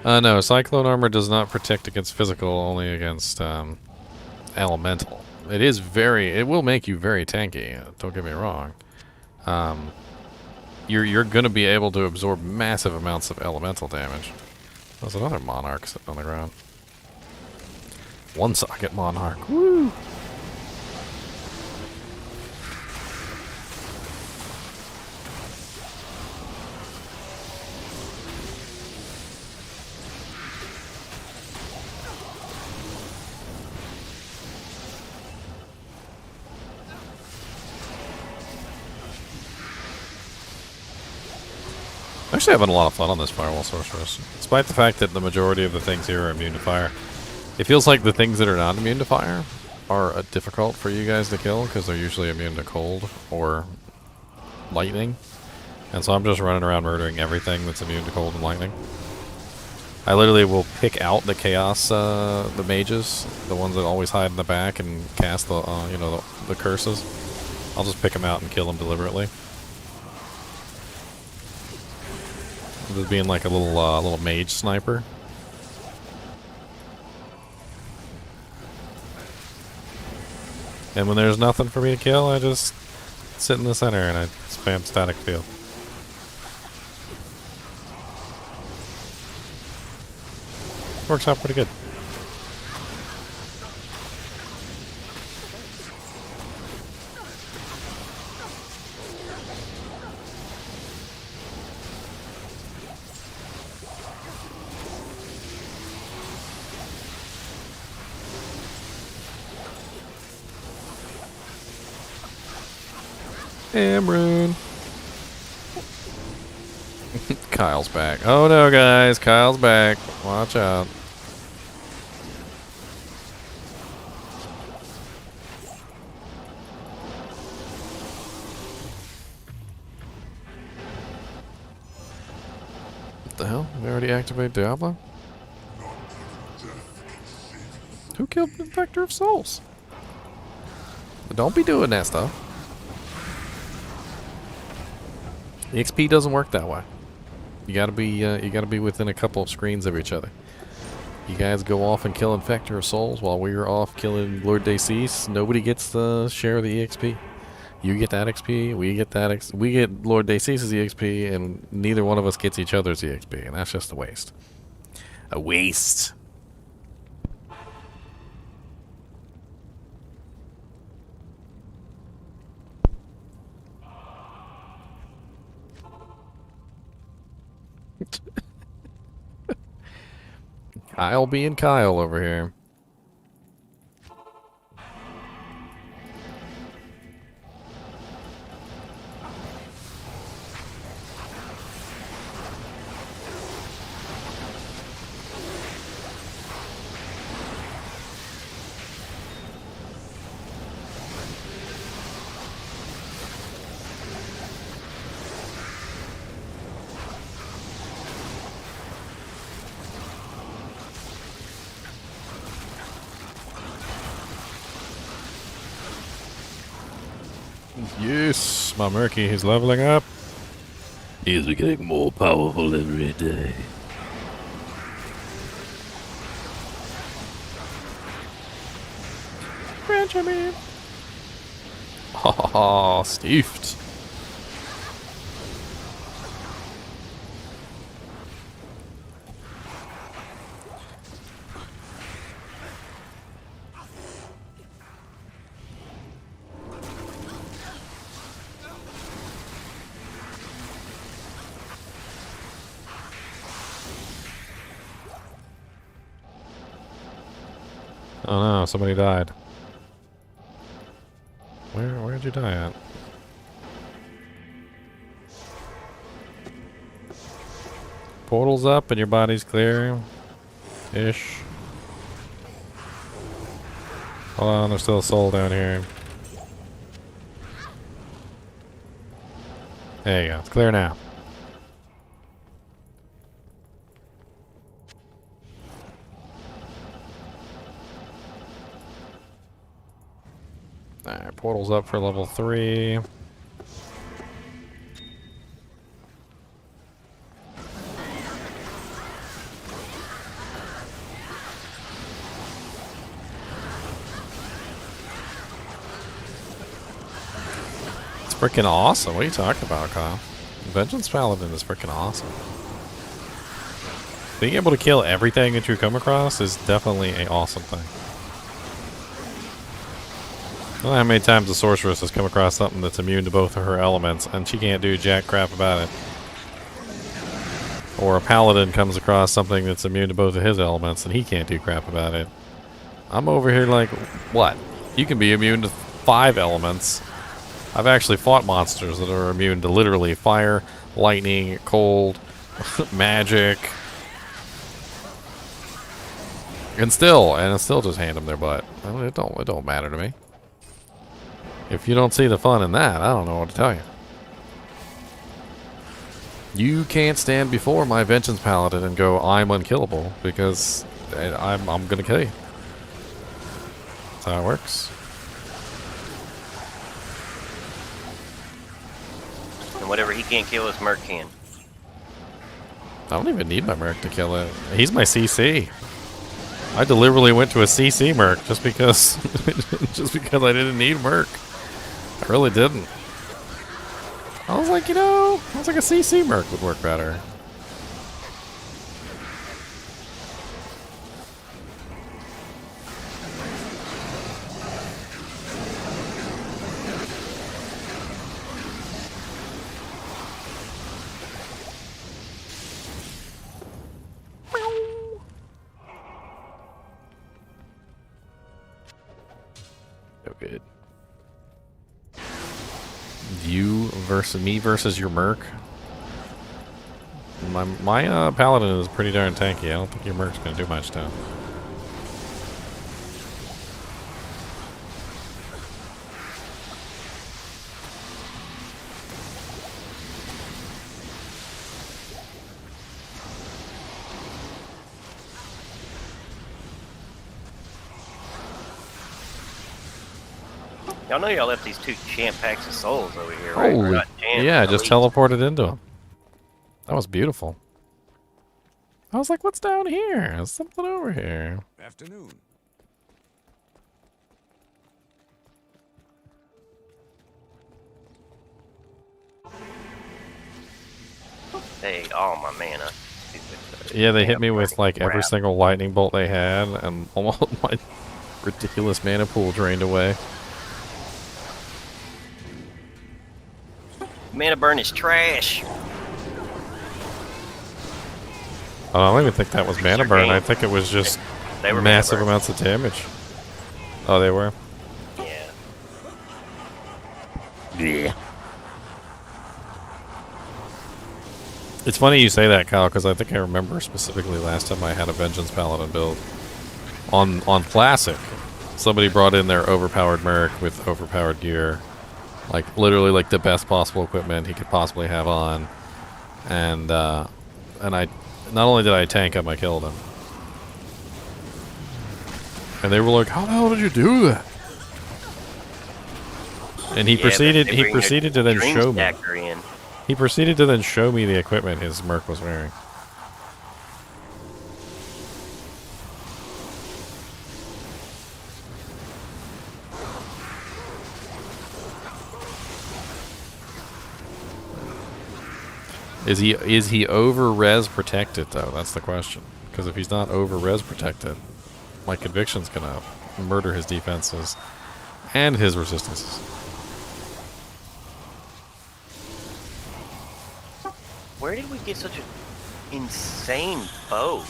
No, Cyclone Armor does not protect against physical, only against elemental. It will make you very tanky, don't get me wrong. You're gonna be able to absorb massive amounts of elemental damage. There's another Monarch sitting on the ground. One socket Monarch. Woo! I'm actually having a lot of fun on this Firewall Sorceress. Despite the fact that the majority of the things here are immune to fire. It feels like the things that are not immune to fire are difficult for you guys to kill because they're usually immune to cold or lightning. And so I'm just running around murdering everything that's immune to cold and lightning. I literally will pick out the chaos, the mages, the ones that always hide in the back and cast the, the curses. I'll just pick them out and kill them deliberately. Just being like a little mage sniper. And when there's nothing for me to kill, I just sit in the center and I spam static field. Works out pretty good. Amrun. Kyle's back. Oh no, guys. Kyle's back. Watch out. What the hell? We already activated Diablo? Who killed the Infector of Souls? Don't be doing that stuff. The XP doesn't work that way. You gotta be within a couple of screens of each other. You guys go off and kill Infector of Souls while we're off killing Lord Decis. Nobody gets the share of the EXP. You get that XP, we get that we get Lord Decis' EXP, and neither one of us gets each other's EXP, and that's just a waste. A waste. Kyle being Kyle over here. Yes, my Murky, he's leveling up. He's getting more powerful every day. Benjamin. Ha ha ha, Steve. Oh no, somebody died. Where'd you die at? Portal's up and your body's clear. Ish. Hold on, there's still a soul down here. There you go. It's clear now. Alright, portal's up for level 3. It's freaking awesome. What are you talking about, Kyle? Vengeance Paladin is freaking awesome. Being able to kill everything that you come across is definitely an awesome thing. I don't know how many times a sorceress has come across something that's immune to both of her elements and she can't do jack crap about it. Or a paladin comes across something that's immune to both of his elements and he can't do crap about it. I'm over here like, what? You can be immune to 5 elements. I've actually fought monsters that are immune to literally fire, lightning, cold, magic. And still just hand them their butt. I mean, it don't matter to me. If you don't see the fun in that, I don't know what to tell you. You can't stand before my Vengeance Paladin and go, I'm unkillable, because I'm gonna kill you. That's how it works. And whatever he can't kill, his merc can. I don't even need my merc to kill it. He's my CC. I deliberately went to a CC merc just because I didn't need merc. I really didn't. I was like, I was like a CC merc would work better. So good. You versus me versus your merc. My paladin is pretty darn tanky. I don't think your merc's gonna do much to him. Y'all know y'all left these 2 champ packs of souls over here, right? Or Holy, not champ, yeah, but just elite. teleported into him. That was beautiful. I was like, what's down here? There's something over here. Afternoon. They ate all my mana. Yeah, they hit me with Damn like every crap. single lightning bolt they had, and almost my ridiculous mana pool drained away. Mana burn is trash. I don't even think that was mana burn. I think it was just They were massive mana burn. amounts of damage. Oh, they were? Yeah. Yeah. It's funny you say that, Kyle, because I think I remember specifically last time I had a Vengeance Paladin build. On Classic, somebody brought in their overpowered merc with overpowered gear. Like, literally, like, the best possible equipment he could possibly have on. And I... Not only did I tank him, I killed him. And they were like, how the hell did you do that? And he proceeded to then show me. In. He proceeded to then show me the equipment his merc was wearing. Is he over res protected though? That's the question. Because if he's not over res protected, my conviction's gonna murder his defenses and his resistances. Where did we get such an insane bow?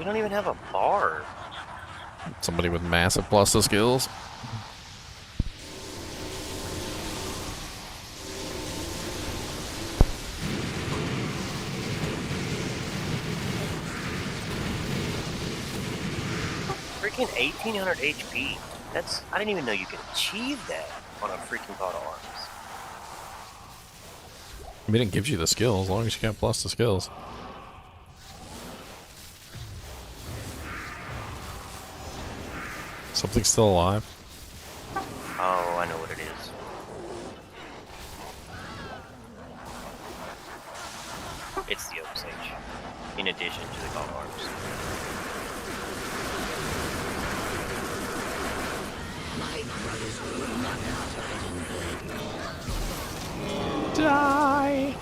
We don't even have a bar. Somebody with massive plus the skills. Freaking 1800 HP. That's, I didn't even know you could achieve that on a freaking pot of arms. I mean, it gives you the skills, as long as you got plus the skills. Something's still alive. Oh, I know what it is. It's the Oak Sage, in addition to the pot of arms. Die!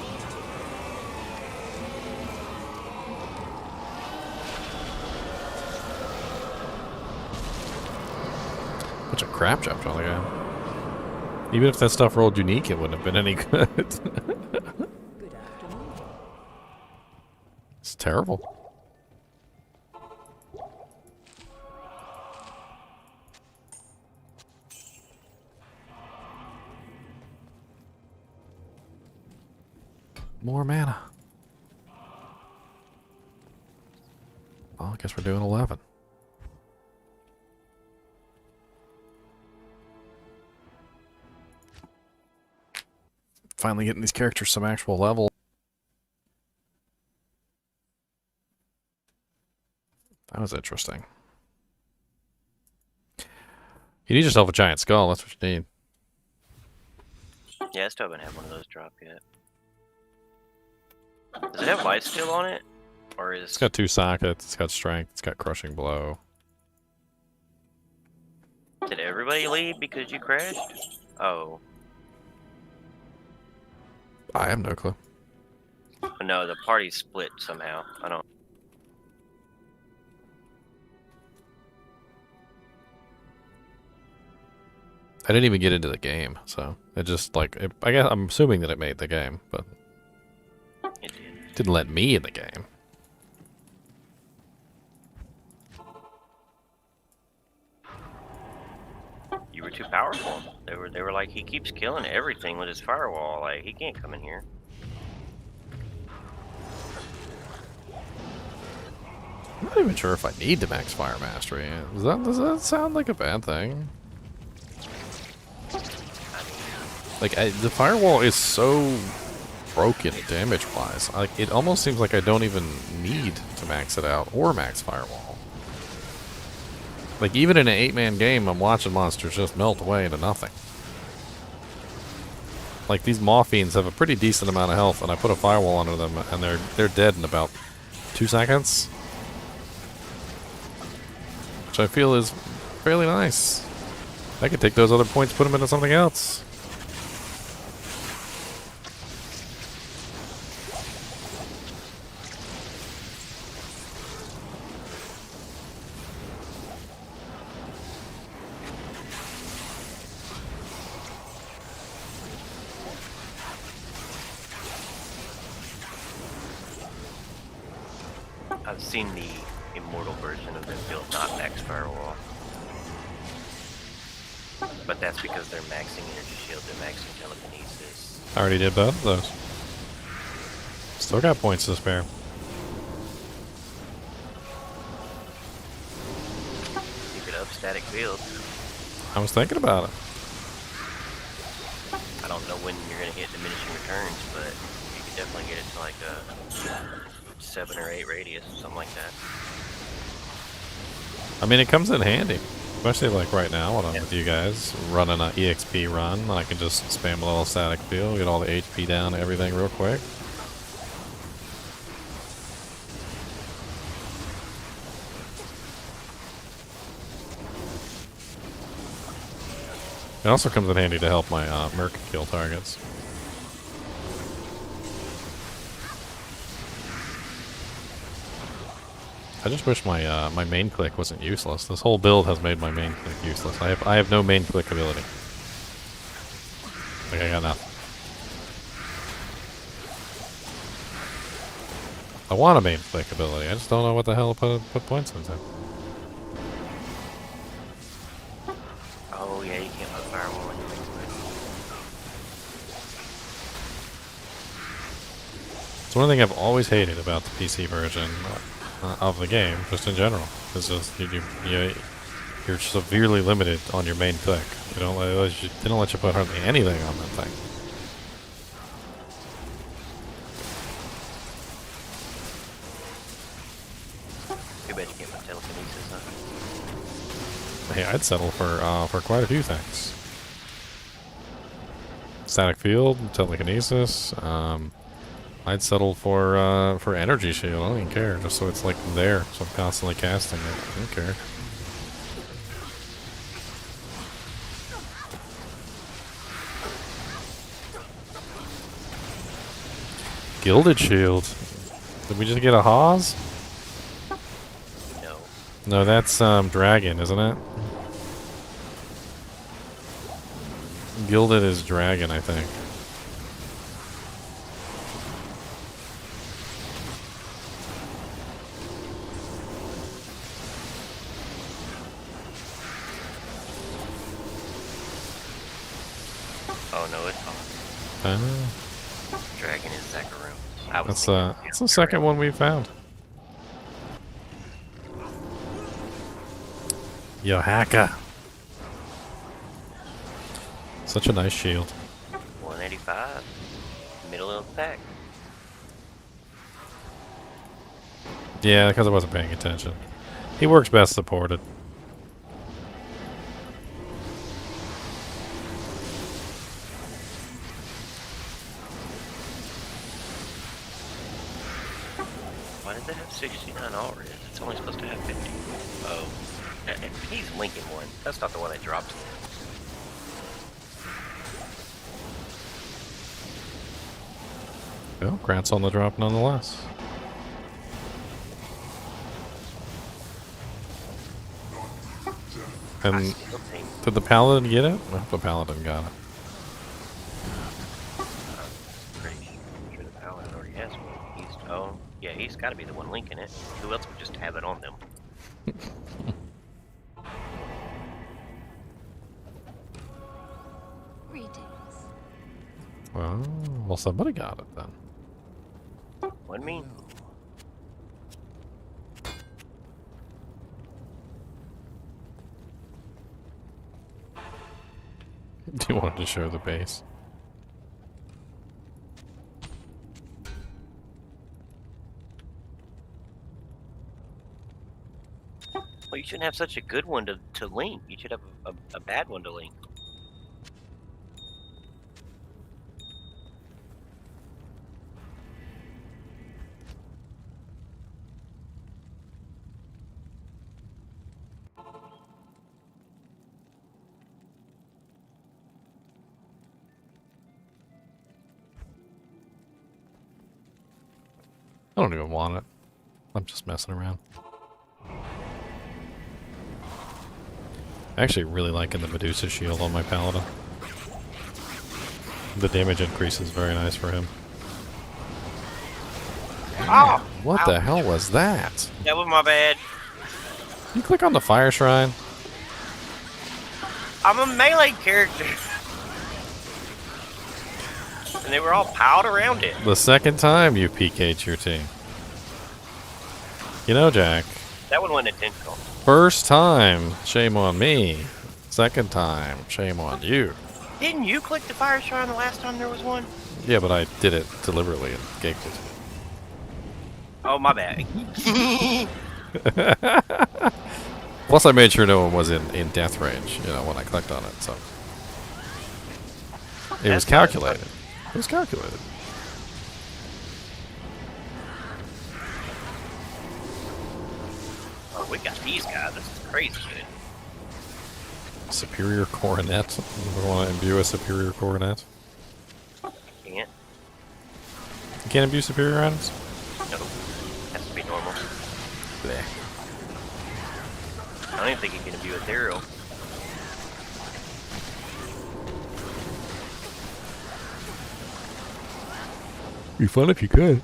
Bunch of crap jumped on the guy. Even if that stuff rolled unique, it wouldn't have been any good. Good afternoon. It's terrible. More mana. Well, I guess we're doing 11. Finally getting these characters some actual level. That was interesting. You need yourself a giant skull, that's what you need. Yeah, I still haven't had one of those drop yet. Does it have life steal on it? Or is... It's got 2 sockets, it's got strength, it's got crushing blow. Did everybody leave because you crashed? Oh. I have no clue. No, the party split somehow. I don't... I didn't even get into the game, so it just like I guess I'm assuming that it made the game, but It did. didn't let me in the game. You were too powerful. They were like, he keeps killing everything with his firewall. Like, he can't come in here. I'm not even sure if I need to max fire mastery. Does that sound like a bad thing? Like the firewall is so broken damage-wise. Like it almost seems like I don't even need to max it out or max firewall. Like even in an 8-man game, I'm watching monsters just melt away into nothing. Like these maw fiends have a pretty decent amount of health, and I put a firewall under them, and they're dead in about 2 seconds, which I feel is fairly nice. I could take those other points, put them into something else. I've seen the immortal version of them built not max firewall. But that's because they're maxing energy shield, they're maxing telekinesis. I already did both of those. Still got points to spare. You could up static build. I was thinking about it. I don't know when you're gonna hit diminishing returns, but you could definitely get it to like a 7 or 8 radius, something like that. I mean, it comes in handy. Especially like right now when I'm with you guys, running an EXP run. I can just spam a little static field, get all the HP down, everything real quick. It also comes in handy to help my merc kill targets. I just wish my my main click wasn't useless. This whole build has made my main click useless. I have no main click ability. Like I got nothing. I want a main flick ability. I just don't know what the hell to put points into. Oh yeah, you can't put firewall on your main flick. It's one thing I've always hated about the PC version of the game, just in general. It's just you're severely limited on your main click. They don't let you put hardly anything on that thing. Too bad you can't put telekinesis on. Hey, I'd settle for quite a few things. Static field, telekinesis. I'd settle for energy shield. I don't even care, just so it's like there, so I'm constantly casting it. I don't care. Gilded shield. Did we just get a Haas? No. No, that's dragon, isn't it? Gilded is dragon, I think. Oh no, it's dragon is Zachary. That's the second one we found. Yo, Haka. Such a nice shield. 185. Middle of the pack. Yeah, because I wasn't paying attention. He works best supported. Why does it have 69 all res? It's only supposed to have 50. Oh. And he's linking one. That's not the one I dropped. Well, grants on the drop nonetheless. And did the paladin get it? No, the paladin got it. Pretty sure the paladin already has one. He's got to be the one linking it. Who else would just have it on them? Well, somebody got it then. What mean? Do you want to show the base? Well, you shouldn't have such a good one to link. You should have a bad one to link. I don't even want it. I'm just messing around. Actually really liking the Medusa shield on my paladin. The damage increase is very nice for him. Oh! What the hell was that? That was my bad. You click on the fire shrine? I'm a melee character. And they were all piled around it. The second time you PK'd your team. You know, Jack. That one wasn't intentional. First time, shame on me. Second time, shame on you. Didn't you click the fire shrine the last time there was one? Yeah, but I did it deliberately and gigged it. Oh, my bad. Plus, I made sure no one was in death range, you know, when I clicked on it, so. It was calculated. It was calculated. Oh, we got these guys. This is crazy good. Superior coronet. You want to imbue a superior coronet? Can't. You can't imbue superior items? No. Has to be normal. Bleh. I don't even think you can imbue ethereal. Be fun if you could.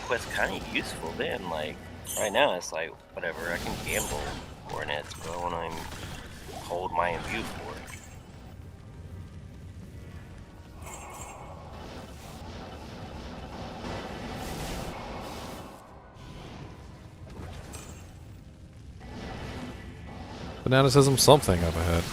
quest kind of useful then. Like right now, it's like whatever. I can gamble coordinates, but I want to hold my imbue for it. Fanaticism something up ahead.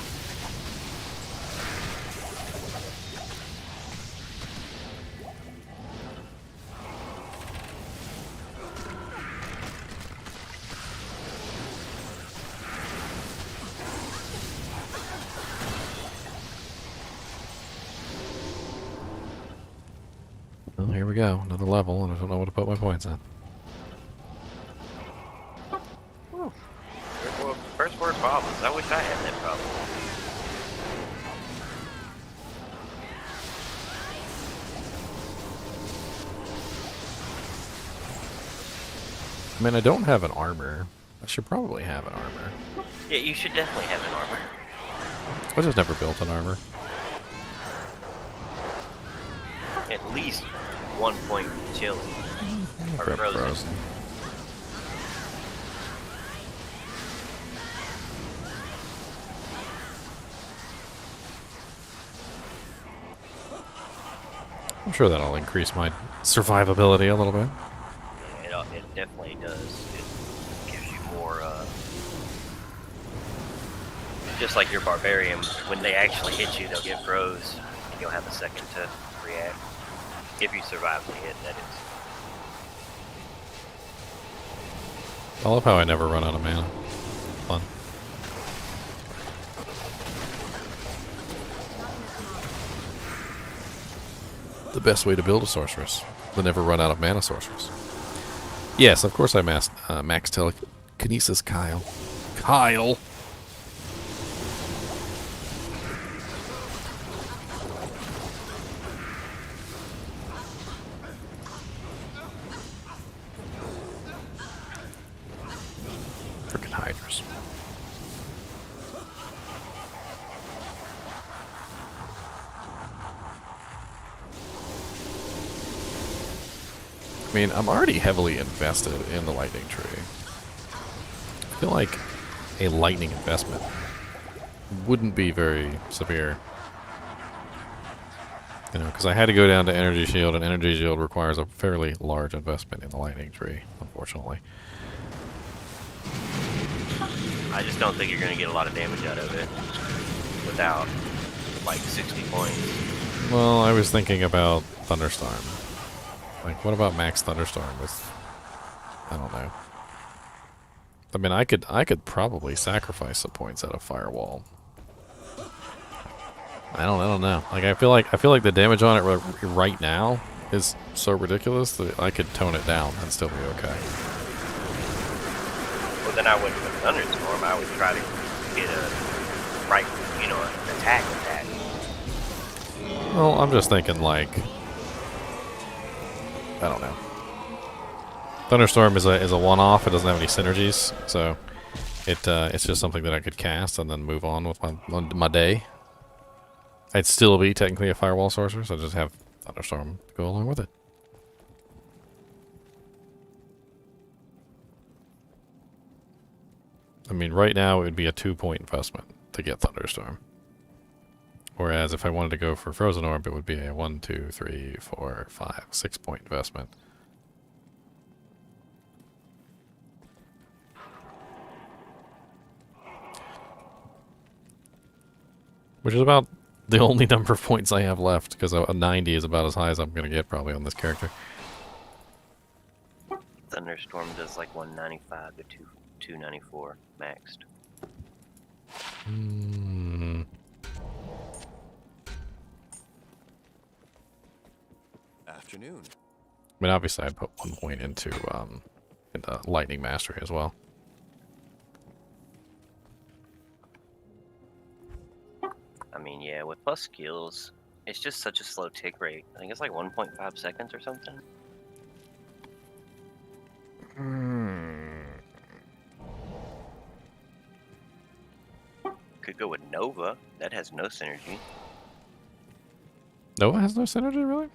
Well, here we go. Another level, and I don't know what to put my points in. First word problems. I wish I had that problem. I mean, I don't have an armor. I should probably have an armor. Yeah, you should definitely have an armor. I just never built an armor. At least 1 point chili. Or Crap, frozen. frozen. I'm sure that'll increase my survivability a little bit. It definitely does. It gives you more, just like your barbarian, when they actually hit you, they'll get froze, and you'll have a second to react. If you survive the hit, that is. I love how I never run out of mana. Fun. The best way to build a sorceress. To never run out of mana sorceress. Yes, of course I max telekinesis Kyle. Kyle! Frickin' hydras. I mean, I'm already heavily invested in the lightning tree. I feel like a lightning investment wouldn't be very severe. You know, because I had to go down to energy shield, and energy shield requires a fairly large investment in the lightning tree, unfortunately. I just don't think you're going to get a lot of damage out of it without, like, 60 points. Well, I was thinking about Thunderstorm. Like, what about max Thunderstorm with... I don't know. I mean, I could probably sacrifice some points out of Firewall. I don't know. Like, I feel like the damage on it right now is so ridiculous that I could tone it down and still be okay. Well, then I wouldn't put Thunderstorm. I would try to get a right, you know, an attack with that. Well, I'm just thinking, like... I don't know. Thunderstorm is a one-off. It doesn't have any synergies, so it's just something that I could cast and then move on with my day. I'd still be technically a Firewall sorcerer, so I just have Thunderstorm to go along with it. I mean, right now it would be a 2-point investment to get Thunderstorm. Whereas if I wanted to go for Frozen Orb, it would be a 1, 2, 3, 4, 5, 6-point investment. Which is about the only number of points I have left, because a 90 is about as high as I'm going to get probably on this character. Thunderstorm does like 195 to 294 maxed. Afternoon. I mean, obviously I'd put 1 point into Lightning Mastery as well. I mean, yeah, with plus skills, it's just such a slow tick rate. I think it's like 1.5 seconds or something. Could go with Nova. That has no synergy. Nova has no synergy, really?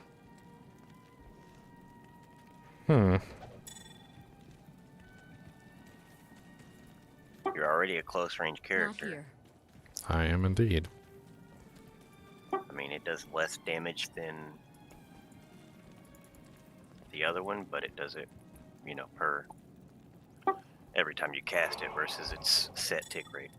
already a close range Not character. here. I am indeed. I mean, it does less damage than the other one, but it does it, you know, per every time you cast it versus its set tick rate.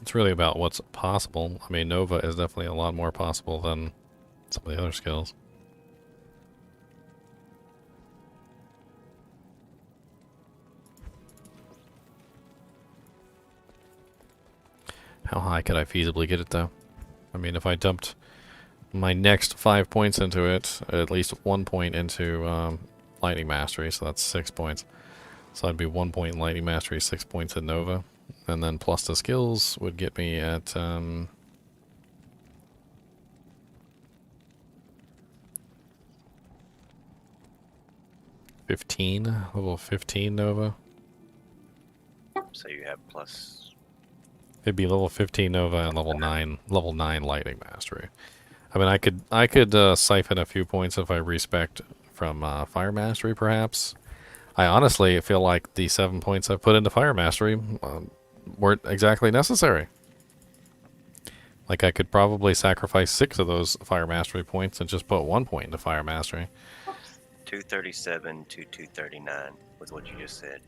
It's really about what's possible. I mean, Nova is definitely a lot more possible than some of the other skills. How high could I feasibly get it, though? I mean, if I dumped my next 5 points into it, at least 1 point into Lightning Mastery, so that's 6 points. So I'd be 1 point in Lightning Mastery, 6 points in Nova. And then plus the skills would get me at 15, level 15 Nova. So you have plus. It'd be level 15 Nova and level 9 Lightning Mastery. I mean, I could siphon a few points if I respect from Fire Mastery, perhaps. I honestly feel like the 7 points I put into Fire Mastery weren't exactly necessary. Like, I could probably sacrifice 6 of those Fire Mastery points and just put 1 point into Fire Mastery. 237 to 239 was what you just said.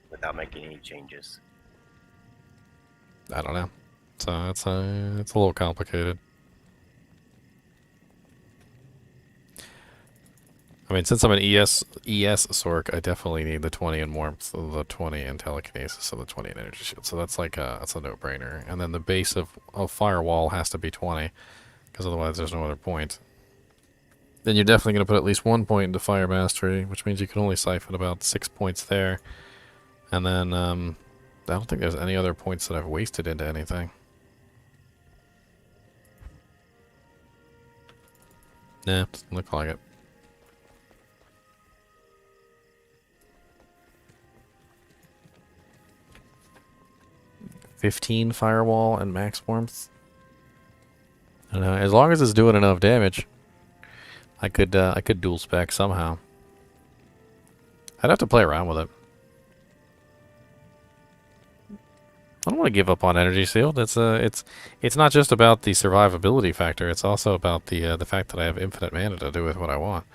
Without making any changes. I don't know. So it's a little complicated. I mean, since I'm an ES Sork, I definitely need the 20 in warmth, the 20 in telekinesis, and the 20 in energy shield. So that's like that's a no-brainer. And then the base of firewall has to be 20, because otherwise there's no other point. Then you're definitely going to put at least 1 point into Fire Mastery, which means you can only siphon about 6 points there. And then I don't think there's any other points that I've wasted into anything. Nah, doesn't look like it. $15 firewall and max warmth. I don't know. As long as it's doing enough damage, I could dual spec somehow. I'd have to play around with it. I don't want to give up on energy shield. It's not just about the survivability factor. It's also about the fact that I have infinite mana to do with what I want.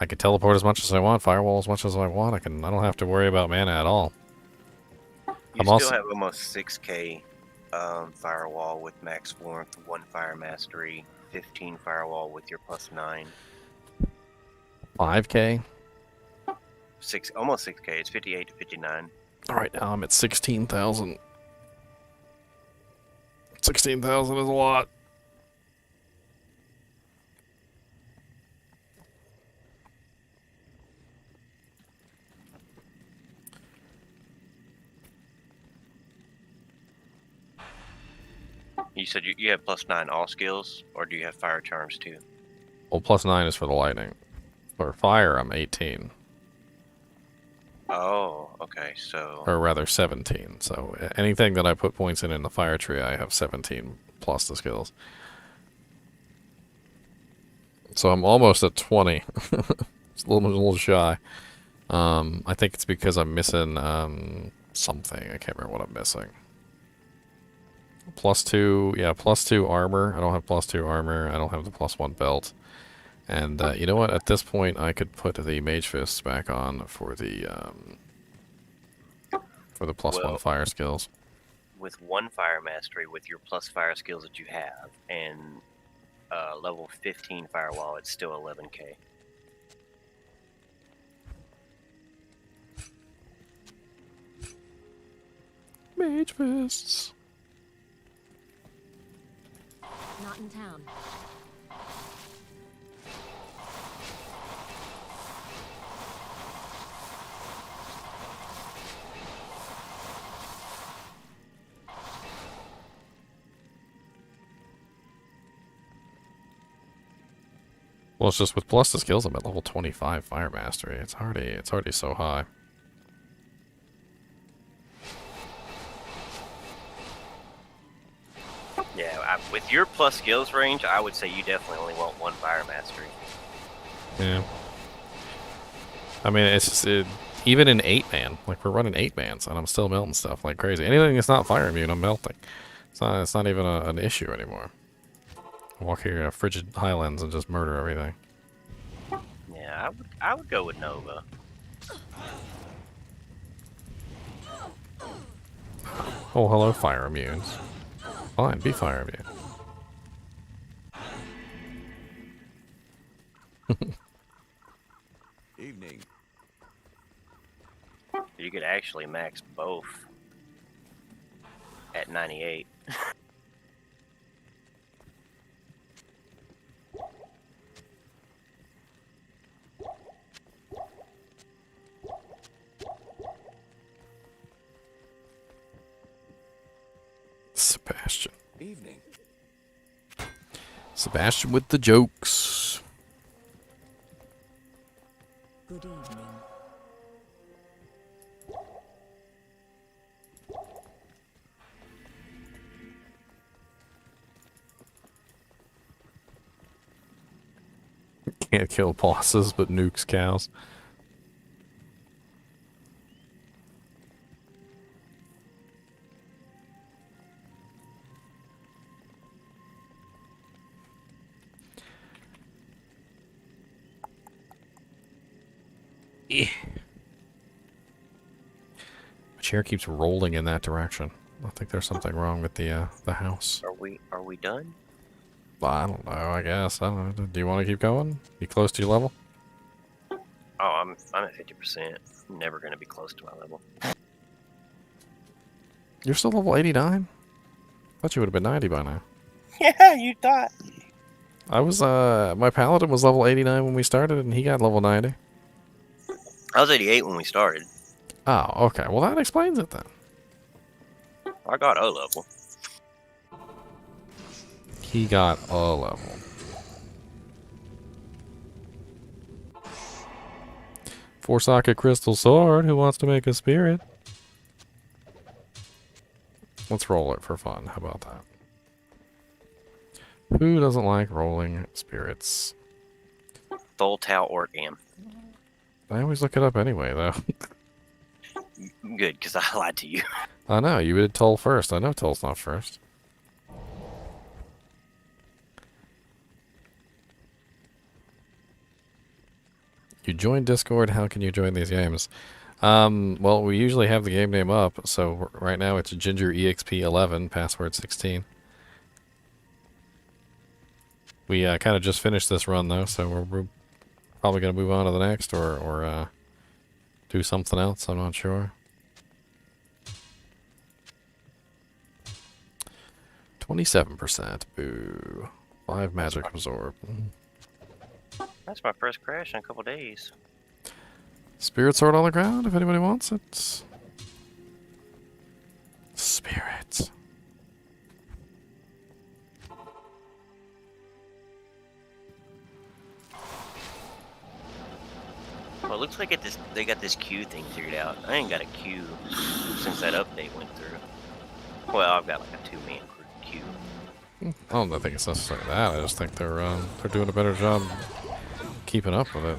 I can teleport as much as I want, firewall as much as I want. I don't have to worry about mana at all. You still have almost 6k firewall with max warmth, 1 fire mastery, 15 firewall with your +9. 5k? Almost 6k. It's 58 to 59. All right, now I'm at 16,000. 16,000 is a lot. You said you have +9 all skills, or do you have fire charms too? Well, +9 is for the lightning. For fire, I'm 18. Oh, okay, so... Or rather, 17. So anything that I put points in the fire tree, I have 17 plus the skills. So I'm almost at 20. It's a little shy. I think it's because I'm missing something. I can't remember what I'm missing. +2, yeah, +2 armor. I don't have +2 armor. I don't have the +1 belt. And you know what? At this point, I could put the mage fists back on for the +1 fire skills. With 1 fire mastery, with your plus fire skills that you have, and level 15 firewall, it's still 11k. Mage fists. Not in town. Well, it's just with plus the skills, I'm at level 25 fire mastery. It's already so high. Yeah, with your plus skills range, I would say you definitely only want one fire mastery. Yeah. I mean, it's just, even in 8-man, like we're running 8-mans, and I'm still melting stuff like crazy. Anything that's not fire immune, I'm melting. It's not even an issue anymore. I walk here, frigid highlands, and just murder everything. Yeah, I would go with Nova. Oh, hello, fire immunes. Fine, be fire immune. Evening. You could actually max both at 98. Sebastian. Evening. Sebastian with the jokes. Good evening. Can't kill bosses, but nukes cows. My chair keeps rolling in that direction. I think there's something wrong with the house. Are we done? I don't know, I guess. I don't know. Do you want to keep going? You close to your level? Oh, I'm at 50%. I'm never gonna be close to my level. You're still level 89? Thought you would have been 90 by now. Yeah, you thought. I was, my paladin was level 89 when we started, and he got level 90. I was 88 when we started. Oh, okay. Well, that explains it then. I got a level. He got a level. Four-socket crystal sword. Who wants to make a spirit? Let's roll it for fun. How about that? Who doesn't like rolling spirits? Full Tau Orgam. I always look it up anyway, though. Good, because I lied to you. I know, you did Toll first. I know Toll's not first. You joined Discord, how can you join these games? Well, we usually have the game name up, so right now it's Ginger EXP 11, password 16. We kind of just finished this run, though, so we're probably going to move on to the next, or do something else, I'm not sure. 27%, boo. 5 magic absorb. That's my first crash in a couple days. Spirit sword on the ground, if anybody wants it. Spirit. Well, it looks like they got this queue thing figured out. I ain't got a queue since that update went through. Well, I've got like a 2-man queue. I don't think it's necessarily that. I just think they're doing a better job keeping up with it.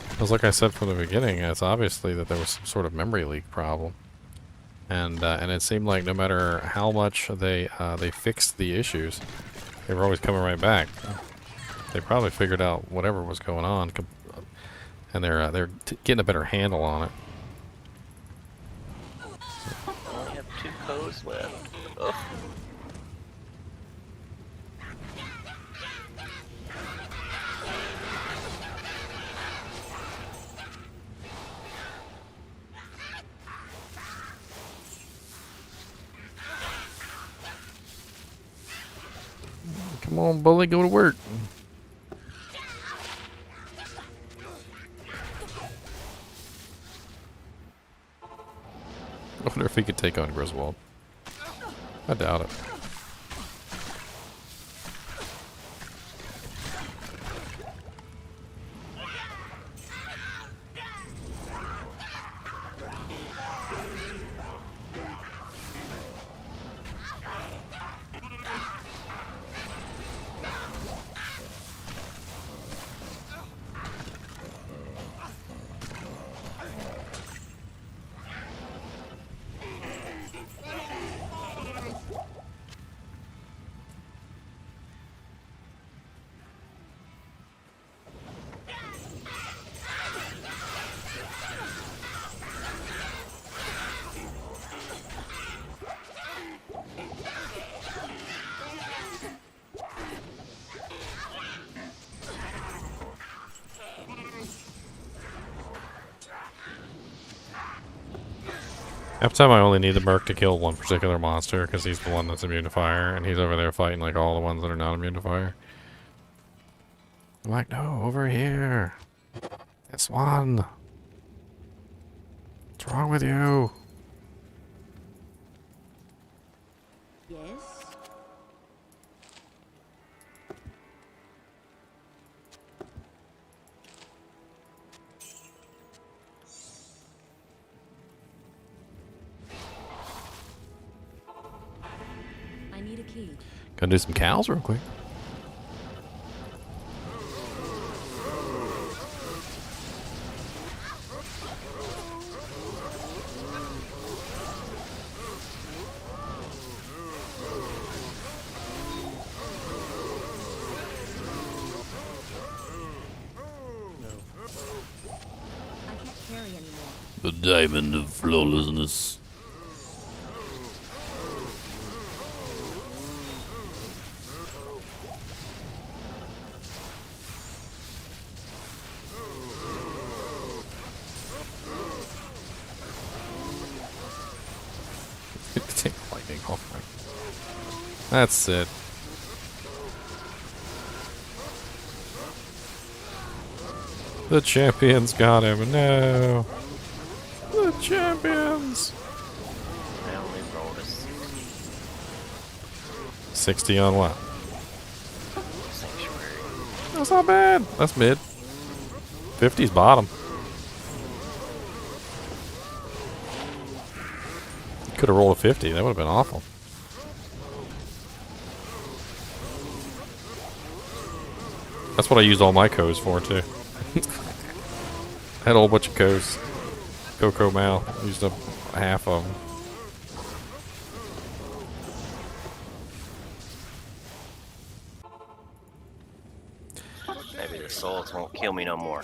Because like I said from the beginning, it's obviously that there was some sort of memory leak problem. And it seemed like no matter how much they fixed the issues, they were always coming right back. They probably figured out whatever was going on, and they're getting a better handle on it. I only have 2 codes left. Ugh. Come on, bully, go to work. I wonder if he could take on Griswold. I doubt it. Half the time I only need the Merc to kill one particular monster, because he's the one that's immune to fire, and he's over there fighting like all the ones that are not immune to fire. I'm like, no, over here. This one. What's wrong with you? Yes? I need a key. Gonna do some cows real quick. I can't carry anymore. The diamond of flawlessness. Take lightning off me. That's it. The champions got him. No. The champions. I only rolled a 60 on what? sanctuary. That's not bad. That's mid. 50's bottom. Could have rolled a 50. That would have been awful. That's what I used all my codes for, too. I had a whole bunch of codes. Coco Mal. Used up half of them. Maybe the souls won't kill me no more.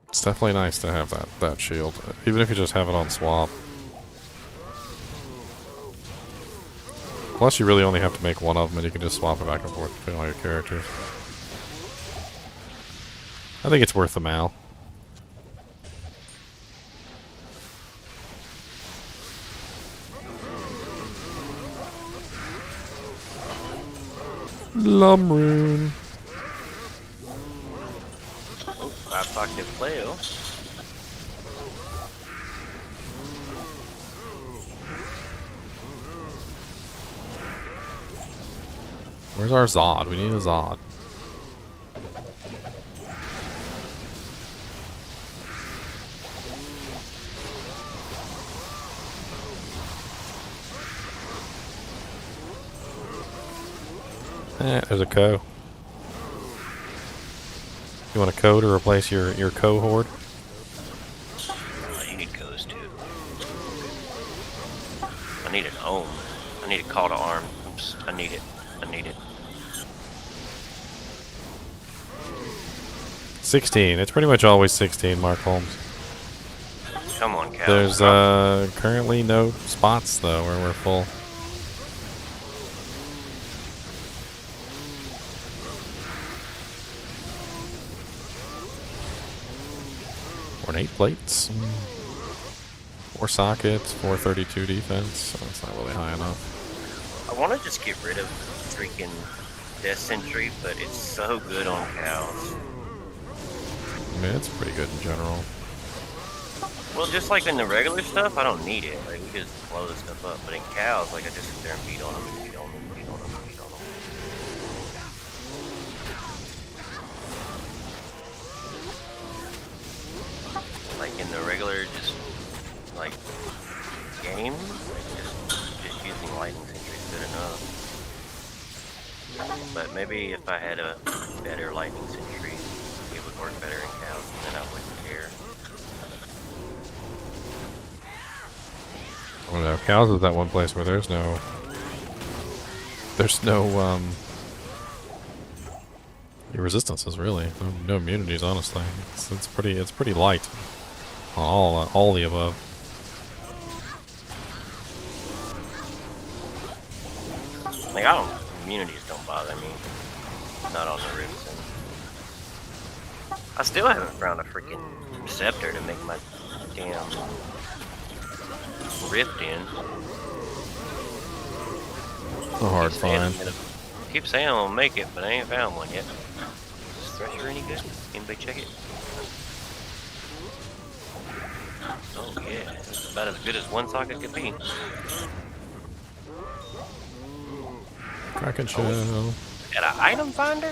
It's definitely nice to have that shield. Even if you just have it on swap. Plus you really only have to make one of them and you can just swap it back and forth between all your characters. I think it's worth the mal. Lumrune. Oh, 5 pocket flail. Where's our Zod? We need a Zod. There's a Co. You want a Co to replace your cohort? Oh, you need goes too. I need an ohm. I need a call to arm. Oops, I need it. I need it. 16. It's pretty much always 16, Mark Holmes. Come on, Cal. There's currently no spots though where we're full. Ornate plates. 4 sockets, 432 defense. So that's not really high enough. I want to just get rid of freaking Death Sentry, but it's so good on cows. I mean, it's pretty good in general. Well, just like in the regular stuff, I don't need it. Like, we just blow this stuff up. But in cows, like, I just sit there and beat on them, beat on them, beat on them, beat on them. Like, in the regular, just, like, game, just using lightning sentry is good enough. But maybe if I had a better lightning sentry, it would work better in cows, and then I wouldn't care. I don't know. Cows is that one place where there's no resistances really. No immunities, honestly. It's pretty light on all the above. Like, immunities don't bother me. Not on the Rivison. I still haven't found a freaking scepter to make my damn rift in. A hard find. Keep saying I'm gonna make it, but I ain't found one yet. Is Thresher any good? Anybody check it? Oh yeah, it's about as good as one socket could be. Kraken shell. Got an item finder?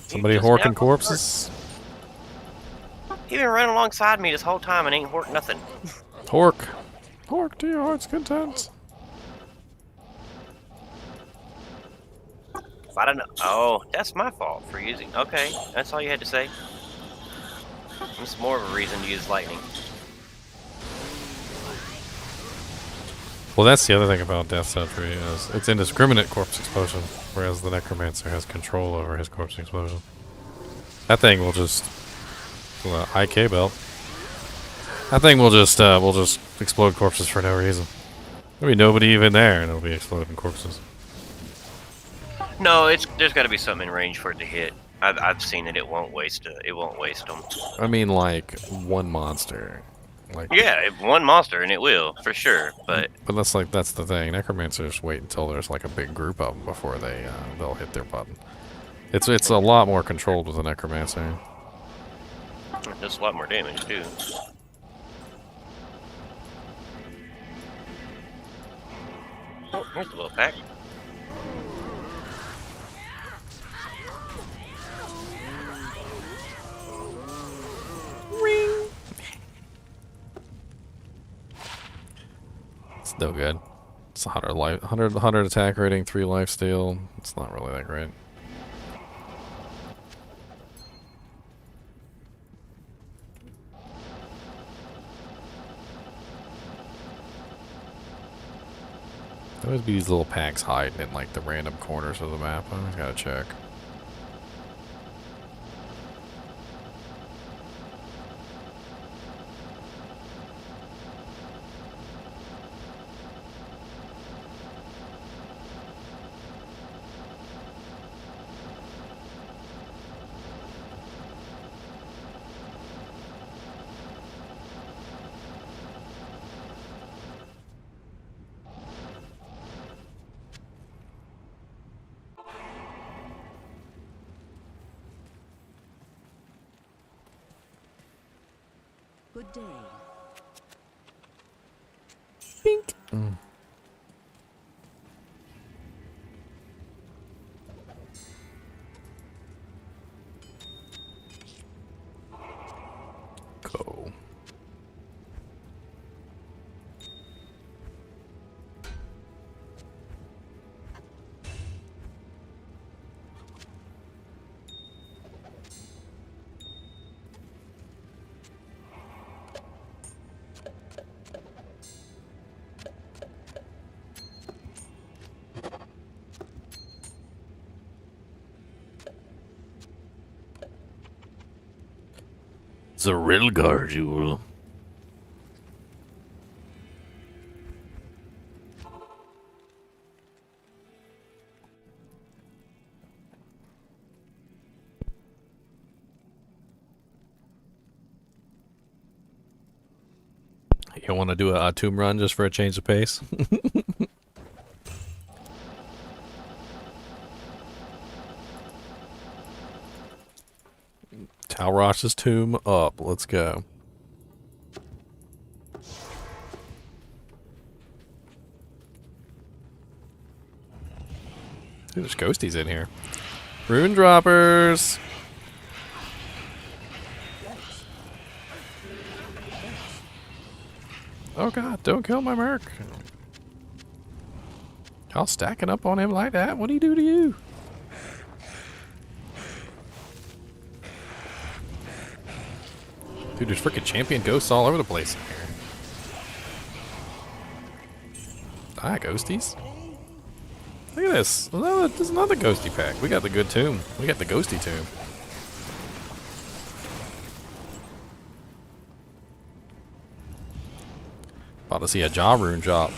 Somebody just horking now- corpses? He been running alongside me this whole time and ain't horked nothing. Hork. Hork to your heart's content. If I don't know. Oh, that's my fault for using. Okay, that's all you had to say. It's more of a reason to use lightning. Well, that's the other thing about Death Sentry is it's indiscriminate corpse explosion, whereas the Necromancer has control over his corpse explosion. That thing will just IK belt. That thing will just explode corpses for no reason. There'll be nobody even there, and it'll be exploding corpses. No, there's got to be something in range for it to hit. I've seen it. It won't waste them. I mean, like one monster. Like Yeah, one monster and it will for sure. But that's the thing. Necromancers wait until there's like a big group of them before they'll hit their button. It's a lot more controlled with a Necromancer. it does a lot more damage too. Oh, here's a little pack. Still good. It's 100 attack rating, 3 life steal. It's not really that great. There always be these little packs hiding in like the random corners of the map. I always gotta check. Good day. Bink. Mm. Go. The real Gardule. You want to do a tomb run just for a change of pace? Talrosh's tomb up. Let's go. Dude, there's ghosties in here. Rune droppers. Oh god, don't kill my merc. Y'all stacking up on him like that? What'd he do to you? Dude, there's freaking champion ghosts all over the place in here. Ah, ghosties. Look at this. There's another ghosty pack. We got the good tomb. We got the ghosty tomb. About to see a jaw rune drop.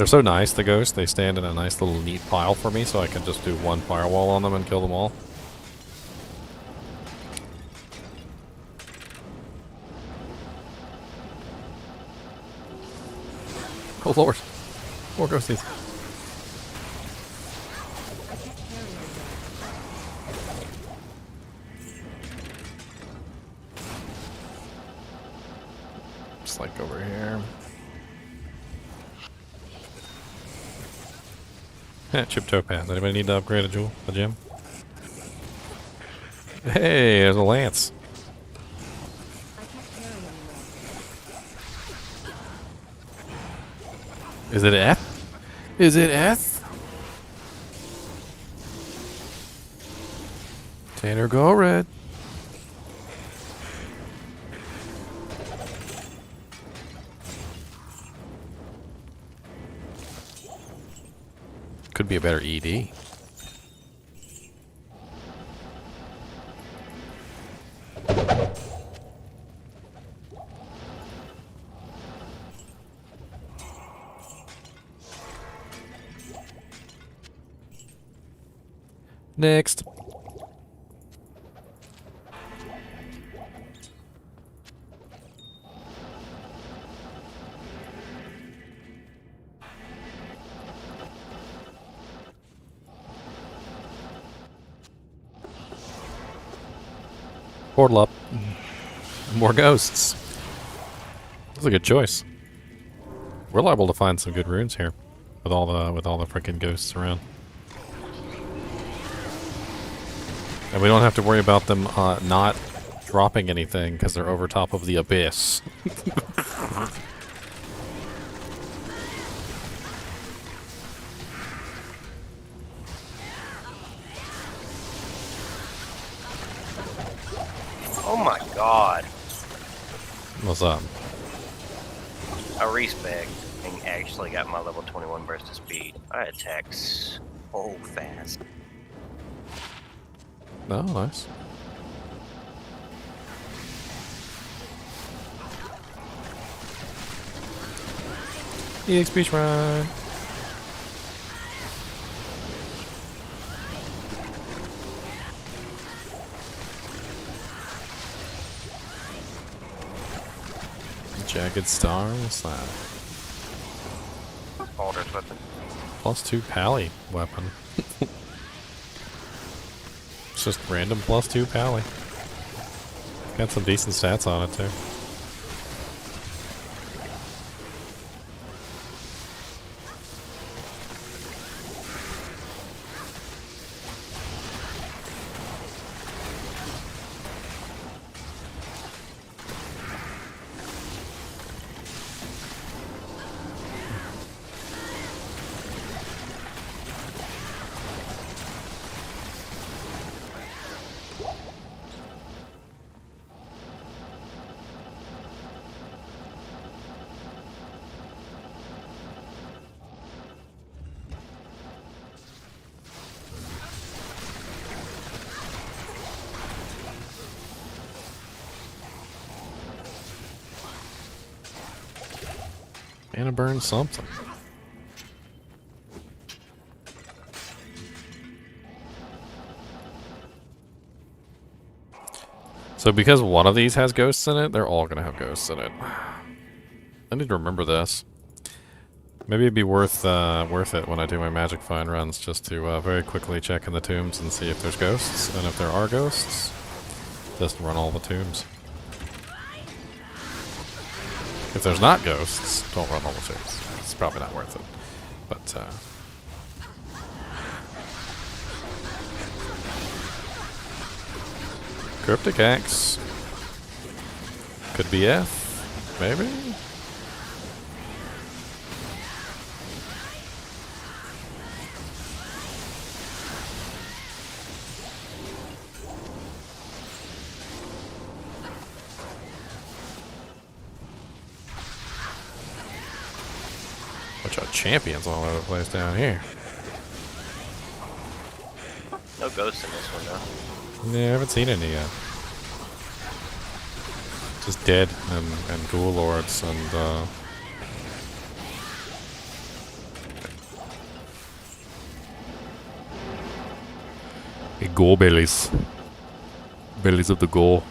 They're so nice, the ghosts. They stand in a nice little neat pile for me, so I can just do one firewall on them and kill them all. Oh lord. More ghosties. Just like over here. Chip topaz. Anybody need to upgrade a jewel? A gem? Hey, there's a lance. Is it F? Is it F? Tanner, go red. Could be a better ED. Next. Portal up. More ghosts. That's a good choice. We're liable to find some good runes here with all the freaking ghosts around. And we don't have to worry about them not dropping anything because they're over top of the abyss. Oh my god. What's up? I respec and actually got my level 21 burst of speed. I attack so fast. Oh, nice. EXP shrine. Jagged star. What's that? Alder's weapon. +2 pally weapon. It's just random +2 pally. Got some decent stats on it too. And to burn something. So because one of these has ghosts in it, they're all gonna have ghosts in it. I need to remember this. Maybe it'd be worth it when I do my magic find runs, just to very quickly check in the tombs and see if there's ghosts, and if there are ghosts, just run all the tombs. If there's not ghosts, don't run all the tombs. It's probably not worth it. But Cryptic Axe. Could be F, maybe? Bunch of champions all over the place down here. No ghosts in this one though. Yeah, I haven't seen any yet. Just dead and ghoul lords and Goal bellies. Bellies of the goal.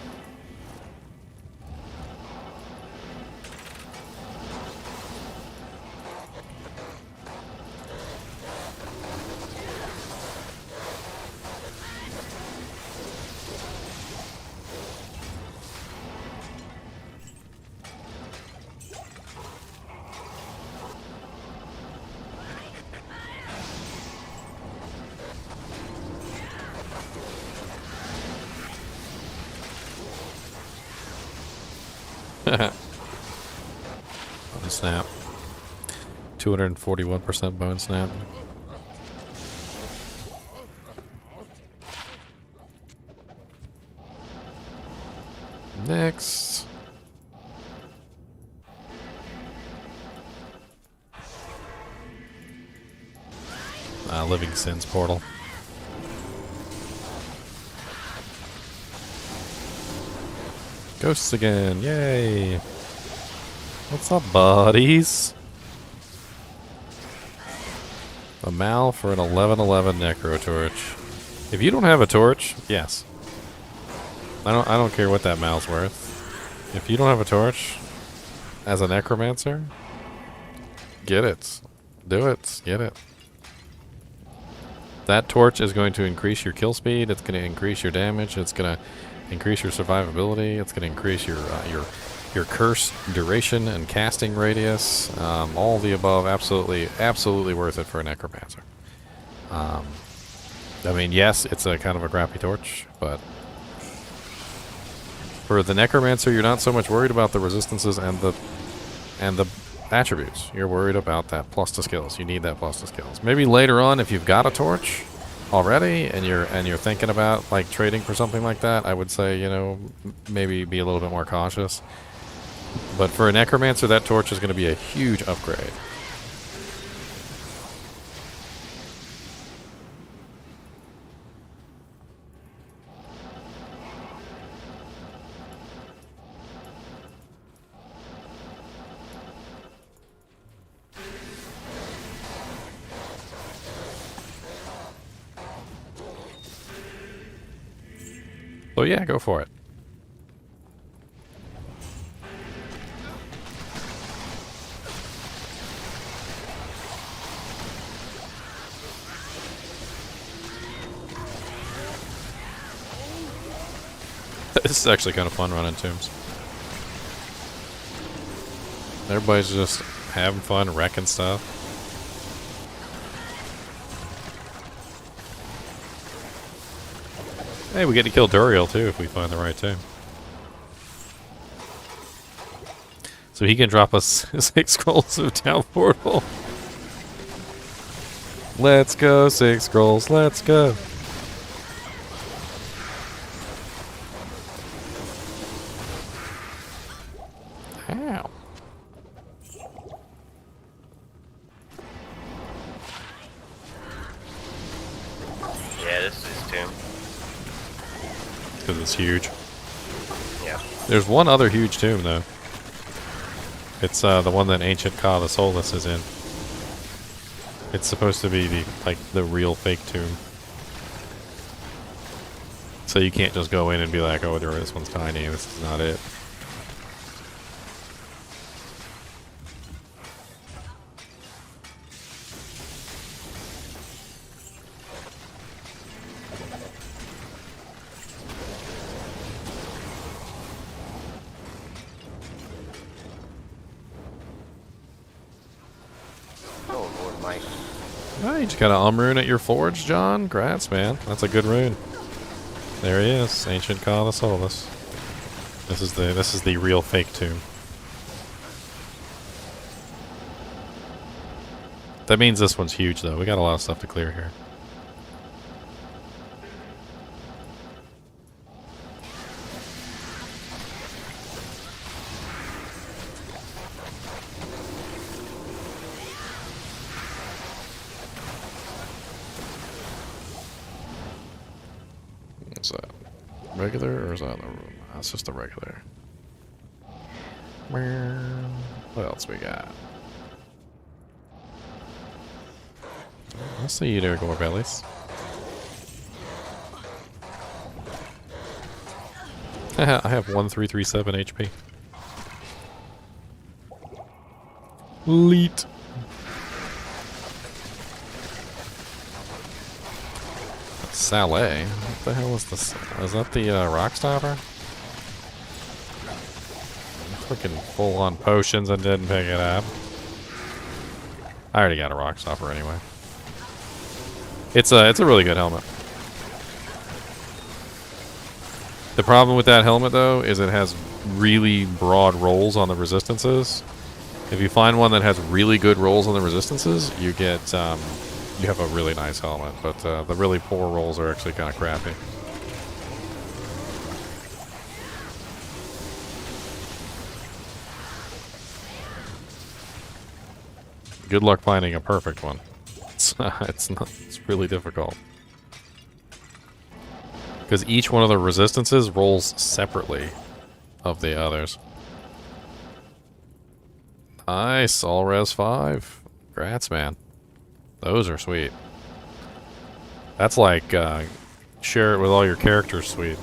Bone snap. 241% bone snap. Next. Living Sins portal. Ghosts again, yay! What's up, buddies? A Mal for an 11/11 Necro Torch. If you don't have a torch, yes. I don't care what that Mal's worth. If you don't have a torch, as a Necromancer, get it. Do it. Get it. That torch is going to increase your kill speed. It's going to increase your damage. It's going to increase your survivability. It's going to increase your curse duration and casting radius. All of the above, absolutely worth it for a Necromancer. I mean, yes, it's a kind of a crappy torch, but for the Necromancer, you're not so much worried about the resistances and the attributes. You're worried about that plus to skills. You need that plus to skills. Maybe later on, if you've got a torch already and you're thinking about like trading for something like that, I would say, you know, maybe be a little bit more cautious. But for a Necromancer, that torch is going to be a huge upgrade. So yeah, go for it. This is actually kind of fun running tombs. Everybody's just having fun, wrecking stuff. Hey, we get to kill Duriel too if we find the right tomb. So he can drop us 6 scrolls of Town Portal. Let's go, 6 scrolls, let's go. Ow. Yeah, this is tomb. Because it's huge. Yeah. There's one other huge tomb though. It's the one that Ancient Ka the Soulless is in. It's supposed to be the real fake tomb. So you can't just go in and be like, oh, this one's tiny, this is not it. Oh, you just got an rune at your forge, John? Grats, man. That's a good rune. There he is, Ancient Ka the Soulless. This is the real fake tomb. That means this one's huge, though. We got a lot of stuff to clear here. What's that? Regular, or is that the room? That's just a regular. What else we got? Let's see you there, Gore Bellies. I have 1337 HP. Leet. Saleh? What the hell is this? Is that the rock stopper? Freaking full on potions and didn't pick it up. I already got a rock stopper anyway. It's a really good helmet. The problem with that helmet though is it has really broad rolls on the resistances. If you find one that has really good rolls on the resistances, you get you have a really nice helmet, but the really poor rolls are actually kind of crappy. Good luck finding a perfect one. It's really difficult. Because each one of the resistances rolls separately of the others. Nice, all res 5. Congrats, man. Those are sweet. That's like, share it with all your characters sweet.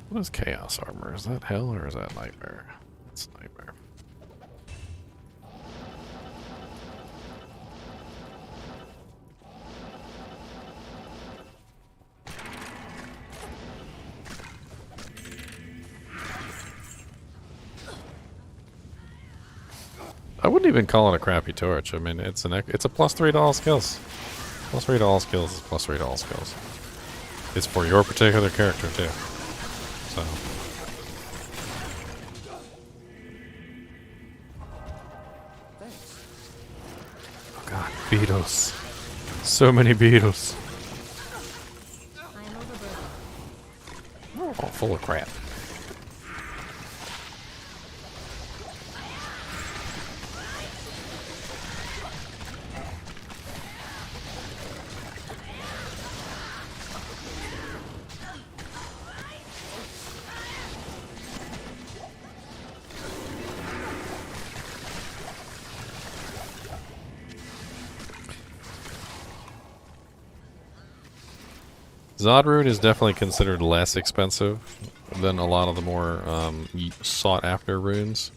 What is Chaos Armor? Is that Hell or is that Nightmare? It's Nightmare. I wouldn't even call it a crappy torch. I mean, it's a plus $3 skills. Plus $3 skills is plus $3 skills. It's for your particular character too. So. Oh god, beetles. So many beetles. Oh, full of crap. Zodrune is definitely considered less expensive than a lot of the more sought-after runes.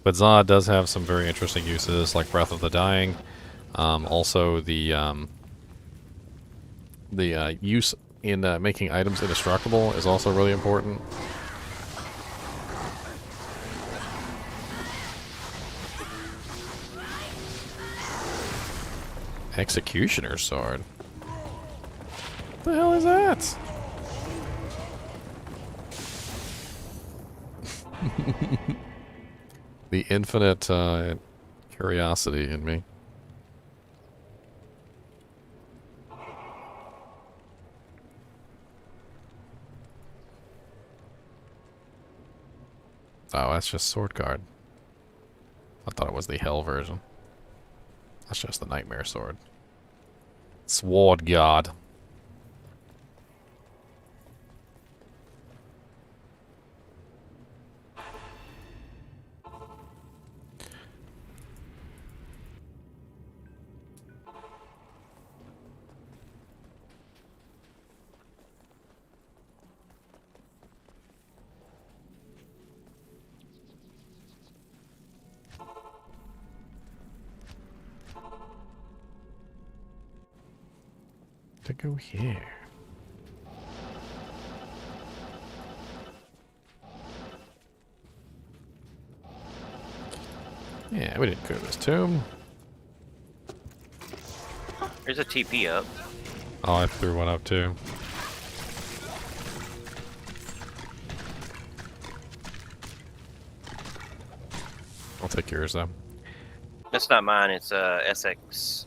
But Zod does have some very interesting uses, like Breath of the Dying. Also, the use in making items indestructible is also really important. Executioner's Sword. What the hell is that? The infinite curiosity in me. Oh, that's just Sword Guard. I thought it was the Hell version. That's just the Nightmare Sword. Sword Guard. To go here. Yeah, we didn't go to this tomb. There's a TP up. Oh, I threw one up too. I'll take yours though. That's not mine, it's SX.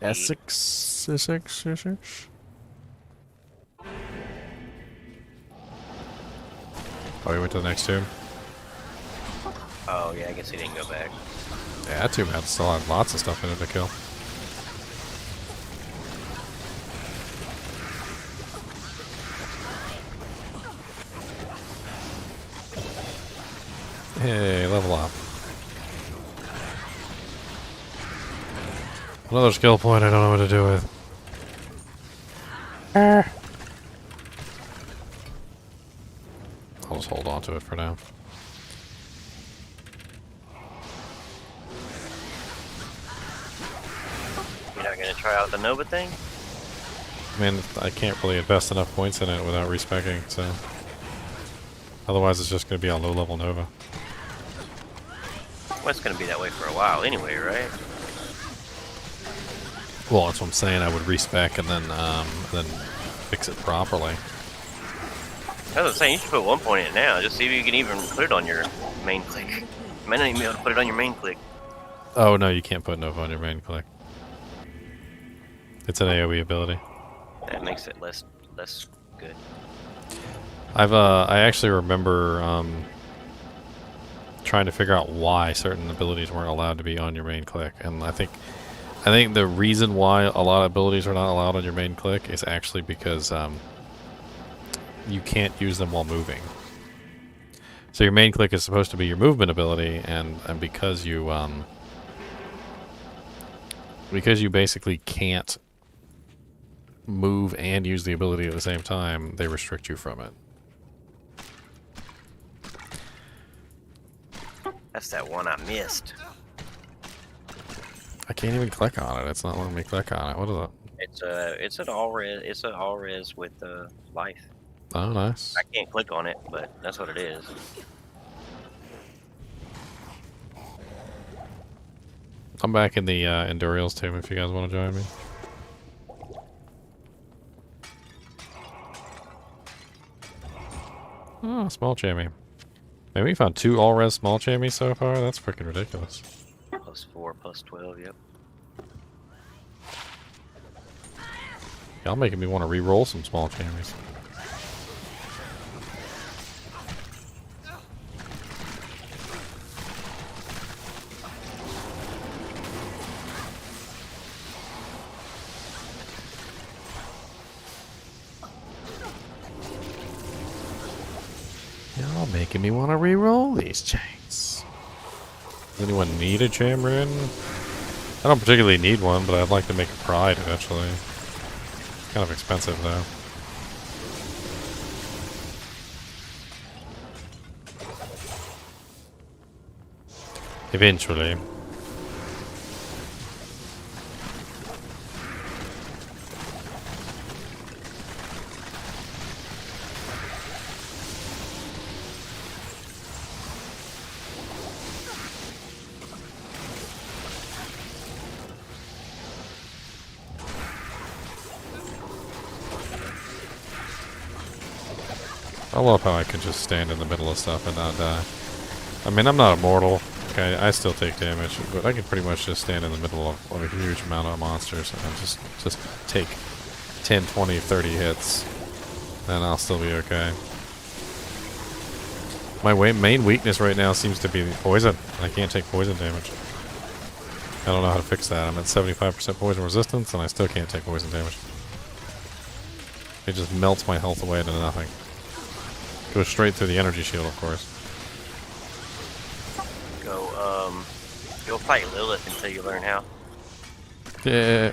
Essex. Oh, we went to the next tomb? Oh yeah, I guess he didn't go back. Yeah, that tomb still had lots of stuff in it to kill. Hey, level up. Another skill point I don't know what to do with. I'll just hold on to it for now. You're not gonna try out the Nova thing? I mean, I can't really invest enough points in it without respecking, so... Otherwise it's just going to be a low-level Nova. Well, it's gonna be that way for a while anyway, right? Well, that's what I'm saying. I would respec and then fix it properly. I was saying, you should put 1 point in it now. Just see if you can even put it on your main click. You might not even be able to put it on your main click. Oh, no, you can't put Nova on your main click. It's an AoE ability. That makes it less good. I actually remember trying to figure out why certain abilities weren't allowed to be on your main click, and I think the reason why a lot of abilities are not allowed on your main click is actually because you can't use them while moving. So your main click is supposed to be your movement ability, and because you basically can't move and use the ability at the same time, they restrict you from it. That's that one I missed. I can't even click on it. It's not letting me click on it. What is it? It's an all res with life. Oh, nice. I can't click on it, but that's what it is. I'm back in the Endurials team if you guys want to join me. Oh, small chamois. Man, we found 2 all-res small chamois so far? That's freaking ridiculous. +4, +12, yep. Y'all making me want to re-roll some small chamois. Y'all making me want to re-roll these chains. Does anyone need a chamberin? I don't particularly need one, but I'd like to make a pride eventually. It's kind of expensive though. Eventually. I love how I can just stand in the middle of stuff and not die. I mean, I'm not immortal. Okay, I still take damage, but I can pretty much just stand in the middle of a huge amount of monsters and just take 10, 20, 30 hits, and I'll still be okay. My main weakness right now seems to be poison. I can't take poison damage. I don't know how to fix that. I'm at 75% poison resistance, and I still can't take poison damage. It just melts my health away to nothing. Goes straight through the energy shield, of course. Go fight Lilith until you learn how. Yeah.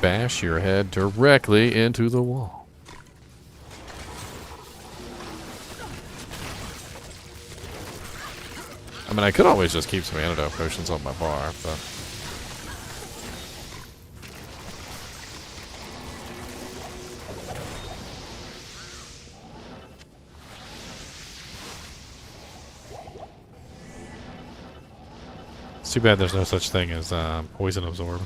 Bash your head directly into the wall. I mean, I could always just keep some antidote potions on my bar, but... It's too bad there's no such thing as poison absorb.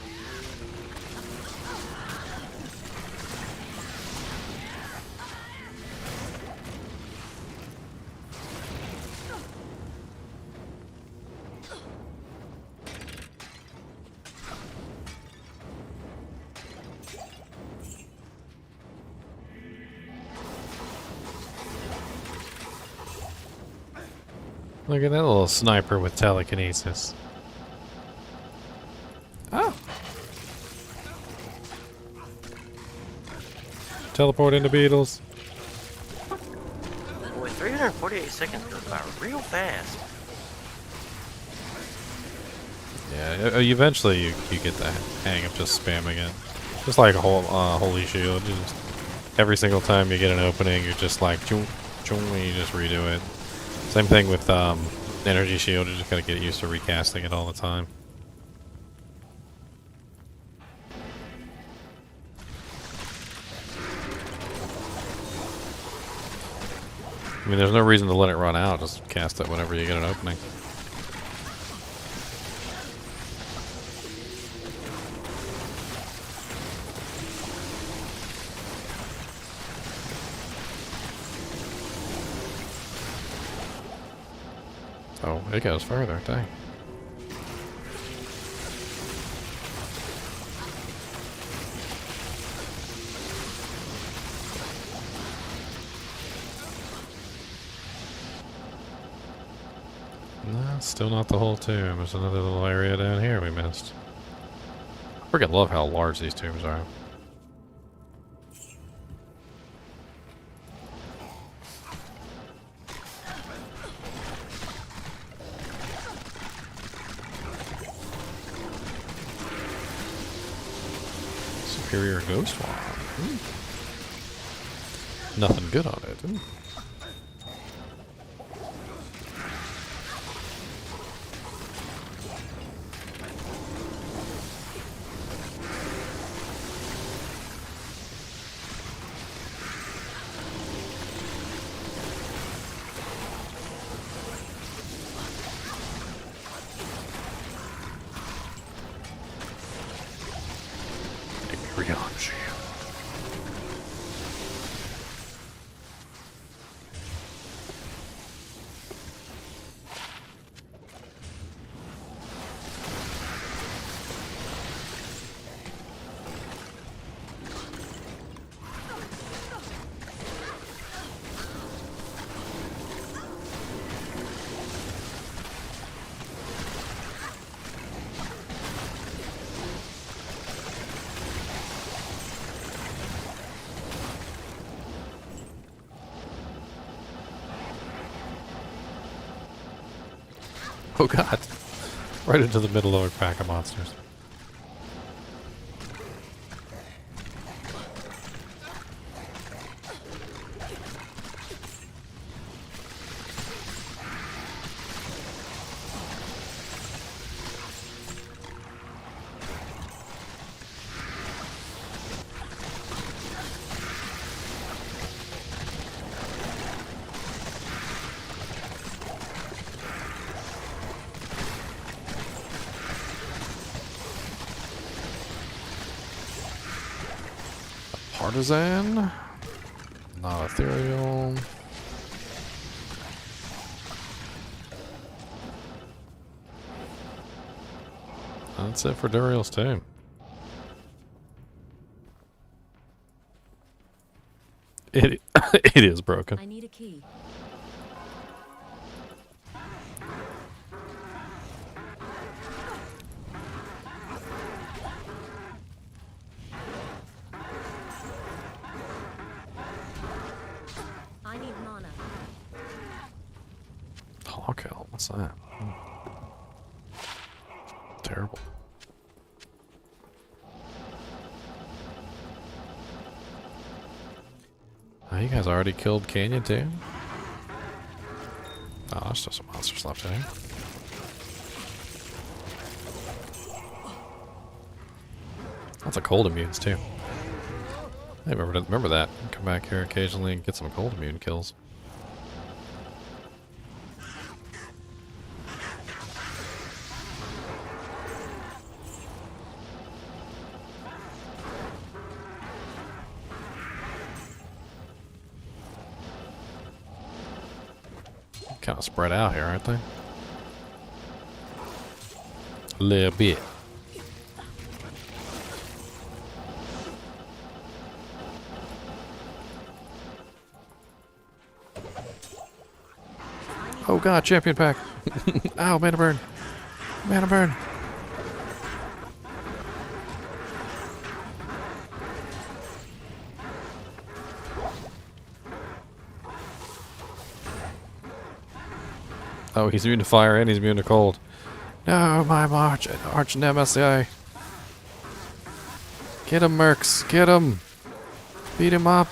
Look at that little sniper with telekinesis. Oh! Teleport into beetles. With 3 348 seconds goes by real fast. Yeah, eventually you get the hang of just spamming it. Just like a whole Holy Shield. You just, every single time you get an opening, you're just like, chung, chung, and you just redo it. Same thing with Energy Shield. You just gotta get used to recasting it all the time. I mean, there's no reason to let it run out. Just cast it whenever you get an opening. Oh, it goes further, dang. No, still not the whole tomb. There's another little area down here we missed. I freaking love how large these tombs are. Superior Ghost Wand. Nothing good on it. Ooh. Oh god. Right into the middle of a pack of monsters. Partisan, not ethereal. That's it for Duriel's tomb. It it is broken. I need a key. I need mana. Hawkell, what's that? Terrible. Oh, you guys already killed Canyon too? Oh, there's still some monsters left in here. Lots of cold immunes too. Hey, remember that. Come back here occasionally and get some cold immune kills. Kind of spread out here, aren't they? A little bit. Oh god, champion pack. Ow, mana burn. Mana burn. Oh, he's immune to fire and he's immune to cold. No, my arch nemesis. Get him, Mercs. Get him. Beat him up.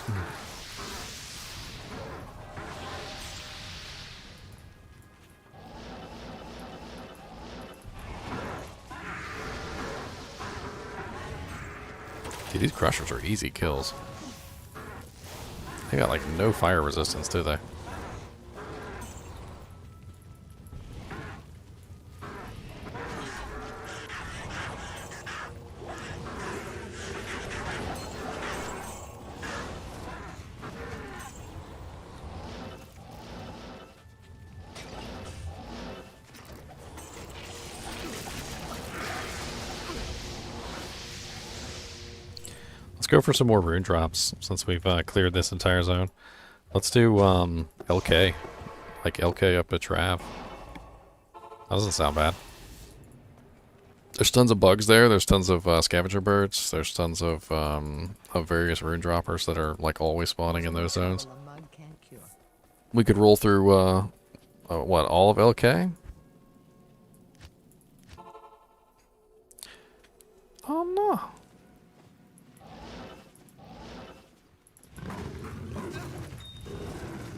Dude, these crushers are easy kills. They got like no fire resistance, do they? Let's go for some more rune drops since we've cleared this entire zone. Let's do LK. Like LK up to Trav. That doesn't sound bad. There's tons of bugs there. There's tons of scavenger birds. There's tons of various rune droppers that are like always spawning in those zones. We could roll through, what, all of LK? Oh no.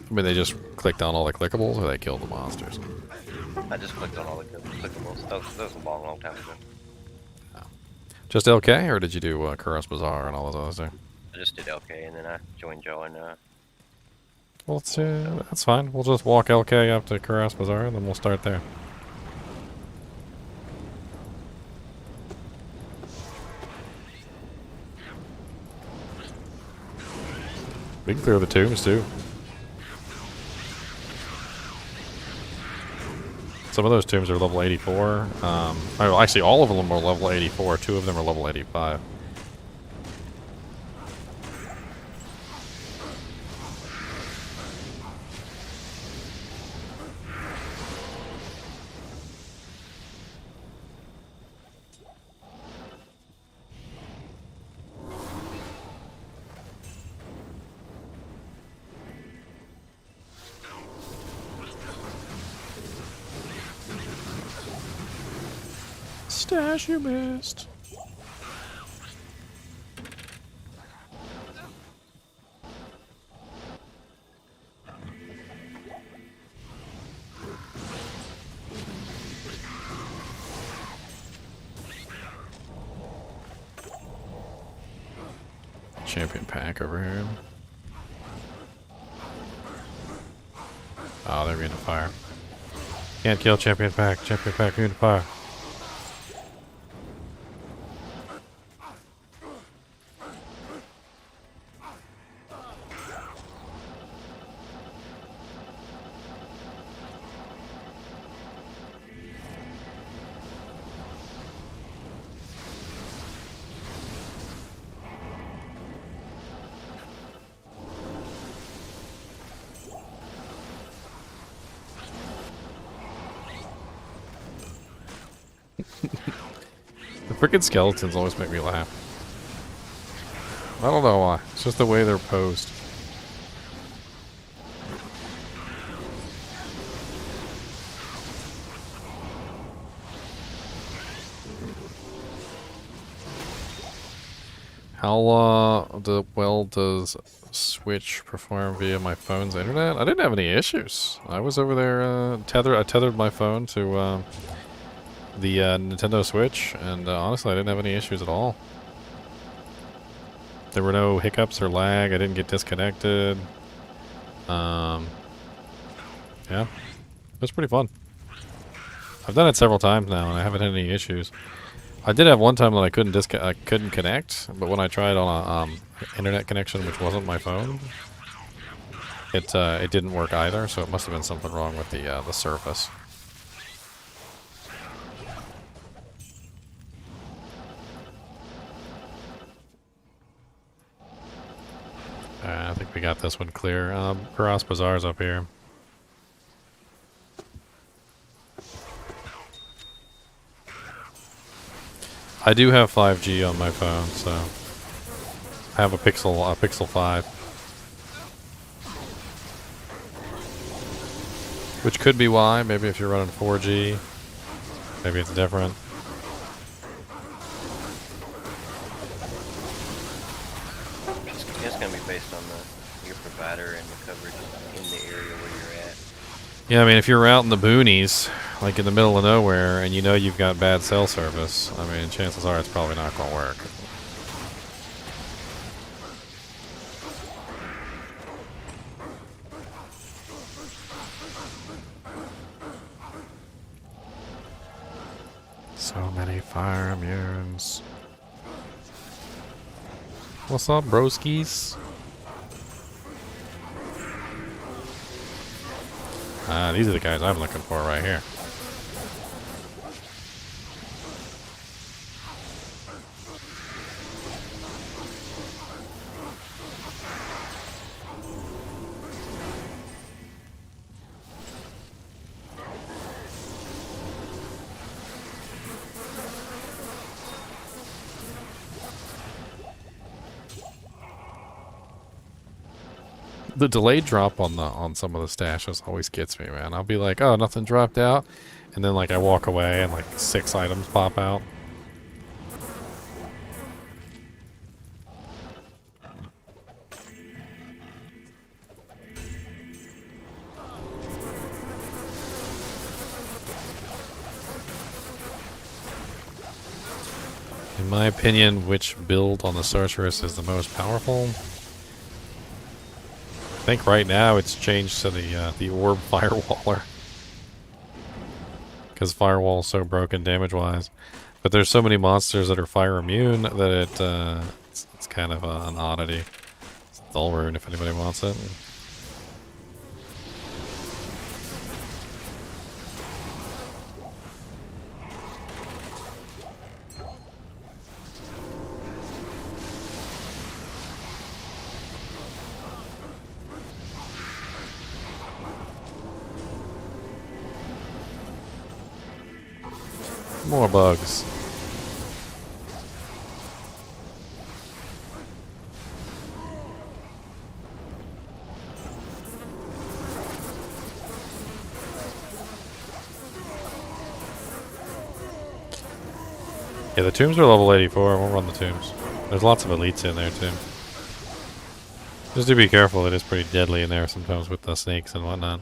I mean, they just clicked on all the clickables, or they killed the monsters? I just clicked on all the clickables. That was a long time ago. Oh. Just LK, or did you do Kuros Bazaar and all those others there? I just did LK, and then I joined Joe, and Well, let's, that's fine. We'll just walk LK up to Kuros Bazaar, and then we'll start there. We can clear the tombs, too. Some of those tombs are level 84. Oh, actually, all of them are level 84. 2 of them are level 85. Stash you missed. Champion pack over here. Oh, they're immune to fire. Can't kill champion pack. Champion pack immune to fire. The frickin' skeletons always make me laugh. I don't know why. It's just the way they're posed. How well does Switch perform via my phone's internet? I didn't have any issues. I was over there I tethered my phone to the Nintendo Switch, and honestly, I didn't have any issues at all. There were no hiccups or lag. I didn't get disconnected. Yeah, it was pretty fun. I've done it several times now, and I haven't had any issues. I did have one time that I couldn't connect, but when I tried on a internet connection, which wasn't my phone, it didn't work either. So it must have been something wrong with the surface. I think we got this one clear. Kuros Bazaar's up here. I do have 5G on my phone, so I have a Pixel 5. Which could be why. Maybe if you're running 4G, maybe it's different. It's gonna be based on your provider and the coverage in the area where you're at. Yeah, I mean, if you're out in the boonies, like in the middle of nowhere, and you know you've got bad cell service, I mean, chances are it's probably not going to work. So many fire immunes. What's up, broskies? Ah, these are the guys I'm looking for right here. The delayed drop on some of the stashes always gets me, man. I'll be like, oh, nothing dropped out, and then like I walk away and like 6 items pop out. In my opinion, which build on the Sorceress is the most powerful? I think right now it's changed to the Orb Firewaller. Because Firewall is so broken damage-wise. But there's so many monsters that are fire immune that it's kind of an oddity. It's Dull Rune if anybody wants it. More bugs. Yeah, the tombs are level 84. We'll run the tombs. There's lots of elites in there too. Just do be careful. It is pretty deadly in there sometimes with the snakes and whatnot.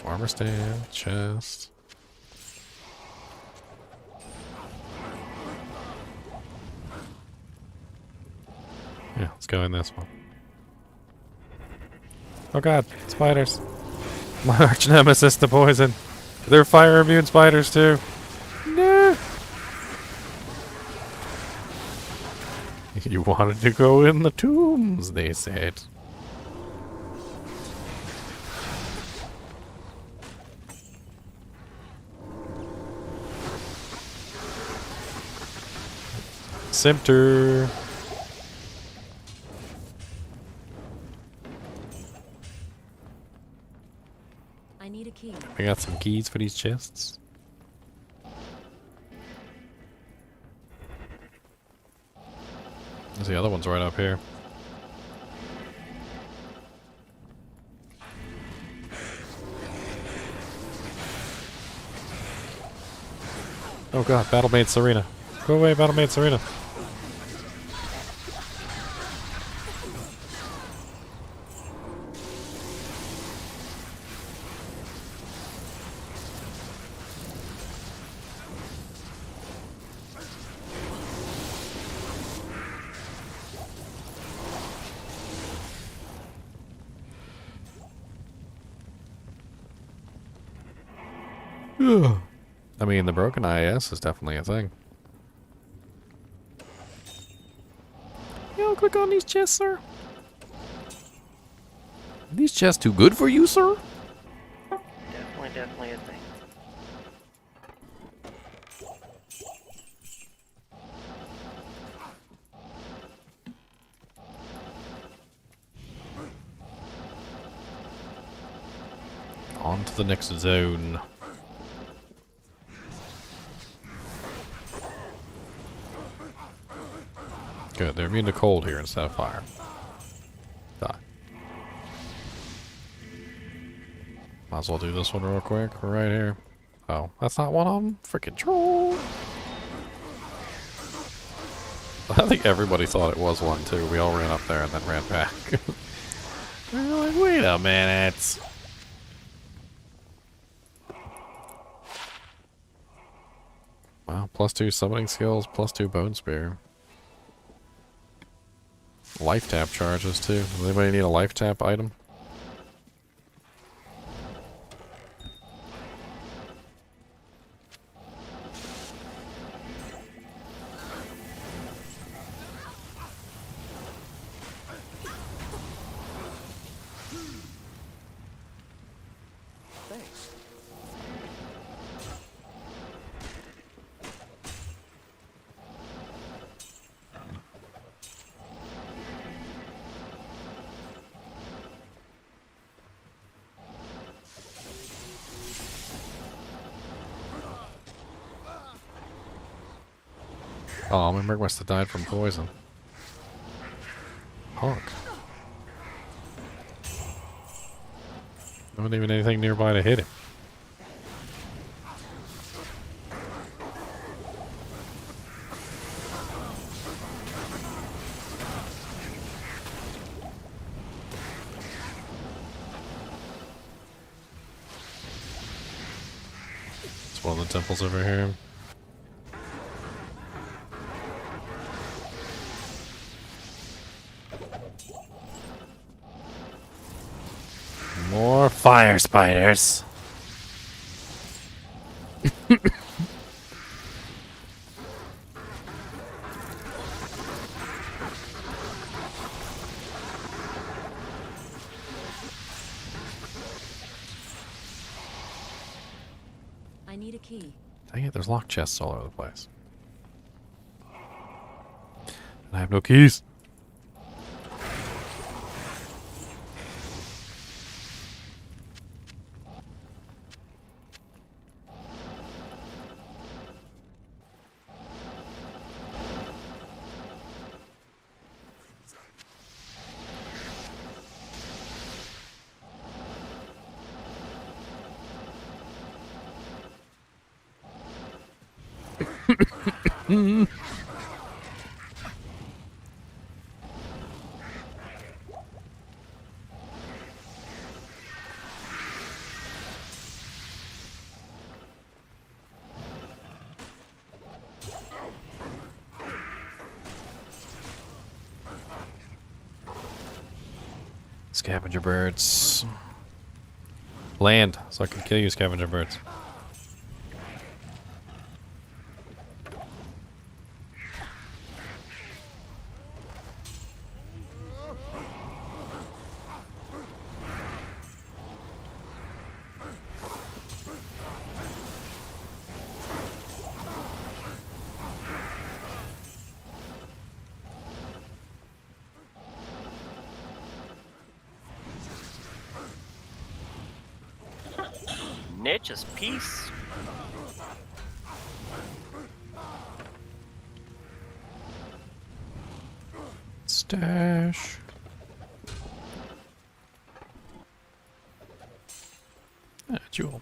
Armor stand, chest. Yeah, let's go in this one. Oh god, spiders. My arch nemesis, the poison. They're fire immune spiders too. No. You wanted to go in the tombs, they said. Center. I need a key. I got some keys for these chests. There's the other one's right up here. Oh god, Battlemaid Serena. Go away, Battlemaid Serena. I mean, the broken IS is definitely a thing. Yo, click on these chests, sir. Are these chests too good for you, sir? Definitely a thing. On to the next zone. Good, they're immune to cold here instead of fire. Die. Might as well do this one real quick, right here. Oh, that's not one of them? Freaking troll! I think everybody thought it was one, too. We all ran up there and then ran back. We were like, wait a minute. Wow, +2 summoning skills, +2 bone spear. Life tap charges, too. Does anybody need a life tap item? Thanks. Oh, my Merc must have died from poison. Honk. There wasn't even anything nearby to hit him. It's one of the temples over here. More fire spiders. I need a key. Dang it, there's locked chests all over the place. And I have no keys. Scavenger birds. Land, so I can kill you, scavenger birds. Nature's peace. Stash. Jewel.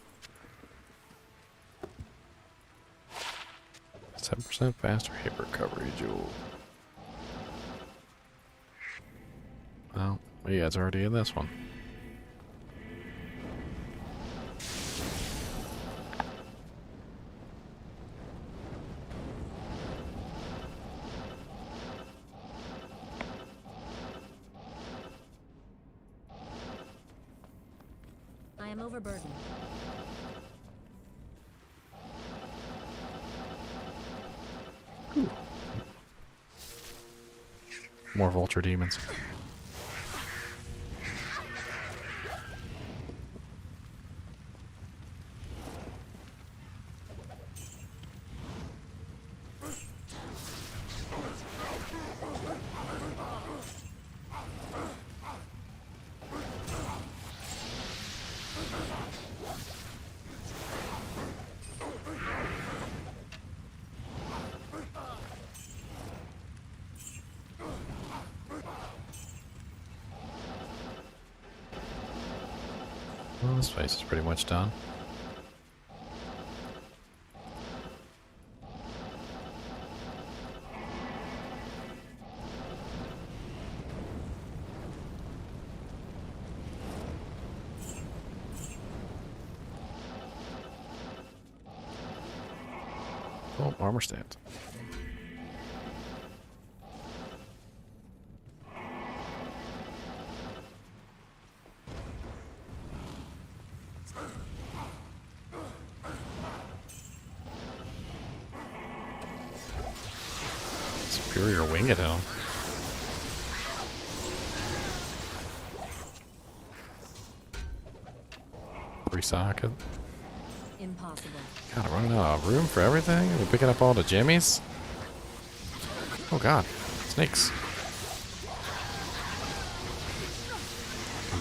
7% faster hit recovery, Jewel. Well, yeah, it's already in this one. I am overburdened. More vulture demons. Well, this place is pretty much done. Oh, armor stand. Superior wing it hell. Resocket. Impossible. God, I'm running out of room for everything. We're picking up all the jimmies. Oh god, snakes.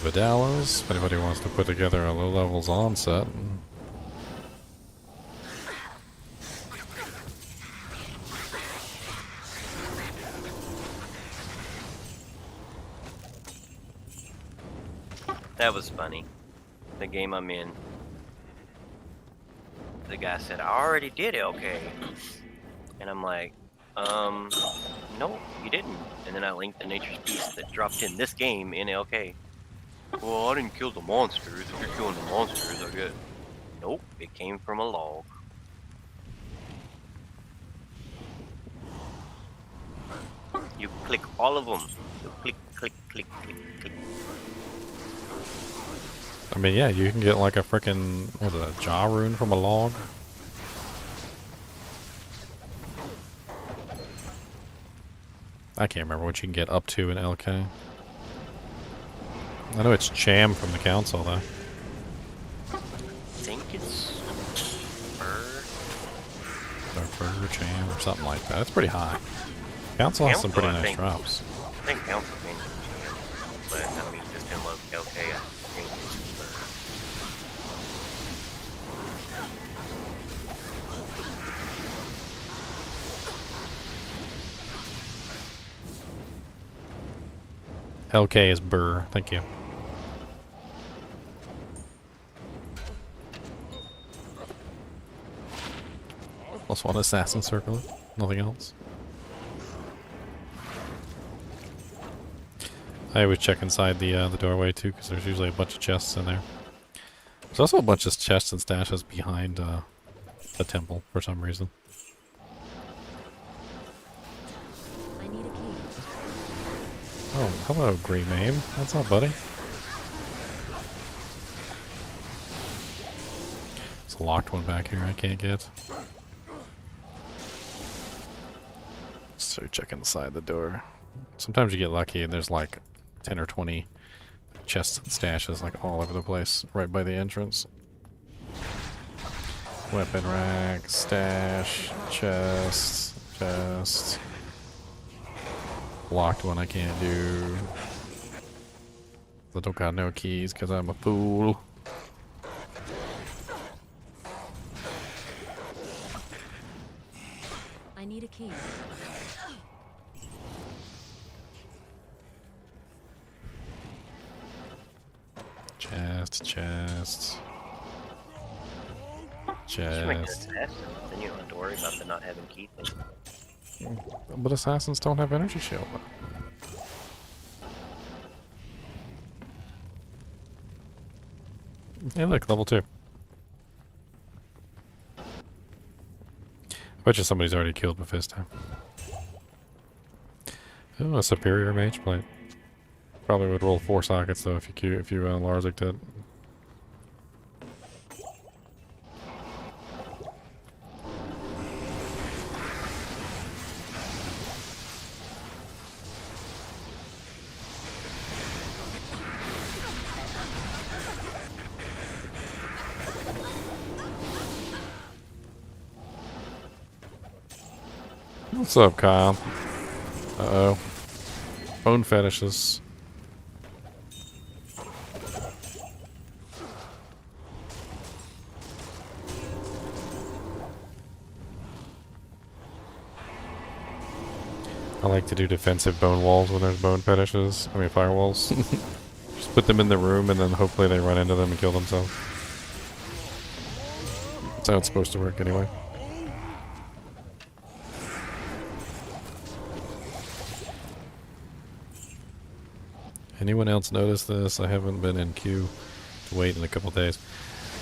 Vidalos, if anybody wants to put together a low levels on set. That was funny. The game I'm in. The guy said, I already did LK. And I'm like, no, you didn't. And then I linked the Nature's Beast that dropped in this game in LK. Well, I didn't kill the monsters. If you're killing the monsters, I get. Nope, it came from a log. You click all of them. You click, click, click, click, click. I mean, yeah, you can get like a frickin', what is it, a jaw rune from a log? I can't remember what you can get up to in LK. I know it's Cham from the council, though. I think it's Fur. Or Fur Cham or something like that. It's pretty high. Council has some pretty I nice think. drops. I think Council changed it. But, I mean, just in LK, I think it's Fur. LK is Burr. Thank you. Plus one assassin circle. Nothing else. I always check inside the doorway too, because there's usually a bunch of chests in there. There's also a bunch of chests and stashes behind the temple for some reason. I need a key. Oh, hello, Green Mame. What's up, buddy? There's a locked one back here I can't get. So check inside the door. Sometimes you get lucky and there's like 10 or 20 chests and stashes like all over the place right by the entrance. Weapon rack, stash, chest. Locked one I can't do. I don't got no keys because I'm a fool. I need a key. Chest. Just make an assassin, then you don't have to worry about the not having key thing. But assassins don't have energy shield. Hey, look, level 2. I bet you somebody's already killed Mephisto. Oh, a superior mage plate. Probably would roll 4 sockets though if you Larzik it. What's up, Kyle? Uh-oh. Bone fetishes. I like to do defensive bone walls when there's bone fetishes. I mean firewalls. Just put them in the room and then hopefully they run into them and kill themselves. That's how it's supposed to work anyway. Anyone else notice this? I haven't been in queue to wait in a couple days.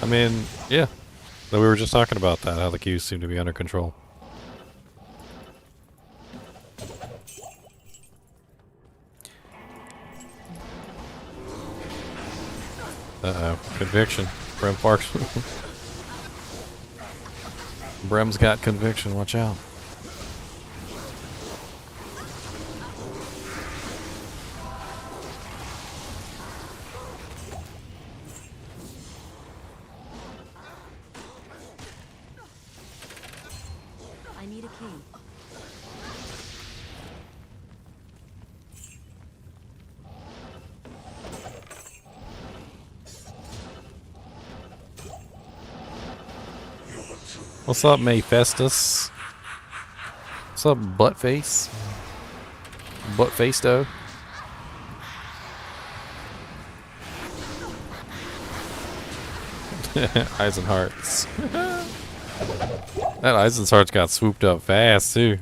I mean, yeah. So we were just talking about that, how the queues seem to be under control. Uh-oh. Conviction. Brem Parks. Brem's got conviction. Watch out. I need a key. What's up, Mephistus? What's up, Buttface? Buttfacedo? Eisenhart's. That Eisenhart's got swooped up fast, too.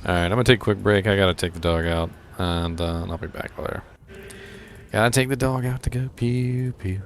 Alright, I'm gonna take a quick break. I gotta take the dog out, and I'll be back later. Gotta take the dog out to go pew pew.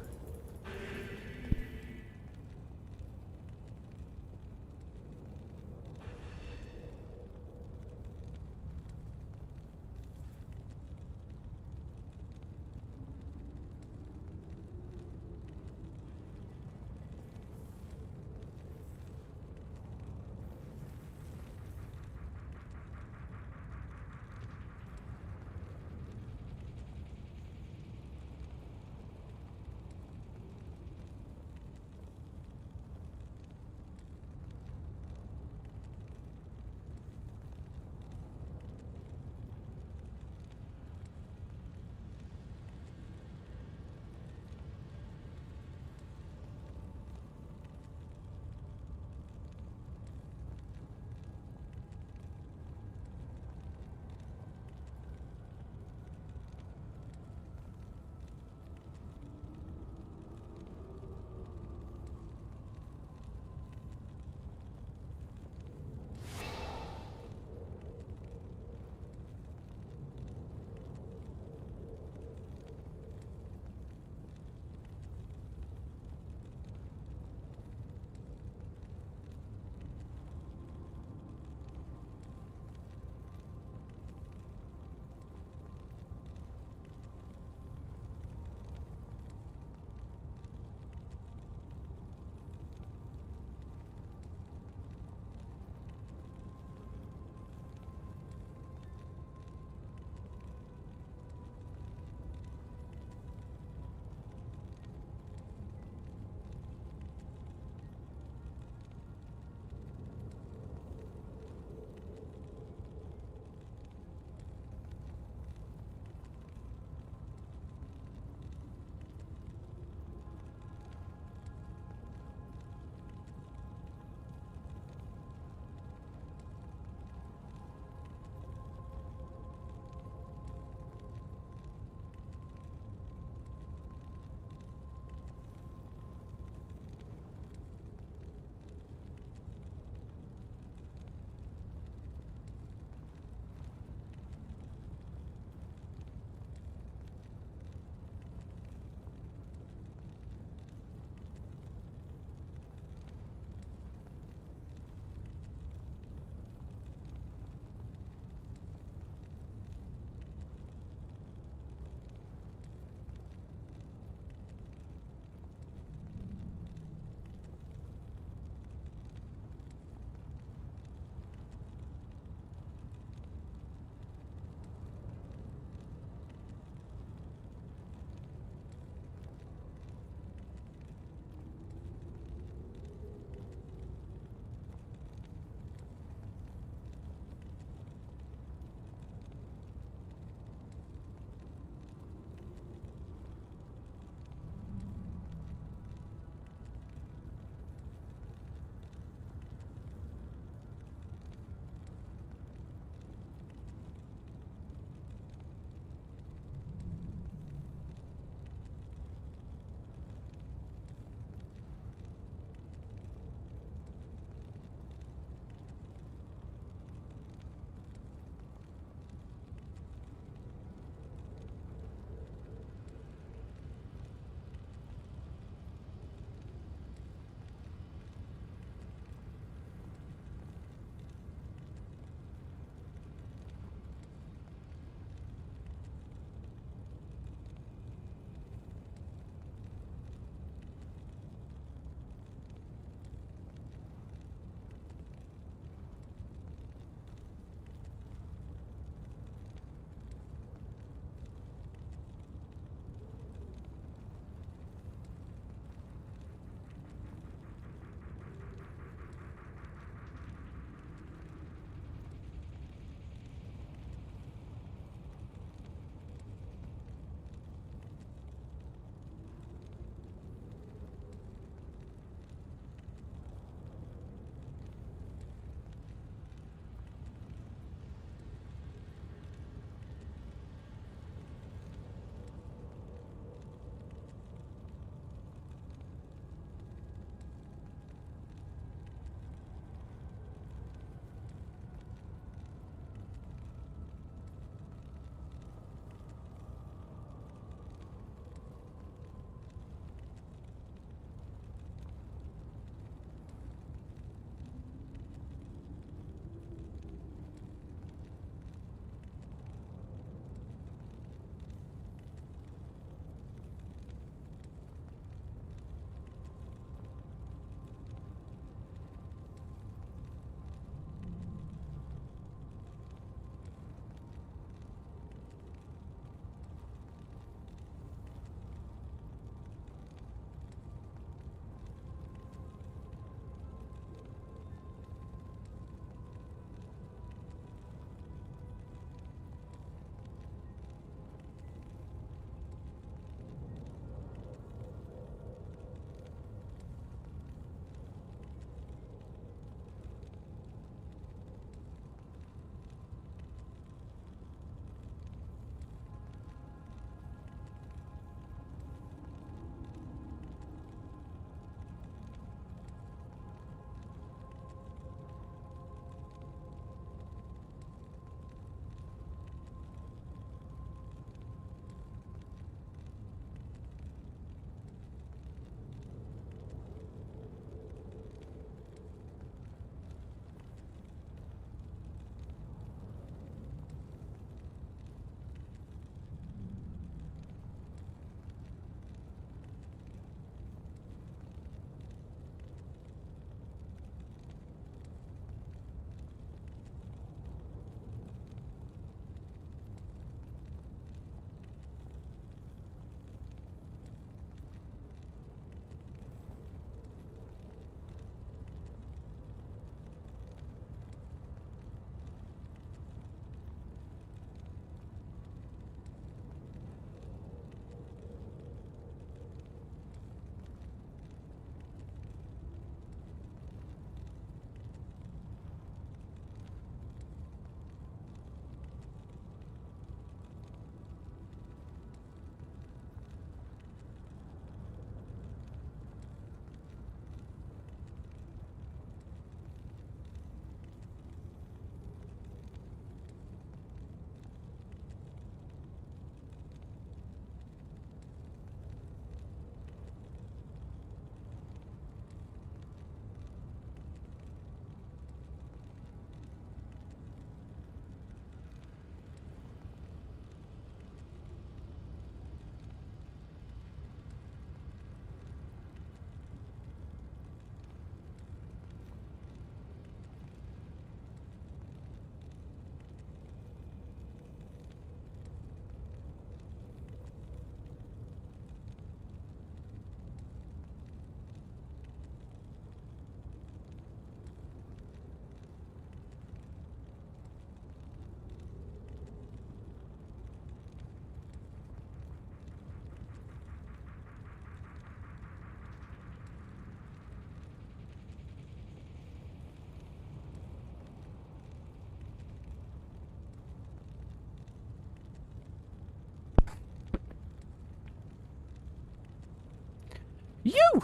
You!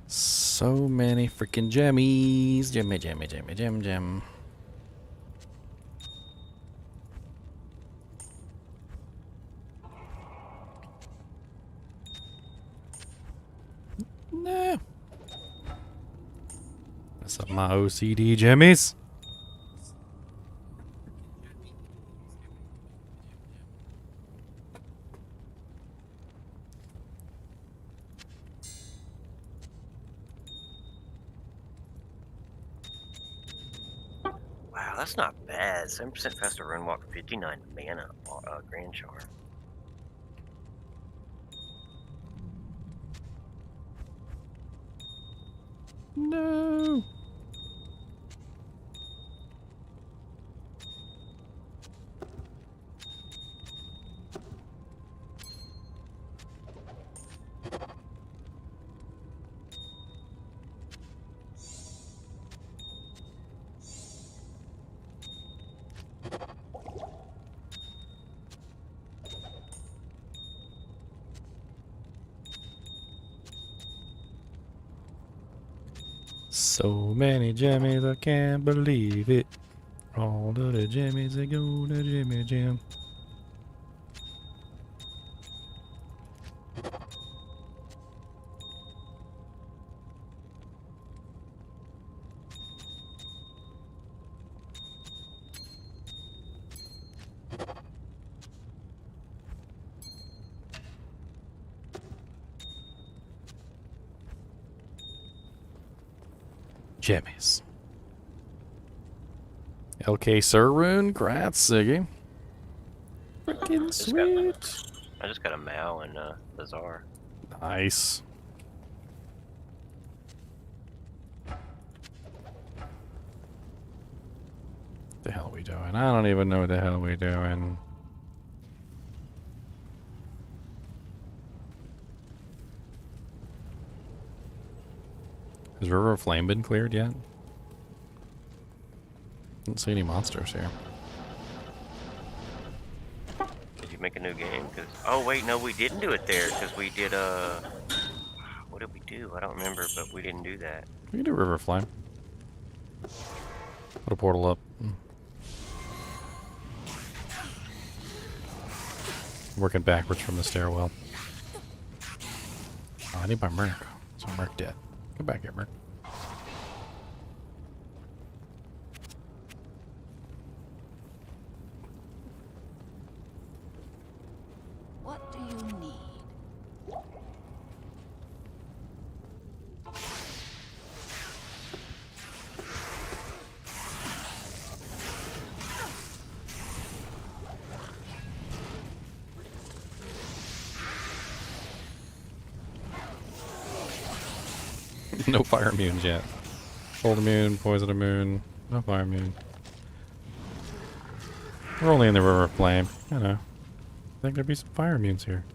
So many freaking jemmies. Gem. Nah. Mess up my OCD jemmies. Wow, that's not bad. 7% faster run walk, 59 mana, Grand Charm. No. So many jimmies, I can't believe it. All of the jimmies that go to Jimmy Jam. Jimmies. LK Sirrune, grats, Ziggy. Freaking sweet. I just got a Mao and Bazaar. Nice. The hell we doing? I don't even know what the hell we doing. Has River of Flame been cleared yet? Don't see any monsters here. Did you make a new game? Cause oh wait, no, we didn't do it there because we did what did we do? I don't remember, but we didn't do that. We can do River of Flame. Put a portal up. Working backwards from the stairwell. Oh, I need my Merc. So Merc dead. Come back here, Merc. What do you need? No fire immunes yet. Cold immune, poison immune, no fire immune. We're only in the River of Flame. I know. I think there'd be some fire immunes here.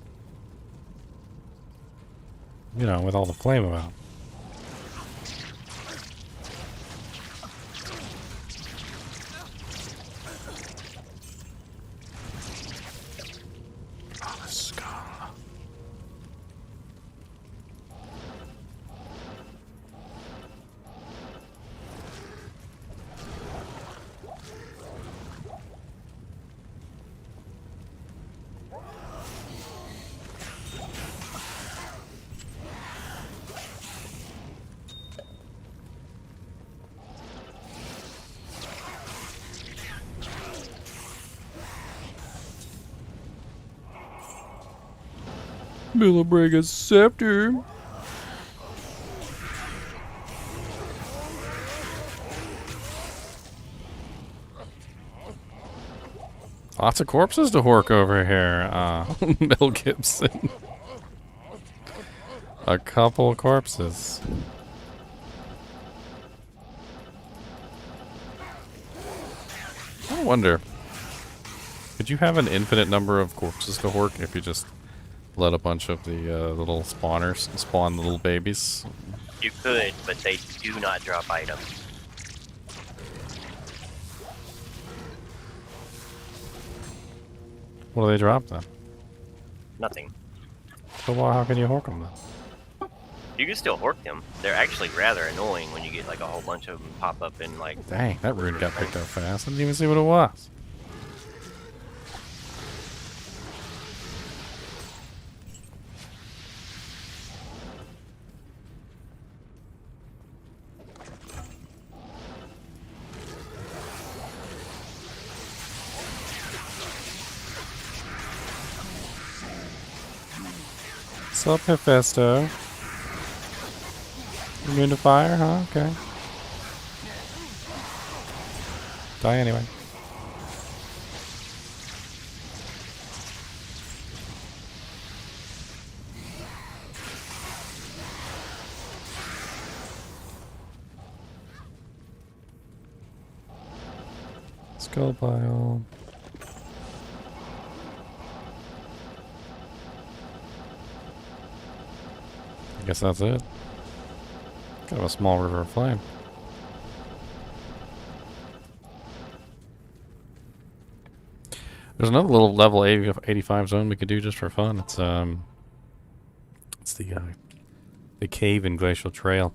You know, with all the flame about. Oh, the skull. Millibrega's scepter. Lots of corpses to hork over here. Mel Gibson. A couple corpses. I wonder, could you have an infinite number of corpses to hork if you just let a bunch of the little spawners spawn little babies? You could, but they do not drop items. What do they drop then? Nothing. So why, how can you hork them then? You can still hork them. They're actually rather annoying when you get like a whole bunch of them pop up in like. Dang, that rune got picked up fast. I didn't even see what it was. What's up, Mephisto? Immune to fire, huh? Okay. Die anyway. Skull pile. I guess that's it. Kind of a small river of flame. There's another little level 85 zone we could do just for fun. It's the cave in Glacial Trail.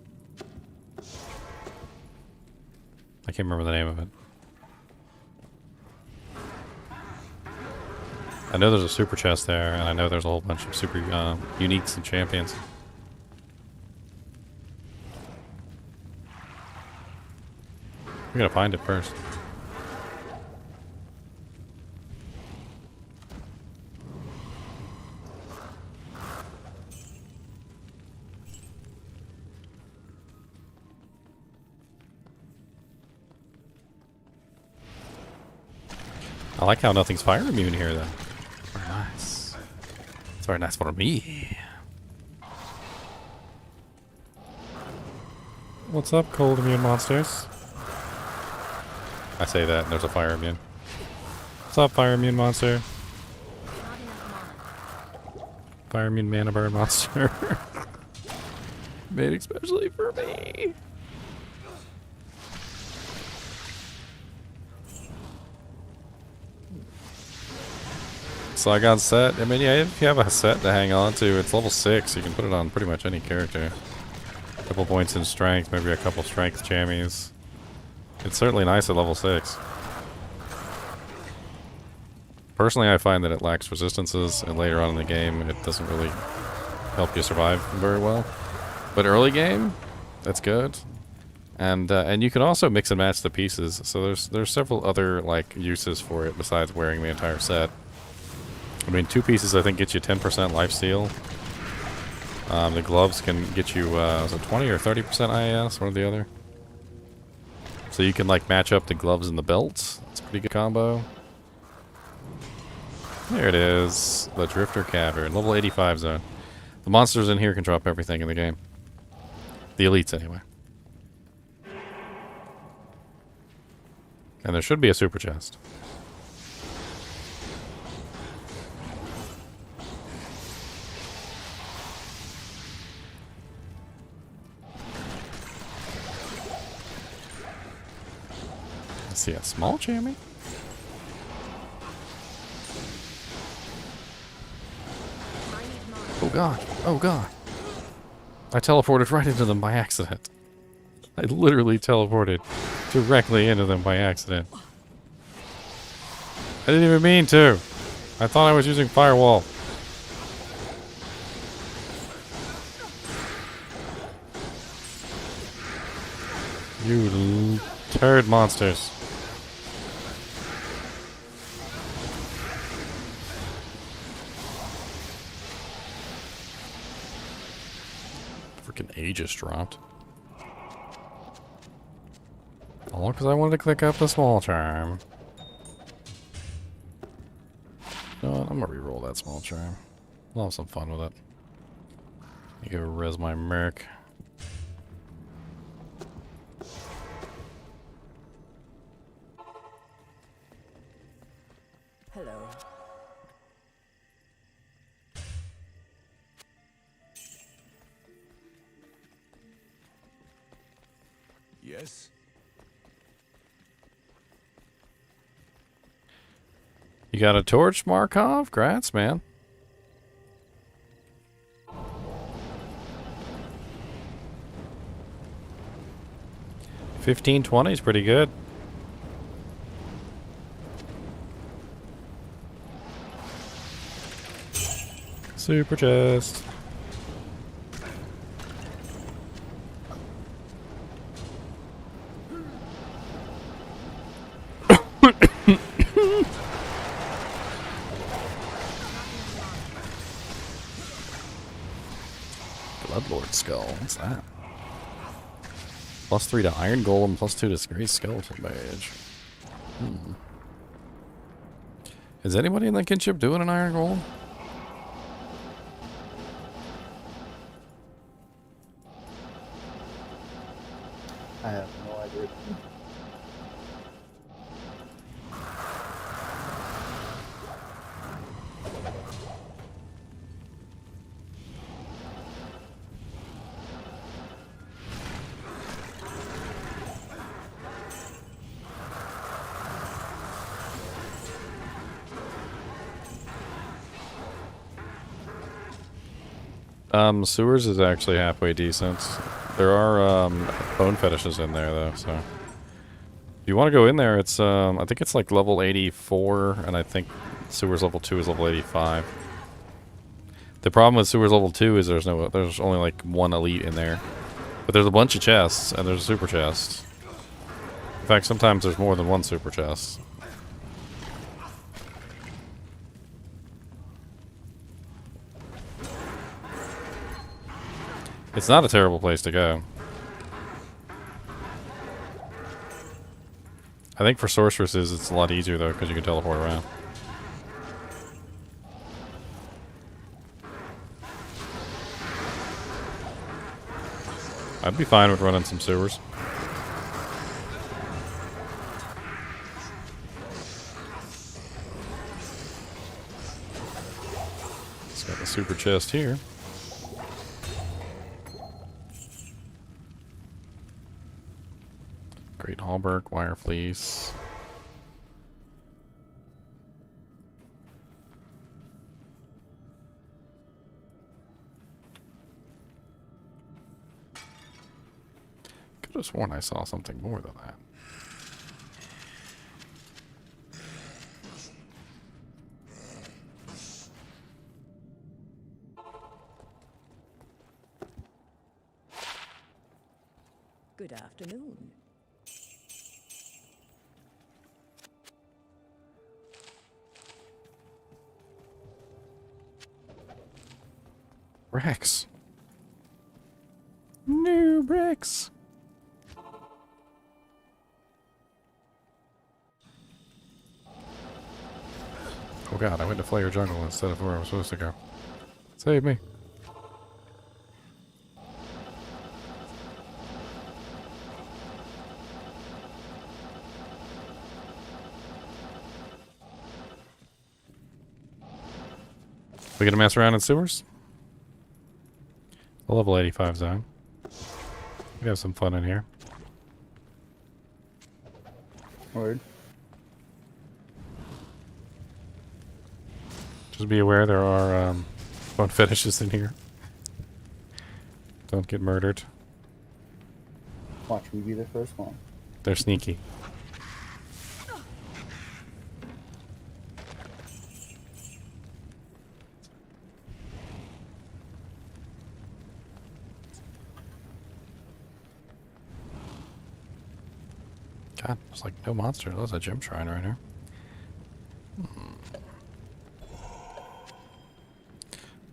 I can't remember the name of it. I know there's a super chest there, and I know there's a whole bunch of super uniques and champions. We gotta find it first. I like how nothing's fire immune here, though. Very nice. It's very nice for me. What's up, cold immune monsters? I say that, and there's a fire immune. What's up, fire immune monster? Fire immune mana burn monster. Made especially for me. So I got set. I mean, yeah, if you have a set to hang on to, it's level 6. You can put it on pretty much any character. A couple points in strength, maybe a couple strength jammies. It's certainly nice at level 6. Personally, I find that it lacks resistances, and later on in the game, it doesn't really help you survive very well. But early game, that's good. And you can also mix and match the pieces. So there's several other like uses for it besides wearing the entire set. I mean, 2 pieces I think get you 10% lifesteal. The gloves can get you is it 20 or 30% IAS, one or the other. So you can like match up the gloves and the belts. It's a pretty good combo. There it is, the Drifter Cavern, level 85 zone. The monsters in here can drop everything in the game. The elites, anyway. And there should be a super chest. Let's see, a small jammy? Oh god, oh god. I teleported right into them by accident. I literally teleported directly into them by accident. I didn't even mean to. I thought I was using firewall. You turd monsters. Freaking Aegis dropped. All because I wanted to click up the small charm. You know what? I'm gonna reroll that small charm. I'll have some fun with it. I go res my merc. Hello. Yes? You got a torch, Markov? Grats, man. 1520 is pretty good. Super chest. Bloodlord skull. What's that? +3 to Iron Golem, +2 to Great Skeletal Mage. Is anybody in the kinship doing an Iron Golem? I have no idea. Sewers is actually halfway decent. There are bone fetishes in there though, so if you want to go in there, it's I think it's like level 84, and I think Sewers level 2 is level 85. The problem with Sewers level 2 is there's only like one elite in there, but there's a bunch of chests and there's a super chest. In fact, sometimes there's more than one super chest. It's not a terrible place to go. I think for sorceresses it's a lot easier though, because you can teleport around. I'd be fine with running some sewers. It's got the super chest here. Great Hallberg, Wire Fleece. Could have sworn I saw something more than that. Good afternoon. Rex. New bricks. Oh god, I went to Flayer Jungle instead of where I was supposed to go. Save me. We gonna mess around in sewers? A level 85 zone. We have some fun in here. Word. Just be aware there are bone fetishes in here. Don't get murdered. Watch me be the first one. They're sneaky. God, there's like no monster. There's a gem shrine right here.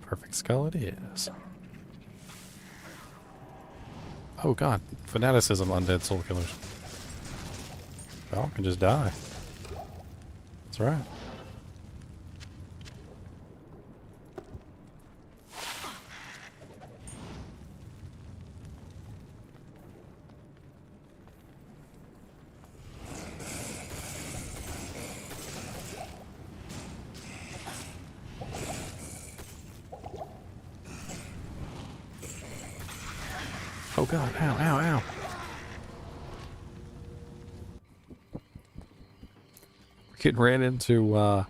Perfect skull it is. Oh god, fanaticism, undead soul killers. Y'all can just die. That's right. Oh god, ow, ow, ow. We're getting ran into a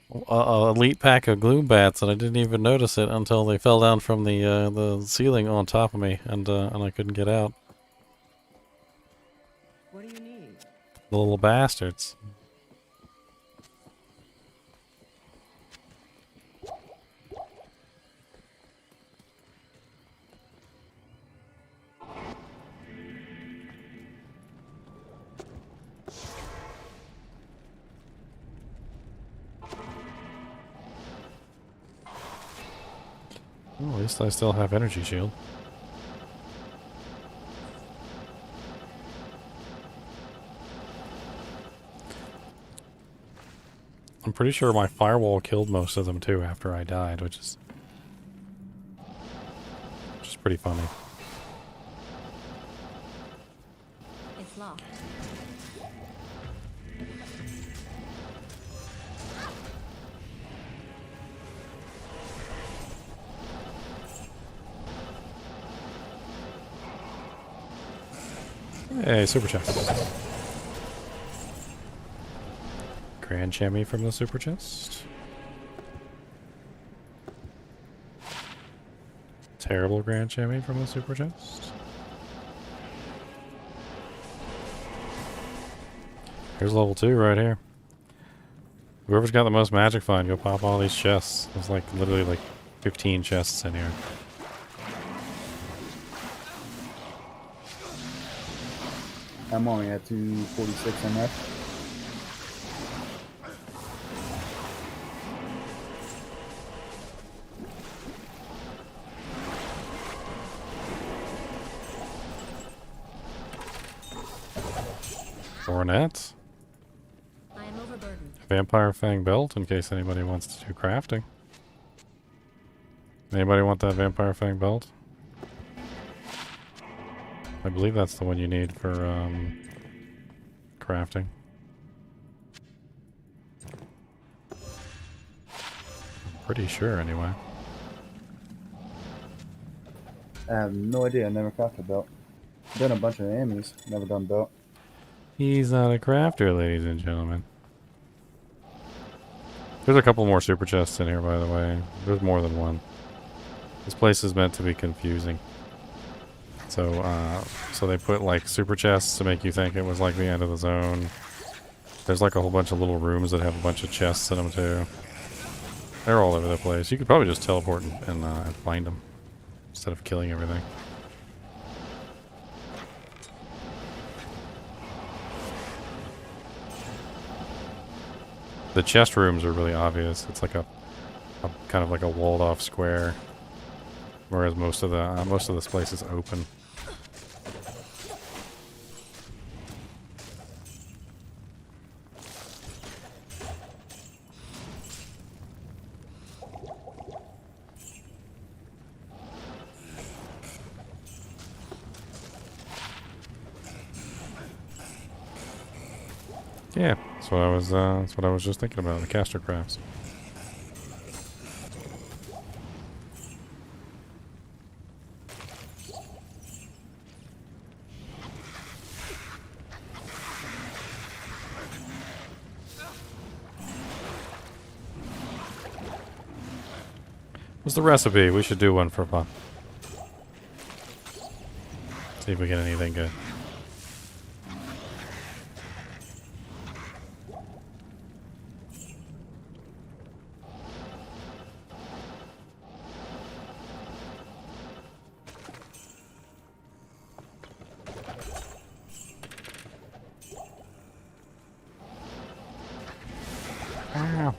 elite pack of gloom bats, and I didn't even notice it until they fell down from the ceiling on top of me, and I couldn't get out. What do you need? The little bastards. Well, at least I still have energy shield. I'm pretty sure my firewall killed most of them too after I died, which is pretty funny. It's locked. Hey, super chest. Grand chamois from the super chest. Terrible grand chamois from the super chest. Here's level 2 right here. Whoever's got the most magic find, go pop all these chests. There's like literally like 15 chests in here. I'm only at 246 MF. Coronet. I am overburdened. Vampire Fang Belt in case anybody wants to do crafting. Anybody want that Vampire Fang Belt? I believe that's the one you need for crafting. Pretty sure anyway. I have no idea. I never crafted belt. Done a bunch of enemies. Never done belt. He's not a crafter, ladies and gentlemen. There's a couple more super chests in here, by the way. There's more than one. This place is meant to be confusing. So they put like super chests to make you think it was like the end of the zone. There's like a whole bunch of little rooms that have a bunch of chests in them too. They're all over the place. You could probably just teleport and find them instead of killing everything. The chest rooms are really obvious. It's like a kind of like a walled off square, whereas most of this place is open. Yeah, that's what I was just thinking about, the caster crafts. What's the recipe? We should do one for fun. See if we get anything good. Ow.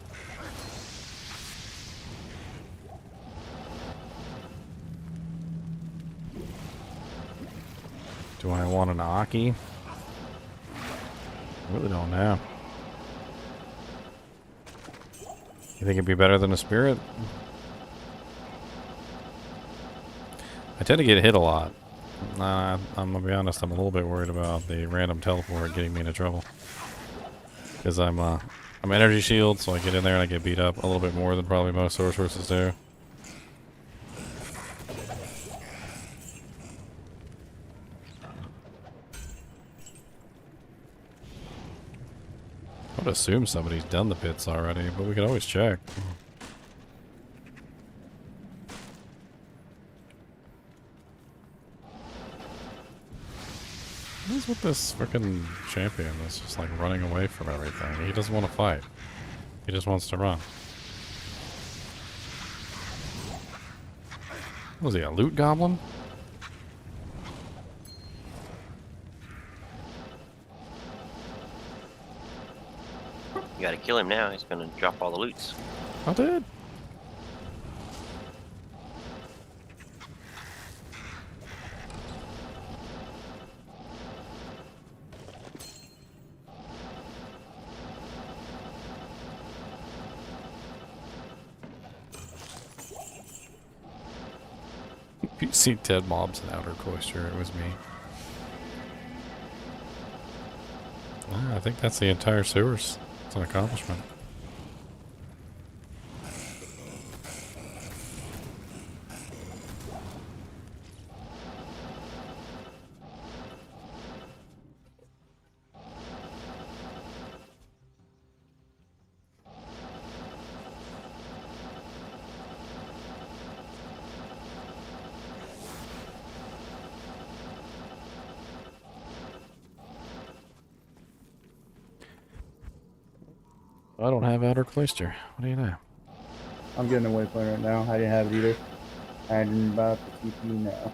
Do I want an Aki? I really don't know. You think it'd be better than a spirit? I tend to get hit a lot. I'm gonna be honest, I'm a little bit worried about the random teleport getting me into trouble. Because I'm energy shield, so I get in there and I get beat up a little bit more than probably most sorcerers do. I would assume somebody's done the pits already, but we could always check. What is with this freaking champion that's just like running away from everything. He doesn't want to fight. He just wants to run. What was he, a loot goblin? You gotta kill him now. He's gonna drop all the loots. I did. If you see dead mobs in Outer Cloister, it was me. I think that's the entire sewers. It's an accomplishment. I don't have Outer Cloister. What do you know? I'm getting a waypoint right now. I didn't have it either. I'm about to TP now.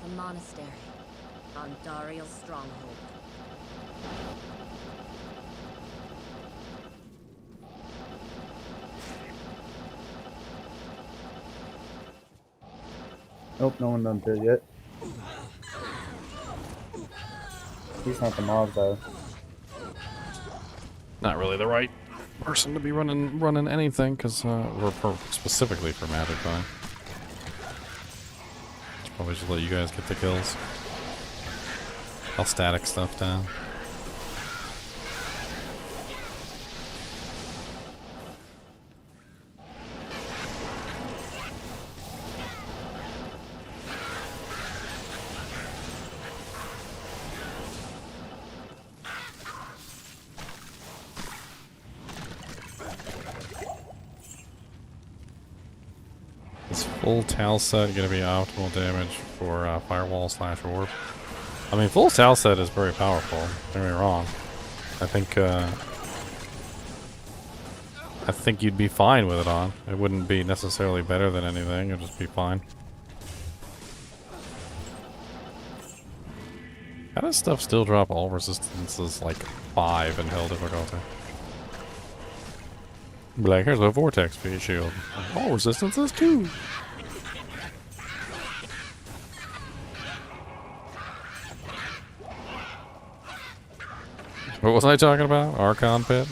The monastery. On Dariel's stronghold. Nope, no one done it yet. He's not the mob though. Not really the right person to be running anything, because specifically for Magicine. Should probably just let you guys get the kills. I'll static stuff down. Full Tal set going to be optimal damage for Firewall / Orb. I mean, full Tal set is very powerful. Don't get me wrong. I think you'd be fine with it on. It wouldn't be necessarily better than anything. It'd just be fine. How does stuff still drop all resistances like 5 in hell difficulty? Be like, here's a vortex speed shield. All resistances 2. What was I talking about? Archon Pit?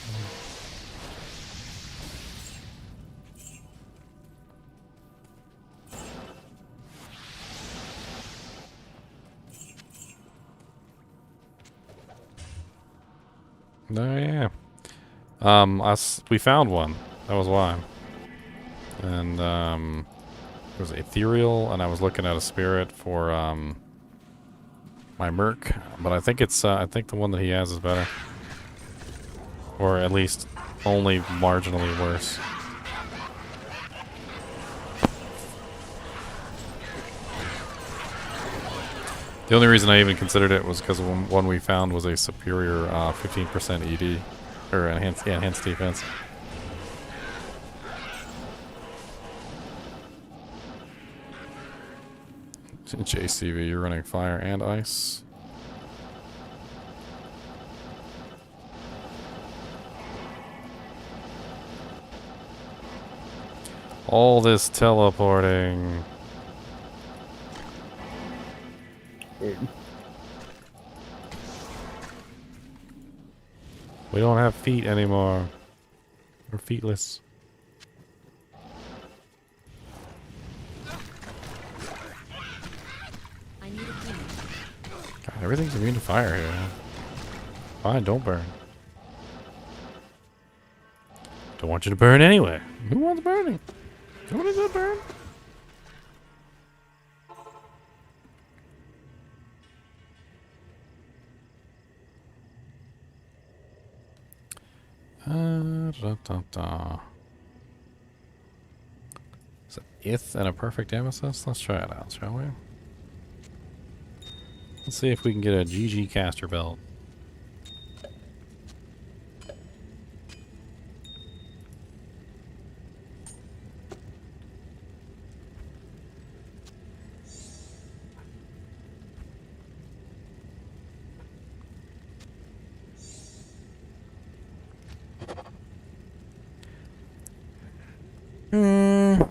Oh yeah. We found one. That was why. And it was ethereal, and I was looking at a spirit for my Merc, but I think it's I think the one that he has is better, or at least only marginally worse. The only reason I even considered it was because one we found was a superior 15% ED, or enhanced defense. JCV, you're running fire and ice. All this teleporting. We don't have feet anymore. We're feetless. God, everything's immune to fire here. Fine, don't burn. Don't want you to burn anyway. Who wants burning? Nobody does burn. Is it Ith and a perfect amethyst? Let's try it out, shall we? Let's see if we can get a GG caster belt. Hmm.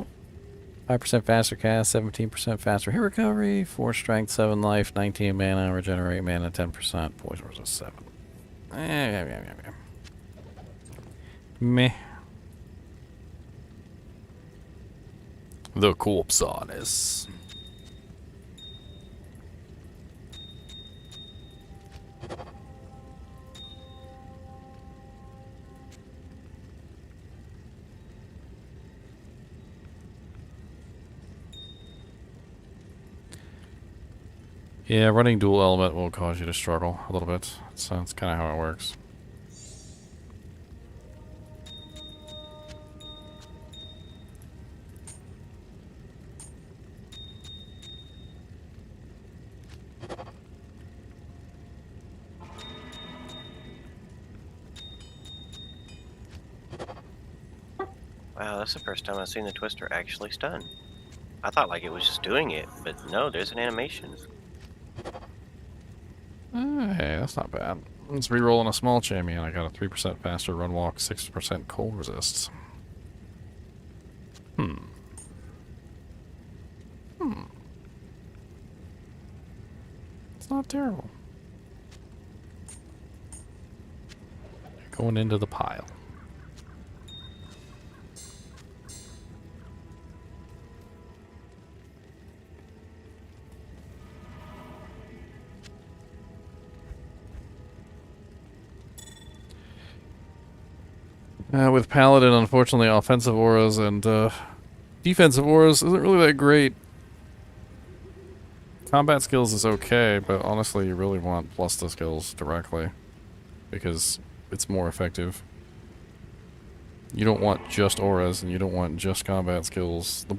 5% faster cast, 17% faster hit recovery, 4 strength, 7 life, 19 mana, regenerate mana, 10%, poison resist 7. Meh. The corpse honest. Yeah, running dual element will cause you to struggle a little bit. So that's kind of how it works. Wow, that's the first time I've seen the Twister actually stun. I thought like it was just doing it, but no, there's an animation. Hey, that's not bad. Let's reroll on a small champion. I got a 3% faster run walk, 6% cold resists. It's not terrible. Going into the pile. With Paladin, unfortunately, offensive auras and defensive auras isn't really that great. Combat skills is okay, but honestly, you really want plus the skills directly because it's more effective. You don't want just auras and you don't want just combat skills. The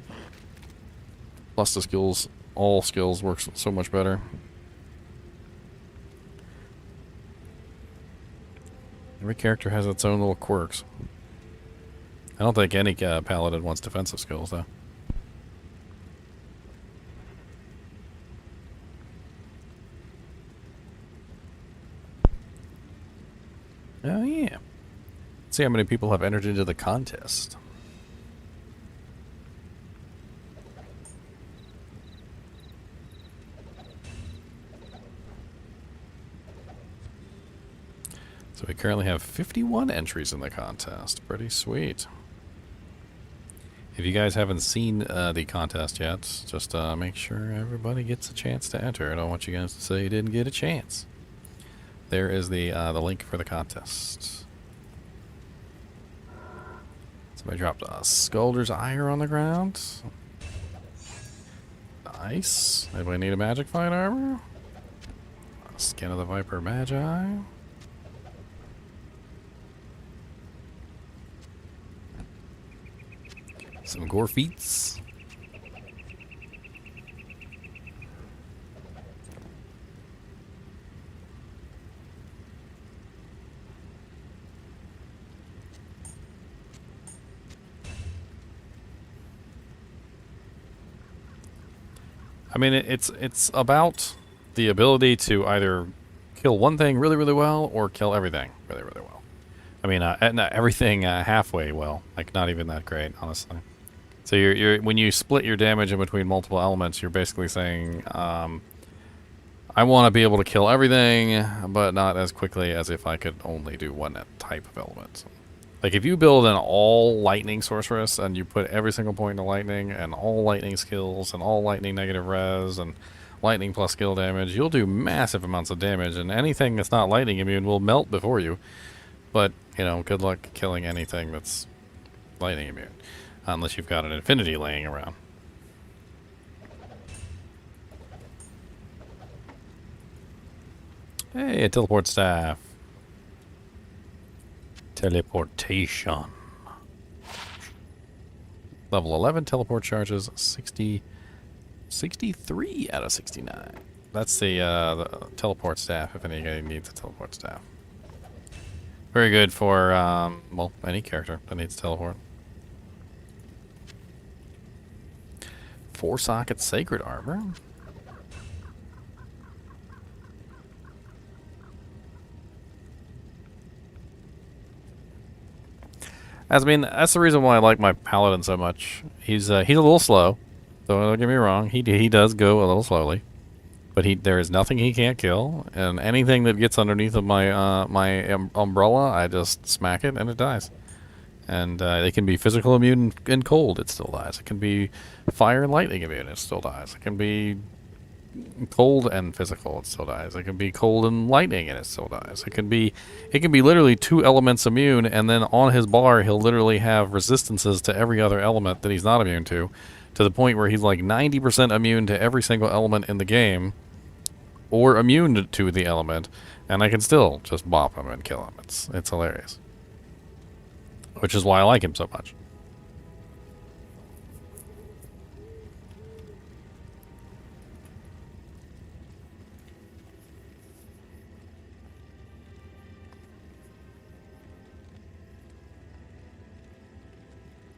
plus the skills, all skills works so much better. Every character has its own little quirks. I don't think any paladin wants defensive skills, though. Oh, yeah. Let's see how many people have entered into the contest. So we currently have 51 entries in the contest. Pretty sweet. If you guys haven't seen the contest yet, just make sure everybody gets a chance to enter. I don't want you guys to say you didn't get a chance. There is the link for the contest. Somebody dropped a Skulder's Ire on the ground. Nice. Anybody need a magic fight armor? Skin of the Viper Magi. Some gore feats. I mean, it's about the ability to either kill one thing really, really well or kill everything really, really well. I mean, not everything halfway well, like not even that great, honestly. So you're when you split your damage in between multiple elements, you're basically saying, I want to be able to kill everything, but not as quickly as if I could only do one type of element. Like if you build an all lightning sorceress and you put every single point into lightning and all lightning skills and all lightning negative res and lightning plus skill damage, you'll do massive amounts of damage, and anything that's not lightning immune will melt before you. But, you know, good luck killing anything that's lightning immune. Unless you've got an infinity laying around. Hey, a teleport staff. Teleportation. Level 11 teleport charges 63 out of 69. That's the teleport staff, if anybody needs a teleport staff. Very good for, well, any character that needs teleport. 4-socket sacred armor. That's the reason why I like my paladin so much. He's a little slow. Don't get me wrong. He does go a little slowly, but there is nothing he can't kill, and anything that gets underneath of my umbrella, I just smack it and it dies. And it can be physical immune and cold, it still dies. It can be fire and lightning immune, it still dies. It can be cold and physical, it still dies. It can be cold and lightning, and it still dies. It can be literally 2 elements immune, and then on his bar he'll literally have resistances to every other element that he's not immune to the point where he's like 90% immune to every single element in the game, or immune to the element, and I can still just bop him and kill him. It's hilarious. Which is why I like him so much.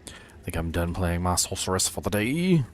I think I'm done playing my sorceress for the day.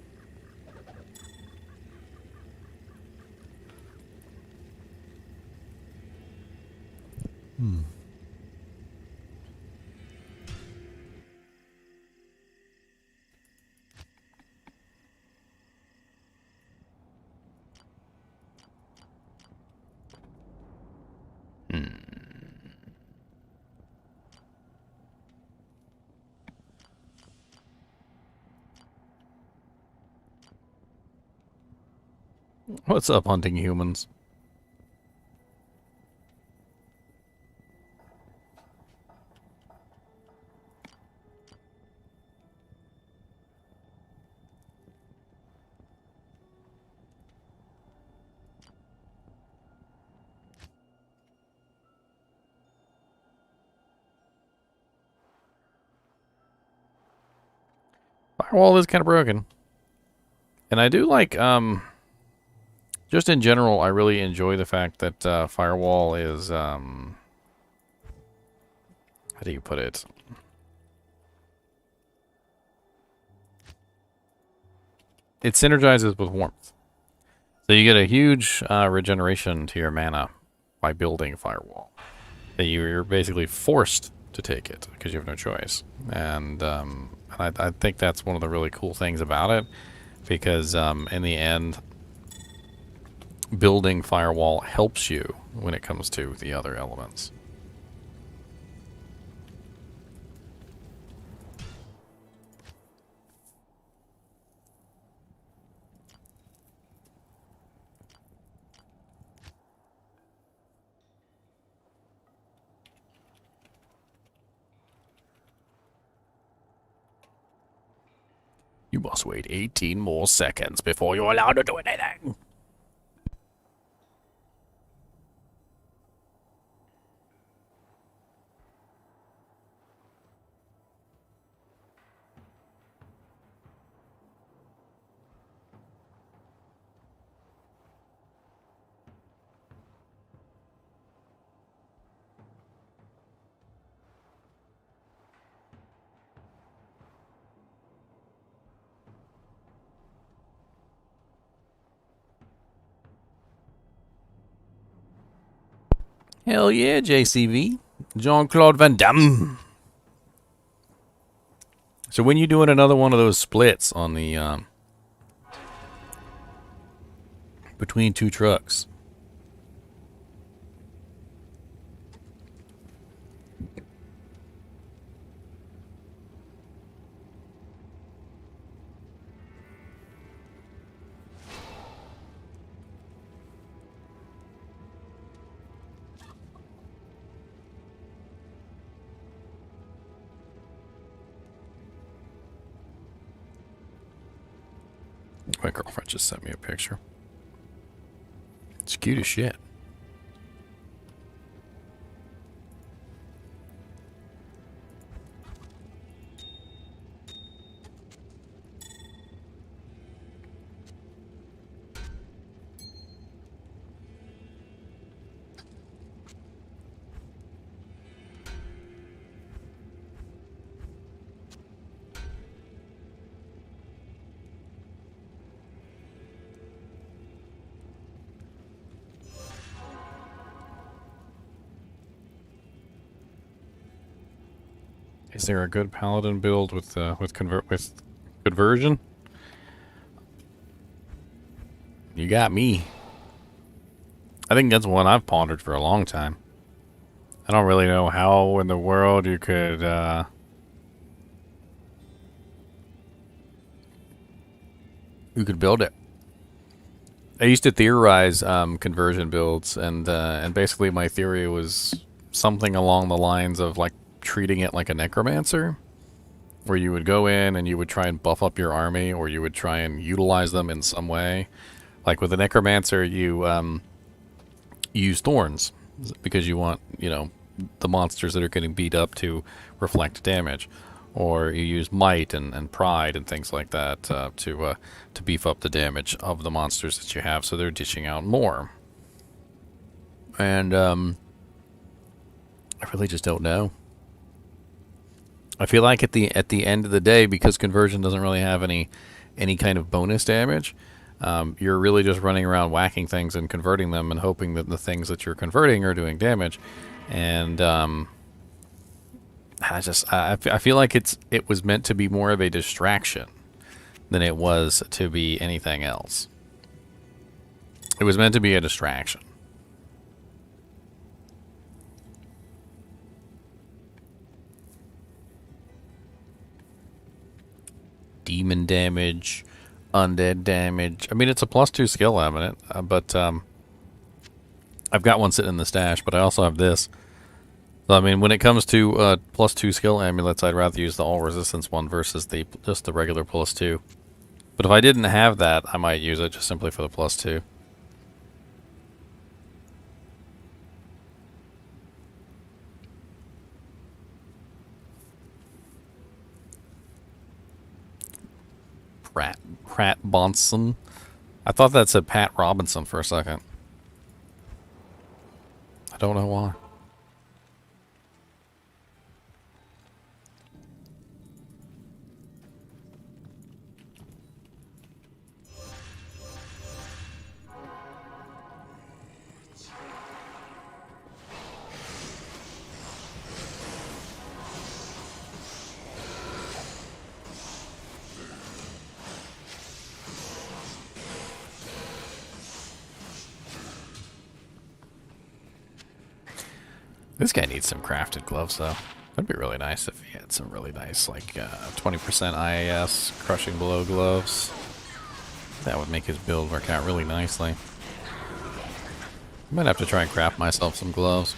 What's up, hunting humans? Firewall is kind of broken. And I do like, just in general, I really enjoy the fact that Firewall is, how do you put it? It synergizes with warmth. So you get a huge regeneration to your mana by building Firewall. You're basically forced to take it because you have no choice. And I think that's one of the really cool things about it, because in the end, building Firewall helps you when it comes to the other elements. You must wait 18 more seconds before you're allowed to do anything. Hell yeah, JCV. Jean-Claude Van Damme. So when you doing another one of those splits on the, between 2 trucks? My girlfriend just sent me a picture. It's cute as shit. Is there a good paladin build with conversion? You got me. I think that's one I've pondered for a long time. I don't really know how in the world you could build it. I used to theorize conversion builds, and basically my theory was something along the lines of like treating it like a necromancer, where you would go in and you would try and buff up your army, or you would try and utilize them in some way. Like with a necromancer, you use thorns because you want, you know, the monsters that are getting beat up to reflect damage. Or you use might and pride and things like that to beef up the damage of the monsters that you have, so they're dishing out more. And I really just don't know. I feel like at the end of the day, because conversion doesn't really have any kind of bonus damage, you're really just running around whacking things and converting them and hoping that the things that you're converting are doing damage. And I feel like it was meant to be more of a distraction than it was to be anything else. It was meant to be a distraction. Demon damage, undead damage. I mean, it's a +2 skill eminent, but I've got one sitting in the stash, but I also have this. So, I mean, when it comes to +2 skill amulets, I'd rather use the all resistance one versus just the regular +2. But if I didn't have that, I might use it just simply for the +2. Pratt Bonson. I thought that said Pat Robinson for a second. I don't know why. This guy needs some crafted gloves, though. That'd be really nice if he had some really nice, like, 20% IAS crushing blow gloves. That would make his build work out really nicely. I might have to try and craft myself some gloves.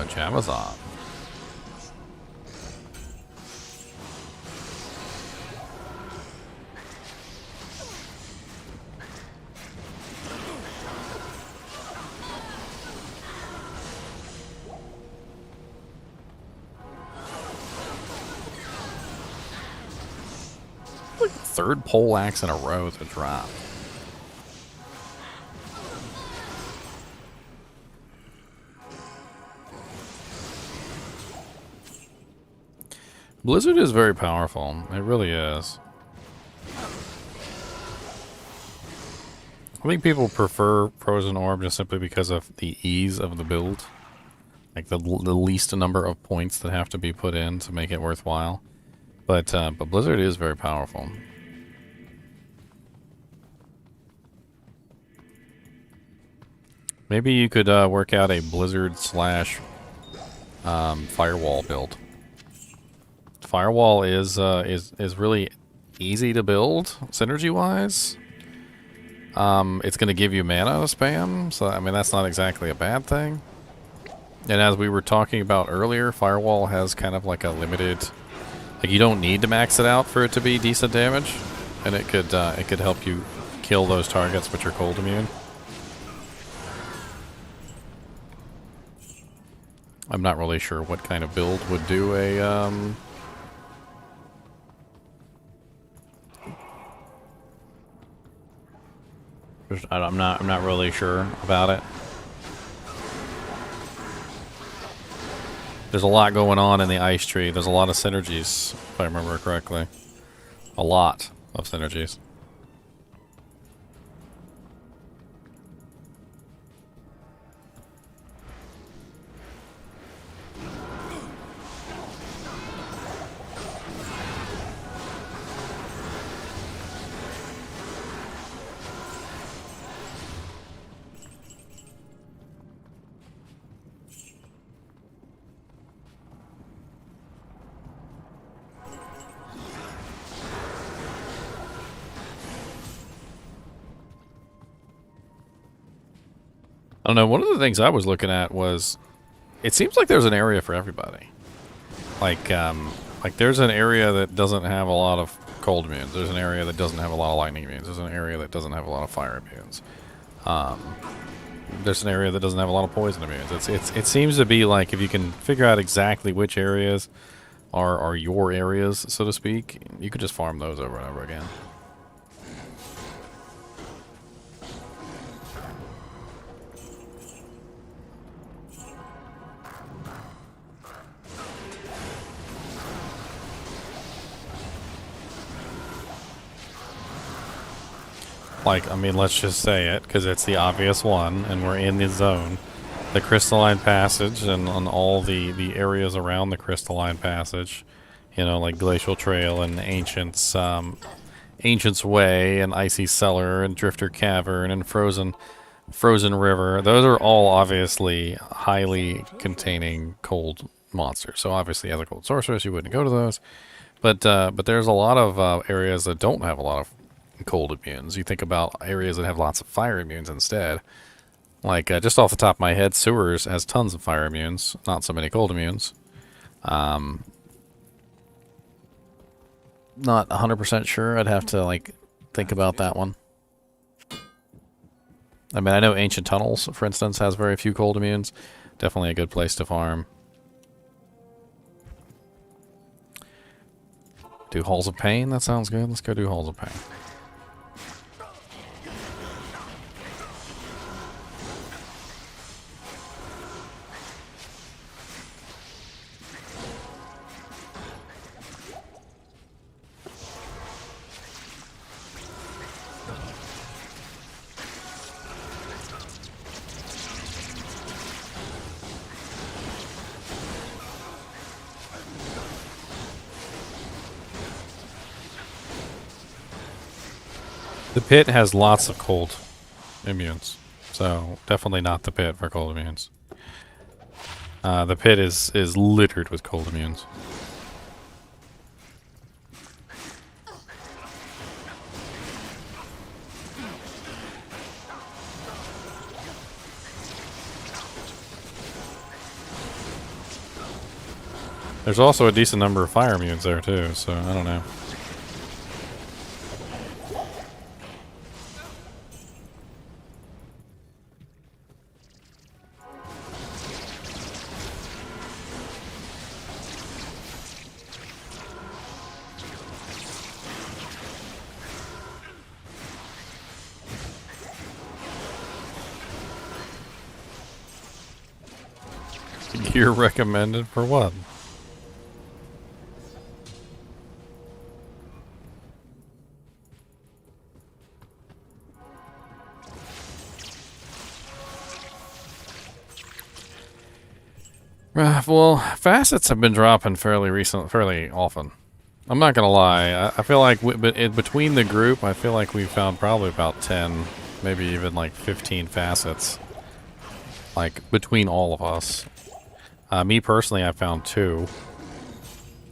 Jamazon. Third pole axe in a row to drop. Blizzard is very powerful. It really is. I think people prefer Frozen Orb just simply because of the ease of the build. Like the least number of points that have to be put in to make it worthwhile. But Blizzard is very powerful. Maybe you could work out a Blizzard slash Firewall build. Firewall is really easy to build synergy wise. It's going to give you mana spam, so I mean that's not exactly a bad thing. And as we were talking about earlier, Firewall has kind of like a limited Like, you don't need to max it out for it to be decent damage, and it could help you kill those targets which are cold immune. I'm not really sure what kind of build would do a I'm not really sure about it. There's a lot going on in the ice tree. There's a lot of synergies, if I remember correctly. A lot of synergies. I don't know, one of the things I was looking at was, it seems like there's an area for everybody. Like there's an area that doesn't have a lot of cold immunes. There's an area that doesn't have a lot of lightning immunes. There's an area that doesn't have a lot of fire immunes. There's an area that doesn't have a lot of poison immunes. It seems to be like if you can figure out exactly which areas are your areas, so to speak, you could just farm those over and over again. Like, I mean, let's just say it, because it's the obvious one, and we're in the zone. The Crystalline Passage, and on all the areas around the Crystalline Passage, you know, like Glacial Trail and Ancient's Way, and Icy Cellar, and Drifter Cavern, and Frozen River. Those are all obviously highly containing cold monsters. So obviously, as a cold sorceress, you wouldn't go to those. But there's a lot of areas that don't have a lot of cold immunes. You think about areas that have lots of fire immunes instead. Like, just off the top of my head, Sewers has tons of fire immunes, not so many cold immunes. Not 100% sure. I'd have to, like, think about that one. I mean, I know Ancient Tunnels, for instance, has very few cold immunes. Definitely a good place to farm. Do Halls of Pain? That sounds good. Let's go do Halls of Pain. The pit has lots of cold immunes, so definitely not the pit for cold immunes. The pit is littered with cold immunes. There's also a decent number of fire immunes there too, so I don't know. Gear recommended for what? Well, facets have been dropping fairly often. I'm not gonna lie. I feel like between the group, I feel like we found probably about 10, maybe even like 15 facets. Like between all of us. Me personally, I found 2,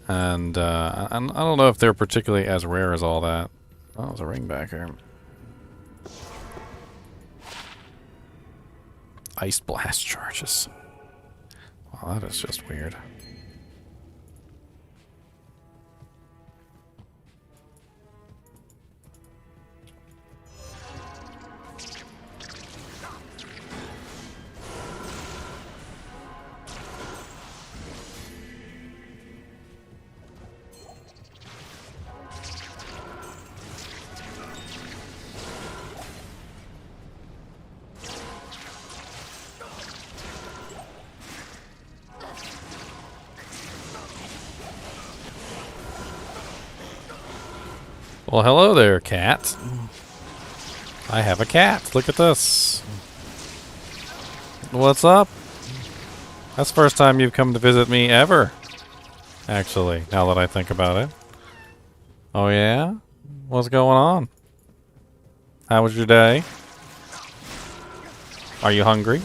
and I don't know if they're particularly as rare as all that. Oh, there's a ring back here. Ice blast charges. Wow, that is just weird. Well, hello there, cat. I have a cat. Look at this. What's up? That's the first time you've come to visit me ever. Actually, now that I think about it. Oh yeah? What's going on? How was your day? Are you hungry?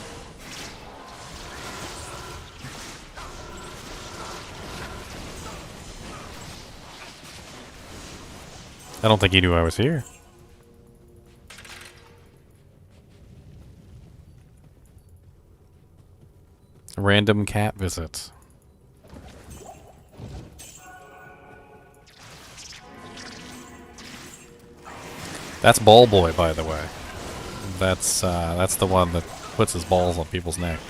I don't think he knew I was here. Random cat visit. That's Ball Boy, by the way. That's the one that puts his balls on people's neck.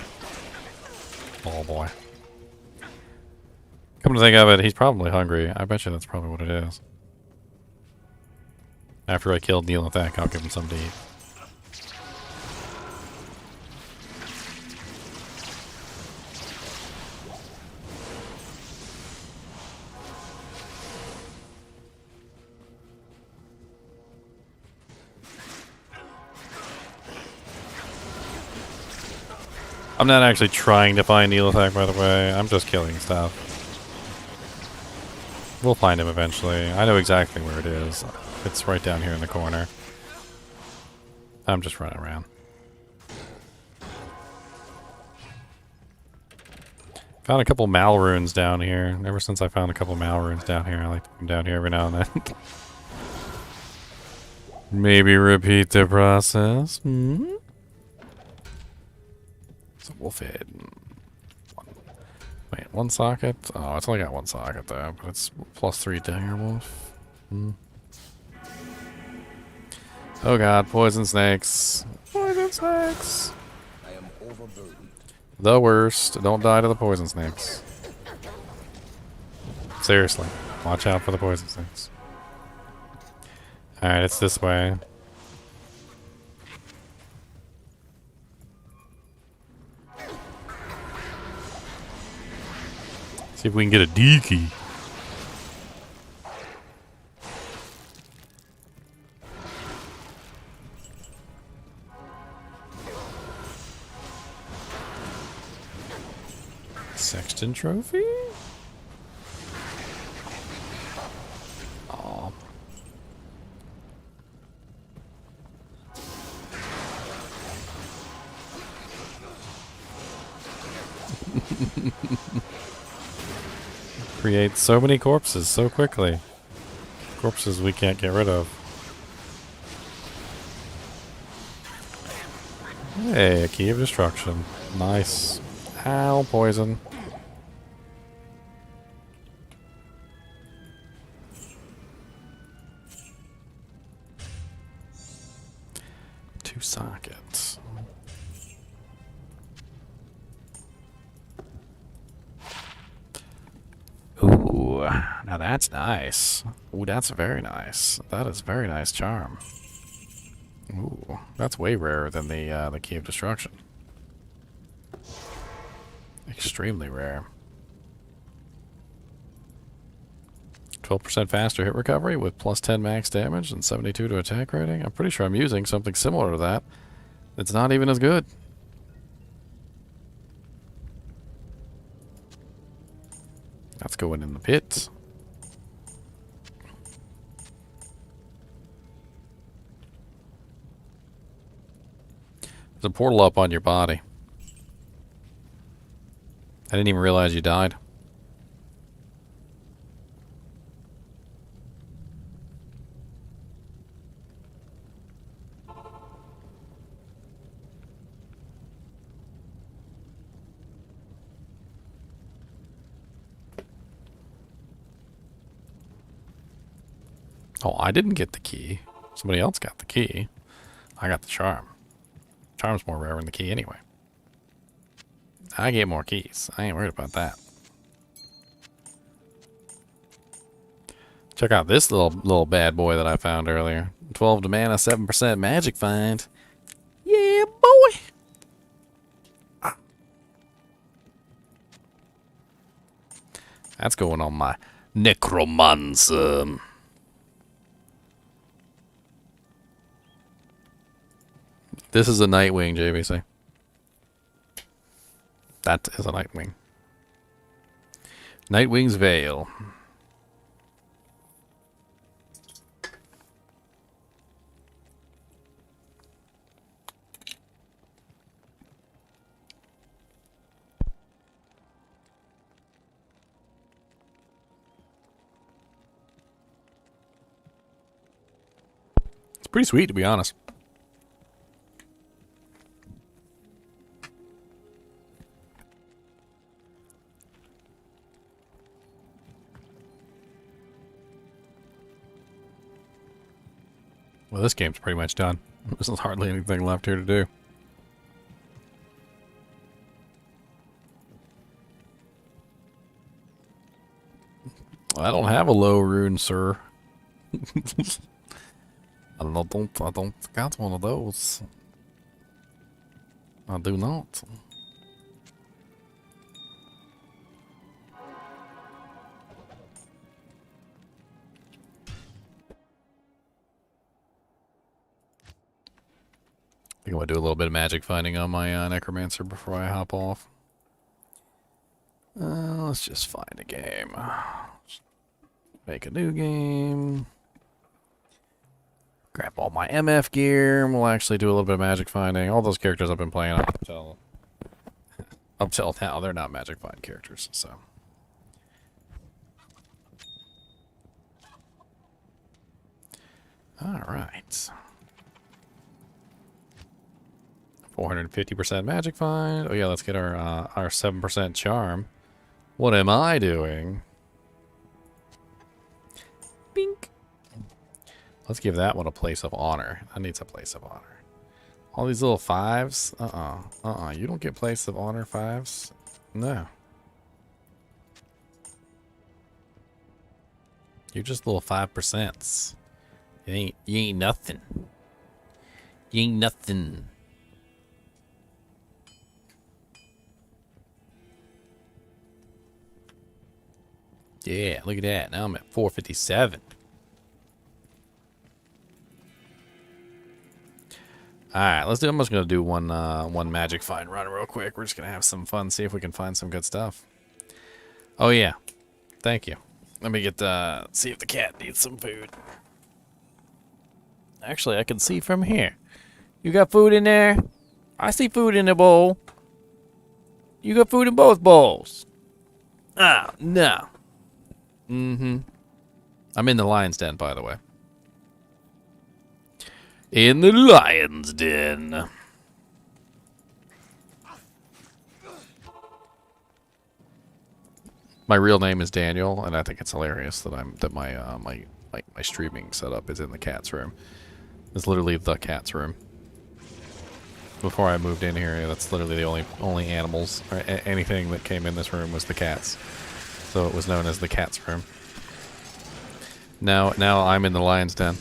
Ball Boy. Come to think of it, he's probably hungry. I bet you that's probably what it is. After I kill Neelathak, I'll give him something to eat. I'm not actually trying to find Neelathak, by the way. I'm just killing stuff. We'll find him eventually. I know exactly where it is. It's right down here in the corner. I'm just running around. Found a couple Mal runes down here. Ever since I found a couple Mal runes down here, I like to come down here every now and then. Maybe repeat the process. Hmm? It's a wolf head. Wait, one socket? Oh, it's only got one socket though, but it's +3 dagger wolf. Hmm. Oh god, poison snakes. Poison snakes! I am overburdened. The worst. Don't die to the poison snakes. Seriously. Watch out for the poison snakes. Alright, it's this way. See if we can get a D key. Sexton trophy? Aw. Create so many corpses so quickly. Corpses we can't get rid of. Hey, a key of destruction. Nice. Ow, poison. Two sockets. Ooh, now that's nice. Ooh, that's very nice. That is very nice charm. Ooh, that's way rarer than the key of destruction. Extremely rare. 12% faster hit recovery with +10 max damage and 72 to attack rating. I'm pretty sure I'm using something similar to that. It's not even as good. That's going in the pits. There's a portal up on your body. I didn't even realize you died. Oh, I didn't get the key. Somebody else got the key. I got the charm. Charm's more rare than the key anyway. I get more keys. I ain't worried about that. Check out this little bad boy that I found earlier. 12 to mana, 7% magic find. Yeah, boy! That's going on my necromancer. This is a Nightwing, JBC. That is a Nightwing. Nightwing's Veil. It's pretty sweet, to be honest. Well, this game's pretty much done. There's hardly anything left here to do. I don't have a low rune, sir. I don't got one of those. I do not. I think I'm gonna do a little bit of magic finding on my necromancer before I hop off. Let's just find a game. Make a new game. Grab all my MF gear, and we'll actually do a little bit of magic finding. All those characters I've been playing up till now, they're not magic find characters, so. Alright. 450% magic find. Oh yeah, let's get our 7% charm. What am I doing? Bink. Let's give that one a place of honor. That needs a place of honor. All these little 5s? You don't get place of honor 5s? No. You're just little 5%. You ain't nothing. You ain't nothing. Yeah, look at that. Now I'm at 457. Alright, let's do. I'm just gonna do one magic find run real quick. We're just gonna have some fun, see if we can find some good stuff. Oh yeah. Thank you. Let me get see if the cat needs some food. Actually, I can see from here. You got food in there? I see food in the bowl. You got food in both bowls. Ah, no. Mm-hmm. I'm in the lion's den, by the way. In the lion's den. My real name is Daniel, and I think it's hilarious that my streaming setup is in the cat's room. It's literally the cat's room. Before I moved in here, that's literally the only animals or anything that came in this room was the cats. So it was known as the cat's room. Now I'm in the lion's den.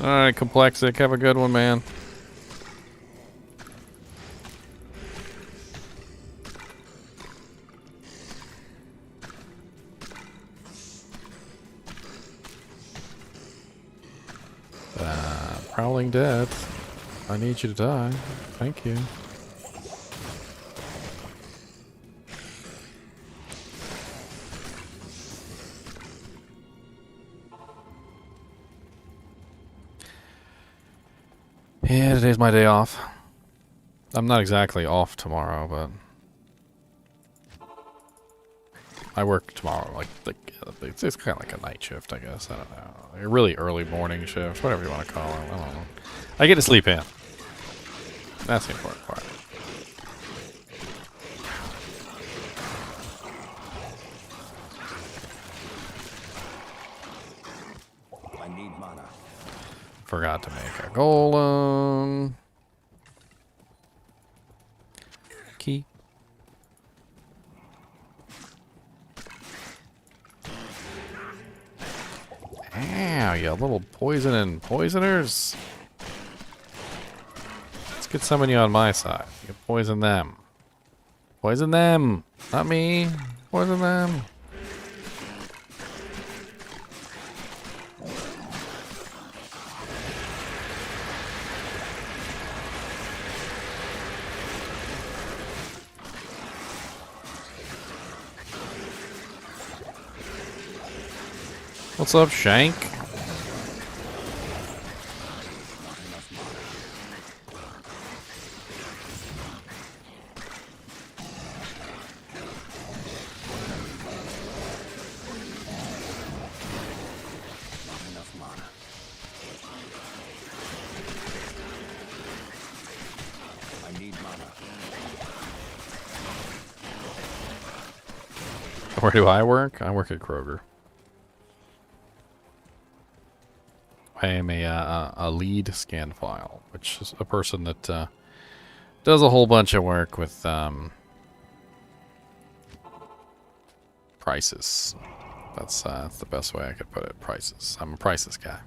Alright, Complexic, have a good one, man. Prowling death. I need you to die. Thank you. Yeah, today's my day off. I'm not exactly off tomorrow, but I work tomorrow. Like it's kind of like a night shift, I guess. I don't know. Like a really early morning shift, whatever you want to call it. I don't know. I get to sleep in. That's the important part. I need mana. Forgot to make a golem. Key. Ow, you little poisoners. Let's get some of you on my side. You can poison them. Poison them! Not me! Poison them! What's up, Shank? Where do I work? I work at Kroger. I am a lead scan file, which is a person that does a whole bunch of work with prices. That's the best way I could put it. Prices. I'm a prices guy.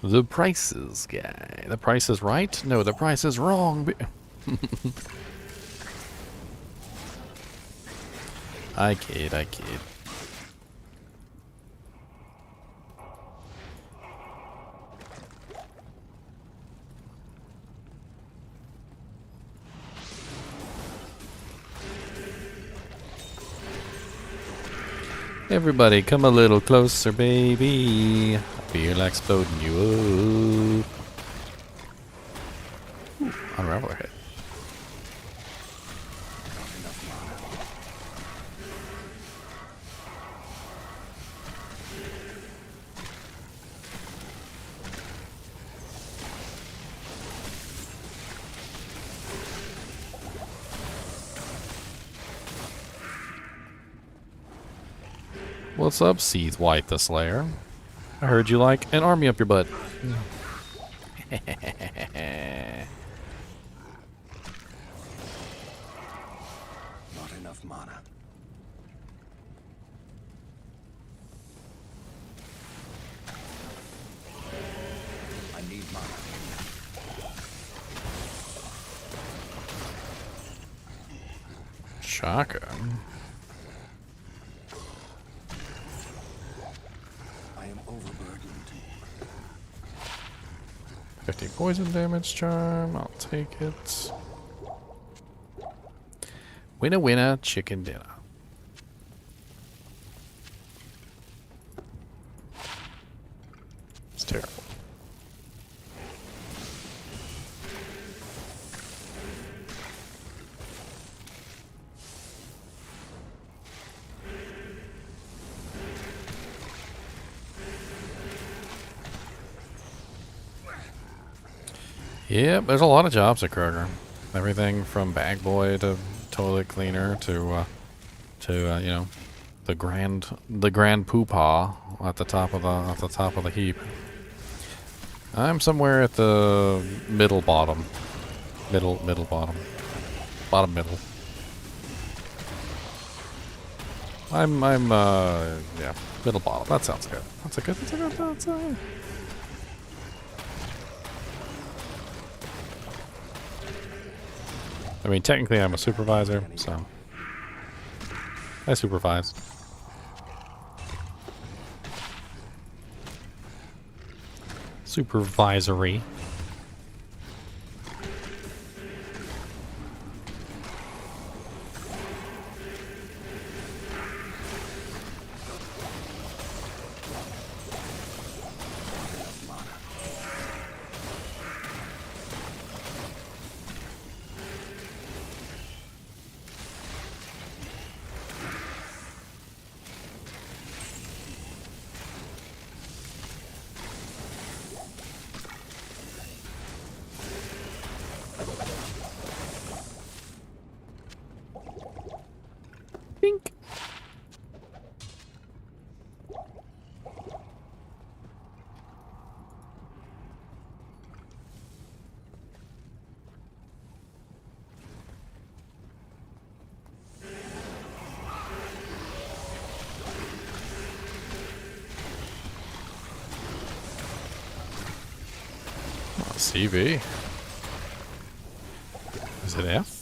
The prices guy. The price is right? No, the price is wrong. I kid, I kid. Everybody come a little closer, baby. I feel like exploding you up. Ooh, unravel head. What's up, Seeth White the Slayer? I heard you like an army up your butt. Not enough mana. I need mana. Shaka. 50 poison damage charm, I'll take it. Winner winner, chicken dinner. It's terrible. Yep, there's a lot of jobs at Kroger. Everything from bag boy to toilet cleaner to you know, the grand poopah at the top of the heap. I'm somewhere at the middle bottom, bottom middle. I'm yeah, middle bottom. That sounds good. That's a good. I mean, technically I'm a supervisor, so I supervise. Supervisory. CV. Is it F?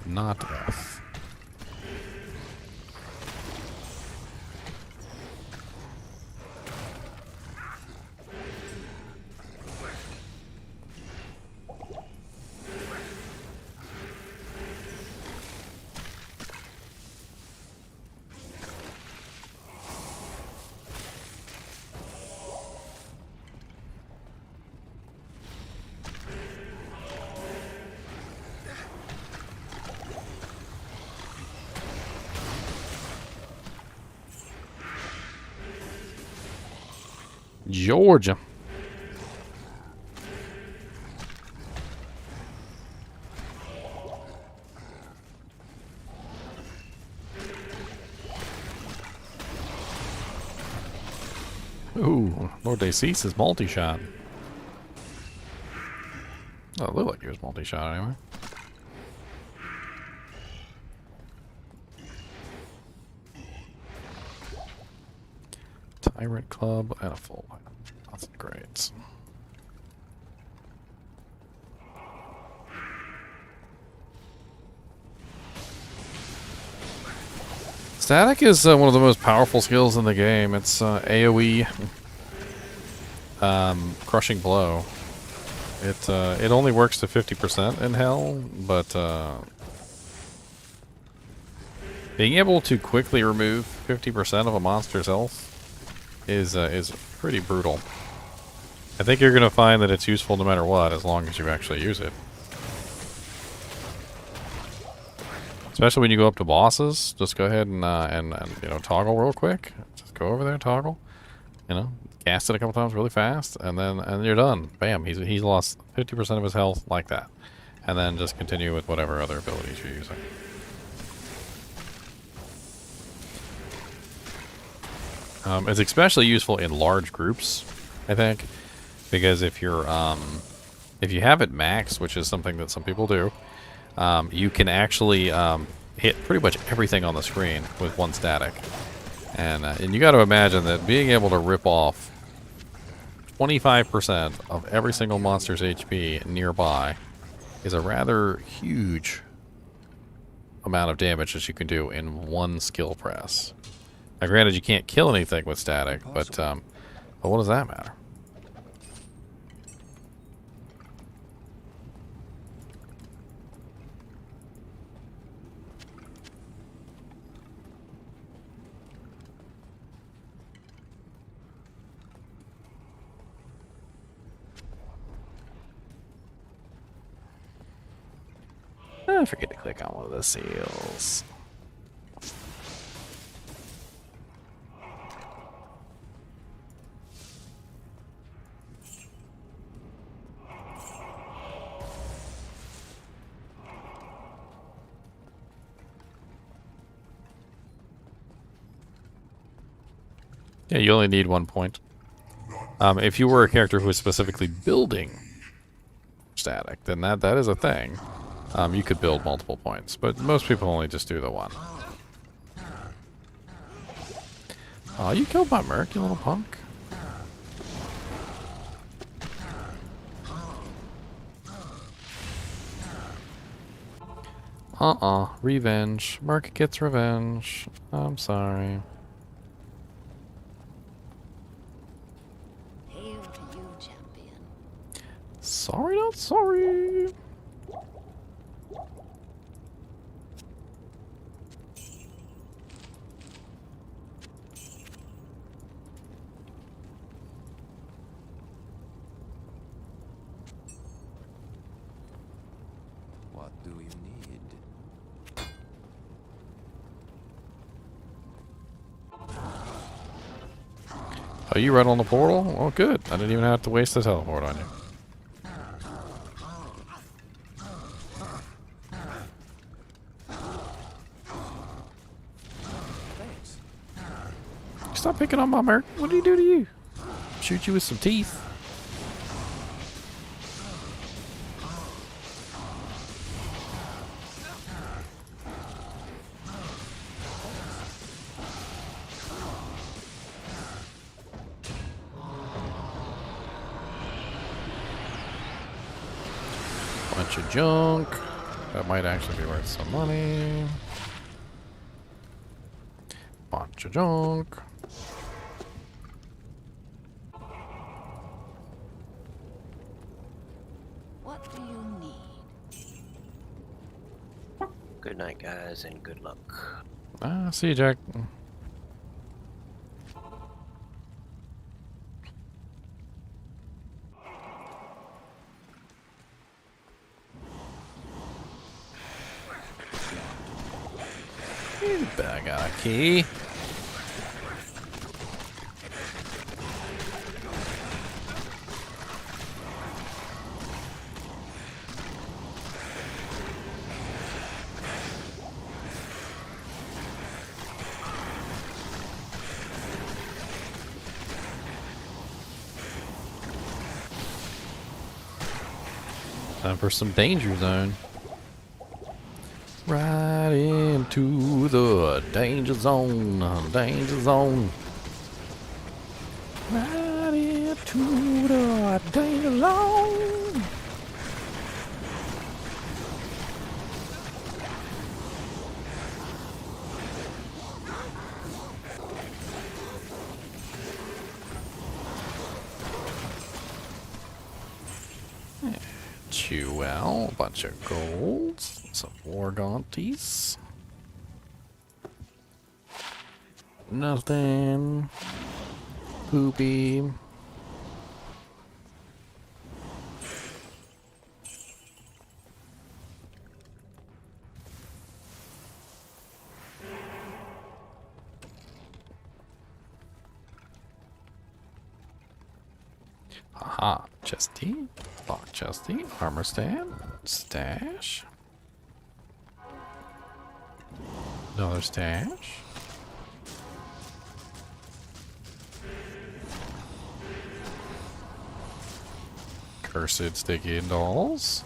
Not F. Georgia. Ooh, Lord Cease is multi-shot. Oh, it looked like he was multi-shot anyway. Tyrant Club and a full line. That's great. Static is one of the most powerful skills in the game. It's AoE crushing blow. It only works to 50% in Hell, but being able to quickly remove 50% of a monster's health is pretty brutal. I think you're gonna find that it's useful no matter what, as long as you actually use it. Especially when you go up to bosses, just go ahead and you know, toggle real quick. Just go over there, toggle. You know, cast it a couple times really fast, and you're done. Bam, he's lost 50% of his health like that, and then just continue with whatever other abilities you're using. It's especially useful in large groups, I think, because if you have it maxed, which is something that some people do, you can actually hit pretty much everything on the screen with one static, and you got to imagine that being able to rip off 25% of every single monster's HP nearby is a rather huge amount of damage that you can do in one skill press. Now, granted, you can't kill anything with static, but what does that matter? I forget to click on one of the seals. Yeah, you only need 1 point. If you were a character who was specifically building static, then that is a thing. You could build multiple points, but most people only just do the one. Oh, you killed my merc, you little punk. Revenge. Merc gets revenge. I'm sorry. Hail to you, champion. Sorry, not sorry. What do you need? Oh, you right on the portal? Oh, good. I didn't even have to waste the teleport on you. Thanks. Stop picking on my merc. What did he do to you? Shoot you with some teeth. Bunch of junk. That might actually be worth some money. Bunch of junk. What do you need? Good night, guys, and good luck. See you, Jack. I got a key. Time for some danger zone. Right into the danger zone. Danger zone. Right into the danger zone. Well, a bunch of golds, some wargaunties. Nothing poopy. Aha, chesty, lock chesty, armor stand, stash. Another stash. Cursed sticky dolls.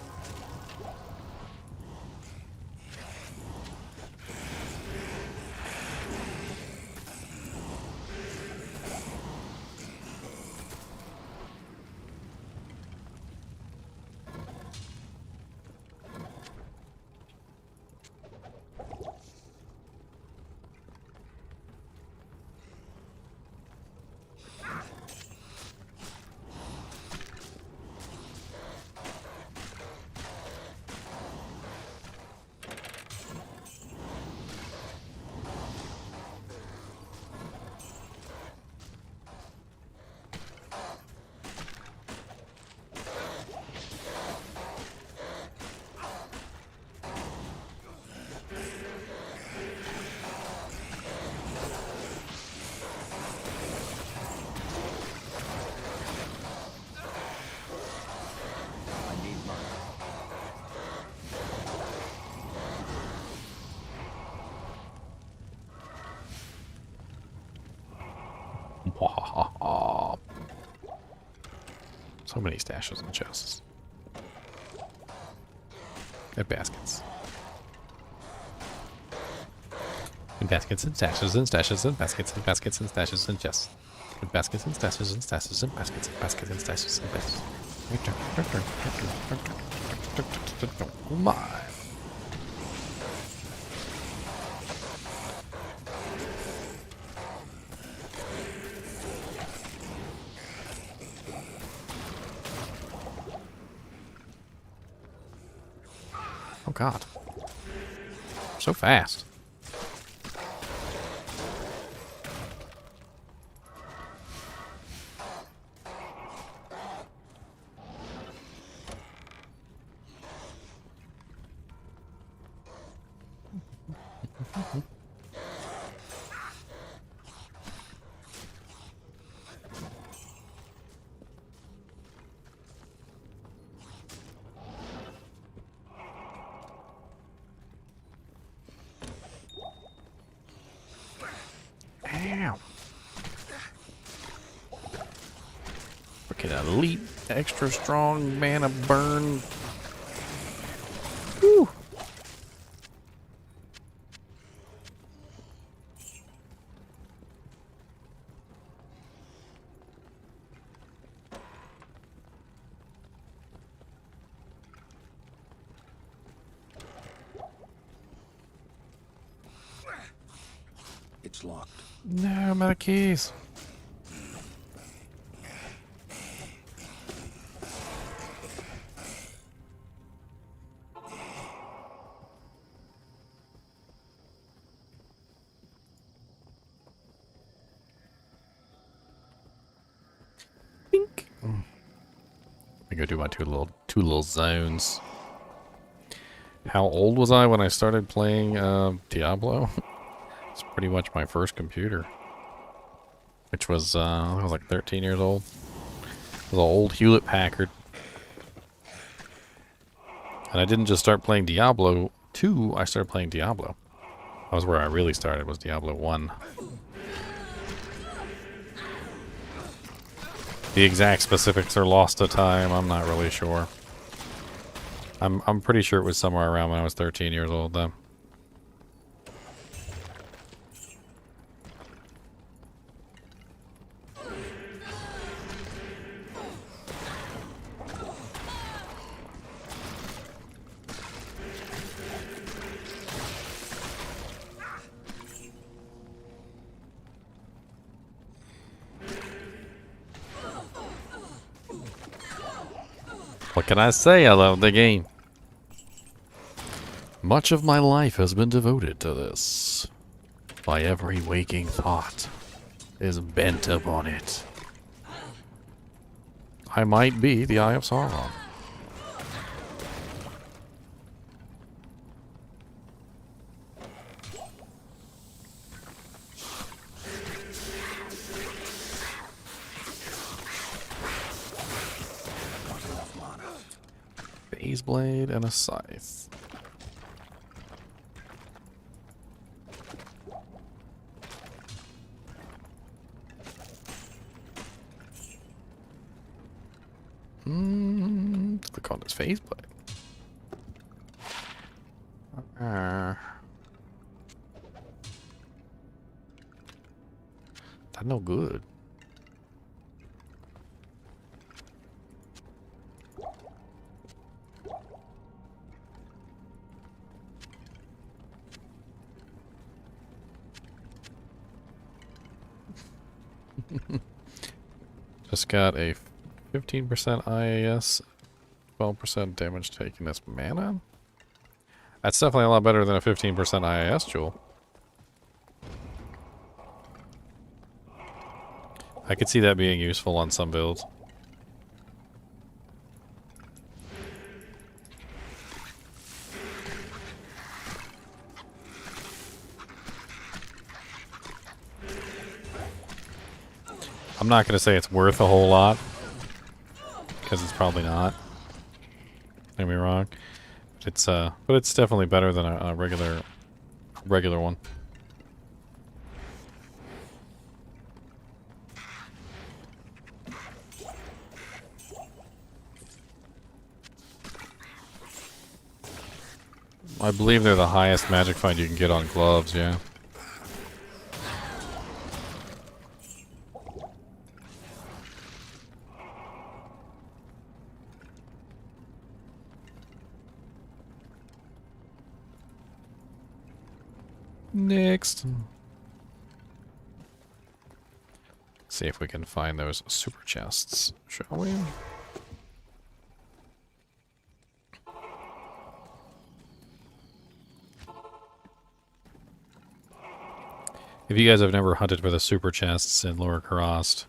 So many stashes and chests. And baskets. And baskets and stashes and stashes and baskets and baskets and stashes and chests. And baskets and stashes and stashes and baskets and baskets and stashes and baskets. Oh my. Oh god. So fast. Ow. Freaking elite, extra strong mana burn. Whew. Gate's locked. No, I'm out of keys. Bink. I go do my two little zones. How old was I when I started playing Diablo? It's pretty much my first computer, which was I was like 13 years old. It was an old Hewlett Packard, and I didn't just start playing Diablo 2. I started playing Diablo. That was where I really started. Was Diablo 1. The exact specifics are lost to time. I'm not really sure. I'm pretty sure it was somewhere around when I was 13 years old, though. What can I say? I love the game. Much of my life has been devoted to this. My every waking thought is bent upon it. I might be the Eye of Sauron. Phase blade and a scythe. Click on this phase blade. That's no good. Just got a 15% IAS, 12% damage taken as mana. That's definitely a lot better than a 15% IAS jewel. I could see that being useful on some builds. I'm not going to say it's worth a whole lot, because it's probably not. Don't get me wrong. But it's definitely better than a regular one. I believe they're the highest magic find you can get on gloves, yeah. Next. See if we can find those super chests, shall we? If you guys have never hunted for the super chests in Lower Karast,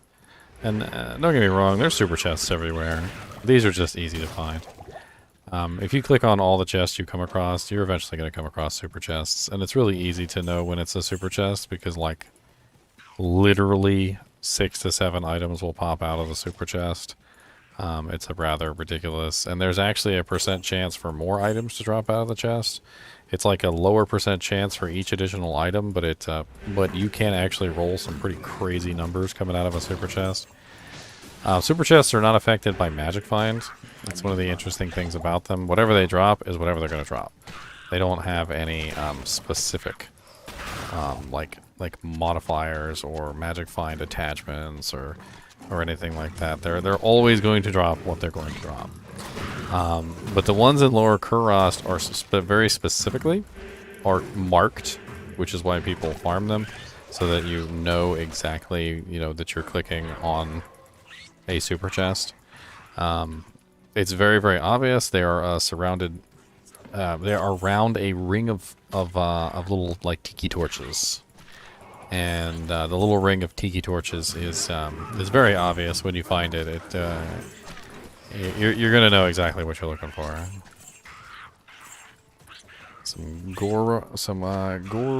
and don't get me wrong, there's super chests everywhere. These are just easy to find. If you click on all the chests you come across, you're eventually going to come across super chests. And it's really easy to know when it's a super chest because, like, literally 6 to 7 items will pop out of the super chest. It's a rather ridiculous. And there's actually a % chance for more items to drop out of the chest. It's like a lower % chance for each additional item, but you can actually roll some pretty crazy numbers coming out of a super chest. Super chests are not affected by magic finds. That's one of the interesting things about them. Whatever they drop is whatever they're going to drop. They don't have any specific like modifiers or magic find attachments or anything like that. They're always going to drop what they're going to drop. But the ones in Lower Kurast are very specifically are marked, which is why people farm them. so that you know exactly, you know, that you're clicking on a super chest. It's very, very obvious. They are surrounded. They are around a ring of little like tiki torches, and the little ring of tiki torches is very obvious when you find it. You're gonna know exactly what you're looking for. Some gore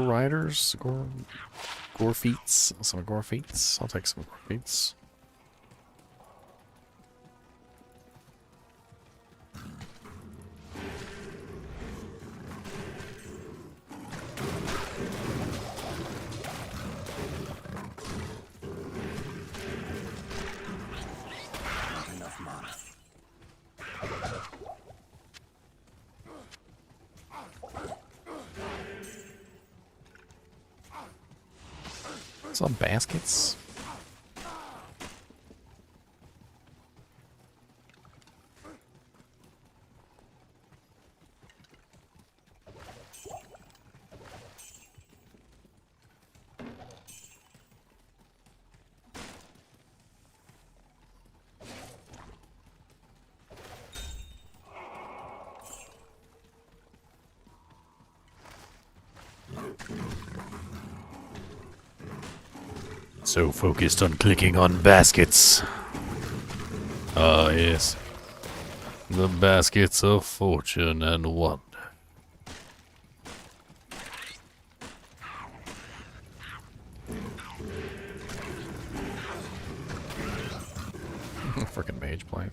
riders, gore feats, some gore feats. I'll take some gore feats. Some baskets. So focused on clicking on baskets. Ah, yes. The baskets of fortune and wonder. Frickin' mage plate.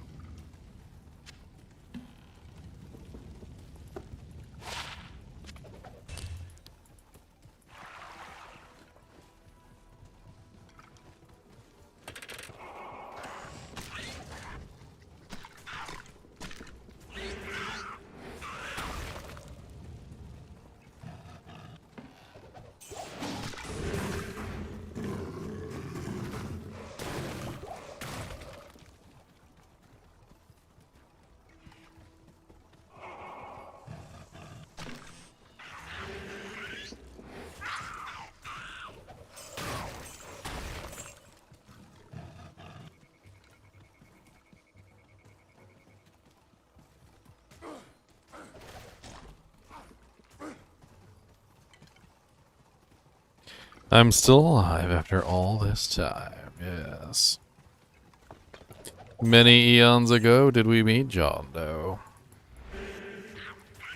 I'm still alive after all this time, yes. Many eons ago did we meet John Doe.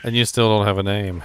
And you still don't have a name.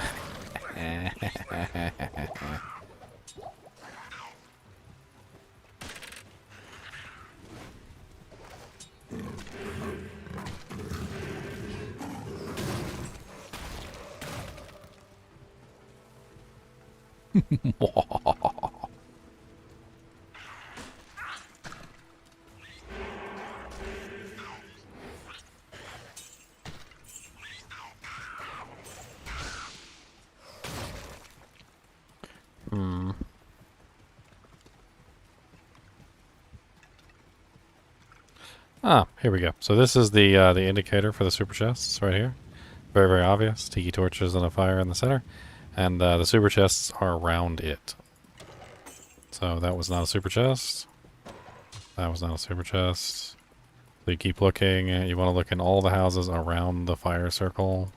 Ah, here we go. So this is the indicator for the super chests right here. Very, very obvious. Tiki torches and a fire in the center. And the super chests are around it. So that was not a super chest. That was not a super chest. So you keep looking. You want to look in all the houses around the fire circle.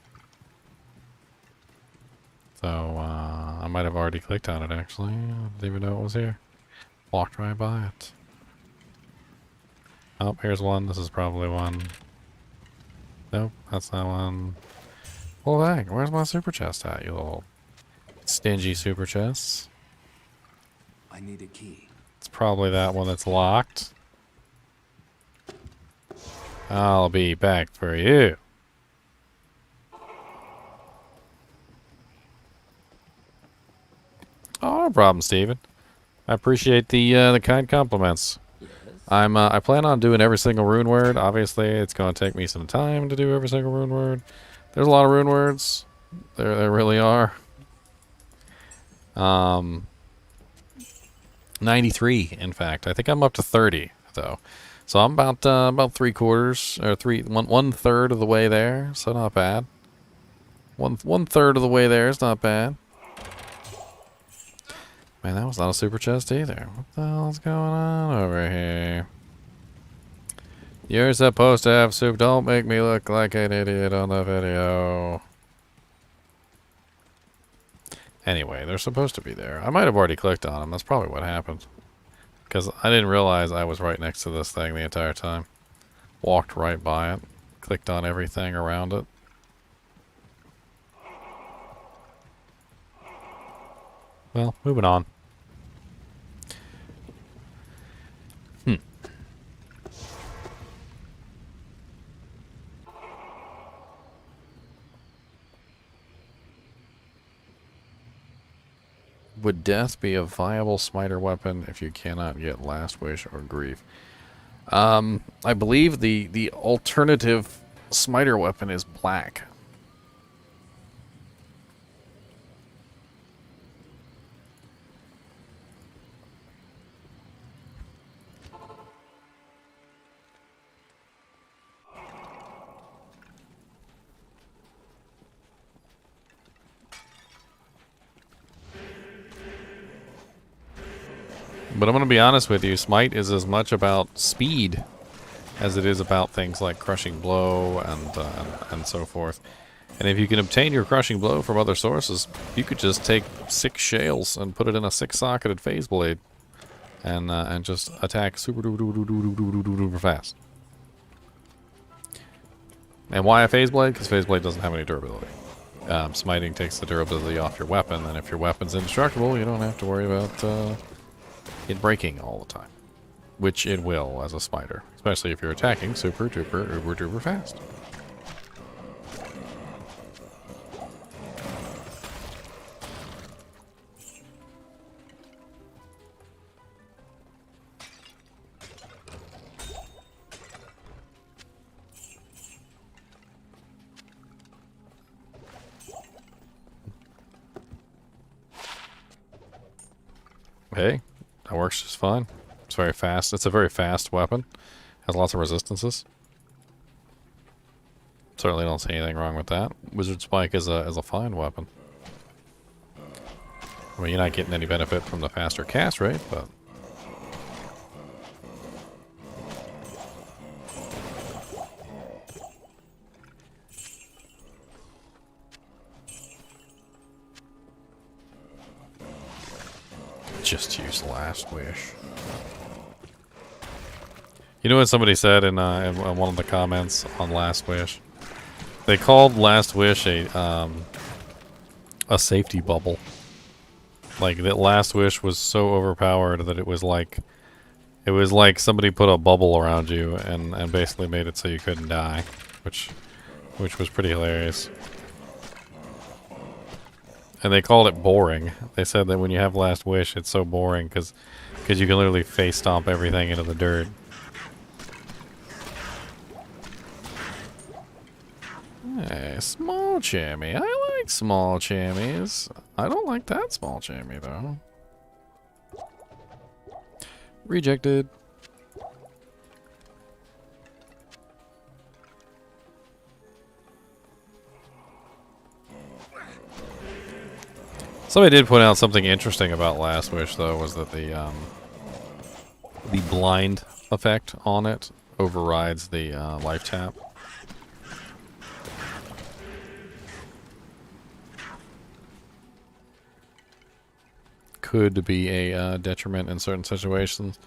So I might have already clicked on it actually. I didn't even know it was here. Walked right by it. Oh, here's one. This is probably one. Nope, that's not one. Well, dang, where's my super chest at, you little stingy super chests? I need a key. It's probably that one that's locked. I'll be back for you. Oh, no problem, Steven. I appreciate the kind compliments. I plan on doing every single rune word. Obviously, it's going to take me some time to do every single rune word. There's a lot of rune words. There really are. 93, in fact. I think I'm up to 30, though. So I'm about 3/4 or one third of the way there. So not bad. One third of the way there is not bad. Man, that was not a super chest either. What the hell's going on over here? You're supposed to have soup. Don't make me look like an idiot on the video. Anyway, they're supposed to be there. I might have already clicked on them. That's probably what happened. Because I didn't realize I was right next to this thing the entire time. Walked right by it. Clicked on everything around it. Well, moving on. Would death be a viable smiter weapon if you cannot get last wish or grief? I believe the alternative smiter weapon is black. But I'm going to be honest with you, Smite is as much about speed as it is about things like Crushing Blow and so forth. And if you can obtain your Crushing Blow from other sources, you could just take 6 shales and put it in a 6-socketed phase blade and just attack super fast. And why a phase blade? Because phase blade doesn't have any durability. Smiting takes the durability off your weapon, and if your weapon's indestructible, you don't have to worry about it breaking all the time, which it will as a smiter, especially if you're attacking super duper uber duper fast. Hey, that works just fine. It's very fast. It's a very fast weapon. Has lots of resistances. Certainly don't see anything wrong with that. Wizard Spike is a fine weapon. I mean, you're not getting any benefit from the faster cast rate, but just use Last Wish. You know what somebody said in one of the comments on Last Wish? They called Last Wish a safety bubble. Like that Last Wish was so overpowered that it was like somebody put a bubble around you and basically made it so you couldn't die, which was pretty hilarious. And they called it boring. They said that when you have Last Wish, it's so boring because you can literally face stomp everything into the dirt. Hey, small chammy. I like small chammies. I don't like that small chammy, though. Rejected. Somebody did point out something interesting about Last Wish, though, was that the blind effect on it overrides the life tap. Could be a detriment in certain situations,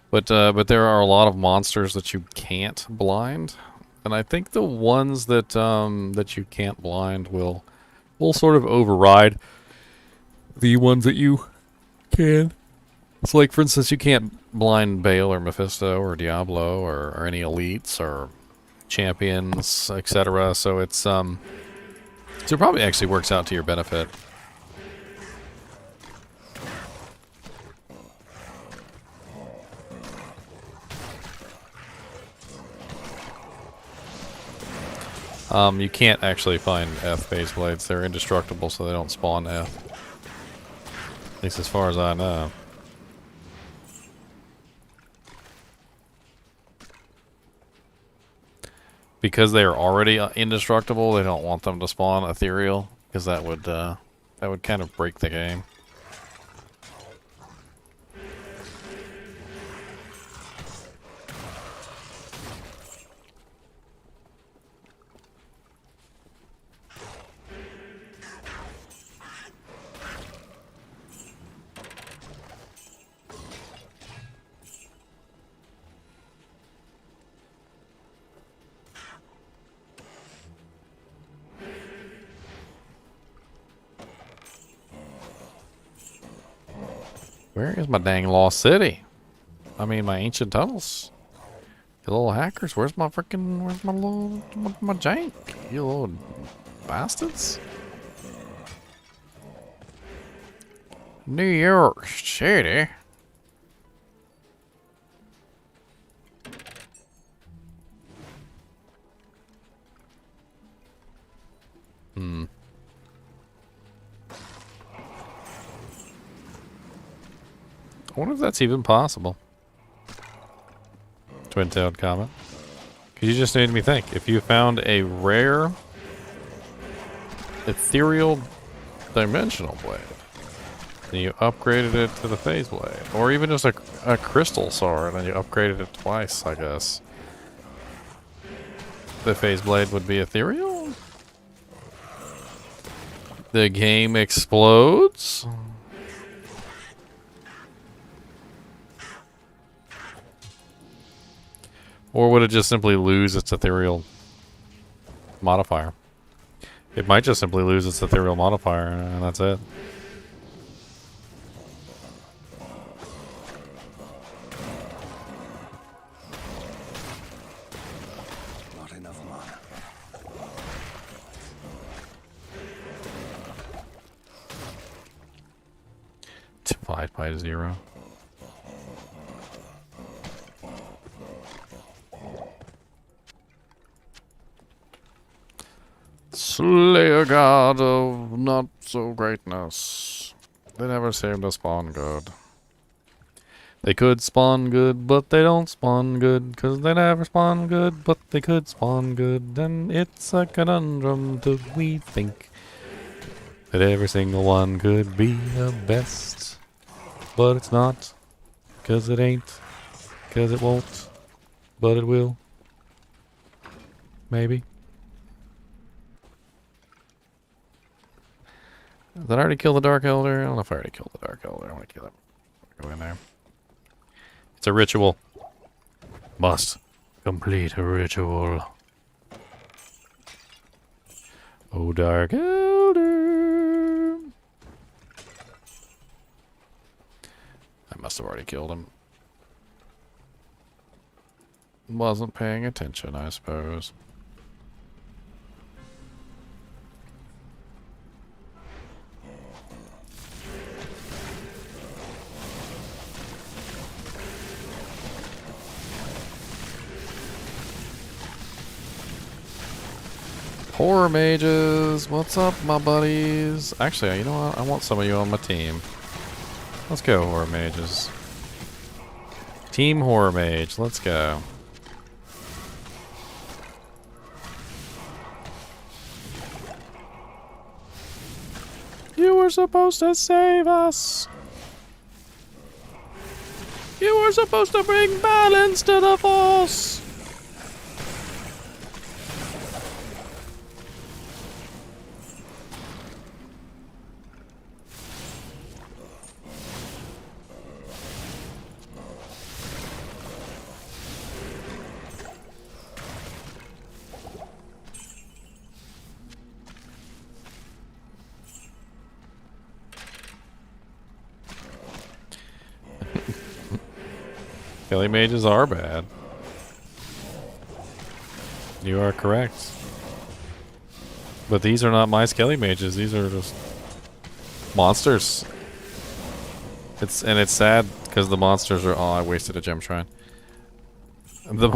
but there are a lot of monsters that you can't blind, and I think the ones that that you can't blind will sort of override the ones that you can. It's like, for instance, you can't blind Baal or Mephisto or Diablo or any elites or champions, etc. So it's so it probably actually works out to your benefit. You can't actually find F base blades. They're indestructible, so they don't spawn F. At least as far as I know. Because they are already indestructible, they don't want them to spawn ethereal, because that would kind of break the game. Where is my dang lost city? I mean, my ancient tunnels. You little hackers, where's my little, my jank? You little bastards. New York City. Hmm. I wonder if that's even possible. Twin-tailed comet. Because you just made me think. If you found a rare ethereal dimensional blade, and you upgraded it to the phase blade, or even just a crystal sword, and you upgraded it twice, I guess, the phase blade would be ethereal? The game explodes? Or would it just simply lose its ethereal modifier? It might just simply lose its ethereal modifier, and that's it. Not enough mana. Divide by 0. Slayer god of not so greatness. They never seem to spawn good. They could spawn good, but they don't spawn good, 'cause they never spawn good, but they could spawn good. And it's a conundrum to we think that every single one could be the best. But it's not, 'cause it ain't, 'cause it won't, but it will. Maybe. Did I already kill the Dark Elder? I don't know if I already killed the Dark Elder. I want to kill him. Go in there. It's a ritual. Must complete a ritual. Oh, Dark Elder. I must have already killed him. Wasn't paying attention, I suppose. Horror mages, what's up, my buddies? Actually, you know what? I want some of you on my team. Let's go, horror mages. Team horror mage, let's go. You were supposed to save us. You were supposed to bring balance to the force. Skelly mages are bad. You are correct. But these are not my Skelly mages. These are just monsters. It's sad because the monsters are. Oh, I wasted a gem shrine. The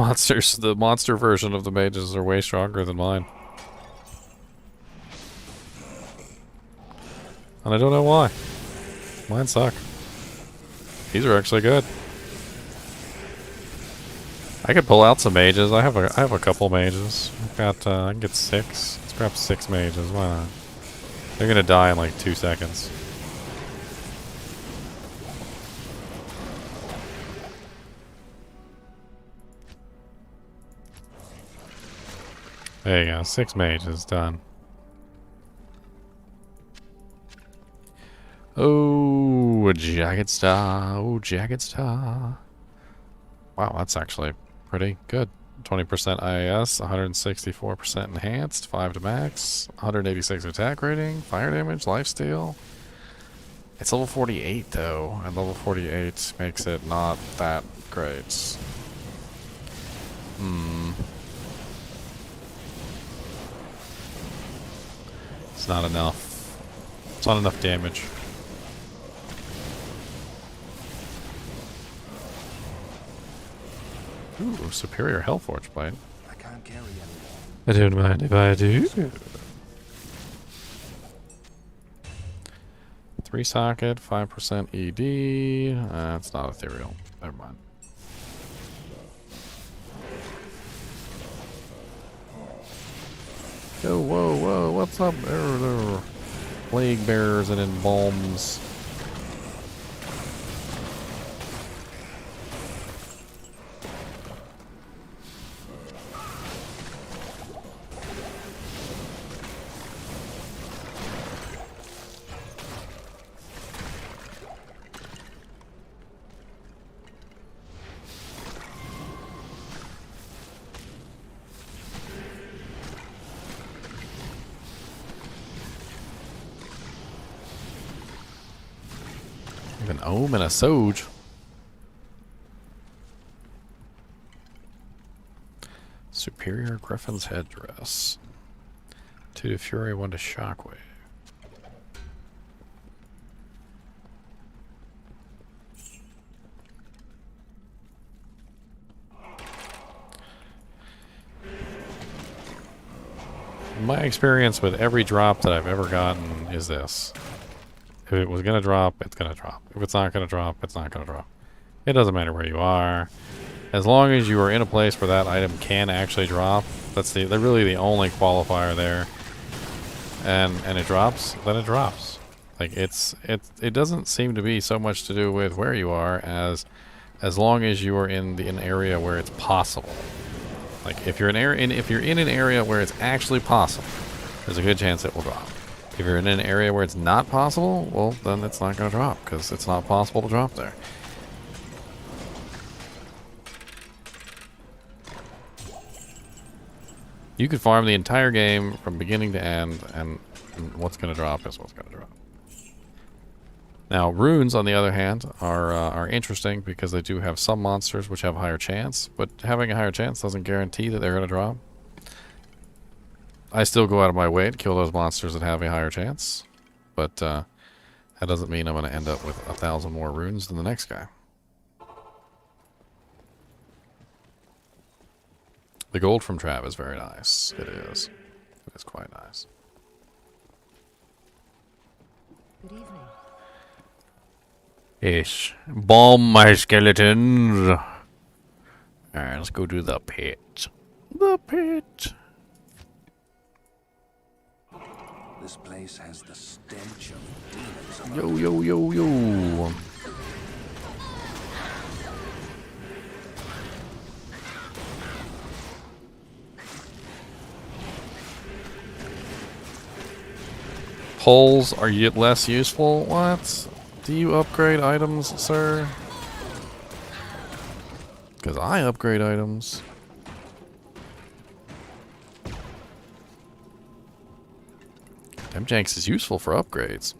monster version of the mages are way stronger than mine. And I don't know why. Mine suck. These are actually good. I could pull out some mages. I have a couple mages. I've got I can get 6. Let's grab 6 mages. Why not? They're gonna die in like 2 seconds. There you go. 6 mages done. Oh, a jagged star. Oh, jagged star. Wow, that's actually pretty good. 20% IAS, 164% enhanced, 5 to max, 186 attack rating, fire damage, lifesteal. It's level 48 though, and level 48 makes it not that great. It's not enough. It's not enough damage. Ooh, superior Hellforge blade. I can't carry anymore. I don't mind if I do. 3 socket, 5% ED. That's not ethereal. Never mind. Yo, whoa, whoa, what's up there? Plague bearers and embalms. An ohm and a Soge. Superior Griffin's headdress. 2 to Fury, 1 to Shockwave. My experience with every drop that I've ever gotten is this. If it was going to drop, it's going to drop. If it's not going to drop, it's not going to drop. It doesn't matter where you are. As long as you are in a place where that item can actually drop, they're really the only qualifier there. And it drops, then it drops. Like it doesn't seem to be so much to do with where you are as long as you are in an area where it's possible. Like if you're in an area where it's actually possible, there's a good chance it will drop. If you're in an area where it's not possible, well, then it's not going to drop because it's not possible to drop there. You could farm the entire game from beginning to end, and what's going to drop is what's going to drop. Now, runes, on the other hand, are interesting because they do have some monsters which have a higher chance, but having a higher chance doesn't guarantee that they're going to drop. I still go out of my way to kill those monsters that have a higher chance, but that doesn't mean I'm going to end up with 1,000 more runes than the next guy. The gold from Trav is very nice. It is. It is quite nice. Good evening. Yes. Bomb my skeletons. Alright, let's go do the pit. The pit. This place has the stench of demons. Yo, yo, yo, yo. Poles are yet less useful? What? Do you upgrade items, sir? Because I upgrade items. Demjanx is useful for upgrades.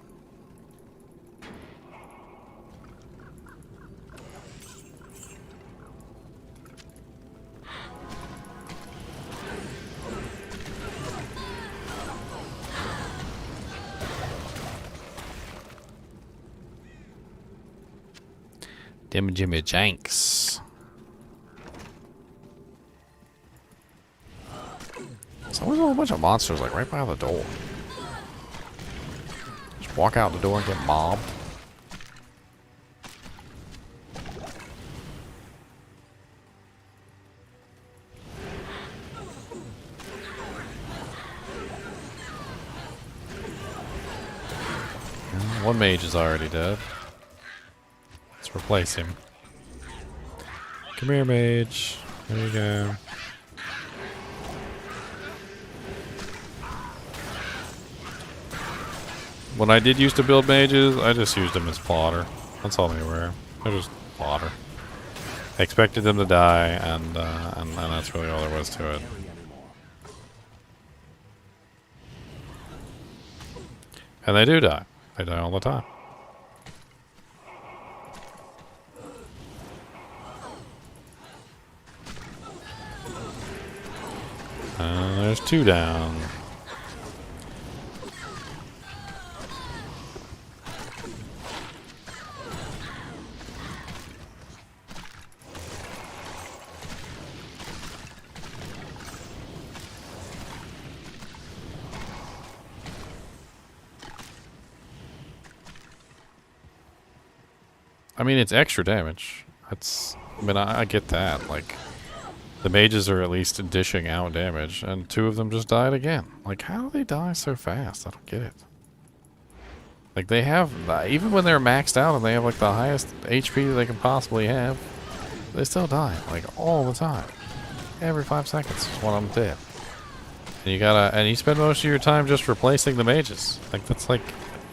Demjanx. There's always a whole bunch of monsters like right by the door. Just walk out the door and get mobbed. One mage is already dead. Let's replace him. Come here, mage. There you go. When I did used to build mages, I just used them as fodder. That's all they were. They're just fodder. I expected them to die, and that's really all there was to it. And they do die. They die all the time. There's 2 down. I mean, it's extra damage. That's, I mean, I get that. Like, the mages are at least dishing out damage, and 2 of them just died again. Like, how do they die so fast? I don't get it. Like, they have, even when they're maxed out and they have, like, the highest HP that they can possibly have, they still die, like, all the time. Every 5 seconds, one of them dead. And you gotta, and you spend most of your time just replacing the mages. Like, that's, like,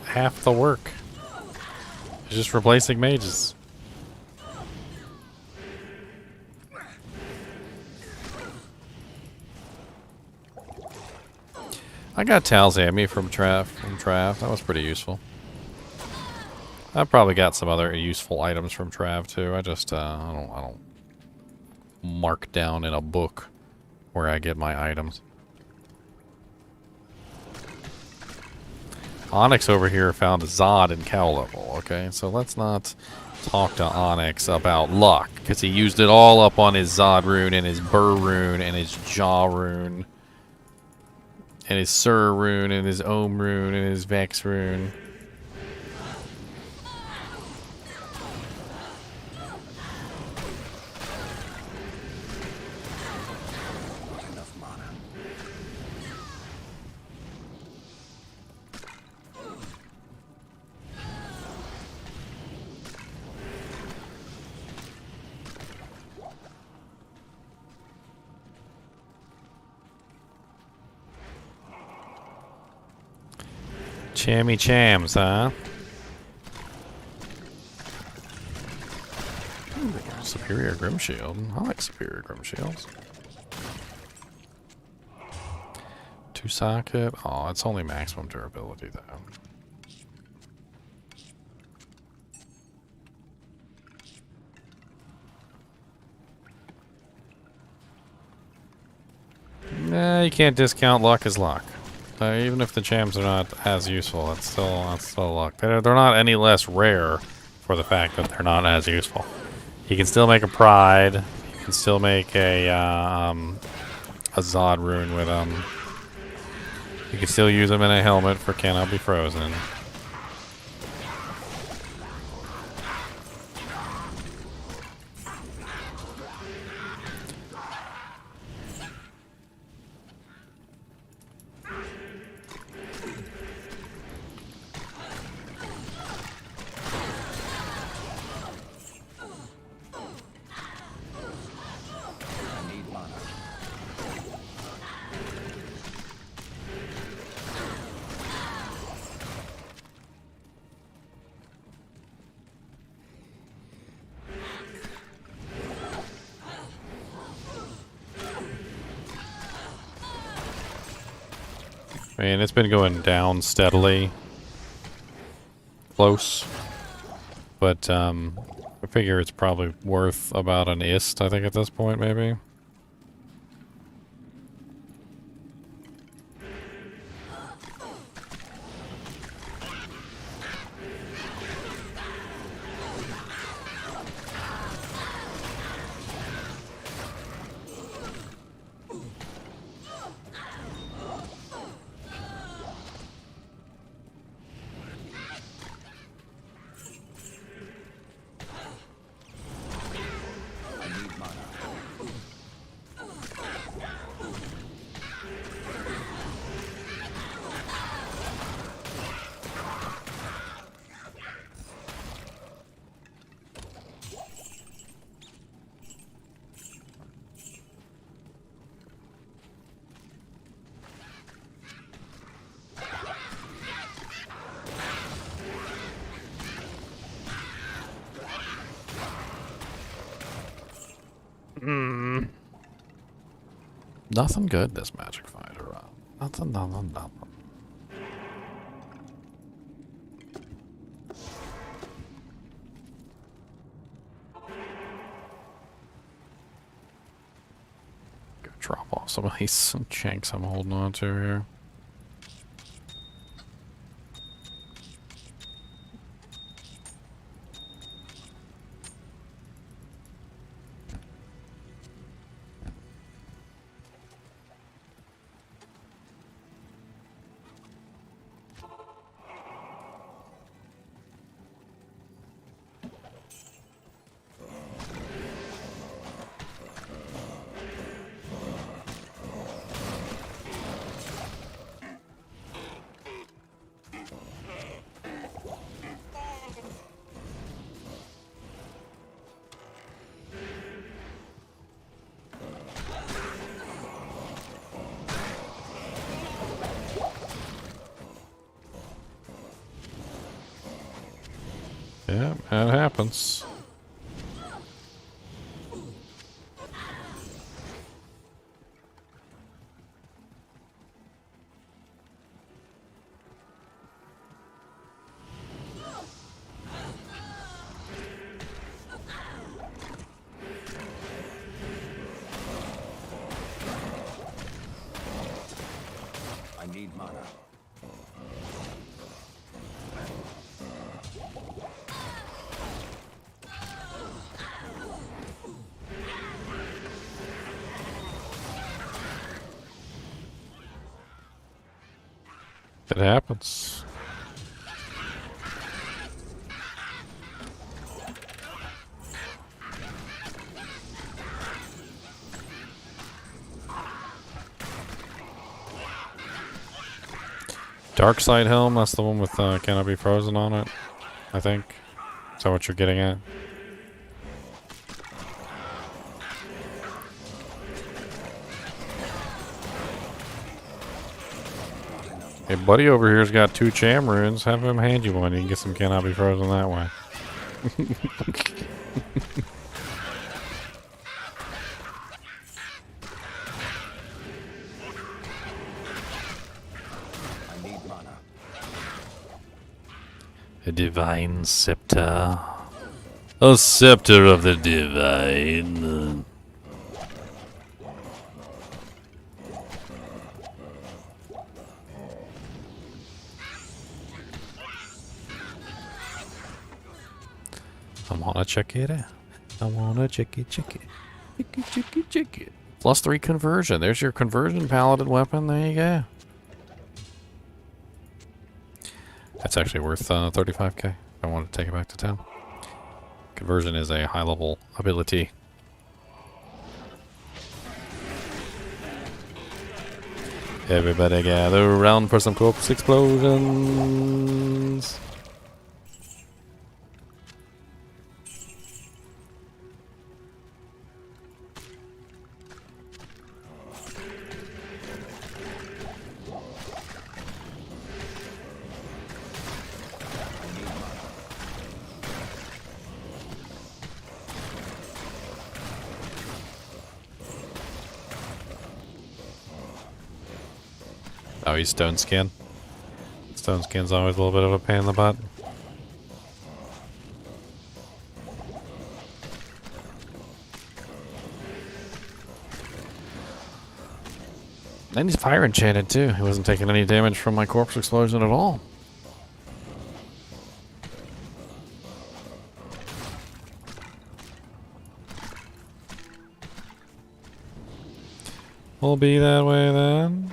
half the work. It's just replacing mages. I got Talzami from Trav. That was pretty useful. I probably got some other useful items from Trav too. I just I don't mark down in a book where I get my items. Onyx over here found a Zod in cow level, okay? So let's not talk to Onyx about luck, because he used it all up on his Zod rune and his Burr rune and his Jaw rune and his Sur rune and his Ohm rune and his Vex rune. Chammy chams, huh? Ooh, Superior Grim Shield. I like Superior Grim Shields. 2 socket. Oh, it's only maximum durability though. Nah, you can't discount luck as luck. Even if the chams are not as useful, that's still luck. They're not any less rare for the fact that they're not as useful. You can still make a Pride. You can still make a Zod rune with them. You can still use them in a helmet for Cannot Be Frozen. I mean, it's been going down steadily. Close. But, I figure it's probably worth about an ist, I think, at this point, maybe. Nothing good this Magic Fighter run. Nothing. Go drop off some of these janks I'm holding on to here. Yeah, that happens. I need mana. It happens. Dark Side Helm, that's the one with cannot be frozen on it, I think. Is that what you're getting at? Hey, buddy over here's got 2 Cham runes. Have him hand you one. You can get some cannot be frozen that way. A divine scepter. A scepter of the divine. I wanna check it out. I wanna check it. Check it. +3 conversion. There's your conversion paladin weapon. There you go. That's actually worth 35k. If I want to take it back to town. Conversion is a high level ability. Everybody gather around for some corpse explosions. Oh, he's stone skin. Stone skin's always a little bit of a pain in the butt. And he's fire enchanted too. He wasn't taking any damage from my corpse explosion at all. We'll be that way then.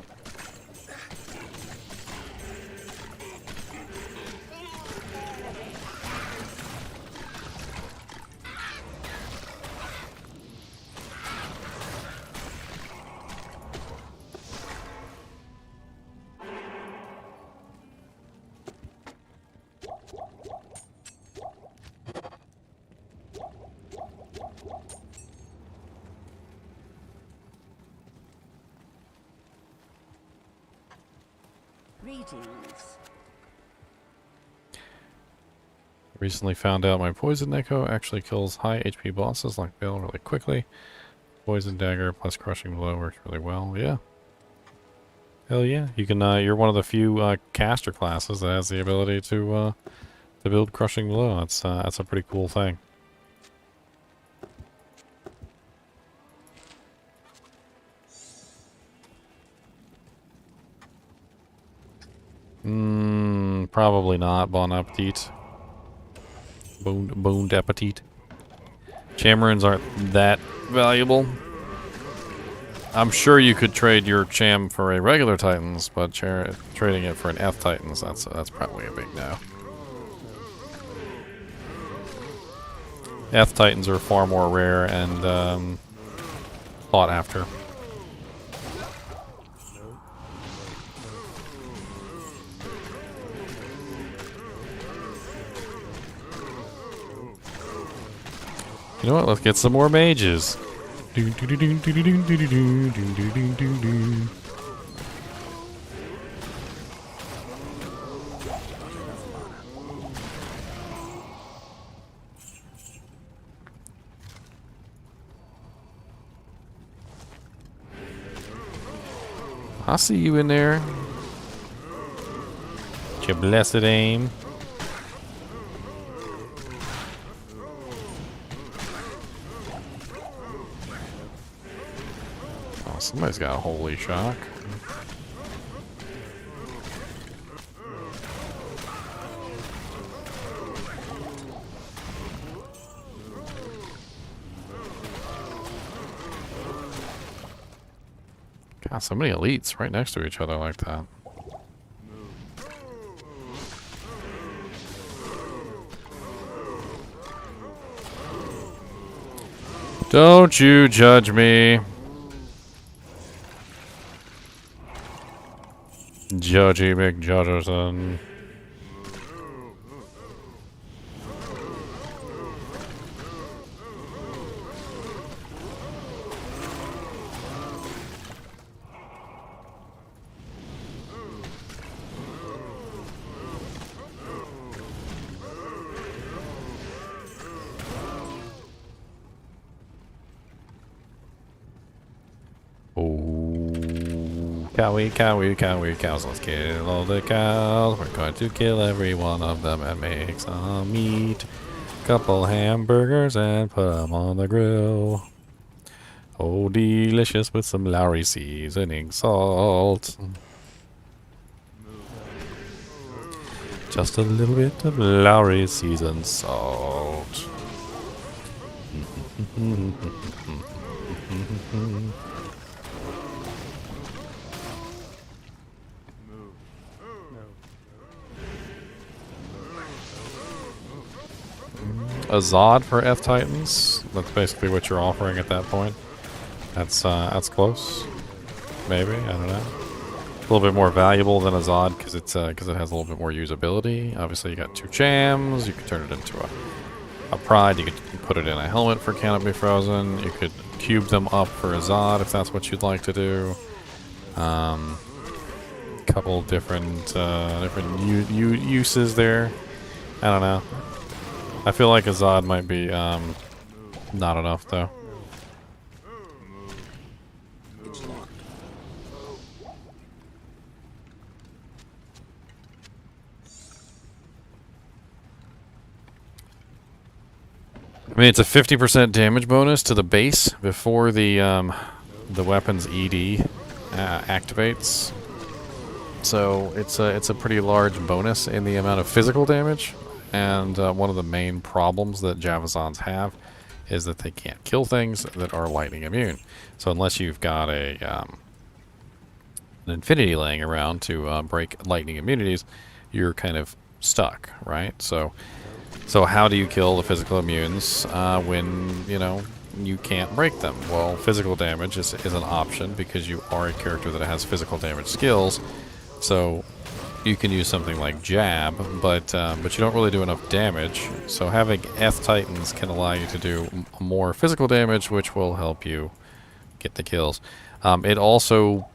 Greetings. Recently found out my poison echo actually kills high HP bosses like Baal really quickly. Poison dagger plus crushing blow works really well. Yeah. Hell yeah. You can you're one of the few caster classes that has the ability to build crushing blow. That's a pretty cool thing. Probably not. Bon appetit. Bon appetit. Cham aren't that valuable. I'm sure you could trade your Cham for a regular Titans, but trading it for an F Titans, that's probably a big no. F Titans are far more rare and sought after. You know what? Let's get some more mages. I see you in there. With your blessed aim. Oh, somebody's got a holy shock. God, so many elites right next to each other like that. Don't you judge me. Judgy McJudgerson. Cows, let's kill all the cows. We're going to kill every one of them and make some meat. Couple hamburgers and put them on the grill. Oh, delicious with some Lowry seasoning salt. Just a little bit of Lowry seasoned salt. A Zod for F Titans. That's basically what you're offering at that point. That's close. Maybe, I don't know. A little bit more valuable than a Zod because it has a little bit more usability. Obviously, you got 2 Chams. You could turn it into a Pride. You could put it in a helmet for Canopy Frozen. You could cube them up for a Zod if that's what you'd like to do. Couple different uses there. I don't know. I feel like a Zod might be not enough though. I mean, it's a 50% damage bonus to the base before the weapon's ED activates. So it's a pretty large bonus in the amount of physical damage. And one of the main problems that Javazons have is that they can't kill things that are lightning immune. So unless you've got an infinity laying around to break lightning immunities, you're kind of stuck, right? So how do you kill the physical immunes when, you can't break them? Well, physical damage is an option because you are a character that has physical damage skills. So you can use something like Jab, but you don't really do enough damage. So having F Titans can allow you to do more physical damage, which will help you get the kills. It also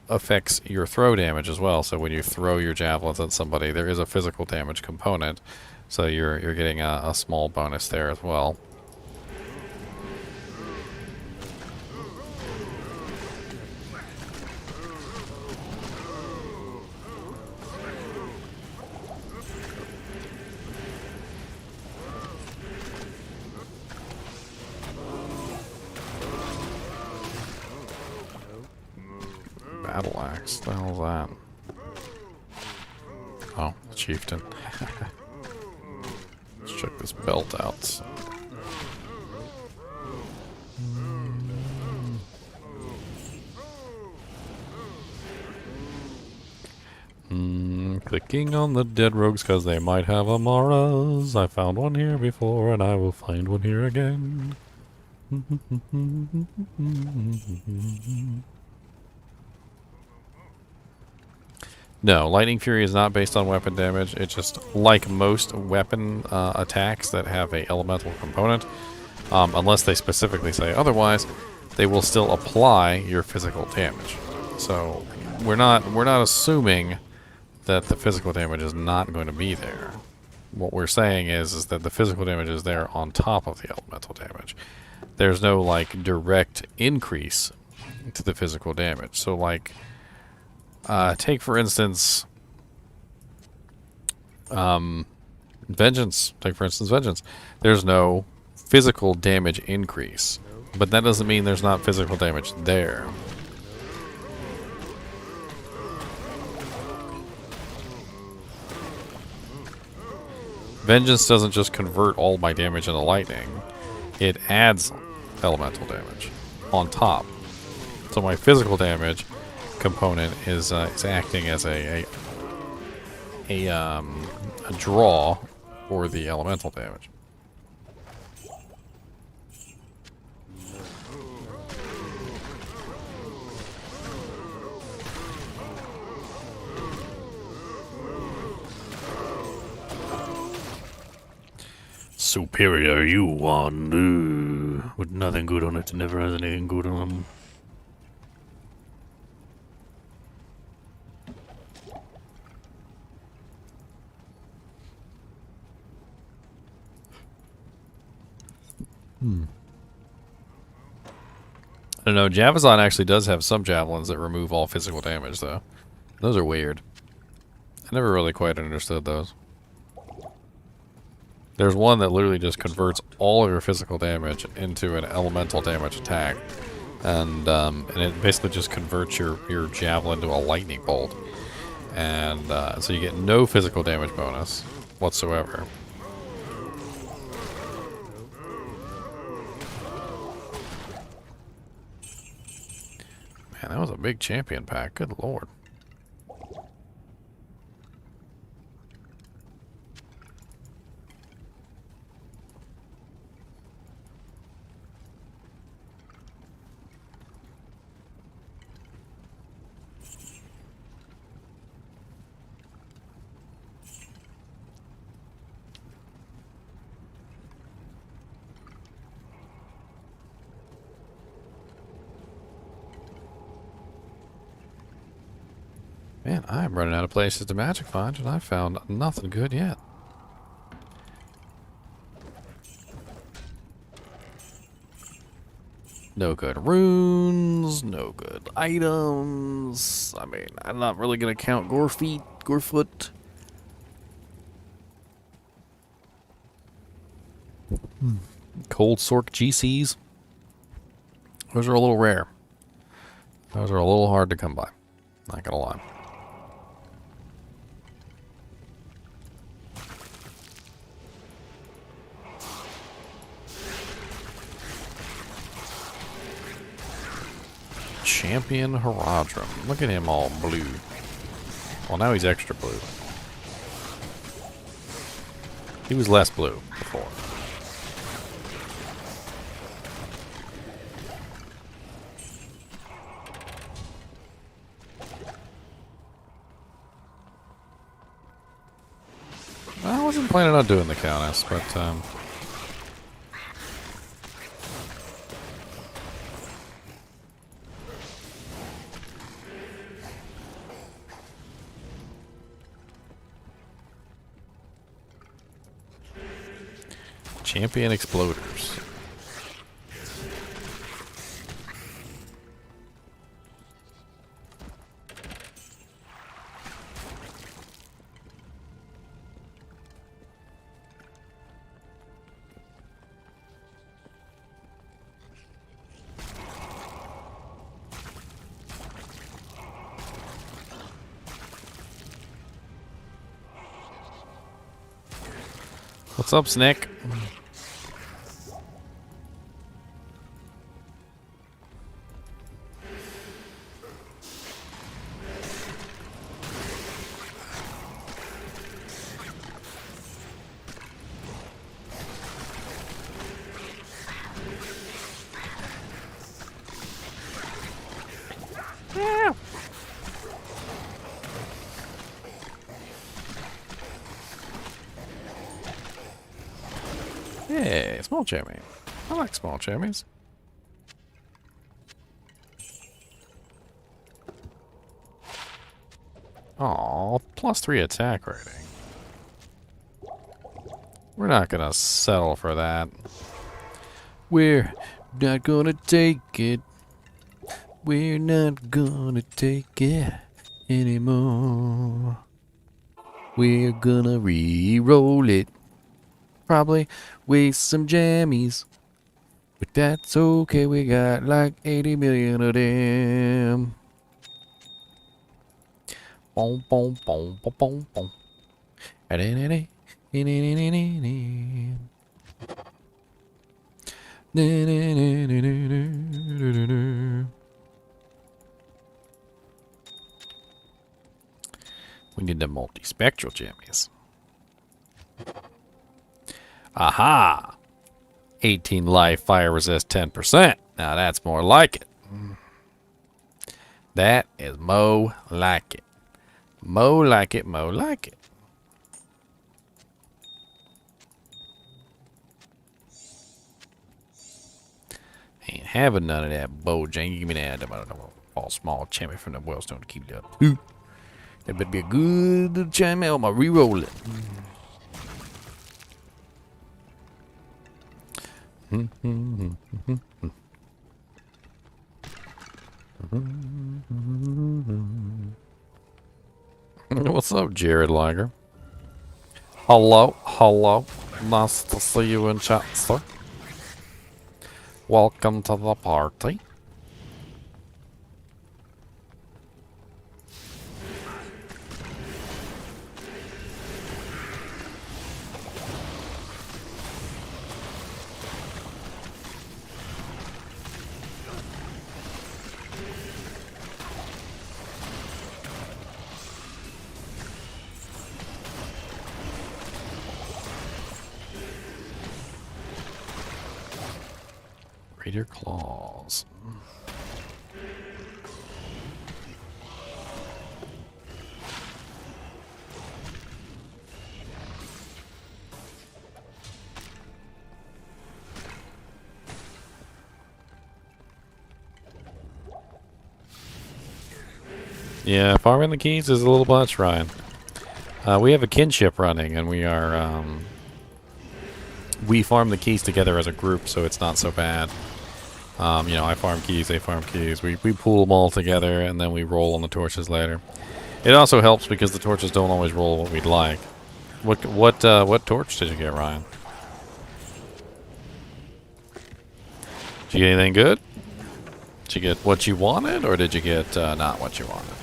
affects your throw damage as well. So when you throw your javelins at somebody, there is a physical damage component. So you're getting a small bonus there as well. Battle axe, what the hell is that? Oh, chieftain. Let's check this belt out. Clicking on the dead rogues because they might have Amaras. I found one here before and I will find one here again. No, Lightning Fury is not based on weapon damage. It's just like most weapon attacks that have a elemental component, unless they specifically say otherwise, they will still apply your physical damage. So we're not assuming that the physical damage is not going to be there. What we're saying is that the physical damage is there on top of the elemental damage. There's no like direct increase to the physical damage. So like take for instance Vengeance. Take for instance Vengeance. There's no physical damage increase, but that doesn't mean there's not physical damage there. Vengeance doesn't just convert all my damage into lightning. It adds elemental damage on top. So my physical damage component is acting as a draw for the elemental damage. Superior you want, with nothing good on it, never has anything good on them. I don't know, Javazon actually does have some javelins that remove all physical damage, though. Those are weird. I never really quite understood those. There's one that literally just converts all of your physical damage into an elemental damage attack. And it basically just converts your javelin to a lightning bolt. And so you get no physical damage bonus whatsoever. Man, that was a big champion pack. Good lord. Man, I'm running out of places to magic find, and I've found nothing good yet. No good runes, no good items. I mean, I'm not really going to count Gorefoot. Cold Sork GCs. Those are a little rare. Those are a little hard to come by. Not gonna lie. Champion Herodrum. Look at him all blue. Well, now he's extra blue. He was less blue before. I wasn't planning on doing the Countess, but Champion Exploders. What's up, Snick? Yeah, small jammy. I like small jammies. Aw, +3 attack rating. We're not gonna settle for that. We're not gonna take it. We're not gonna take it anymore. We're gonna re-roll it. Probably waste some jammies. But that's okay, we got like 80 million of them. Boom, boom, boom, boom, boom, boom. We need the multi-spectral jammies. Aha! 18 life, fire resist 10%. Now that's more like it. That is mo like it. Mo like it, mo like it. Ain't having none of that Bojang. Give me that all small champion from the Wellstone to keep it up. That better be a good champion. I'm gonna re-roll it. What's up, Jared Liger? Hello, hello. Nice to see you in chat, sir. Welcome to the party. Raider claws. Yeah, farming the keys is a little much, Ryan. We have a kinship running, and we are we farm the keys together as a group, so it's not so bad. You know, I farm keys, they farm keys. We pool them all together, and then we roll on the torches later. It also helps because the torches don't always roll what we'd like. What torch did you get, Ryan? Did you get anything good? Did you get what you wanted, or did you get not what you wanted?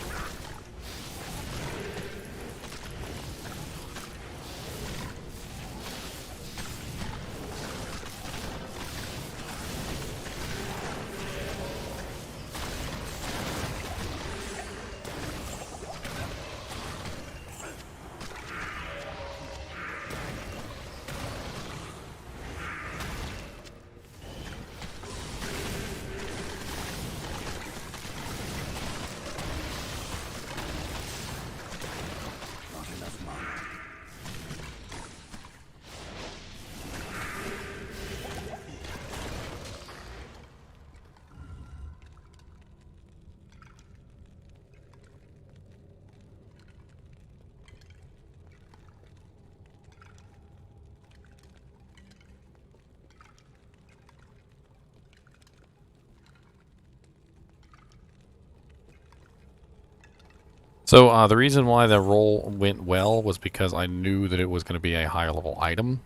So the reason why the roll went well was because I knew that it was going to be a higher level item.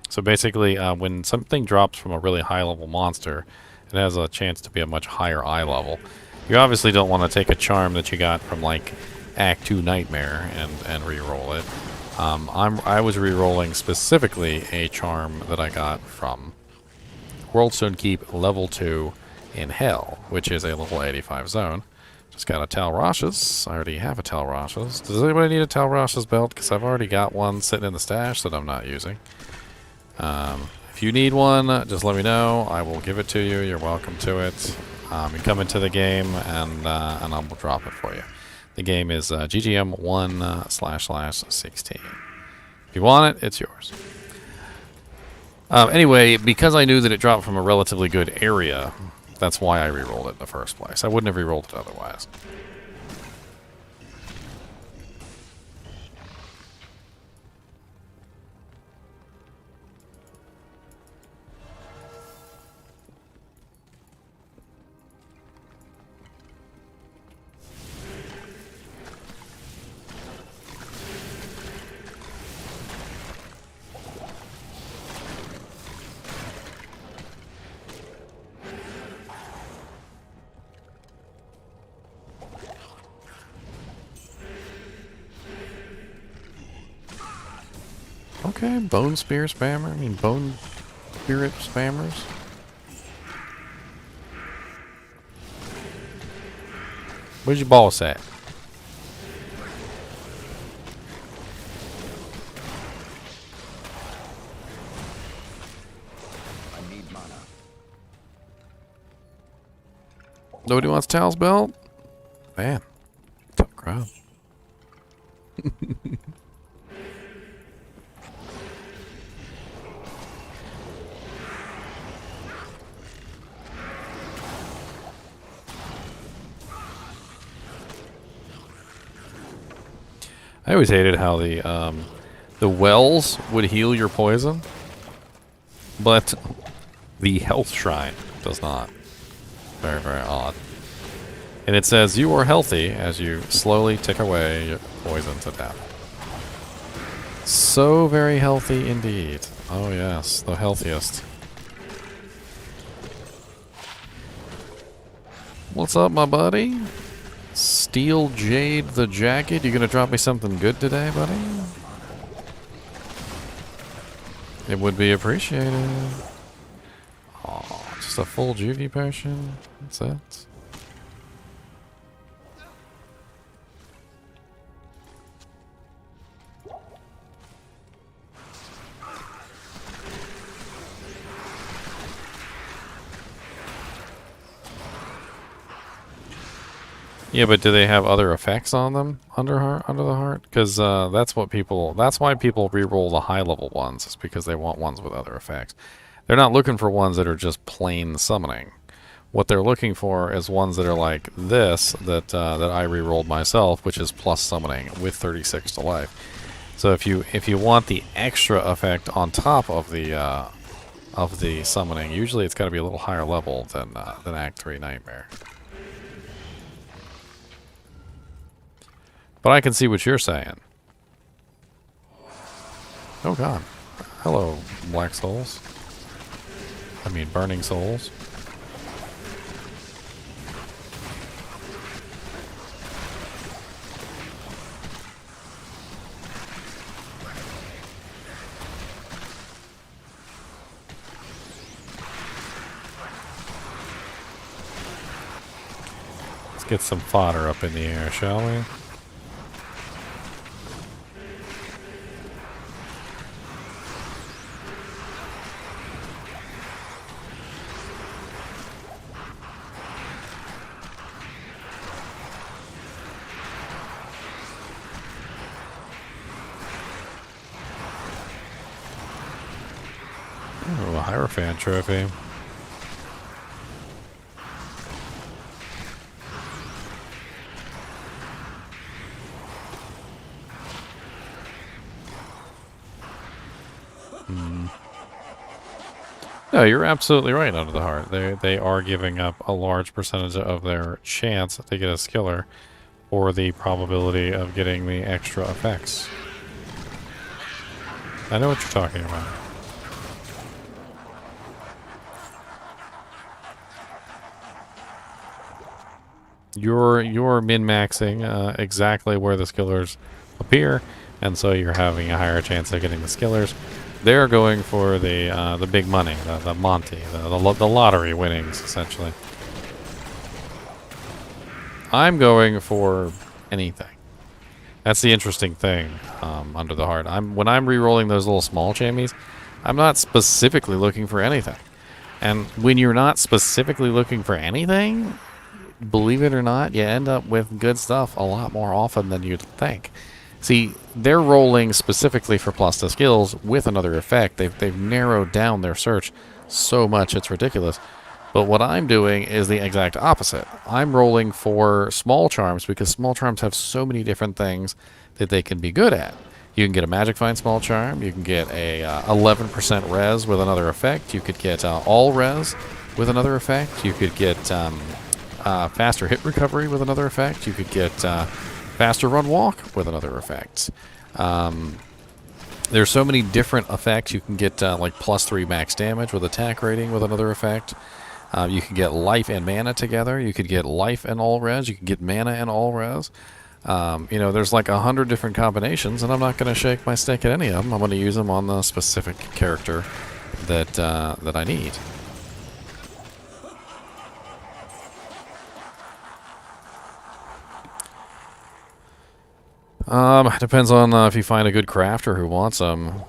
So basically, when something drops from a really high level monster, it has a chance to be a much higher eye level. You obviously don't want to take a charm that you got from like Act 2 Nightmare and re-roll it. I was re-rolling specifically a charm that I got from Worldstone Keep level 2 in Hell, which is a level 85 zone. Just got a Tal Rasha's. I already have a Tal Rasha's. Does anybody need a Tal Rasha's belt? Because I've already got one sitting in the stash that I'm not using. If you need one, just let me know. I will give it to you. You're welcome to it. You come into the game, and I will drop it for you. The game is GGM 1//16. If you want it, it's yours. Anyway, because I knew that it dropped from a relatively good area, that's why I re-rolled it in the first place. I wouldn't have re-rolled it otherwise. Okay, bone spear spammer. I mean, bone spirit spammers. Where's your boss at? I need mana. Nobody wants Tal's belt? Man, tough crowd. I always hated how the wells would heal your poison, but the health shrine does not. Very, very odd. And it says you are healthy as you slowly tick away your poison to death. So very healthy indeed. Oh yes, the healthiest. What's up, my buddy? Steel Jade the Jacket. You gonna drop me something good today, buddy? It would be appreciated. Oh, just a full juvie potion. That's it. Yeah, but do they have other effects on them under the heart? Because that's why people re-roll the high level ones. It's because they want ones with other effects. They're not looking for ones that are just plain summoning. What they're looking for is ones that are like this that I re-rolled myself, which is plus summoning with 36 to life. So if you want the extra effect on top of the summoning, usually it's got to be a little higher level than Act 3 Nightmare. But I can see what you're saying. Oh god. Hello, black souls. I mean, burning souls. Let's get some fodder up in the air, shall we? Oh, a Hierophant trophy. No, you're absolutely right, Under the Heart. They are giving up a large percentage of their chance to get a skiller for the probability of getting the extra effects. I know what you're talking about. You're min-maxing exactly where the skillers appear, and so you're having a higher chance of getting the skillers. They're going for the big money, the Monty, the lottery winnings, essentially. I'm going for anything. That's the interesting thing under the heart. When I'm re-rolling those little small jammies, I'm not specifically looking for anything. And when you're not specifically looking for anything, believe it or not, you end up with good stuff a lot more often than you'd think. See, they're rolling specifically for plus the skills with another effect. They've narrowed down their search so much it's ridiculous. But what I'm doing is the exact opposite. I'm rolling for small charms because small charms have so many different things that they can be good at. You can get a Magic Find small charm. You can get a 11% res with another effect. You could get all res with another effect. You could get faster hit recovery with another effect. You could get faster run walk with another effect. There's so many different effects. You can get like +3 max damage with attack rating with another effect. You can get life and mana together. You could get life and all res. You can get mana and all res. You know, there's like 100 different combinations, and I'm not going to shake my stick at any of them. I'm going to use them on the specific character that I need. Depends on if you find a good crafter who wants them.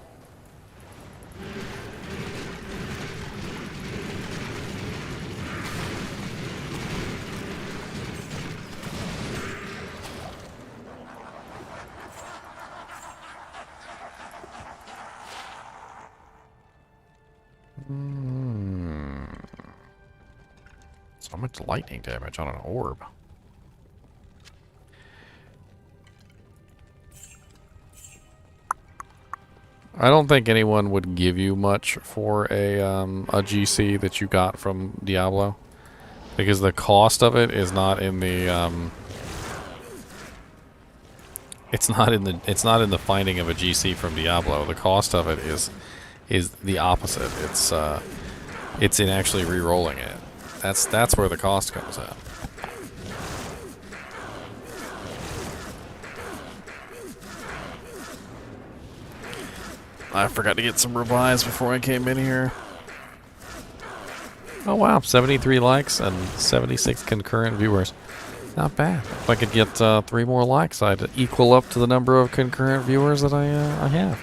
So much lightning damage on an orb. I don't think anyone would give you much for a GC that you got from Diablo, because the cost of it is not in the it's not in the finding of a GC from Diablo. The cost of it is the opposite. It's in actually re-rolling it. That's where the cost comes in. I forgot to get some revives before I came in here. Oh wow, 73 likes and 76 concurrent viewers. Not bad. If I could get 3 more likes, I'd equal up to the number of concurrent viewers that I have.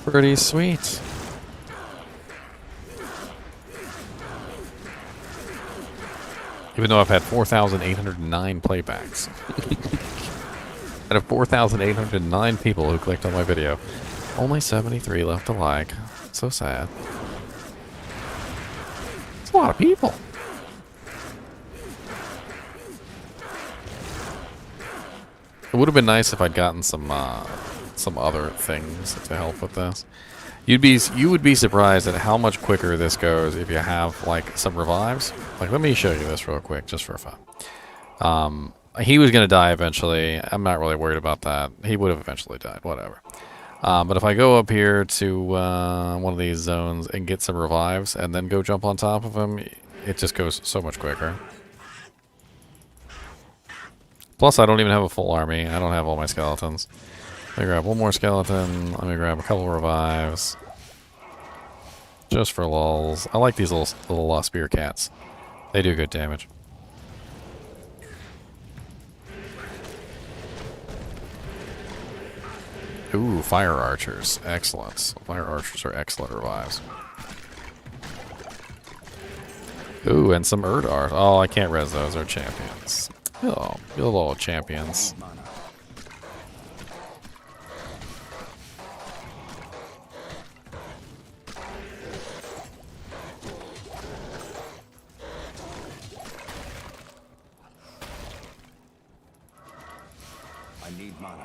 Pretty sweet. Even though I've had 4,809 playbacks. Out of 4,809 people who clicked on my video, only 73 left a like. So sad. It's a lot of people. It would have been nice if I'd gotten some other things to help with this. You would be surprised at how much quicker this goes if you have like some revives. Like, let me show you this real quick, just for fun. He was gonna die eventually. I'm not really worried about that. He would have eventually died. Whatever. But if I go up here to one of these zones and get some revives and then go jump on top of him, it just goes so much quicker. Plus, I don't even have a full army. I don't have all my skeletons. Let me grab one more skeleton. Let me grab a couple revives. Just for lulz. I like these little spear cats. They do good damage. Ooh, fire archers. Excellent. Fire archers are excellent revives. Ooh, and some Erdars. Oh, I can't res those. They're champions. Oh, you little champions. I need mana.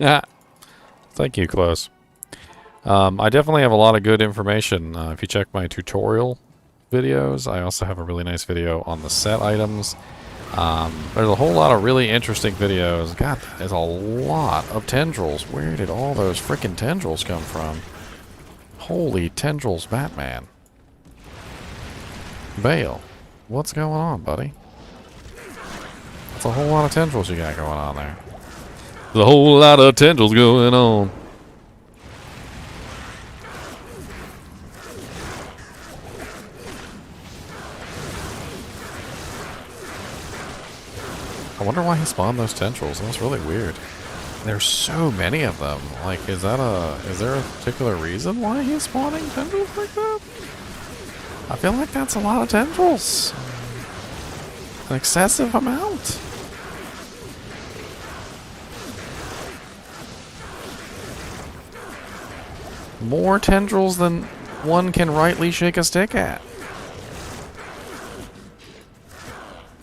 Yeah. Thank you, Close. I definitely have a lot of good information. If you check my tutorial videos, I also have a really nice video on the set items. There's a whole lot of really interesting videos. God, there's a lot of tendrils. Where did all those freaking tendrils come from? Holy tendrils, Batman. Bale, what's going on, buddy? That's a whole lot of tendrils you got going on there. There's a whole lot of tendrils going on. I wonder why he spawned those tendrils. That's really weird. There's so many of them. Like, is there a particular reason why he's spawning tendrils like that? I feel like that's a lot of tendrils. An excessive amount. More tendrils than one can rightly shake a stick at.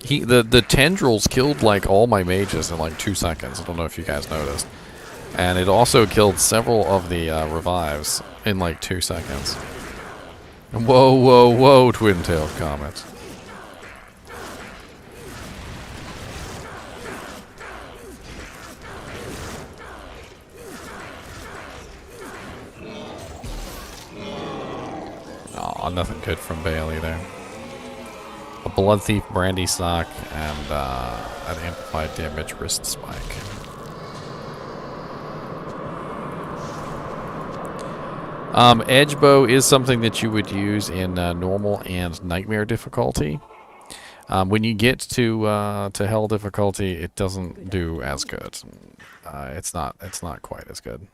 The tendrils killed like all my mages in like 2 seconds. I don't know if you guys noticed. And it also killed several of the revives in like 2 seconds. Whoa, whoa, whoa, twin-tailed comet. Aw, nothing good from Bale either. A Blood Thief Brandy Sock and an Amplified Damage Wrist Spike. Edge Bow is something that you would use in normal and nightmare difficulty. When you get to hell difficulty, it doesn't do as good. It's not quite as good.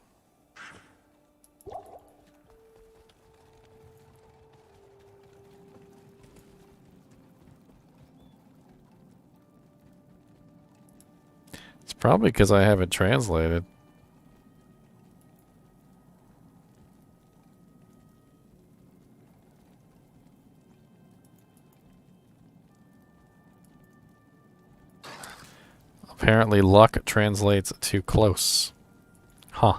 It's probably because I have it translated. Apparently luck translates to close. Huh.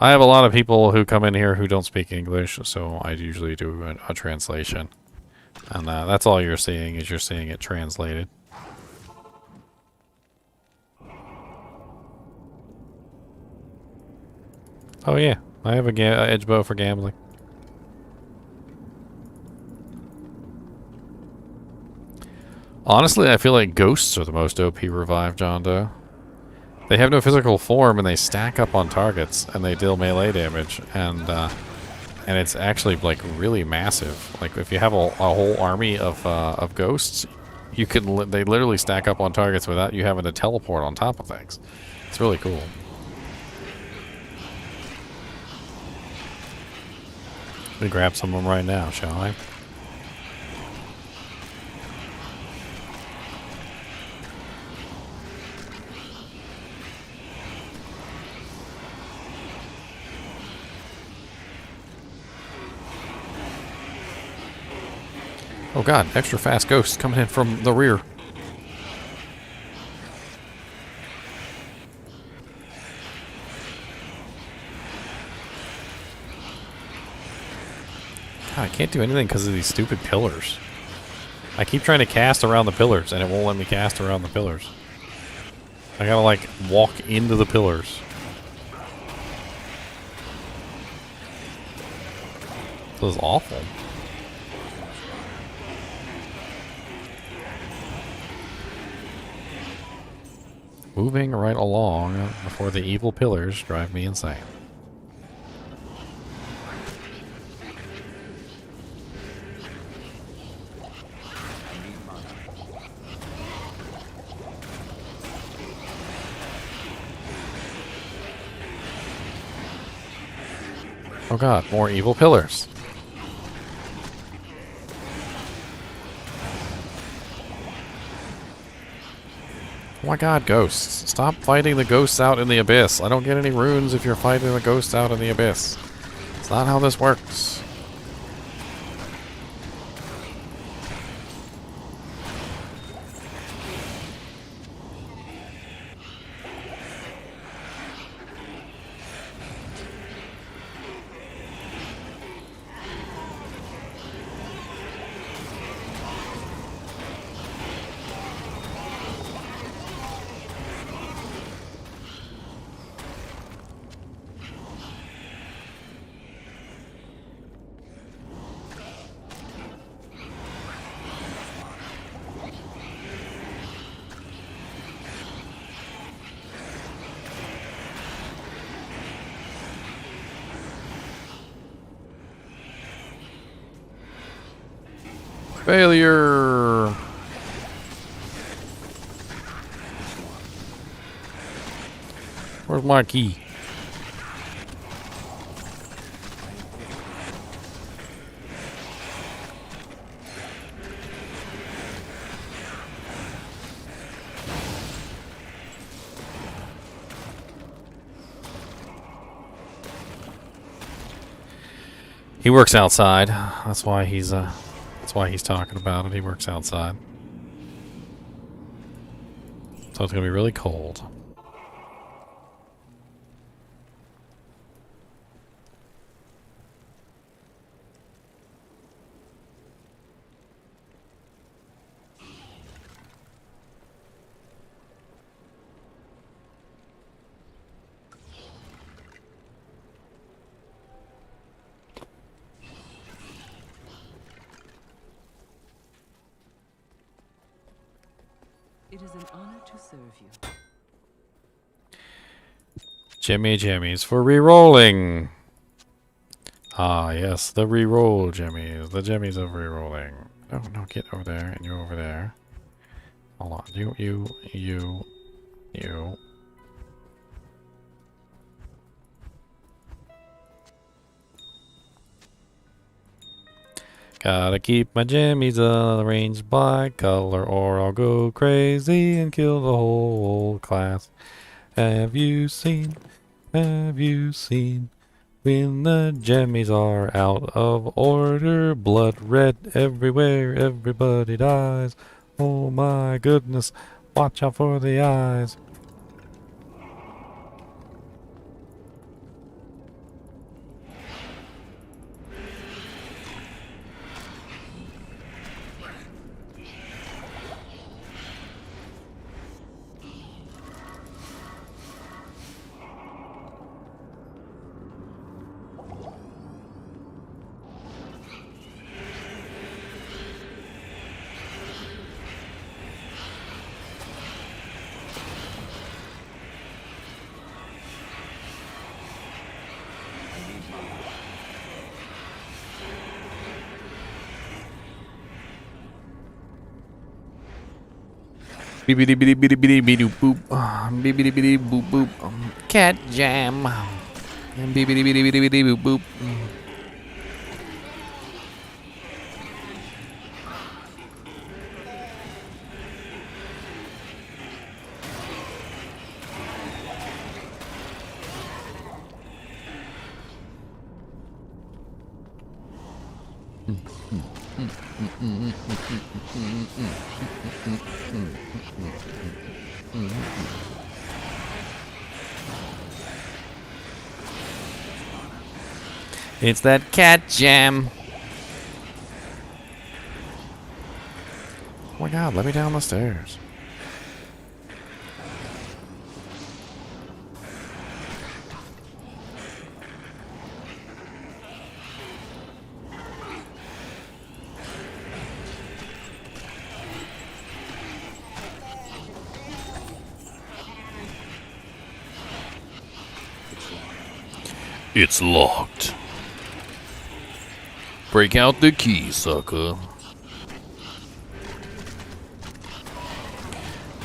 I have a lot of people who come in here who don't speak English, so I usually do a translation. And that's all you're seeing, is you're seeing it translated. Oh yeah, I have a edge bow for gambling. Honestly, I feel like ghosts are the most OP revive, John Doe. They have no physical form, and they stack up on targets, and they deal melee damage, and it's actually like really massive. Like if you have a whole army of ghosts, you can they literally stack up on targets without you having to teleport on top of things. It's really cool. We grab some of them right now, shall I? Oh god, extra fast ghosts coming in from the rear. God, I can't do anything because of these stupid pillars. I keep trying to cast around the pillars and it won't let me cast around the pillars. I gotta like walk into the pillars. This is awful. Moving right along before the evil pillars drive me insane. Oh god, more evil pillars. Oh my god, ghosts. Stop fighting the ghosts out in the abyss. I don't get any runes if you're fighting the ghosts out in the abyss. It's not how this works. Failure. Where's my key? He works outside. That's why he's talking about it. He works outside. So it's gonna be really cold. It is an honor to serve you. Jimmies for re-rolling. Ah, yes, the re-roll jimmies. The jimmies of re-rolling. No, no, get over there, and you over there. Hold on. You. Gotta keep my jimmies arranged by color, or I'll go crazy and kill the whole class. Have you seen when the jimmies are out of order? Blood red everywhere, everybody dies. Oh my goodness, watch out for the eyes. Beepity bitty bitty bitty bitty boop. Beepity bitty boop boop. Cat jam. And beepity bitty bitty bitty boop boop. It's that cat jam. Oh my god, let me down the stairs. It's locked. Break out the key, sucker.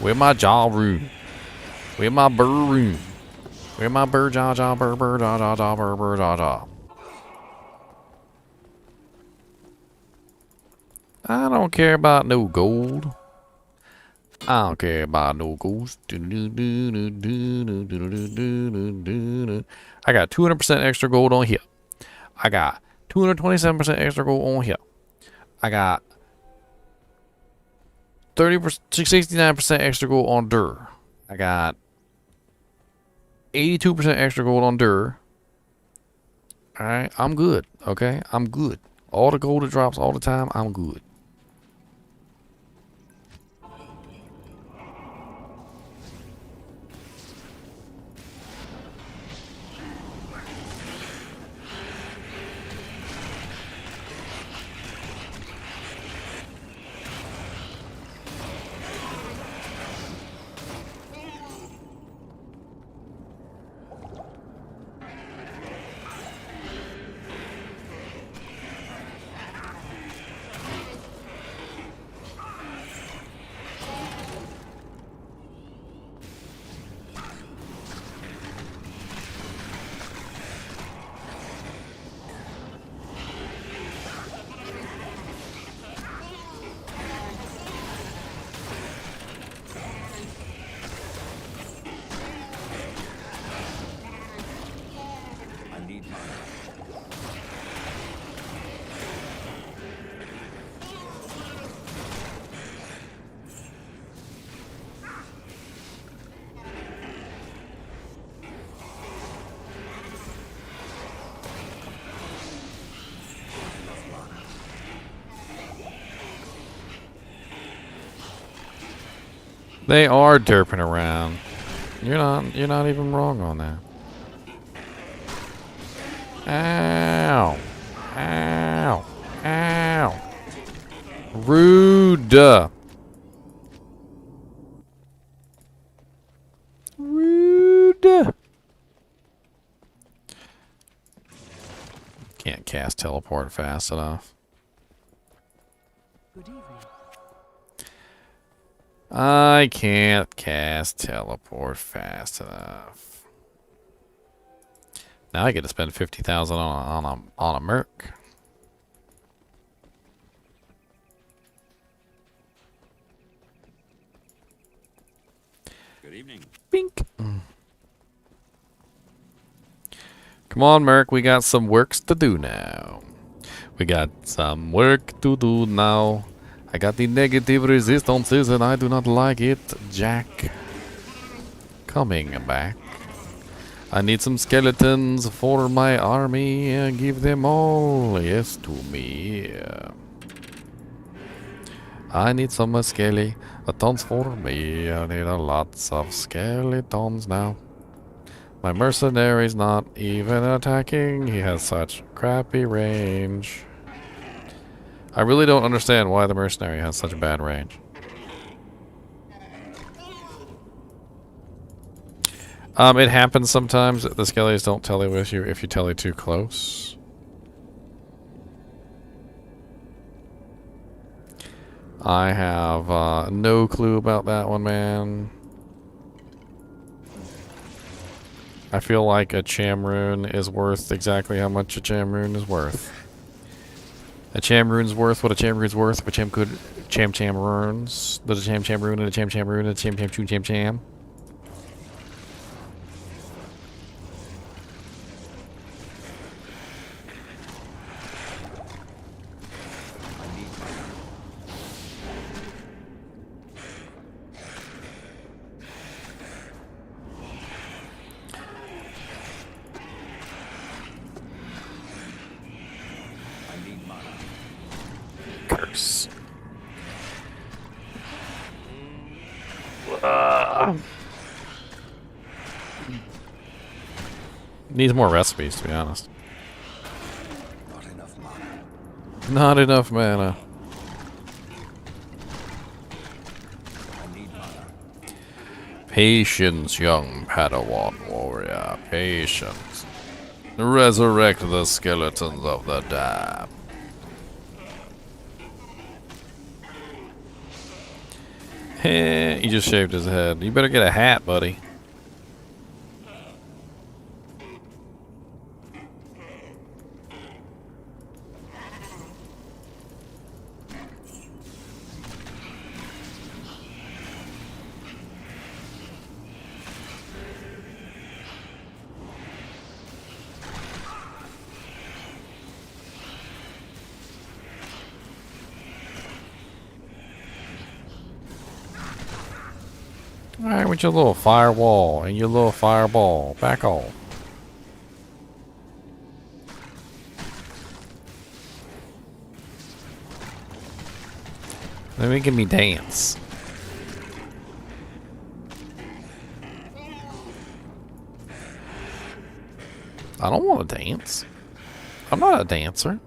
Where my jaw room? Where my burr room? Where my burr jaw jaw burr burr jaw jaw jaw burr burr jaw jaw? I don't care about no gold. I don't care about no gold. I got 200% extra gold on here. I got 227% extra gold on here. I got 69% extra gold on Dur. I got 82% extra gold on Dur. Alright, I'm good. Okay, I'm good. All the gold that drops all the time, I'm good. They are derping around. You're not even wrong on that. Ow. Ow. Ow. Rude. Rude. Can't cast teleport fast enough. Good evening. I can't cast teleport fast enough. Now I get to spend 50,000 on a merc. Good evening. Bink. Come on, merc. We got some works to do now. We got some work to do now. I got the negative resistances and I do not like it, Jack. Coming back. I need some skeletons for my army. Give them all, yes, to me. I need some skeletons for me. I need lots of skeletons now. My mercenary's not even attacking. He has such crappy range. I really don't understand why the mercenary has such a bad range. It happens sometimes that the skellies don't telly with you if you telly too close. I have no clue about that one, man. I feel like a Chamrune is worth exactly how much a Chamrune is worth. A Chamrune's worth what a Chamrune's worth if a Cham could Chamrunes. There's a Chamrune and a Chamrune and a Cham. Curse. Needs more recipes, to be honest. Not enough mana. Not enough mana. I need mana. Patience, young Padawan warrior. Patience. Resurrect the skeletons of the damned. He just shaved his head. You better get a hat, buddy. Alright, with your little firewall and your little fireball. Back off. Let me give me dance. I don't want to dance. I'm not a dancer.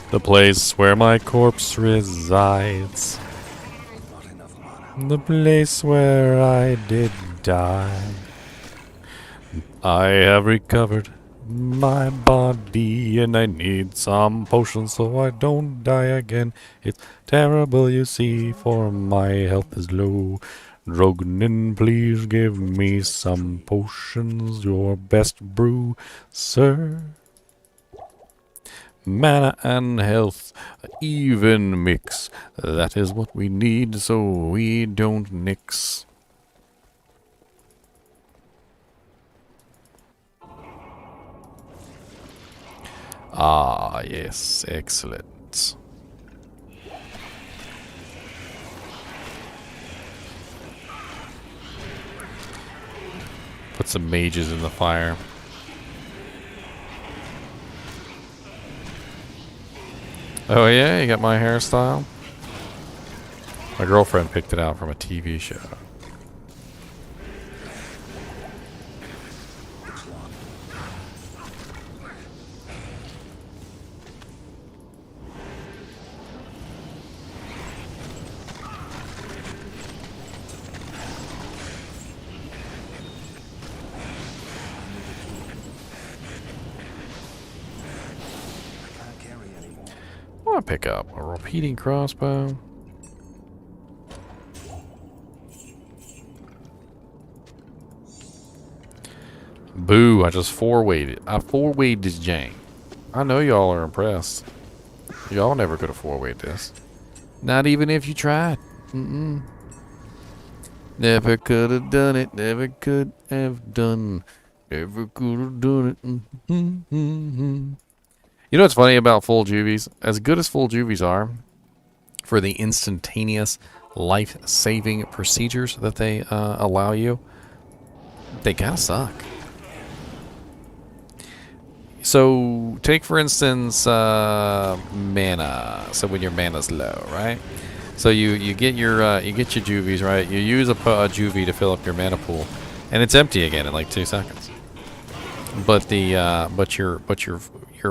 The place where my corpse resides. Not enough mana. The place where I did die. I have recovered my body and I need some potions so I don't die again. It's terrible, you see, for my health is low. Drognin, please give me some potions, your best brew, sir. Mana and health, even mix. That is what we need so we don't nix. Ah, yes, excellent. Let's put some mages in the fire. Oh yeah, you got my hairstyle? My girlfriend picked it out from a TV show. I want to pick up a repeating crossbow. Boo, I just four-weighted. I four-weighted this jank. I know y'all are impressed. Y'all never could have four-weighted this. Not even if you tried. Never could have done it. Never could have done. Never could have done it. You know what's funny about full juvies? As good as full juvies are for the instantaneous life-saving procedures that they allow you, they kind of suck. So, take for instance mana. So when your mana's low, right? So you get your juvies, right? You use a juvie to fill up your mana pool, and it's empty again in like 2 seconds. But your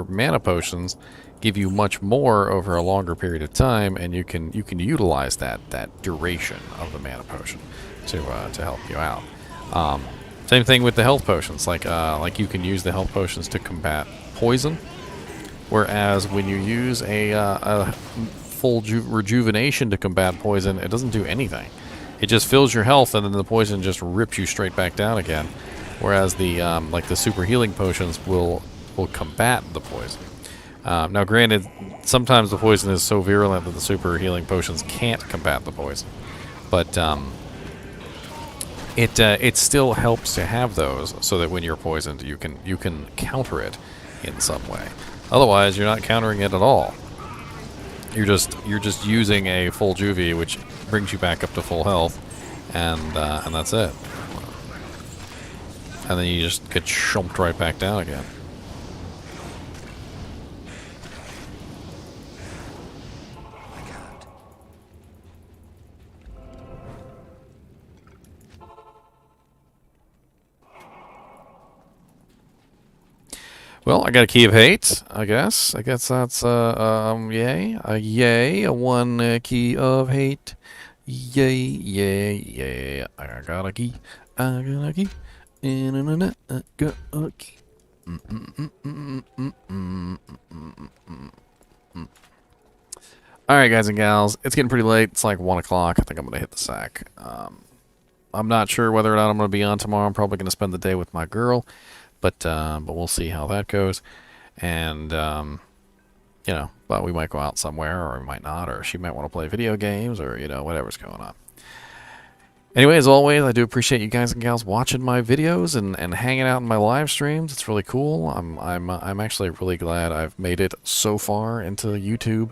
mana potions give you much more over a longer period of time, and you can utilize that duration of the mana potion to help you out. Same thing with the health potions. Like you can use the health potions to combat poison, whereas when you use a full rejuvenation to combat poison, it doesn't do anything. It just fills your health, and then the poison just rips you straight back down again. Whereas the like the super healing potions will combat the poison. Now, granted, sometimes the poison is so virulent that the super healing potions can't combat the poison, but it still helps to have those so that when you're poisoned, you can counter it in some way. Otherwise, you're not countering it at all. You're just using a full juvie, which brings you back up to full health, and that's it. And then you just get shumped right back down again. Well, I got a key of hate, I guess. I guess that's yay. A one key of hate. Yay, yay, yay. I got a key. I got a key. I got a key. Alright, guys and gals. It's getting pretty late. It's like 1 o'clock. I think I'm going to hit the sack. I'm not sure whether or not I'm going to be on tomorrow. I'm probably going to spend the day with my girl. But we'll see how that goes. And, you know, but we might go out somewhere, or we might not, or she might want to play video games, or, you know, whatever's going on. Anyway, as always, I do appreciate you guys and gals watching my videos and hanging out in my live streams. It's really cool. I'm actually really glad I've made it so far into YouTube.